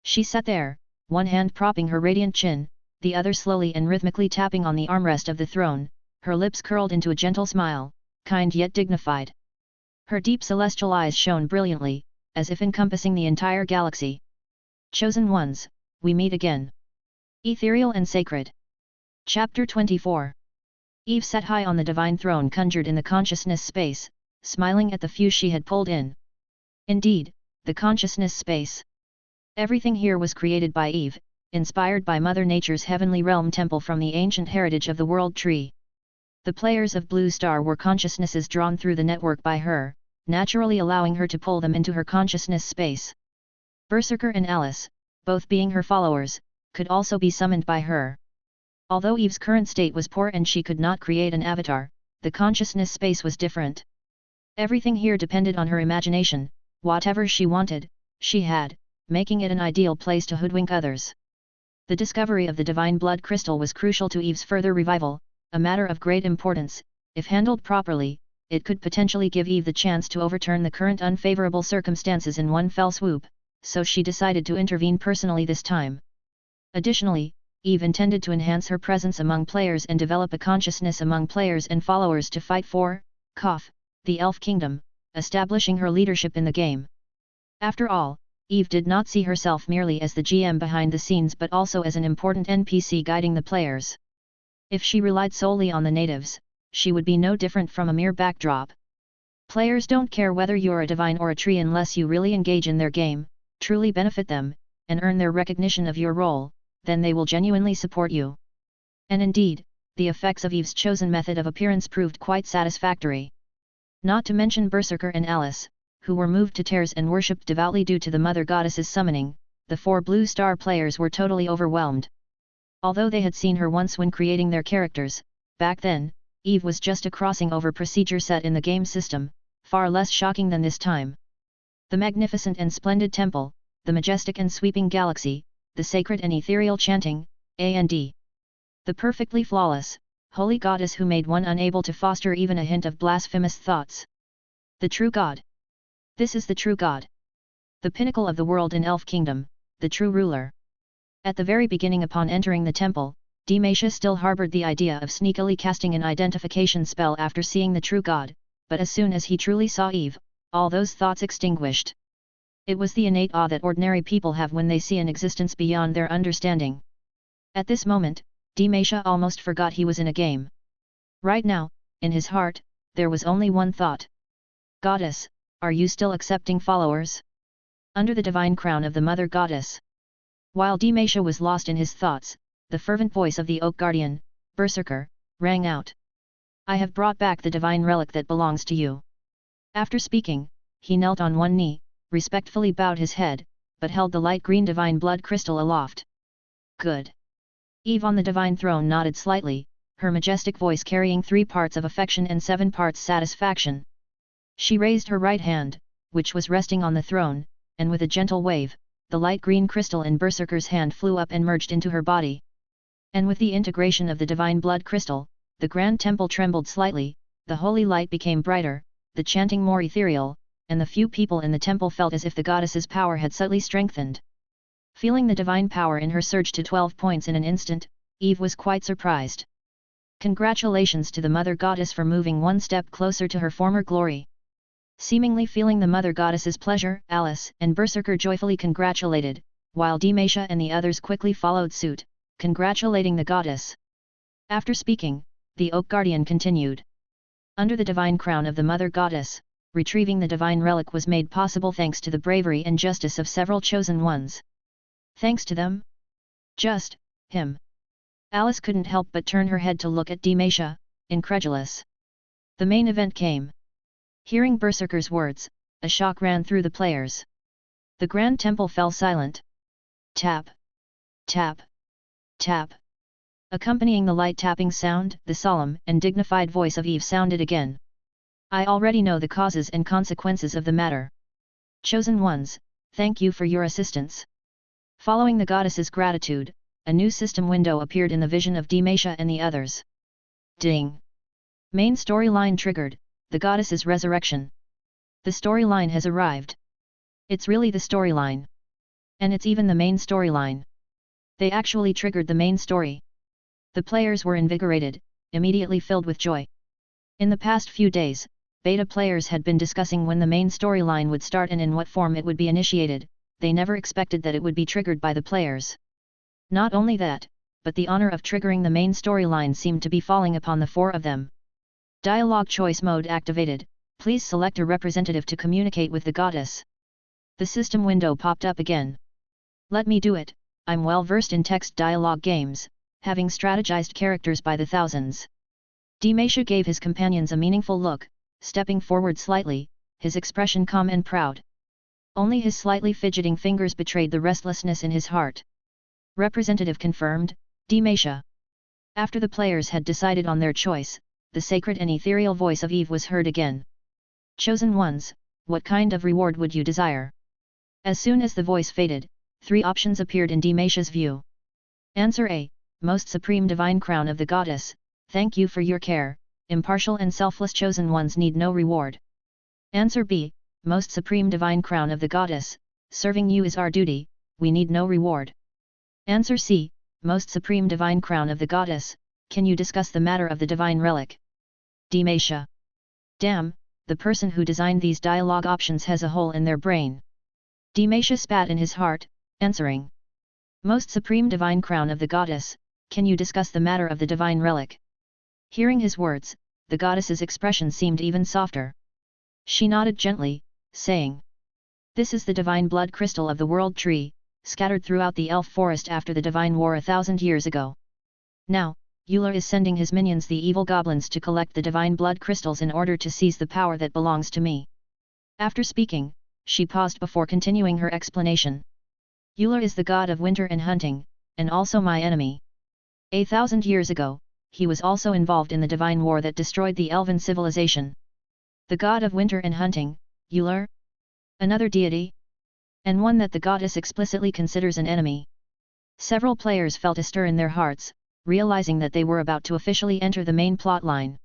She sat there, one hand propping her radiant chin, the other slowly and rhythmically tapping on the armrest of the throne, her lips curled into a gentle smile, kind yet dignified. Her deep celestial eyes shone brilliantly, as if encompassing the entire galaxy. Chosen ones, we meet again. Ethereal and sacred. Chapter 24. Eve sat high on the divine throne conjured in the consciousness space, smiling at the few she had pulled in. Indeed, the consciousness space. Everything here was created by Eve, inspired by Mother Nature's heavenly realm temple from the ancient heritage of the World Tree. The players of Blue Star were consciousnesses drawn through the network by her, naturally allowing her to pull them into her consciousness space. Berserker and Alice, both being her followers, could also be summoned by her. Although Eve's current state was poor and she could not create an avatar, the consciousness space was different. Everything here depended on her imagination, whatever she wanted, she had, making it an ideal place to hoodwink others. The discovery of the divine blood crystal was crucial to Eve's further revival, a matter of great importance. If handled properly, it could potentially give Eve the chance to overturn the current unfavorable circumstances in one fell swoop, so she decided to intervene personally this time. Additionally, Eve intended to enhance her presence among players and develop a consciousness among players and followers to fight for, the Elf Kingdom, establishing her leadership in the game. After all, Eve did not see herself merely as the GM behind the scenes but also as an important NPC guiding the players. If she relied solely on the natives, she would be no different from a mere backdrop. Players don't care whether you're a divine or a tree unless you really engage in their game, truly benefit them, and earn their recognition of your role, then they will genuinely support you. And indeed, the effects of Eve's chosen method of appearance proved quite satisfactory. Not to mention Berserker and Alice, who were moved to tears and worshipped devoutly due to the Mother Goddess's summoning, the 4 Blue Star players were totally overwhelmed. Although they had seen her once when creating their characters, back then, Eve was just a crossing over procedure set in the game system, far less shocking than this time. The magnificent and splendid temple, the majestic and sweeping galaxy, the sacred and ethereal chanting, and the perfectly flawless, holy goddess who made one unable to foster even a hint of blasphemous thoughts. The true God. This is the true God. The pinnacle of the world in Elf Kingdom, the true ruler. At the very beginning upon entering the temple, Demacia still harbored the idea of sneakily casting an identification spell after seeing the true God, but as soon as he truly saw Eve, all those thoughts extinguished. It was the innate awe that ordinary people have when they see an existence beyond their understanding. At this moment, Demacia almost forgot he was in a game. Right now, in his heart, there was only one thought. Goddess, are you still accepting followers? Under the divine crown of the Mother Goddess. While Demacia was lost in his thoughts, the fervent voice of the Oak Guardian, Berserker, rang out. I have brought back the divine relic that belongs to you. After speaking, he knelt on one knee, respectfully bowed his head, but held the light green divine blood crystal aloft. Good. Eve on the divine throne nodded slightly, her majestic voice carrying 3 parts of affection and 7 parts satisfaction. She raised her right hand, which was resting on the throne, and with a gentle wave, the light green crystal in Berserker's hand flew up and merged into her body. And with the integration of the divine blood crystal, the grand temple trembled slightly, the holy light became brighter, the chanting more ethereal, and the few people in the temple felt as if the goddess's power had subtly strengthened. Feeling the divine power in her surge to 12 points in an instant, Eve was quite surprised. Congratulations to the Mother Goddess for moving one step closer to her former glory. Seemingly feeling the Mother Goddess's pleasure, Alice and Berserker joyfully congratulated, while Demacia and the others quickly followed suit, congratulating the goddess. After speaking, the Oak Guardian continued. Under the divine crown of the Mother Goddess, retrieving the divine relic was made possible thanks to the bravery and justice of several chosen ones. Thanks to them? Just him. Alice couldn't help but turn her head to look at Demacia, incredulous. The main event came. Hearing Berserker's words, a shock ran through the players. The grand temple fell silent. Tap. Tap. Tap. Accompanying the light tapping sound, the solemn and dignified voice of Eve sounded again. I already know the causes and consequences of the matter. Chosen ones, thank you for your assistance. Following the goddess's gratitude, a new system window appeared in the vision of Demacia and the others. Ding! Main storyline triggered, the goddess's resurrection. The storyline has arrived. It's really the storyline. And it's even the main storyline. They actually triggered the main story. The players were invigorated, immediately filled with joy. In the past few days, beta players had been discussing when the main storyline would start and in what form it would be initiated. They never expected that it would be triggered by the players. Not only that, but the honor of triggering the main storyline seemed to be falling upon the 4 of them. Dialogue choice mode activated, please select a representative to communicate with the goddess. The system window popped up again. Let me do it, I'm well versed in text dialogue games, having strategized characters by the thousands. Demacia gave his companions a meaningful look, stepping forward slightly, his expression calm and proud. Only his slightly fidgeting fingers betrayed the restlessness in his heart. Representative confirmed, Demacia. After the players had decided on their choice, the sacred and ethereal voice of Eve was heard again. Chosen ones, what kind of reward would you desire? As soon as the voice faded, 3 options appeared in Demacia's view. Answer A, Most Supreme Divine Crown of the Goddess, thank you for your care, impartial and selfless chosen ones need no reward. Answer B, Most Supreme Divine Crown of the Goddess, serving you is our duty, we need no reward. Answer C, Most Supreme Divine Crown of the Goddess, can you discuss the matter of the divine relic? Demacia. Damn, the person who designed these dialogue options has a hole in their brain. Demacia spat in his heart, answering. Most Supreme Divine Crown of the Goddess, can you discuss the matter of the divine relic? Hearing his words, the goddess's expression seemed even softer. She nodded gently, saying. This is the divine blood crystal of the world tree, scattered throughout the elf forest after the divine war 1,000 years ago. Now, Euler is sending his minions the evil goblins to collect the divine blood crystals in order to seize the power that belongs to me. After speaking, she paused before continuing her explanation. Euler is the god of winter and hunting, and also my enemy. 1,000 years ago, he was also involved in the divine war that destroyed the elven civilization. The god of winter and hunting, Euler? Another deity? And one that the goddess explicitly considers an enemy. Several players felt a stir in their hearts, realizing that they were about to officially enter the main plotline.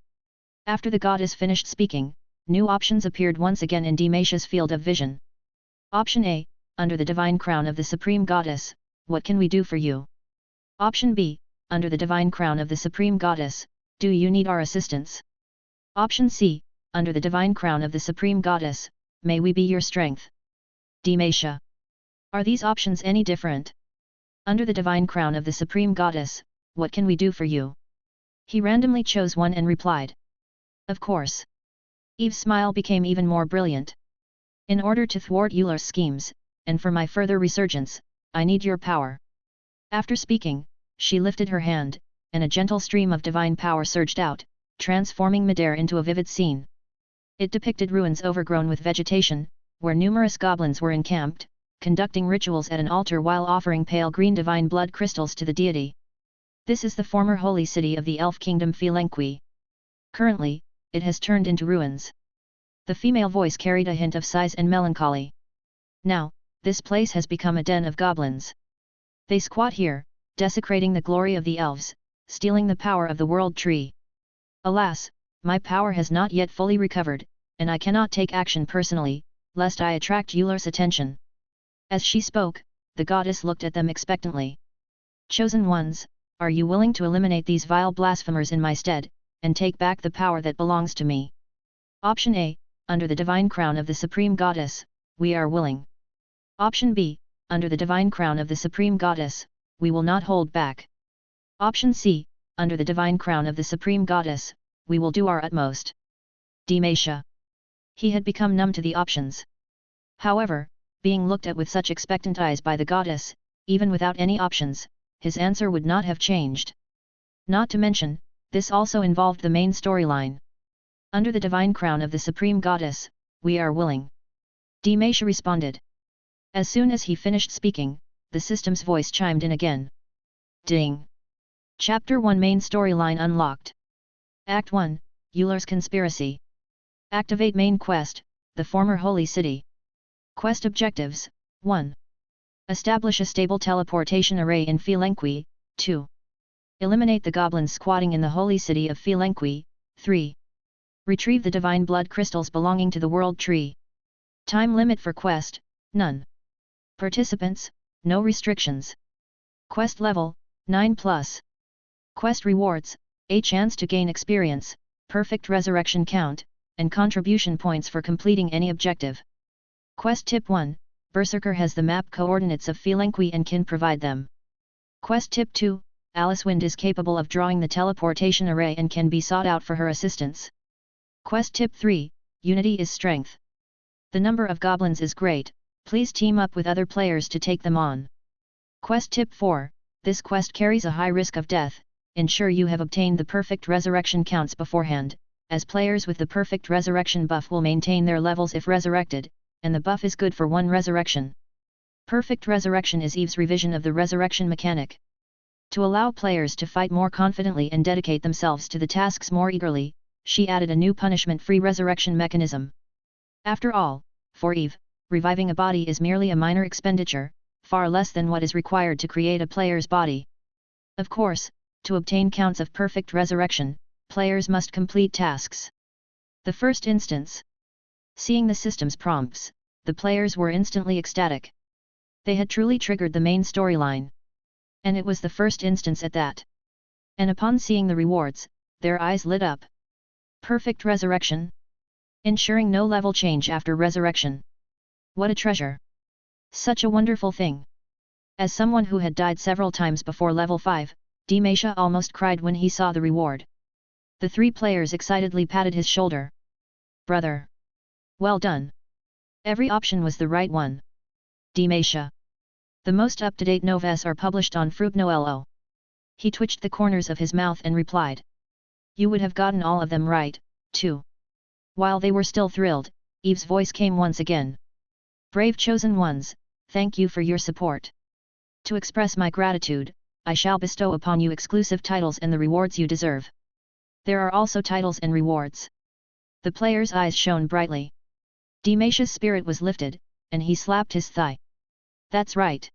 After the goddess finished speaking, new options appeared once again in Dimesha's field of vision. Option A, under the divine crown of the Supreme Goddess, what can we do for you? Option B, under the divine crown of the Supreme Goddess, do you need our assistance? Option C, under the divine crown of the Supreme Goddess, may we be your strength? Dimesha. Are these options any different? Under the divine crown of the Supreme Goddess, what can we do for you? He randomly chose one and replied. Of course. Eve's smile became even more brilliant. In order to thwart Euler's schemes, and for my further resurgence, I need your power. After speaking, she lifted her hand, and a gentle stream of divine power surged out, transforming midair into a vivid scene. It depicted ruins overgrown with vegetation, where numerous goblins were encamped, conducting rituals at an altar while offering pale green divine blood crystals to the deity. This is the former holy city of the elf kingdom Felenqui. Currently, it has turned into ruins. The female voice carried a hint of sighs and melancholy. Now, this place has become a den of goblins. They squat here, desecrating the glory of the elves, stealing the power of the world tree. Alas, my power has not yet fully recovered, and I cannot take action personally, lest I attract Euler's attention. As she spoke, the goddess looked at them expectantly. Chosen ones, are you willing to eliminate these vile blasphemers in my stead, and take back the power that belongs to me? Option A, under the divine crown of the Supreme Goddess, we are willing. Option B, under the divine crown of the Supreme Goddess, we will not hold back. Option C, under the divine crown of the Supreme Goddess, we will do our utmost. Dimesha. He had become numb to the options. However, being looked at with such expectant eyes by the goddess, even without any options, his answer would not have changed. Not to mention, this also involved the main storyline. Under the divine crown of the Supreme Goddess, we are willing. Dimesha responded. As soon as he finished speaking, the system's voice chimed in again. Ding! Chapter 1 Main Storyline Unlocked. Act 1, Euler's Conspiracy. Activate Main Quest, the Former Holy City. Quest Objectives, 1. Establish a stable teleportation array in Felenqui, 2. Eliminate the goblins squatting in the Holy City of Felenqui, 3. Retrieve the divine blood crystals belonging to the World Tree. Time limit for quest, none. Participants, no restrictions. Quest level, 9+. Quest rewards, a chance to gain experience, perfect resurrection count, and contribution points for completing any objective. Quest Tip 1, Berserker has the map coordinates of Felenqui and can provide them. Quest Tip 2, Alicewind is capable of drawing the teleportation array and can be sought out for her assistance. Quest Tip 3, Unity is strength. The number of goblins is great, please team up with other players to take them on. Quest Tip 4, this quest carries a high risk of death, ensure you have obtained the perfect resurrection counts beforehand, as players with the perfect resurrection buff will maintain their levels if resurrected, and the buff is good for one resurrection. Perfect resurrection is Eve's revision of the resurrection mechanic. To allow players to fight more confidently and dedicate themselves to the tasks more eagerly, she added a new punishment-free resurrection mechanism. After all, for Eve, reviving a body is merely a minor expenditure, far less than what is required to create a player's body. Of course, to obtain counts of perfect resurrection, players must complete tasks. The first instance. Seeing the system's prompts, the players were instantly ecstatic. They had truly triggered the main storyline. And it was the first instance at that. And upon seeing the rewards, their eyes lit up. Perfect resurrection? Ensuring no level change after resurrection. What a treasure! Such a wonderful thing! As someone who had died several times before level 5, Dimesha almost cried when he saw the reward. The three players excitedly patted his shoulder. Brother! Well done! Every option was the right one. Dimesha! The most up-to-date novels are published on Fruitnoelo. He twitched the corners of his mouth and replied. You would have gotten all of them right, too. While they were still thrilled, Eve's voice came once again. Brave chosen ones, thank you for your support. To express my gratitude, I shall bestow upon you exclusive titles and the rewards you deserve. There are also titles and rewards. The player's eyes shone brightly. Dimash's spirit was lifted, and he slapped his thigh. That's right.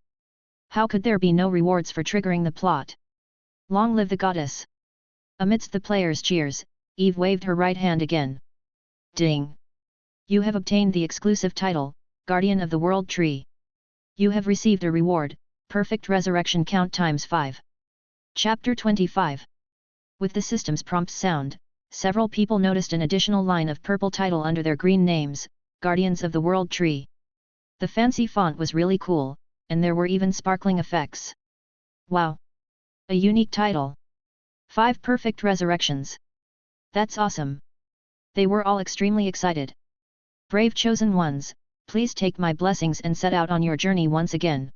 How could there be no rewards for triggering the plot? Long live the goddess! Amidst the players' cheers, Eve waved her right hand again. Ding! You have obtained the exclusive title, Guardian of the World Tree. You have received a reward, Perfect Resurrection Count ×5. Chapter 25. With the system's prompt sound, several people noticed an additional line of purple title under their green names, Guardians of the World Tree. The fancy font was really cool, and there were even sparkling effects. Wow! A unique title. 5 perfect resurrections. That's awesome. They were all extremely excited. Brave chosen ones, please take my blessings and set out on your journey once again.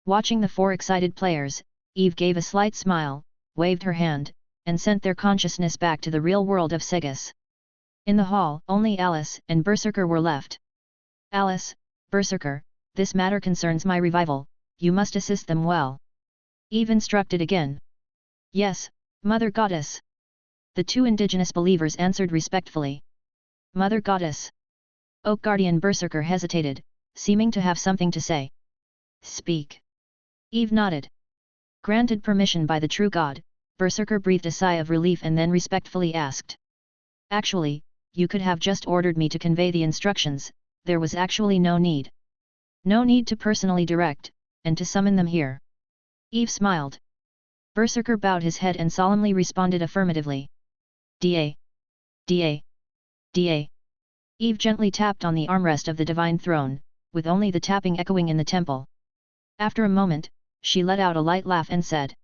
Watching the 4 excited players, Eve gave a slight smile, waved her hand, and sent their consciousness back to the real world of Segas. In the hall, only Alice and Berserker were left. Alice, Berserker, this matter concerns my revival, you must assist them well. Eve instructed again. Yes, Mother Goddess. The 2 indigenous believers answered respectfully. Mother Goddess. Oak Guardian Berserker hesitated, seeming to have something to say. Speak. Eve nodded. Granted permission by the true God, Berserker breathed a sigh of relief and then respectfully asked. Actually, you could have just ordered me to convey the instructions, there was actually no need. No need to personally direct, and to summon them here. Eve smiled. Berserker bowed his head and solemnly responded affirmatively. Da. Da. Da. Eve gently tapped on the armrest of the divine throne, with only the tapping echoing in the temple. After a moment, she let out a light laugh and said.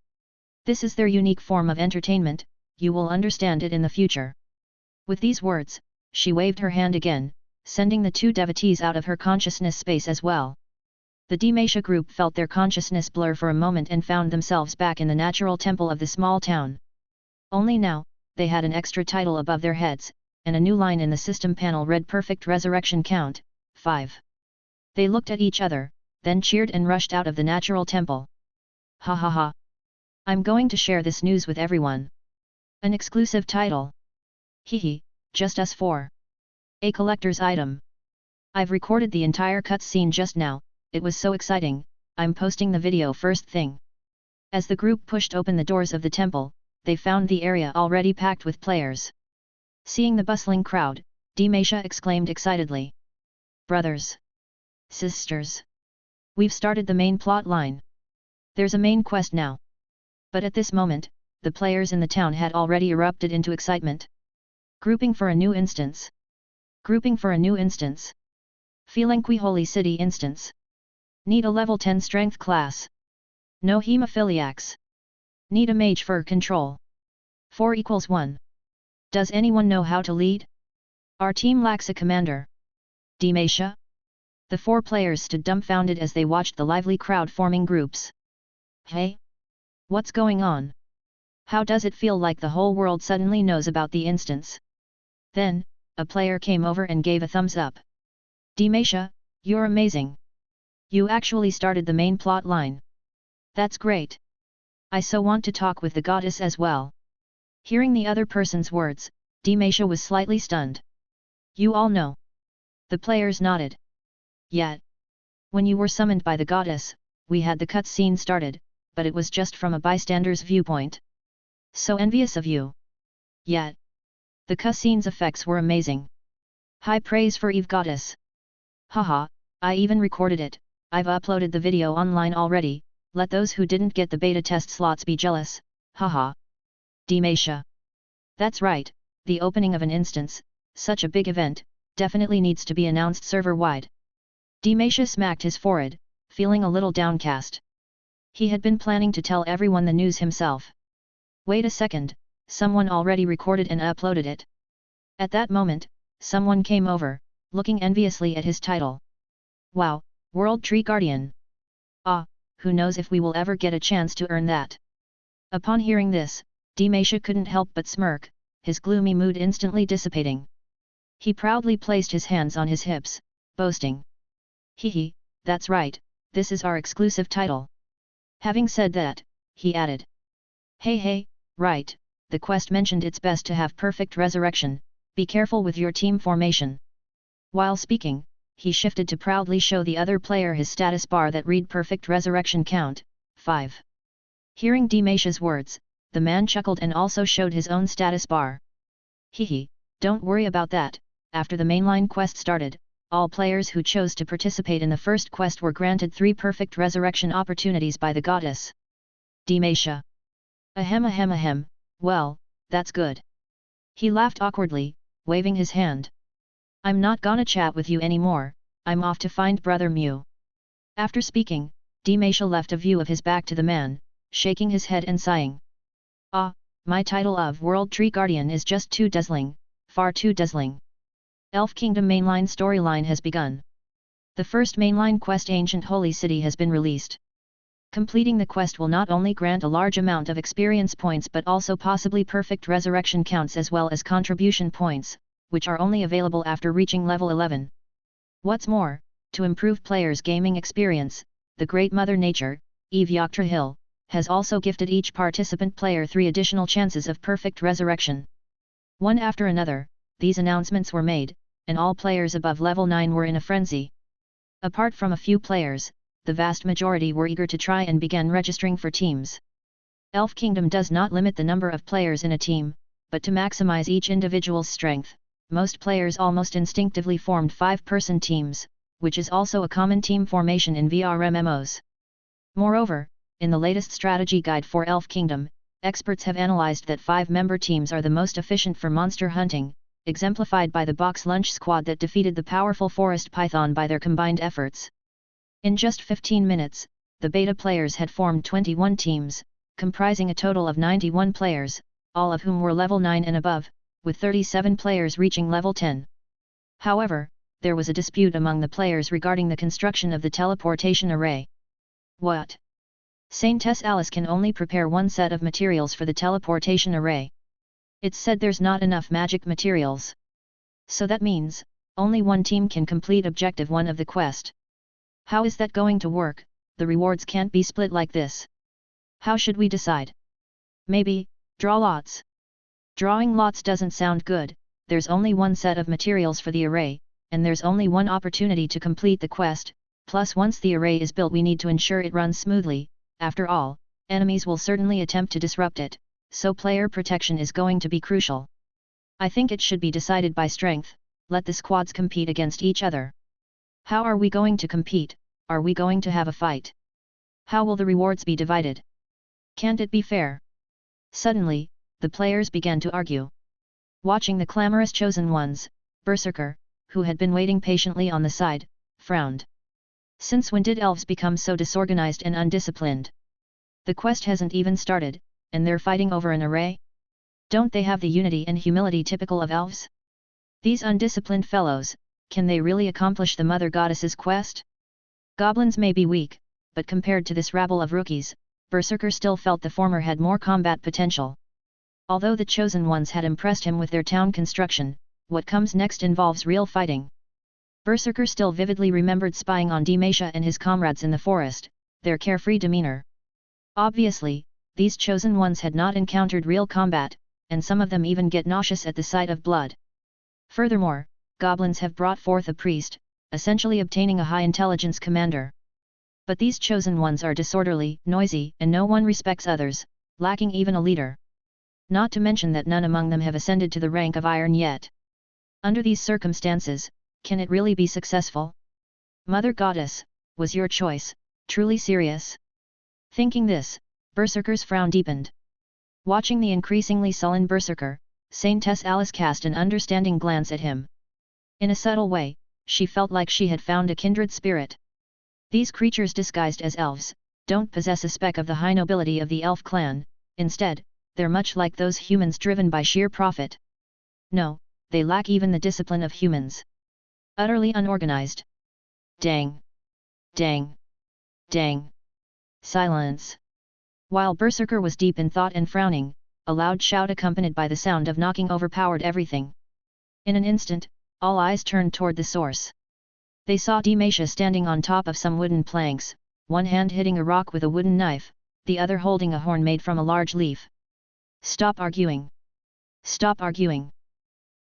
This is their unique form of entertainment, you will understand it in the future. With these words, she waved her hand again, sending the 2 devotees out of her consciousness space as well. The Dimasha group felt their consciousness blur for a moment and found themselves back in the natural temple of the small town. Only now, they had an extra title above their heads, and a new line in the system panel read Perfect Resurrection Count, 5. They looked at each other, then cheered and rushed out of the natural temple. Ha ha ha! I'm going to share this news with everyone. An exclusive title. Hehe, just us 4. A collector's item. I've recorded the entire cutscene just now, it was so exciting, I'm posting the video first thing. As the group pushed open the doors of the temple, they found the area already packed with players. Seeing the bustling crowd, Dimasha exclaimed excitedly. Brothers! Sisters! We've started the main plot line. There's a main quest now. But at this moment, the players in the town had already erupted into excitement. Grouping for a new instance. Grouping for a new instance. Feelinqui Holy City instance. Need a level 10 strength class. No hemophiliacs. Need a mage for control. 4 = 1. Does anyone know how to lead? Our team lacks a commander. Dimasha? The 4 players stood dumbfounded as they watched the lively crowd forming groups. Hey? What's going on? How does it feel like the whole world suddenly knows about the instance? Then, a player came over and gave a thumbs up. Dimasha, you're amazing. You actually started the main plot line. That's great. I so want to talk with the goddess as well. Hearing the other person's words, Dimasha was slightly stunned. You all know. The players nodded. Yet. When you were summoned by the goddess, we had the cutscene started, but it was just from a bystander's viewpoint. So envious of you. Yet. The cutscene's effects were amazing. High praise for Eve Goddess. Haha, I even recorded it, I've uploaded the video online already, let those who didn't get the beta test slots be jealous, haha. Dimasha. That's right, the opening of an instance, such a big event, definitely needs to be announced server-wide. Dimasha smacked his forehead, feeling a little downcast. He had been planning to tell everyone the news himself. Wait a second, someone already recorded and uploaded it. At that moment, someone came over, looking enviously at his title. Wow, World Tree Guardian. Ah, who knows if we will ever get a chance to earn that. Upon hearing this, Dimasha couldn't help but smirk, his gloomy mood instantly dissipating. He proudly placed his hands on his hips, boasting. Hee, that's right, this is our exclusive title. Having said that, he added. Hey, right, the quest mentioned it's best to have perfect resurrection, be careful with your team formation. While speaking, he shifted to proudly show the other player his status bar that read perfect resurrection count, 5. Hearing Dimasha's words, the man chuckled and also showed his own status bar. Hee, don't worry about that, after the mainline quest started, all players who chose to participate in the first quest were granted 3 perfect resurrection opportunities by the goddess. Dimasha. Ahem, well, that's good. He laughed awkwardly, waving his hand. I'm not gonna chat with you anymore, I'm off to find Brother Mew. After speaking, Dimasha left a view of his back to the man, shaking his head and sighing. Ah, my title of World Tree Guardian is just too dazzling, far too dazzling. Elf Kingdom mainline storyline has begun. The first mainline quest Ancient Holy City has been released. Completing the quest will not only grant a large amount of experience points but also possibly perfect resurrection counts as well as contribution points, which are only available after reaching level 11. What's more, to improve players' gaming experience, the Great Mother Nature, Yggdrasil, has also gifted each participant player 3 additional chances of perfect resurrection. One after another, these announcements were made, and all players above level 9 were in a frenzy. Apart from a few players, the vast majority were eager to try and began registering for teams. Elf Kingdom does not limit the number of players in a team, but to maximize each individual's strength, most players almost instinctively formed 5-person teams, which is also a common team formation in VR MMOs. Moreover, in the latest strategy guide for Elf Kingdom, experts have analyzed that 5-member teams are the most efficient for monster hunting, exemplified by the Box Lunch Squad that defeated the powerful Forest Python by their combined efforts. In just 15 minutes, the beta players had formed 21 teams, comprising a total of 91 players, all of whom were level 9 and above, with 37 players reaching level 10. However, there was a dispute among the players regarding the construction of the teleportation array. What? Saintess Alice can only prepare one set of materials for the teleportation array. It's said there's not enough magic materials. So that means, only one team can complete Objective 1 of the quest. How is that going to work? The rewards can't be split like this. How should we decide? Maybe, draw lots. Drawing lots doesn't sound good, there's only one set of materials for the array, and there's only one opportunity to complete the quest, plus once the array is built we need to ensure it runs smoothly, after all, enemies will certainly attempt to disrupt it, so player protection is going to be crucial. I think it should be decided by strength, let the squads compete against each other. How are we going to compete? Are we going to have a fight? How will the rewards be divided? Can't it be fair? Suddenly, the players began to argue. Watching the clamorous chosen ones, Berserker, who had been waiting patiently on the side, frowned. Since when did elves become so disorganized and undisciplined? The quest hasn't even started, and they're fighting over an array? Don't they have the unity and humility typical of elves? These undisciplined fellows, can they really accomplish the Mother Goddess's quest? Goblins may be weak, but compared to this rabble of rookies, Berserker still felt the former had more combat potential. Although the chosen ones had impressed him with their town construction, what comes next involves real fighting. Berserker still vividly remembered spying on Dimasha and his comrades in the forest, their carefree demeanor. Obviously, these chosen ones had not encountered real combat, and some of them even get nauseous at the sight of blood. Furthermore, goblins have brought forth a priest, essentially obtaining a high intelligence commander. But these chosen ones are disorderly, noisy, and no one respects others, lacking even a leader. Not to mention that none among them have ascended to the rank of iron yet. Under these circumstances, can it really be successful? Mother Goddess, was your choice truly serious? Thinking this, Berserker's frown deepened. Watching the increasingly sullen Berserker, Saintess Alice cast an understanding glance at him. In a subtle way, she felt like she had found a kindred spirit. These creatures disguised as elves, don't possess a speck of the high nobility of the elf clan, instead, they're much like those humans driven by sheer profit. No, they lack even the discipline of humans. Utterly unorganized. Dang! Dang! Dang! Silence. While Berserker was deep in thought and frowning, a loud shout accompanied by the sound of knocking overpowered everything. In an instant, all eyes turned toward the source. They saw Demacia standing on top of some wooden planks, one hand hitting a rock with a wooden knife, the other holding a horn made from a large leaf. Stop arguing! Stop arguing!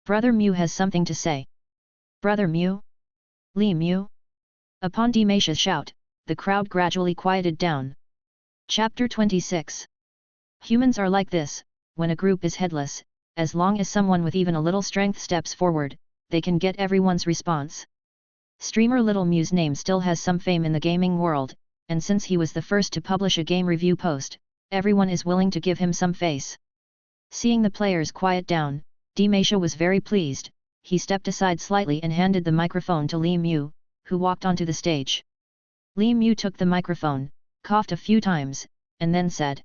Brother Mew has something to say. Brother Mew? Li Mew? Upon Demacia's shout, the crowd gradually quieted down. Chapter 26. Humans are like this, when a group is headless, as long as someone with even a little strength steps forward, they can get everyone's response. Streamer Little Mew's name still has some fame in the gaming world, and since he was the first to publish a game review post, everyone is willing to give him some face. Seeing the players quiet down, Demacia was very pleased. He stepped aside slightly and handed the microphone to Li Mew, who walked onto the stage. Li Mew took the microphone, coughed a few times, and then said,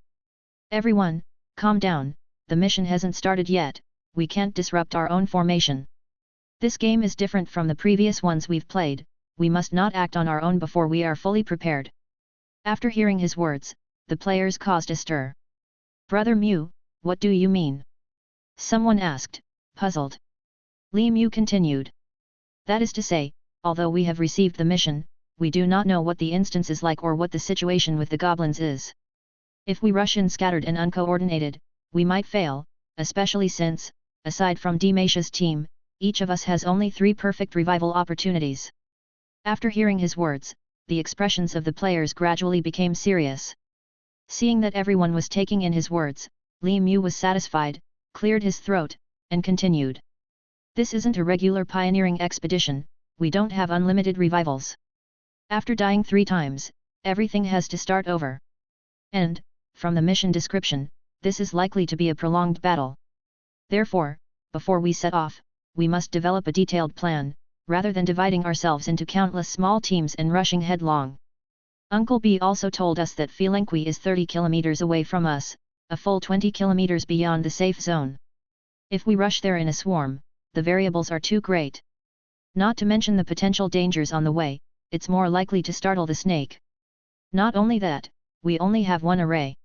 "Everyone, calm down, the mission hasn't started yet, we can't disrupt our own formation. This game is different from the previous ones we've played, we must not act on our own before we are fully prepared." After hearing his words, the players caused a stir. "Brother Mew, what do you mean?" someone asked, puzzled. Li Mew continued. "That is to say, although we have received the mission, we do not know what the instance is like or what the situation with the goblins is. If we rush in scattered and uncoordinated, we might fail, especially since, aside from Demacia's team, each of us has only 3 perfect revival opportunities." After hearing his words, the expressions of the players gradually became serious. Seeing that everyone was taking in his words, Li Mew was satisfied, cleared his throat, and continued. "This isn't a regular pioneering expedition, we don't have unlimited revivals. After dying 3 times, everything has to start over. And, from the mission description, this is likely to be a prolonged battle. Therefore, before we set off, we must develop a detailed plan, rather than dividing ourselves into countless small teams and rushing headlong. Uncle B also told us that Felenqui is 30 kilometers away from us, a full 20 kilometers beyond the safe zone. If we rush there in a swarm, the variables are too great. Not to mention the potential dangers on the way, it's more likely to startle the snake. Not only that, we only have 1 array.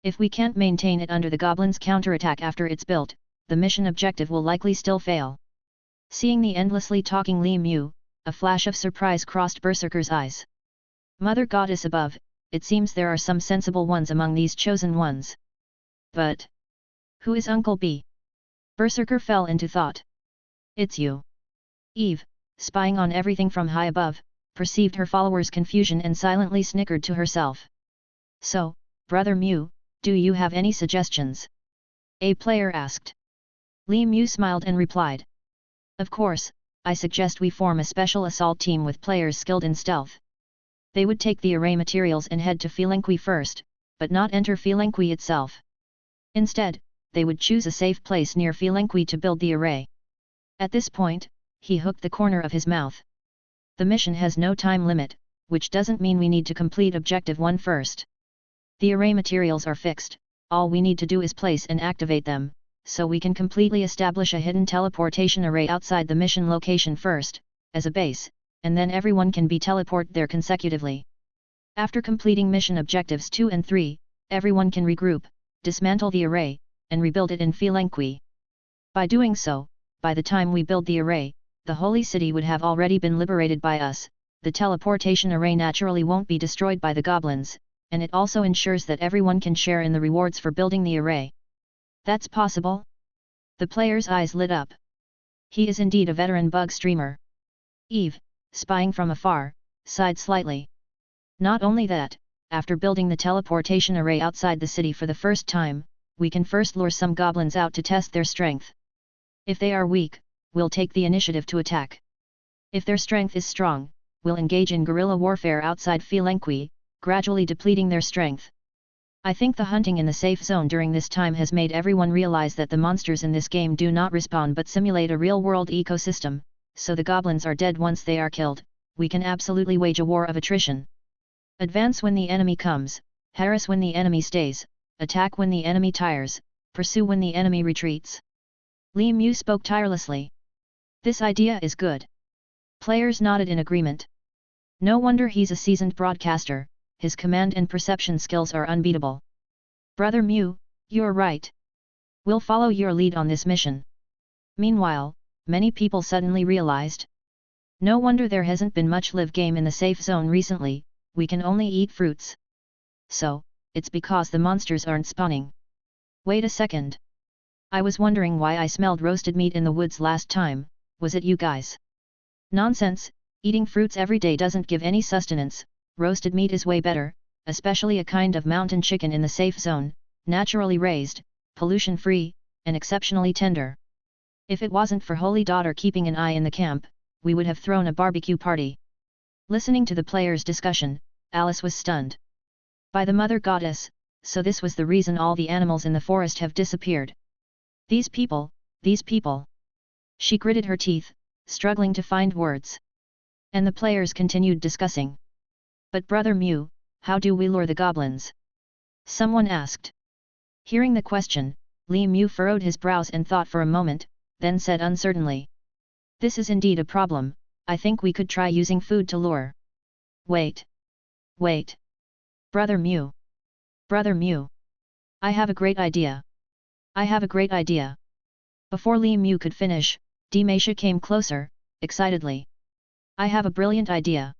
If we can't maintain it under the goblins' counterattack after it's built, the mission objective will likely still fail." Seeing the endlessly talking Li Mew, a flash of surprise crossed Berserker's eyes. "Mother Goddess above, it seems there are some sensible ones among these chosen ones. But who is Uncle B?" Berserker fell into thought. "It's you." Eve, spying on everything from high above, perceived her followers' confusion and silently snickered to herself. "So, Brother Mew, do you have any suggestions?" a player asked. Li Mew smiled and replied. "Of course, I suggest we form a special assault team with players skilled in stealth. They would take the array materials and head to Felenqui first, but not enter Felenqui itself. Instead, they would choose a safe place near Felenqui to build the array." At this point, he hooked the corner of his mouth. "The mission has no time limit, which doesn't mean we need to complete Objective 1 first. The array materials are fixed, all we need to do is place and activate them, so we can completely establish a hidden teleportation array outside the mission location first, as a base, and then everyone can be teleported there consecutively. After completing mission objectives 2 and 3, everyone can regroup, dismantle the array, and rebuild it in Felenqui. By doing so, by the time we build the array, the Holy City would have already been liberated by us, the teleportation array naturally won't be destroyed by the goblins, and it also ensures that everyone can share in the rewards for building the array." "That's possible?" The player's eyes lit up. He is indeed a veteran bug streamer. Eve, spying from afar, sighed slightly. "Not only that, after building the teleportation array outside the city for the first time, we can first lure some goblins out to test their strength. If they are weak, we'll take the initiative to attack. If their strength is strong, we'll engage in guerrilla warfare outside Felenqui, gradually depleting their strength. I think the hunting in the safe zone during this time has made everyone realize that the monsters in this game do not respawn but simulate a real-world ecosystem, so the goblins are dead once they are killed. We can absolutely wage a war of attrition. Advance when the enemy comes, harass when the enemy stays, attack when the enemy tires, pursue when the enemy retreats." Li Mew spoke tirelessly. "This idea is good." Players nodded in agreement. No wonder he's a seasoned broadcaster, his command and perception skills are unbeatable. Brother Mew, you're right. We'll follow your lead on this mission. Meanwhile, many people suddenly realized. No wonder there hasn't been much live game in the safe zone recently, we can only eat fruits. So, it's because the monsters aren't spawning. Wait a second. I was wondering why I smelled roasted meat in the woods last time, was it you guys? Nonsense, eating fruits every day doesn't give any sustenance, roasted meat is way better, especially a kind of mountain chicken in the safe zone, naturally raised, pollution-free, and exceptionally tender. If it wasn't for Holy Daughter keeping an eye in the camp, we would have thrown a barbecue party. Listening to the players' discussion, Alice was stunned. By the Mother Goddess, so this was the reason all the animals in the forest have disappeared. These people, these people. She gritted her teeth, struggling to find words. And the players continued discussing. But Brother Mew, how do we lure the goblins? Someone asked. Hearing the question, Li Mew furrowed his brows and thought for a moment, then said uncertainly. This is indeed a problem, I think we could try using food to lure. Wait. Wait. Brother Mew. Brother Mew. I have a great idea. I have a great idea. Before Li Mew could finish, Dimasha came closer, excitedly. I have a brilliant idea.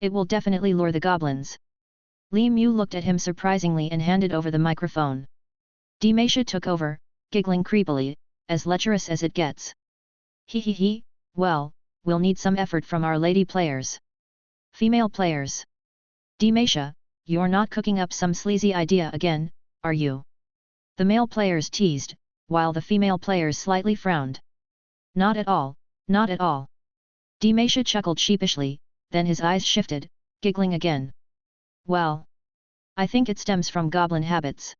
It will definitely lure the goblins. Li Mew looked at him surprisingly and handed over the microphone. Dimasha took over, giggling creepily, as lecherous as it gets. He, well, we'll need some effort from our lady players. Female players. Dimasha, you're not cooking up some sleazy idea again, are you? The male players teased, while the female players slightly frowned. Not at all, not at all. Dimasha chuckled sheepishly, then his eyes shifted, giggling again. Well, I think it stems from goblin habits.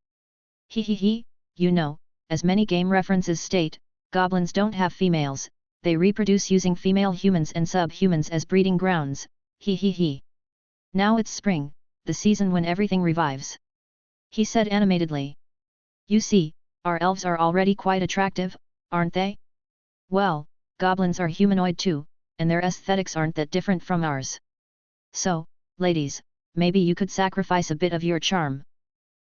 He, you know, as many game references state, goblins don't have females, they reproduce using female humans and subhumans as breeding grounds, he. Now it's spring, the season when everything revives. He said animatedly. You see, our elves are already quite attractive, aren't they? Well, goblins are humanoid too, and their aesthetics aren't that different from ours. So, ladies, maybe you could sacrifice a bit of your charm.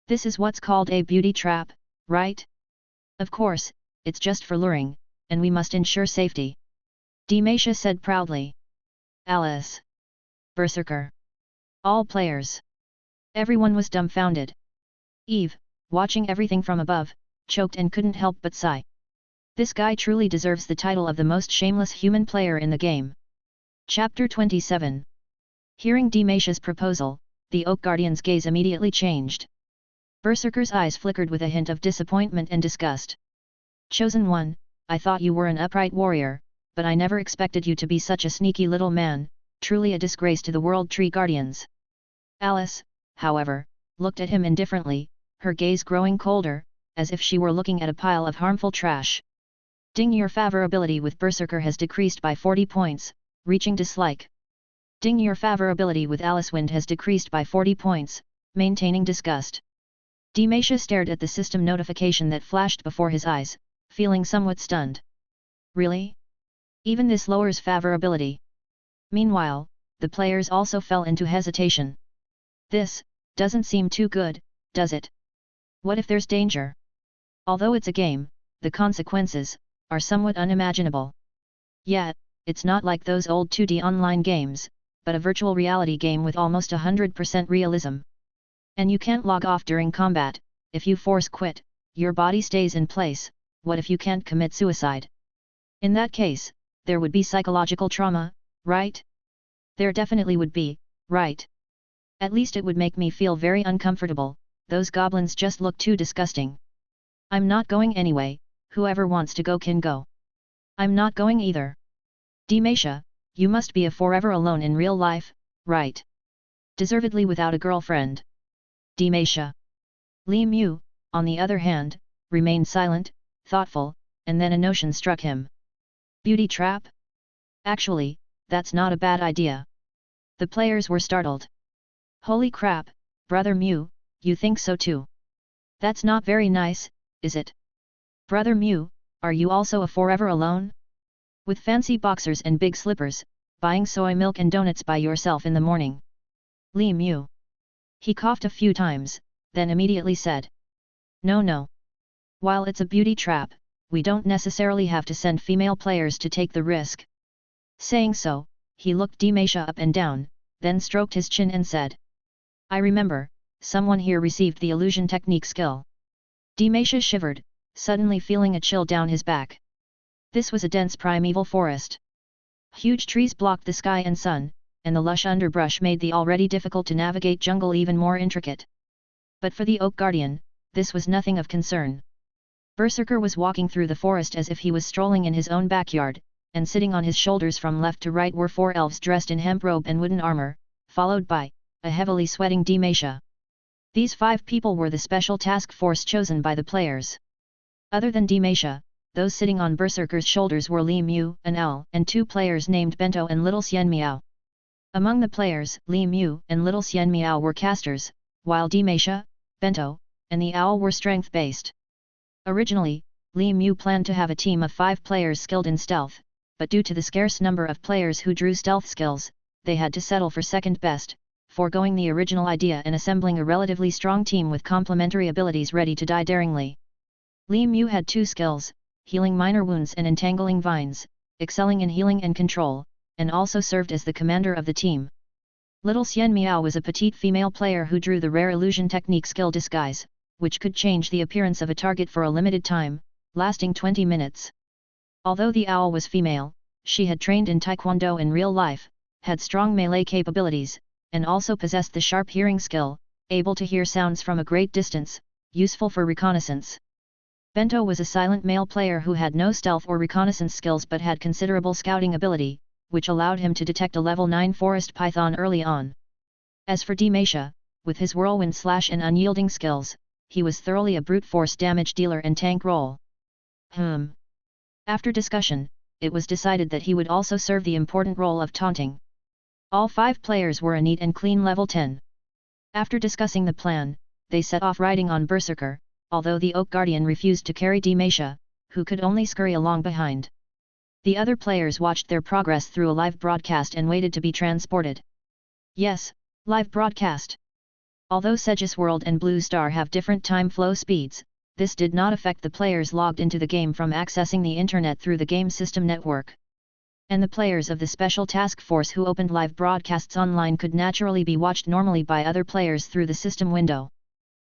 This is what's called a beauty trap, right? Of course, it's just for luring, and we must ensure safety. Dimasha said proudly. Alice. Berserker. All players. Everyone was dumbfounded. Eve, watching everything from above, choked and couldn't help but sigh. This guy truly deserves the title of the most shameless human player in the game. Chapter 27. Hearing Dimasha's proposal, the Oak Guardian's gaze immediately changed. Berserker's eyes flickered with a hint of disappointment and disgust. Chosen One, I thought you were an upright warrior, but I never expected you to be such a sneaky little man, truly a disgrace to the World Tree Guardians. Alice, however, looked at him indifferently, her gaze growing colder, as if she were looking at a pile of harmful trash. Ding, your favorability with Berserker has decreased by 40 points, reaching dislike. Ding, your favorability with Alicewind has decreased by 40 points, maintaining disgust. Dimasha stared at the system notification that flashed before his eyes, feeling somewhat stunned. Really? Even this lowers favorability. Meanwhile, the players also fell into hesitation. This doesn't seem too good, does it? What if there's danger? Although it's a game, the consequences are somewhat unimaginable. Yet, it's not like those old 2D online games, but a virtual reality game with almost 100% realism. And you can't log off during combat. If you force quit, your body stays in place. What if you can't commit suicide? In that case, there would be psychological trauma, right? There definitely would be, right? At least it would make me feel very uncomfortable. Those goblins just look too disgusting. I'm not going anyway, whoever wants to go can go. I'm not going either. Dimasha, you must be a forever alone in real life, right? Deservedly without a girlfriend. Dimasha. Li Mew, on the other hand, remained silent, thoughtful, and then a notion struck him. Beauty trap? Actually, that's not a bad idea. The players were startled. Holy crap, Brother Mew, you think so too? That's not very nice, is it? Brother Mew, are you also a forever alone? With fancy boxers and big slippers, buying soy milk and donuts by yourself in the morning. Li Mew. He coughed a few times, then immediately said. No no. While it's a beauty trap, we don't necessarily have to send female players to take the risk. Saying so, he looked Demacia up and down, then stroked his chin and said. I remember, someone here received the illusion technique skill. Demacia shivered, suddenly feeling a chill down his back. This was a dense primeval forest. Huge trees blocked the sky and sun, and the lush underbrush made the already difficult to navigate jungle even more intricate. But for the Oak Guardian, this was nothing of concern. Berserker was walking through the forest as if he was strolling in his own backyard, and sitting on his shoulders from left to right were 4 elves dressed in hemp robe and wooden armor, followed by a heavily sweating Demacia. These 5 people were the special task force chosen by the players. Other than Demacia, those sitting on Berserker's shoulders were Li Mu, an owl, and 2 players named Bento and Little Xian Miao. Among the players, Li Mu and Little Xian Miao were casters, while Demacia, Bento, and the owl were strength-based. Originally, Li Mu planned to have a team of 5 players skilled in stealth, but due to the scarce number of players who drew stealth skills, they had to settle for second best, foregoing the original idea and assembling a relatively strong team with complementary abilities ready to die daringly. Li Mu had 2 skills, healing minor wounds and entangling vines, excelling in healing and control, and also served as the commander of the team. Little Xian Miao was a petite female player who drew the rare illusion technique skill Disguise, which could change the appearance of a target for a limited time, lasting 20 minutes. Although the owl was female, she had trained in Taekwondo in real life, had strong melee capabilities, and also possessed the sharp hearing skill, able to hear sounds from a great distance, useful for reconnaissance. Bento was a silent male player who had no stealth or reconnaissance skills but had considerable scouting ability, which allowed him to detect a level 9 forest python early on. As for Demacia, with his whirlwind slash and unyielding skills, he was thoroughly a brute force damage dealer and tank role. After discussion, it was decided that he would also serve the important role of taunting. All 5 players were a neat and clean level 10. After discussing the plan, they set off riding on Berserker, although the Oak Guardian refused to carry Demacia, who could only scurry along behind. The other players watched their progress through a live broadcast and waited to be transported. Yes, live broadcast. Although Segis World and Blue Star have different time flow speeds, this did not affect the players logged into the game from accessing the internet through the game system network. And the players of the special task force who opened live broadcasts online could naturally be watched normally by other players through the system window.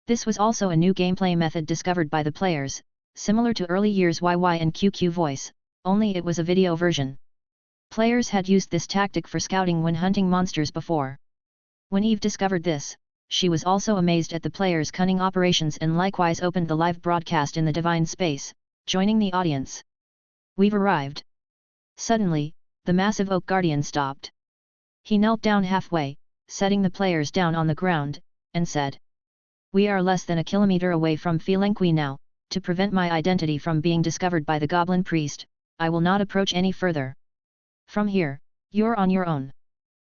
This was also a new gameplay method discovered by the players, similar to early years YY and QQ Voice, only it was a video version. Players had used this tactic for scouting when hunting monsters before. When Eve discovered this, she was also amazed at the players' cunning operations and likewise opened the live broadcast in the divine space, joining the audience. We've arrived. Suddenly, the massive Oak Guardian stopped. He knelt down halfway, setting the players down on the ground, and said. We are less than a kilometer away from Felenqui now. To prevent my identity from being discovered by the goblin priest, I will not approach any further. From here, you're on your own.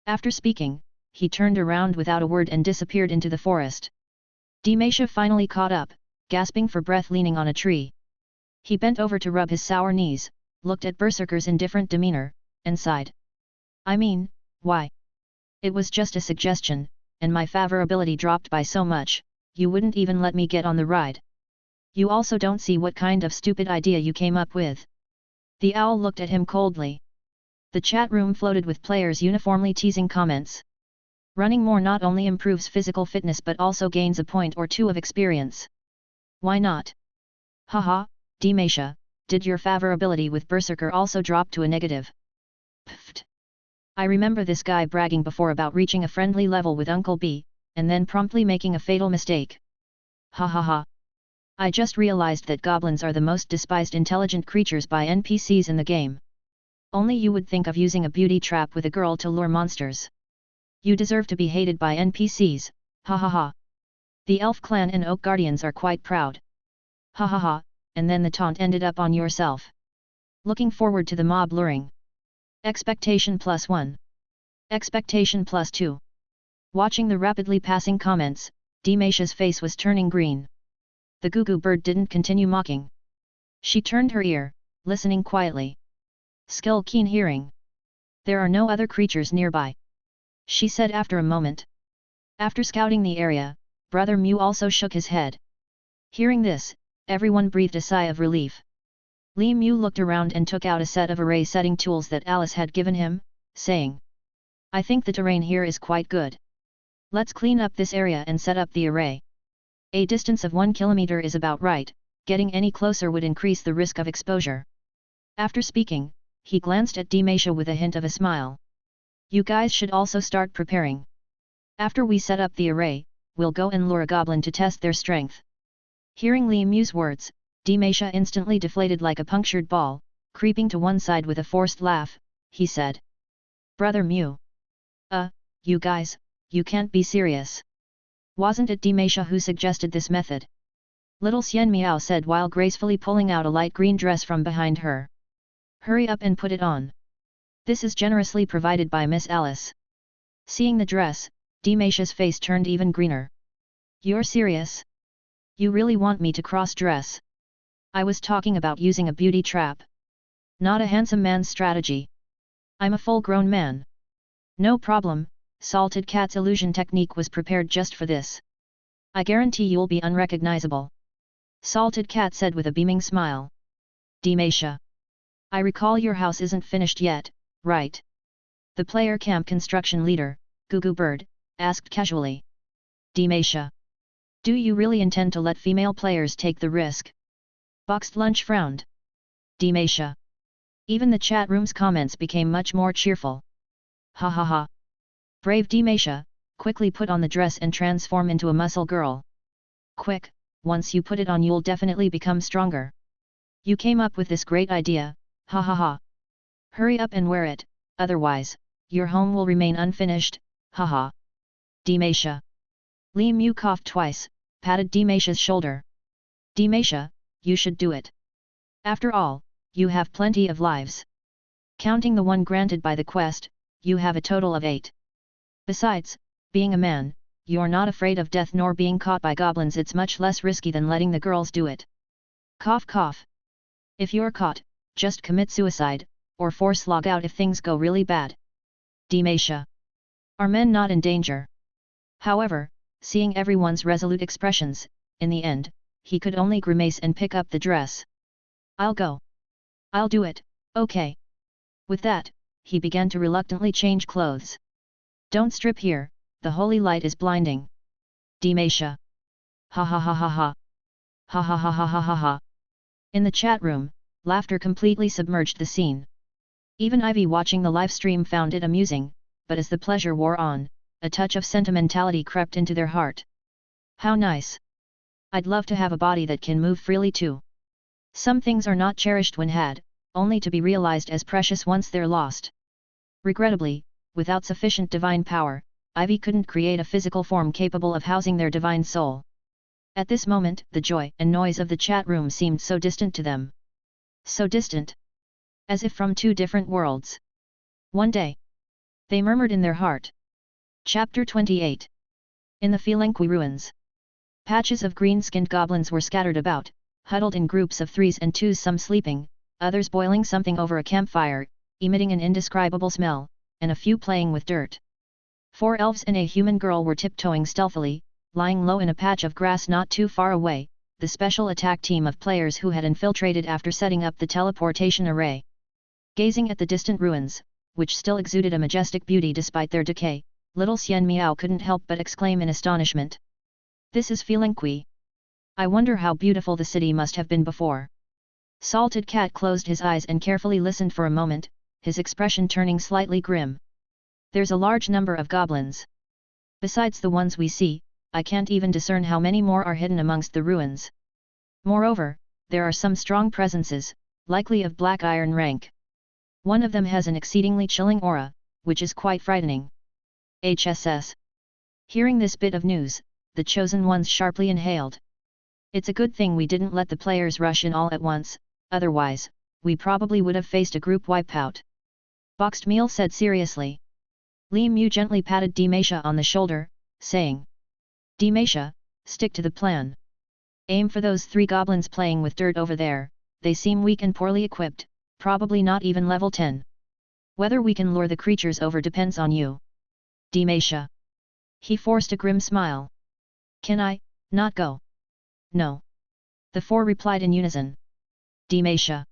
After speaking, he turned around without a word and disappeared into the forest. Demacia finally caught up, gasping for breath leaning on a tree. He bent over to rub his sour knees, looked at Berserker's indifferent demeanor, and sighed. I mean, why? It was just a suggestion, and my favorability dropped by so much, you wouldn't even let me get on the ride. You also don't see what kind of stupid idea you came up with. The owl looked at him coldly. The chat room floated with players uniformly teasing comments. Running more not only improves physical fitness but also gains a point or 2 of experience. Why not? Haha, Demacia, did your favorability with Berserker also drop to a negative? Pfft. I remember this guy bragging before about reaching a friendly level with Uncle B, and then promptly making a fatal mistake. Ha ha ha. I just realized that goblins are the most despised intelligent creatures by NPCs in the game. Only you would think of using a beauty trap with a girl to lure monsters. You deserve to be hated by NPCs, ha ha ha. The Elf Clan and Oak Guardians are quite proud. Ha ha ha, and then the taunt ended up on yourself. Looking forward to the mob luring. Expectation +1. Expectation +2. Watching the rapidly passing comments, Demacia's face was turning green. The Goo bird didn't continue mocking. She turned her ear, listening quietly. Skill keen hearing. There are no other creatures nearby. She said after a moment. After scouting the area, Brother Mew also shook his head. Hearing this, everyone breathed a sigh of relief. Li Mew looked around and took out a set of array setting tools that Alice had given him, saying, "I think the terrain here is quite good. Let's clean up this area and set up the array. A distance of 1 kilometer is about right, getting any closer would increase the risk of exposure." After speaking, he glanced at Demacia with a hint of a smile. "You guys should also start preparing. After we set up the array, we'll go and lure a goblin to test their strength." Hearing Li Mew's words, Demacia instantly deflated like a punctured ball, creeping to one side with a forced laugh. He said, "Brother Mew. You guys, you can't be serious. Wasn't it Demacia who suggested this method?" Little Xian Miao said while gracefully pulling out a light green dress from behind her. "Hurry up and put it on. This is generously provided by Miss Alice." Seeing the dress, Demacia's face turned even greener. "You're serious? You really want me to cross-dress? I was talking about using a beauty trap. Not a handsome man's strategy. I'm a full-grown man." "No problem, Salted Cat's illusion technique was prepared just for this. I guarantee you'll be unrecognizable," Salted Cat said with a beaming smile. "Demacia. I recall your house isn't finished yet, right?" The player camp construction leader, Goo Bird, asked casually. "Demacia. Do you really intend to let female players take the risk?" Boxed Lunch frowned. "Demacia." Even the chat room's comments became much more cheerful. "Ha ha ha. Brave Demacia, quickly put on the dress and transform into a muscle girl. Quick, once you put it on you'll definitely become stronger. You came up with this great idea, ha ha ha. Hurry up and wear it, otherwise, your home will remain unfinished, ha ha." "Demacia." Li Mew coughed twice, patted Demacia's shoulder. "Demacia, you should do it. After all, you have plenty of lives. Counting the one granted by the quest, you have a total of 8. Besides, being a man, you're not afraid of death nor being caught by goblins. It's much less risky than letting the girls do it. Cough cough. If you're caught, just commit suicide, or force log out if things go really bad." "Demacia. Are men not in danger?" However, seeing everyone's resolute expressions, in the end, he could only grimace and pick up the dress. "I'll go. I'll do it, okay." With that, he began to reluctantly change clothes. "Don't strip here, the holy light is blinding." "Demacia." Ha ha ha ha ha. Ha ha ha ha ha ha ha. In the chat room, laughter completely submerged the scene. Even Ivy watching the live stream found it amusing, but as the pleasure wore on, a touch of sentimentality crept into their heart. "How nice. I'd love to have a body that can move freely too. Some things are not cherished when had, only to be realized as precious once they're lost." Regrettably, without sufficient divine power, Ivy couldn't create a physical form capable of housing their divine soul. At this moment, the joy and noise of the chat room seemed so distant to them. So distant. As if from two different worlds. "One day," they murmured in their heart. Chapter 28. In the Felenqui ruins. Patches of green-skinned goblins were scattered about, huddled in groups of 3s and 2s, some sleeping, others boiling something over a campfire, emitting an indescribable smell, and a few playing with dirt. 4 elves and a human girl were tiptoeing stealthily, lying low in a patch of grass not too far away, the special attack team of players who had infiltrated after setting up the teleportation array. Gazing at the distant ruins, which still exuded a majestic beauty despite their decay, little Xian Miao couldn't help but exclaim in astonishment. "This is Felenqui. I wonder how beautiful the city must have been before." Salted Cat closed his eyes and carefully listened for a moment, his expression turning slightly grim. "There's a large number of goblins. Besides the ones we see, I can't even discern how many more are hidden amongst the ruins. Moreover, there are some strong presences, likely of black iron rank. One of them has an exceedingly chilling aura, which is quite frightening. HSS." Hearing this bit of news, the chosen ones sharply inhaled. "It's a good thing we didn't let the players rush in all at once, otherwise, we probably would have faced a group wipeout." Boxed Meal said seriously. Li Mew gently patted Demacia on the shoulder, saying, "Demacia, stick to the plan. Aim for those 3 goblins playing with dirt over there, they seem weak and poorly equipped, probably not even level 10. Whether we can lure the creatures over depends on you." "Demacia." He forced a grim smile. Can I, not go? No. The four replied in unison. Demacia.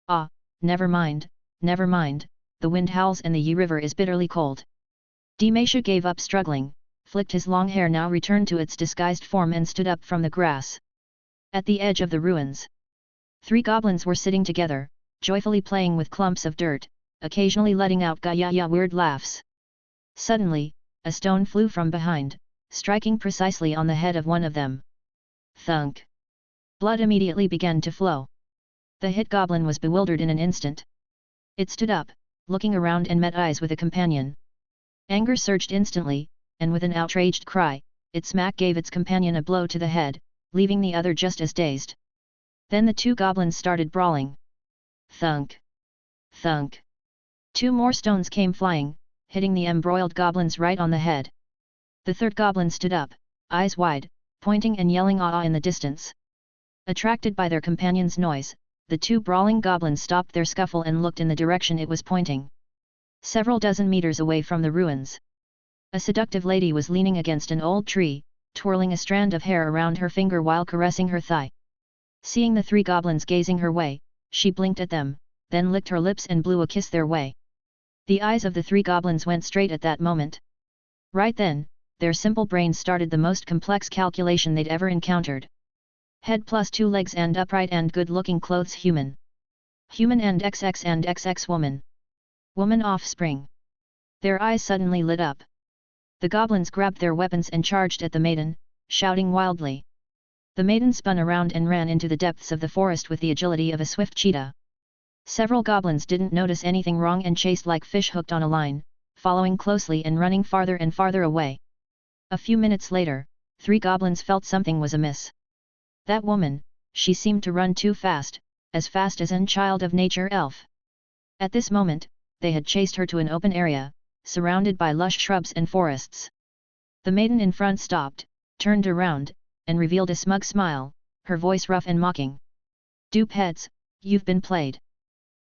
Ah, never mind, the wind howls and the Yi River is bitterly cold. Demacia gave up struggling, flicked his long hair, now returned to its disguised form, and stood up from the grass. At the edge of the ruins, 3 goblins were sitting together, joyfully playing with clumps of dirt, occasionally letting out ga-ya-ya weird laughs. Suddenly, a stone flew from behind, striking precisely on the head of one of them. Thunk! Blood immediately began to flow. The hit goblin was bewildered in an instant. It stood up, looking around, and met eyes with a companion. Anger surged instantly, and with an outraged cry, it smack gave its companion a blow to the head, leaving the other just as dazed. Then the 2 goblins started brawling. Thunk! Thunk! 2 more stones came flying, hitting the embroiled goblins right on the head. The 3rd goblin stood up, eyes wide, pointing and yelling "ah" in the distance. Attracted by their companion's noise, the 2 brawling goblins stopped their scuffle and looked in the direction it was pointing. Several dozen meters away from the ruins, a seductive lady was leaning against an old tree, twirling a strand of hair around her finger while caressing her thigh. Seeing the 3 goblins gazing her way, she blinked at them, then licked her lips and blew a kiss their way. The eyes of the 3 goblins went straight at that moment. Right then, their simple brains started the most complex calculation they'd ever encountered. Head plus 2 legs and upright and good-looking clothes human. Human and XX woman. Woman offspring. Their eyes suddenly lit up. The goblins grabbed their weapons and charged at the maiden, shouting wildly. The maiden spun around and ran into the depths of the forest with the agility of a swift cheetah. Several goblins didn't notice anything wrong and chased like fish hooked on a line, following closely and running farther and farther away. A few minutes later, 3 goblins felt something was amiss. That woman, she seemed to run too fast, as an child of nature elf. At this moment, they had chased her to an open area, surrounded by lush shrubs and forests. The maiden in front stopped, turned around, and revealed a smug smile, her voice rough and mocking. "Dupe heads, you've been played."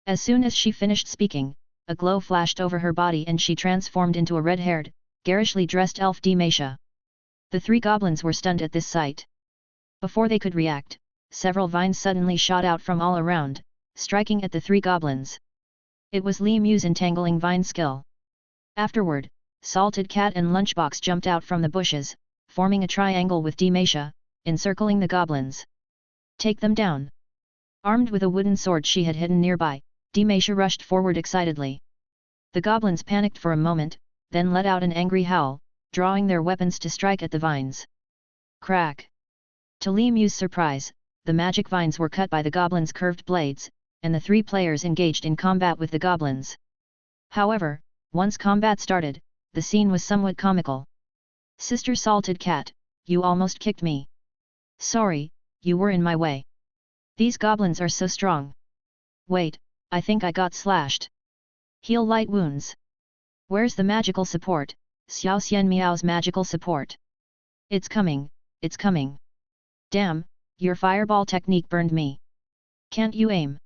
As soon as she finished speaking, a glow flashed over her body and she transformed into a red-haired, garishly dressed elf Demacia. The 3 goblins were stunned at this sight. Before they could react, several vines suddenly shot out from all around, striking at the 3 goblins. It was Li Mu's entangling vine skill. Afterward, Salted Cat and Lunchbox jumped out from the bushes, forming a triangle with Demacia, encircling the goblins. "Take them down!" Armed with a wooden sword she had hidden nearby, Demacia rushed forward excitedly. The goblins panicked for a moment, then let out an angry howl, drawing their weapons to strike at the vines. Crack! To Li Mu's surprise, the magic vines were cut by the goblins' curved blades, and the 3 players engaged in combat with the goblins. However, once combat started, the scene was somewhat comical. "Sister Salted Cat, you almost kicked me. Sorry, you were in my way. These goblins are so strong. Wait, I think I got slashed. Heal light wounds. Where's the magical support, Xiao Xian Miao's magical support? It's coming, it's coming. Damn, your fireball technique burned me. Can't you aim?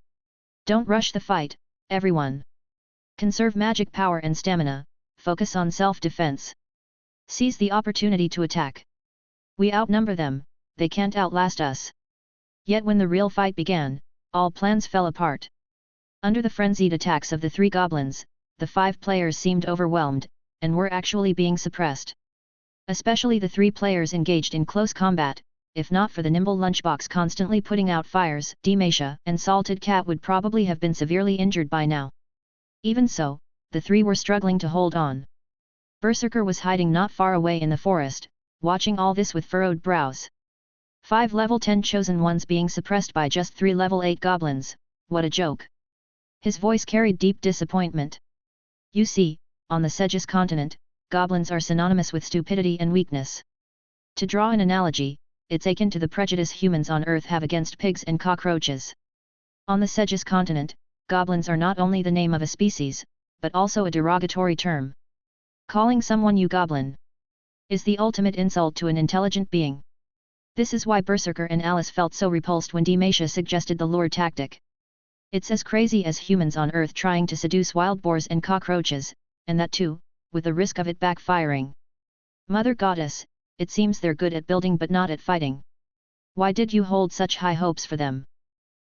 Don't rush the fight, everyone. Conserve magic power and stamina, focus on self-defense. Seize the opportunity to attack. We outnumber them, they can't outlast us." Yet when the real fight began, all plans fell apart. Under the frenzied attacks of the 3 goblins, the 5 players seemed overwhelmed, and were actually being suppressed. Especially the 3 players engaged in close combat. If not for the nimble Lunchbox constantly putting out fires, Demacia and Salted Cat would probably have been severely injured by now. Even so, the 3 were struggling to hold on. Berserker was hiding not far away in the forest, watching all this with furrowed brows. 5 level 10 chosen ones being suppressed by just 3 level 8 goblins, what a joke. His voice carried deep disappointment. You see, on the Segis continent, goblins are synonymous with stupidity and weakness. To draw an analogy, it's akin to the prejudice humans on Earth have against pigs and cockroaches. On the Segis continent, goblins are not only the name of a species, but also a derogatory term. Calling someone you goblin is the ultimate insult to an intelligent being. This is why Berserker and Alice felt so repulsed when Demacia suggested the lure tactic. It's as crazy as humans on Earth trying to seduce wild boars and cockroaches, and that too, with the risk of it backfiring. Mother Goddess, it seems they're good at building but not at fighting. Why did you hold such high hopes for them?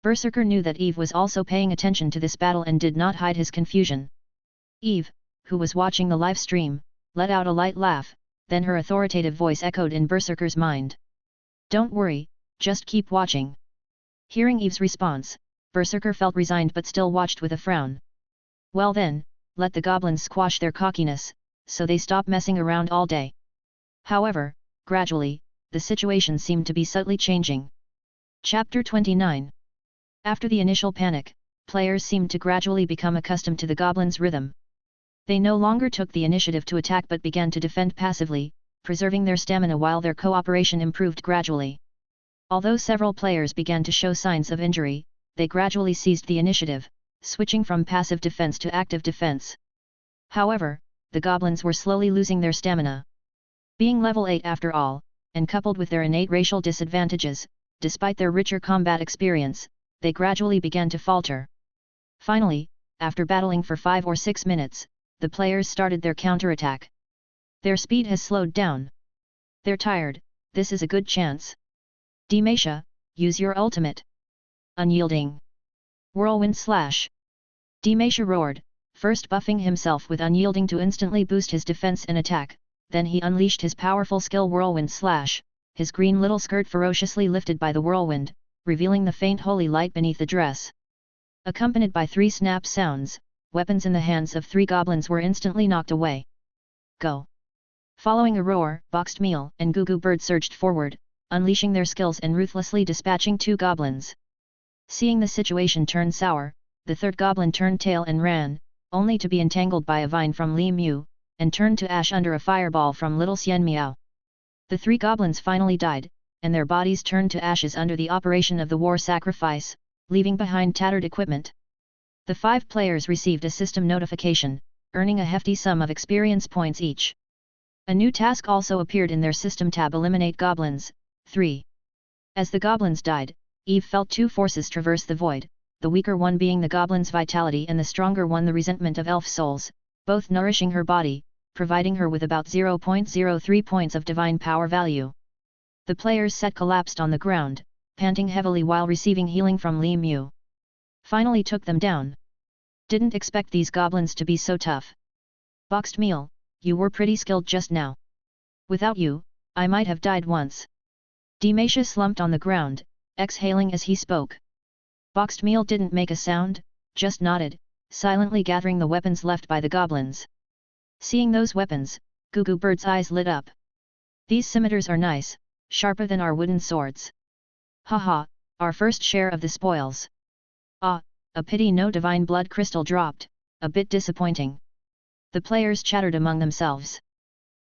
Berserker knew that Eve was also paying attention to this battle and did not hide his confusion. Eve, who was watching the live stream, let out a light laugh, then her authoritative voice echoed in Berserker's mind. Don't worry, just keep watching. Hearing Eve's response, Berserker felt resigned but still watched with a frown. Well then, let the goblins squash their cockiness, so they stop messing around all day. However, gradually, the situation seemed to be subtly changing. Chapter 29. After the initial panic, players seemed to gradually become accustomed to the goblins' rhythm. They no longer took the initiative to attack but began to defend passively, preserving their stamina while their cooperation improved gradually. Although several players began to show signs of injury, they gradually seized the initiative, switching from passive defense to active defense. However, the goblins were slowly losing their stamina. Being level 8 after all, and coupled with their innate racial disadvantages, despite their richer combat experience, they gradually began to falter. Finally, after battling for 5 or 6 minutes, the players started their counterattack. Their speed has slowed down. They're tired, this is a good chance. Demacia, use your ultimate. Unyielding. Whirlwind Slash. Demacia roared, first buffing himself with Unyielding to instantly boost his defense and attack, then he unleashed his powerful skill Whirlwind Slash, his green little skirt ferociously lifted by the whirlwind, revealing the faint holy light beneath the dress. Accompanied by 3 snap sounds, weapons in the hands of 3 goblins were instantly knocked away. Go! Following a roar, Boxed Meal and Goo Goo Bird surged forward, unleashing their skills and ruthlessly dispatching 2 goblins. Seeing the situation turn sour, the 3rd goblin turned tail and ran, only to be entangled by a vine from Li Mu, and turned to ash under a fireball from Little Xian Miao. The 3 goblins finally died, and their bodies turned to ashes under the operation of the war sacrifice, leaving behind tattered equipment. The 5 players received a system notification, earning a hefty sum of experience points each. A new task also appeared in their system tab: Eliminate Goblins, 3. As the goblins died, Eve felt 2 forces traverse the void, the weaker one being the goblin's vitality and the stronger one the resentment of elf souls, both nourishing her body, providing her with about 0.03 points of divine power value. The player's set collapsed on the ground, panting heavily while receiving healing from Li Mu. Finally took them down. Didn't expect these goblins to be so tough. Boxed Meal, you were pretty skilled just now. Without you, I might have died once. Demacia slumped on the ground, exhaling as he spoke. Boxed Meal didn't make a sound, just nodded, silently gathering the weapons left by the goblins. Seeing those weapons, Goo Goo Bird's eyes lit up. These scimitars are nice, sharper than our wooden swords. Haha, our first share of the spoils. Ah, a pity no divine blood crystal dropped, a bit disappointing. The players chattered among themselves.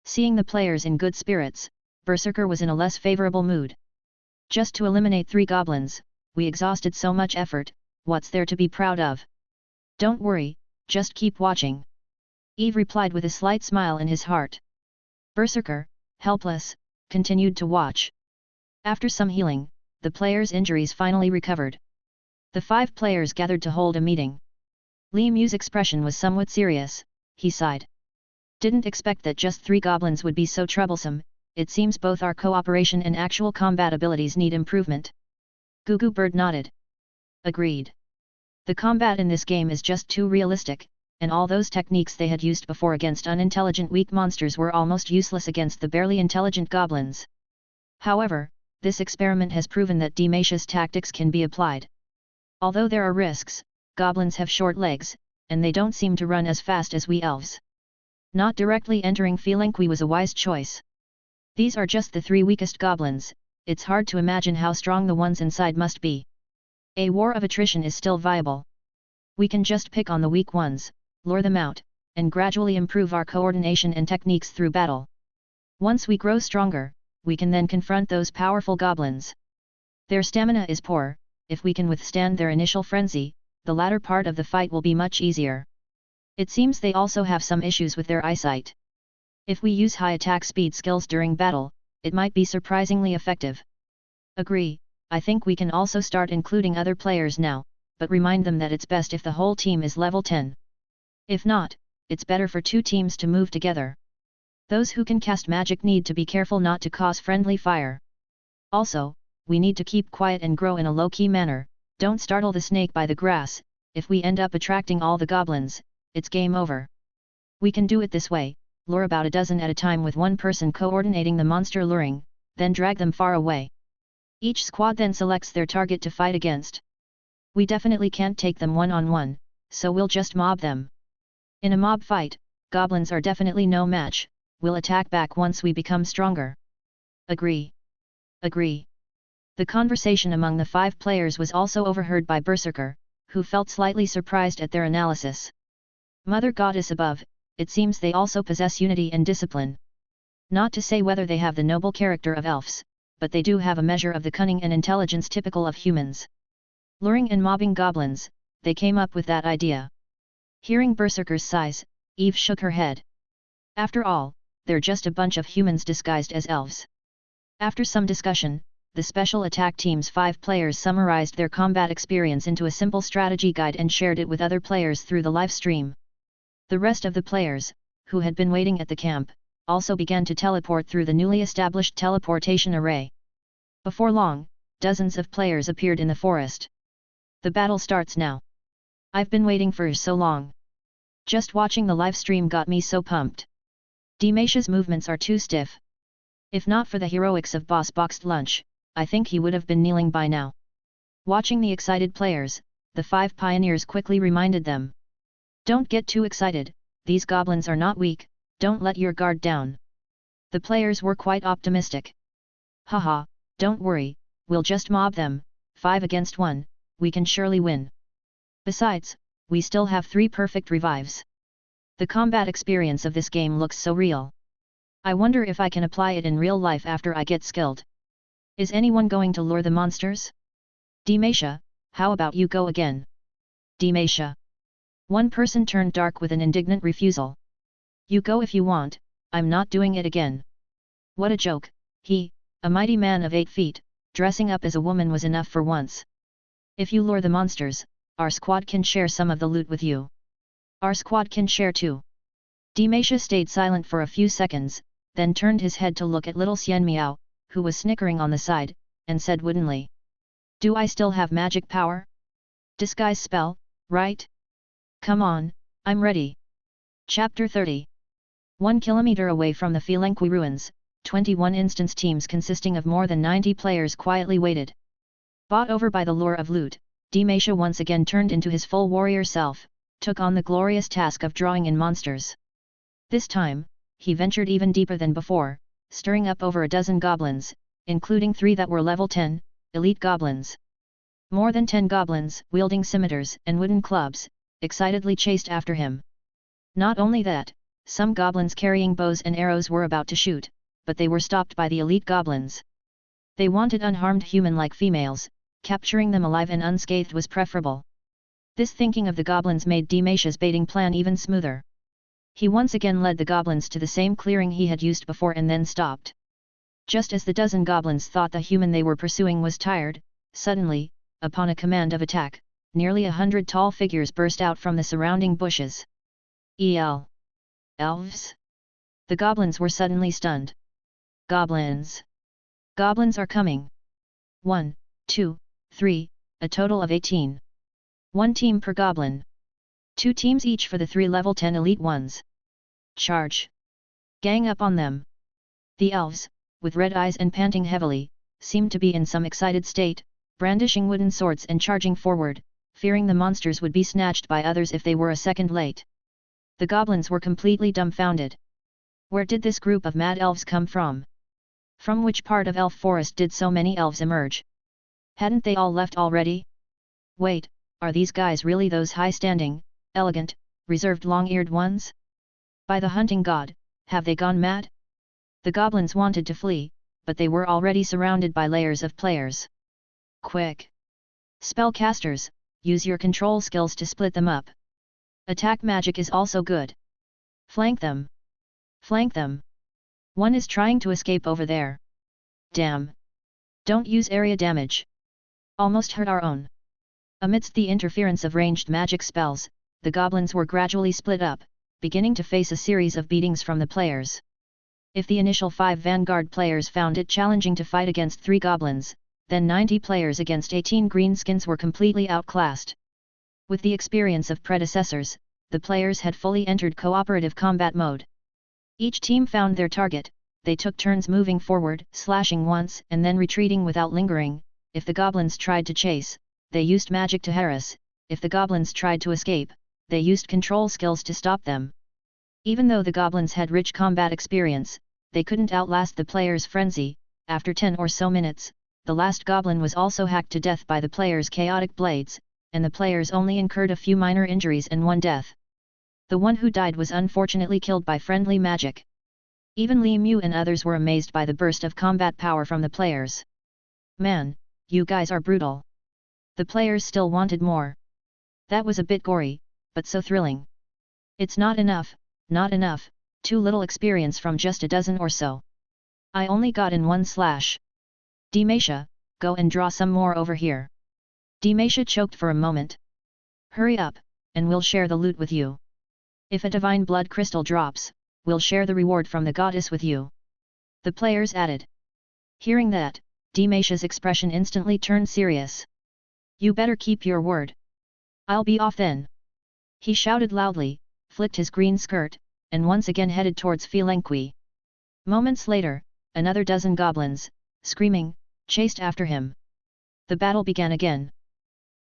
Seeing the players in good spirits, Berserker was in a less favorable mood. Just to eliminate 3 goblins, we exhausted so much effort, what's there to be proud of? Don't worry, just keep watching. Eve replied with a slight smile in his heart. Berserker, helpless, continued to watch. After some healing, the players' injuries finally recovered. The 5 players gathered to hold a meeting. Li Mu's expression was somewhat serious, he sighed. Didn't expect that just 3 goblins would be so troublesome, it seems both our cooperation and actual combat abilities need improvement. Goo Goo Bird nodded. Agreed. The combat in this game is just too realistic, and all those techniques they had used before against unintelligent weak monsters were almost useless against the barely intelligent goblins. However, this experiment has proven that Demacia's tactics can be applied. Although there are risks, goblins have short legs, and they don't seem to run as fast as we elves. Not directly entering Felinqui was a wise choice. These are just the 3 weakest goblins, it's hard to imagine how strong the ones inside must be. A war of attrition is still viable. We can just pick on the weak ones, lure them out, and gradually improve our coordination and techniques through battle. Once we grow stronger, we can then confront those powerful goblins. Their stamina is poor, if we can withstand their initial frenzy, the latter part of the fight will be much easier. It seems they also have some issues with their eyesight. If we use high attack speed skills during battle, it might be surprisingly effective. Agree, I think we can also start including other players now, but remind them that it's best if the whole team is level 10. If not, it's better for 2 teams to move together. Those who can cast magic need to be careful not to cause friendly fire. Also, we need to keep quiet and grow in a low-key manner, don't startle the snake by the grass. If we end up attracting all the goblins, it's game over. We can do it this way, lure about a dozen at a time with one person coordinating the monster luring, then drag them far away. Each squad then selects their target to fight against. We definitely can't take them one-on-one, so we'll just mob them. In a mob fight, goblins are definitely no match, we'll attack back once we become stronger. Agree. Agree. The conversation among the 5 players was also overheard by Berserker, who felt slightly surprised at their analysis. Mother Goddess above, it seems they also possess unity and discipline. Not to say whether they have the noble character of elves, but they do have a measure of the cunning and intelligence typical of humans. Luring and mobbing goblins, they came up with that idea. Hearing Berserker's sighs, Eve shook her head. After all, they're just a bunch of humans disguised as elves. After some discussion, the special attack team's 5 players summarized their combat experience into a simple strategy guide and shared it with other players through the live stream. The rest of the players, who had been waiting at the camp, also began to teleport through the newly established teleportation array. Before long, dozens of players appeared in the forest. The battle starts now. I've been waiting for so long. Just watching the live stream got me so pumped. Dimash's movements are too stiff. If not for the heroics of Boss Boxed Lunch, I think he would have been kneeling by now. Watching the excited players, the 5 pioneers quickly reminded them. Don't get too excited, these goblins are not weak, don't let your guard down. The players were quite optimistic. Haha, don't worry, we'll just mob them, 5 against 1, we can surely win. Besides, we still have 3 perfect revives. The combat experience of this game looks so real. I wonder if I can apply it in real life after I get skilled. Is anyone going to lure the monsters? Dimasha, how about you go again? Dimasha. One person turned dark with an indignant refusal. You go if you want, I'm not doing it again. What a joke, he, a mighty man of 8 feet, dressing up as a woman was enough for once. If you lure the monsters, our squad can share some of the loot with you. Our squad can share too. Dimasha stayed silent for a few seconds, then turned his head to look at little Xian Miao, who was snickering on the side, and said woodenly. Do I still have magic power? Disguise spell, right? Come on, I'm ready. Chapter 30. 1 kilometer away from the Felenqui ruins, 21 instance teams consisting of more than 90 players quietly waited. Bought over by the lure of loot, Dimasha once again turned into his full warrior self, took on the glorious task of drawing in monsters. This time, he ventured even deeper than before, stirring up over a dozen goblins, including 3 that were level 10, elite goblins. More than 10 goblins, wielding scimitars and wooden clubs, excitedly chased after him. Not only that, some goblins carrying bows and arrows were about to shoot, but they were stopped by the elite goblins. They wanted unharmed human-like females, capturing them alive and unscathed was preferable. This thinking of the goblins made Dimasha's baiting plan even smoother. He once again led the goblins to the same clearing he had used before and then stopped. Just as the dozen goblins thought the human they were pursuing was tired, suddenly, upon a command of attack, nearly 100 tall figures burst out from the surrounding bushes. Elves? The goblins were suddenly stunned. Goblins! Goblins are coming! 1, 2, 3, a total of 18. 1 team per goblin. 2 teams each for the 3 level 10 elite ones. Charge! Gang up on them! The elves, with red eyes and panting heavily, seemed to be in some excited state, brandishing wooden swords and charging forward, fearing the monsters would be snatched by others if they were a second late. The goblins were completely dumbfounded. Where did this group of mad elves come from? From which part of elf forest did so many elves emerge? Hadn't they all left already? Wait, are these guys really those high-standing, elegant, reserved long-eared ones? By the hunting god, have they gone mad? The goblins wanted to flee, but they were already surrounded by layers of players. Quick! Spellcasters, use your control skills to split them up. Attack magic is also good. Flank them! Flank them! One is trying to escape over there. Damn! Don't use area damage. Almost hurt our own. Amidst the interference of ranged magic spells, the goblins were gradually split up, beginning to face a series of beatings from the players. If the initial 5 vanguard players found it challenging to fight against 3 goblins, then 90 players against 18 greenskins were completely outclassed. With the experience of predecessors, the players had fully entered cooperative combat mode. Each team found their target, they took turns moving forward, slashing once and then retreating without lingering. If the goblins tried to chase, they used magic to harass. If the goblins tried to escape, they used control skills to stop them. Even though the goblins had rich combat experience, they couldn't outlast the players' frenzy. After 10 or so minutes, the last goblin was also hacked to death by the players' chaotic blades, and the players only incurred a few minor injuries and 1 death. The one who died was unfortunately killed by friendly magic. Even Li Mu and others were amazed by the burst of combat power from the players. Man, you guys are brutal. The players still wanted more. That was a bit gory, but so thrilling. It's not enough, not enough, too little experience from just a dozen or so. I only got in 1 slash. Dimasha, go and draw some more over here. Dimasha choked for a moment. Hurry up, and we'll share the loot with you. If a divine blood crystal drops, we'll share the reward from the goddess with you. The players added. Hearing that, Dimasha's expression instantly turned serious. You better keep your word. I'll be off then. He shouted loudly, flicked his green skirt, and once again headed towards Felenqui. Moments later, another dozen goblins, screaming, chased after him. The battle began again.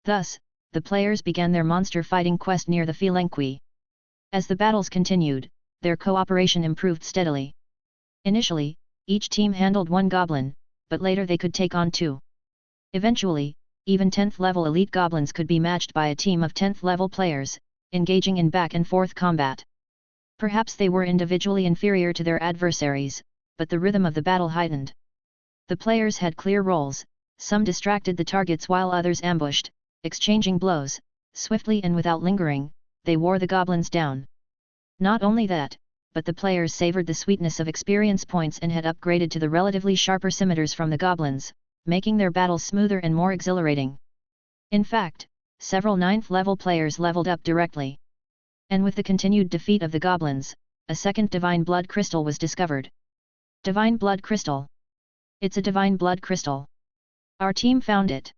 Thus, the players began their monster fighting quest near the Felenqui. As the battles continued, their cooperation improved steadily. Initially, each team handled 1 goblin, but later they could take on 2. Eventually, even 10th level elite goblins could be matched by a team of 10th level players, engaging in back and forth combat. Perhaps they were individually inferior to their adversaries, but the rhythm of the battle heightened. The players had clear roles, some distracted the targets while others ambushed, exchanging blows, swiftly and without lingering, they wore the goblins down. Not only that, but the players savored the sweetness of experience points and had upgraded to the relatively sharper scimitars from the goblins, making their battles smoother and more exhilarating. In fact, several 9th level players leveled up directly. And with the continued defeat of the goblins, a second divine blood crystal was discovered. Divine blood crystal. It's a divine blood crystal. Our team found it.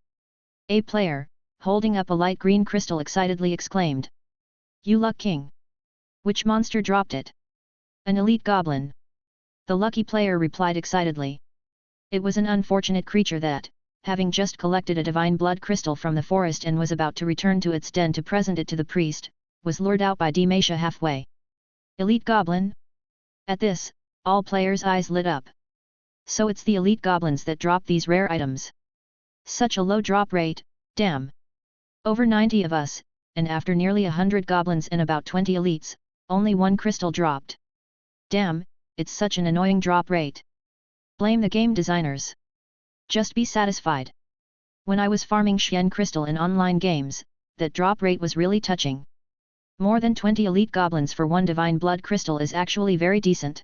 A player, holding up a light green crystal, excitedly exclaimed. You luck king. Which monster dropped it? An elite goblin. The lucky player replied excitedly. It was an unfortunate creature that, having just collected a divine blood crystal from the forest and was about to return to its den to present it to the priest, was lured out by Dimasha halfway. Elite goblin? At this, all players' eyes lit up. So it's the elite goblins that drop these rare items. Such a low drop rate, damn. Over 90 of us, and after nearly 100 goblins and about 20 elites, only 1 crystal dropped. Damn, it's such an annoying drop rate. Blame the game designers. Just be satisfied. When I was farming Shen crystal in online games, that drop rate was really touching. More than 20 elite goblins for 1 divine blood crystal is actually very decent.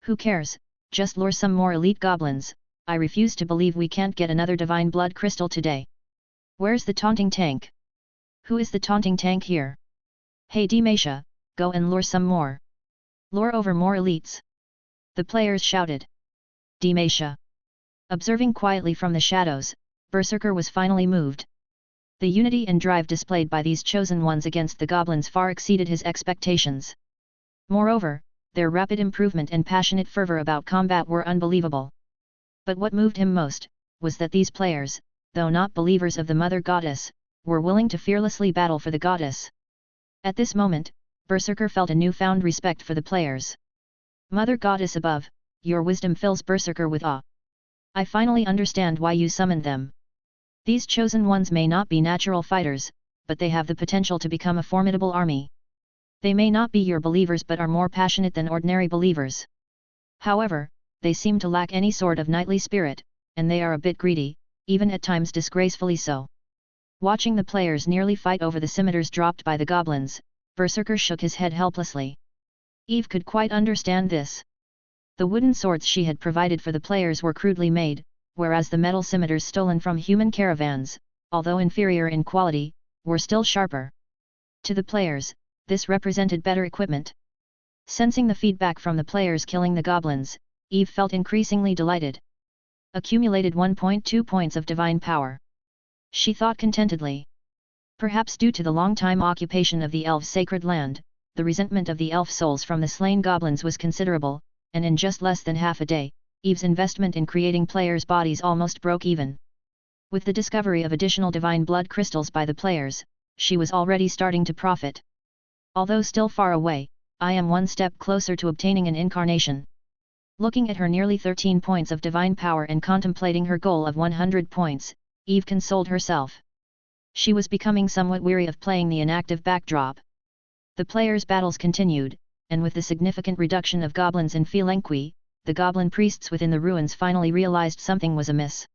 Who cares, just lure some more elite goblins. I refuse to believe we can't get another divine blood crystal today. Where's the taunting tank? Who is the taunting tank here? Hey Dimasha, go and lure some more. Lure over more elites. The players shouted. Dimasha. Observing quietly from the shadows, Berserker was finally moved. The unity and drive displayed by these chosen ones against the goblins far exceeded his expectations. Moreover, their rapid improvement and passionate fervor about combat were unbelievable. But what moved him most, was that these players, though not believers of the Mother Goddess, were willing to fearlessly battle for the goddess. At this moment, Berserker felt a newfound respect for the players. Mother Goddess above, your wisdom fills Berserker with awe. I finally understand why you summoned them. These chosen ones may not be natural fighters, but they have the potential to become a formidable army. They may not be your believers but are more passionate than ordinary believers. However, they seem to lack any sort of knightly spirit, and they are a bit greedy, even at times disgracefully so. Watching the players nearly fight over the scimitars dropped by the goblins, Berserker shook his head helplessly. Eve could quite understand this. The wooden swords she had provided for the players were crudely made, whereas the metal scimitars stolen from human caravans, although inferior in quality, were still sharper. To the players, this represented better equipment. Sensing the feedback from the players killing the goblins, Eve felt increasingly delighted. Accumulated 1.2 points of divine power. She thought contentedly. Perhaps due to the long-time occupation of the elves' sacred land, the resentment of the elf souls from the slain goblins was considerable, and in just less than half a day, Eve's investment in creating players' bodies almost broke even. With the discovery of additional divine blood crystals by the players, she was already starting to profit. Although still far away, I am one step closer to obtaining an incarnation. Looking at her nearly 13 points of divine power and contemplating her goal of 100 points, Eve consoled herself. She was becoming somewhat weary of playing the inactive backdrop. The players' battles continued, and with the significant reduction of goblins in Felenqui, the goblin priests within the ruins finally realized something was amiss.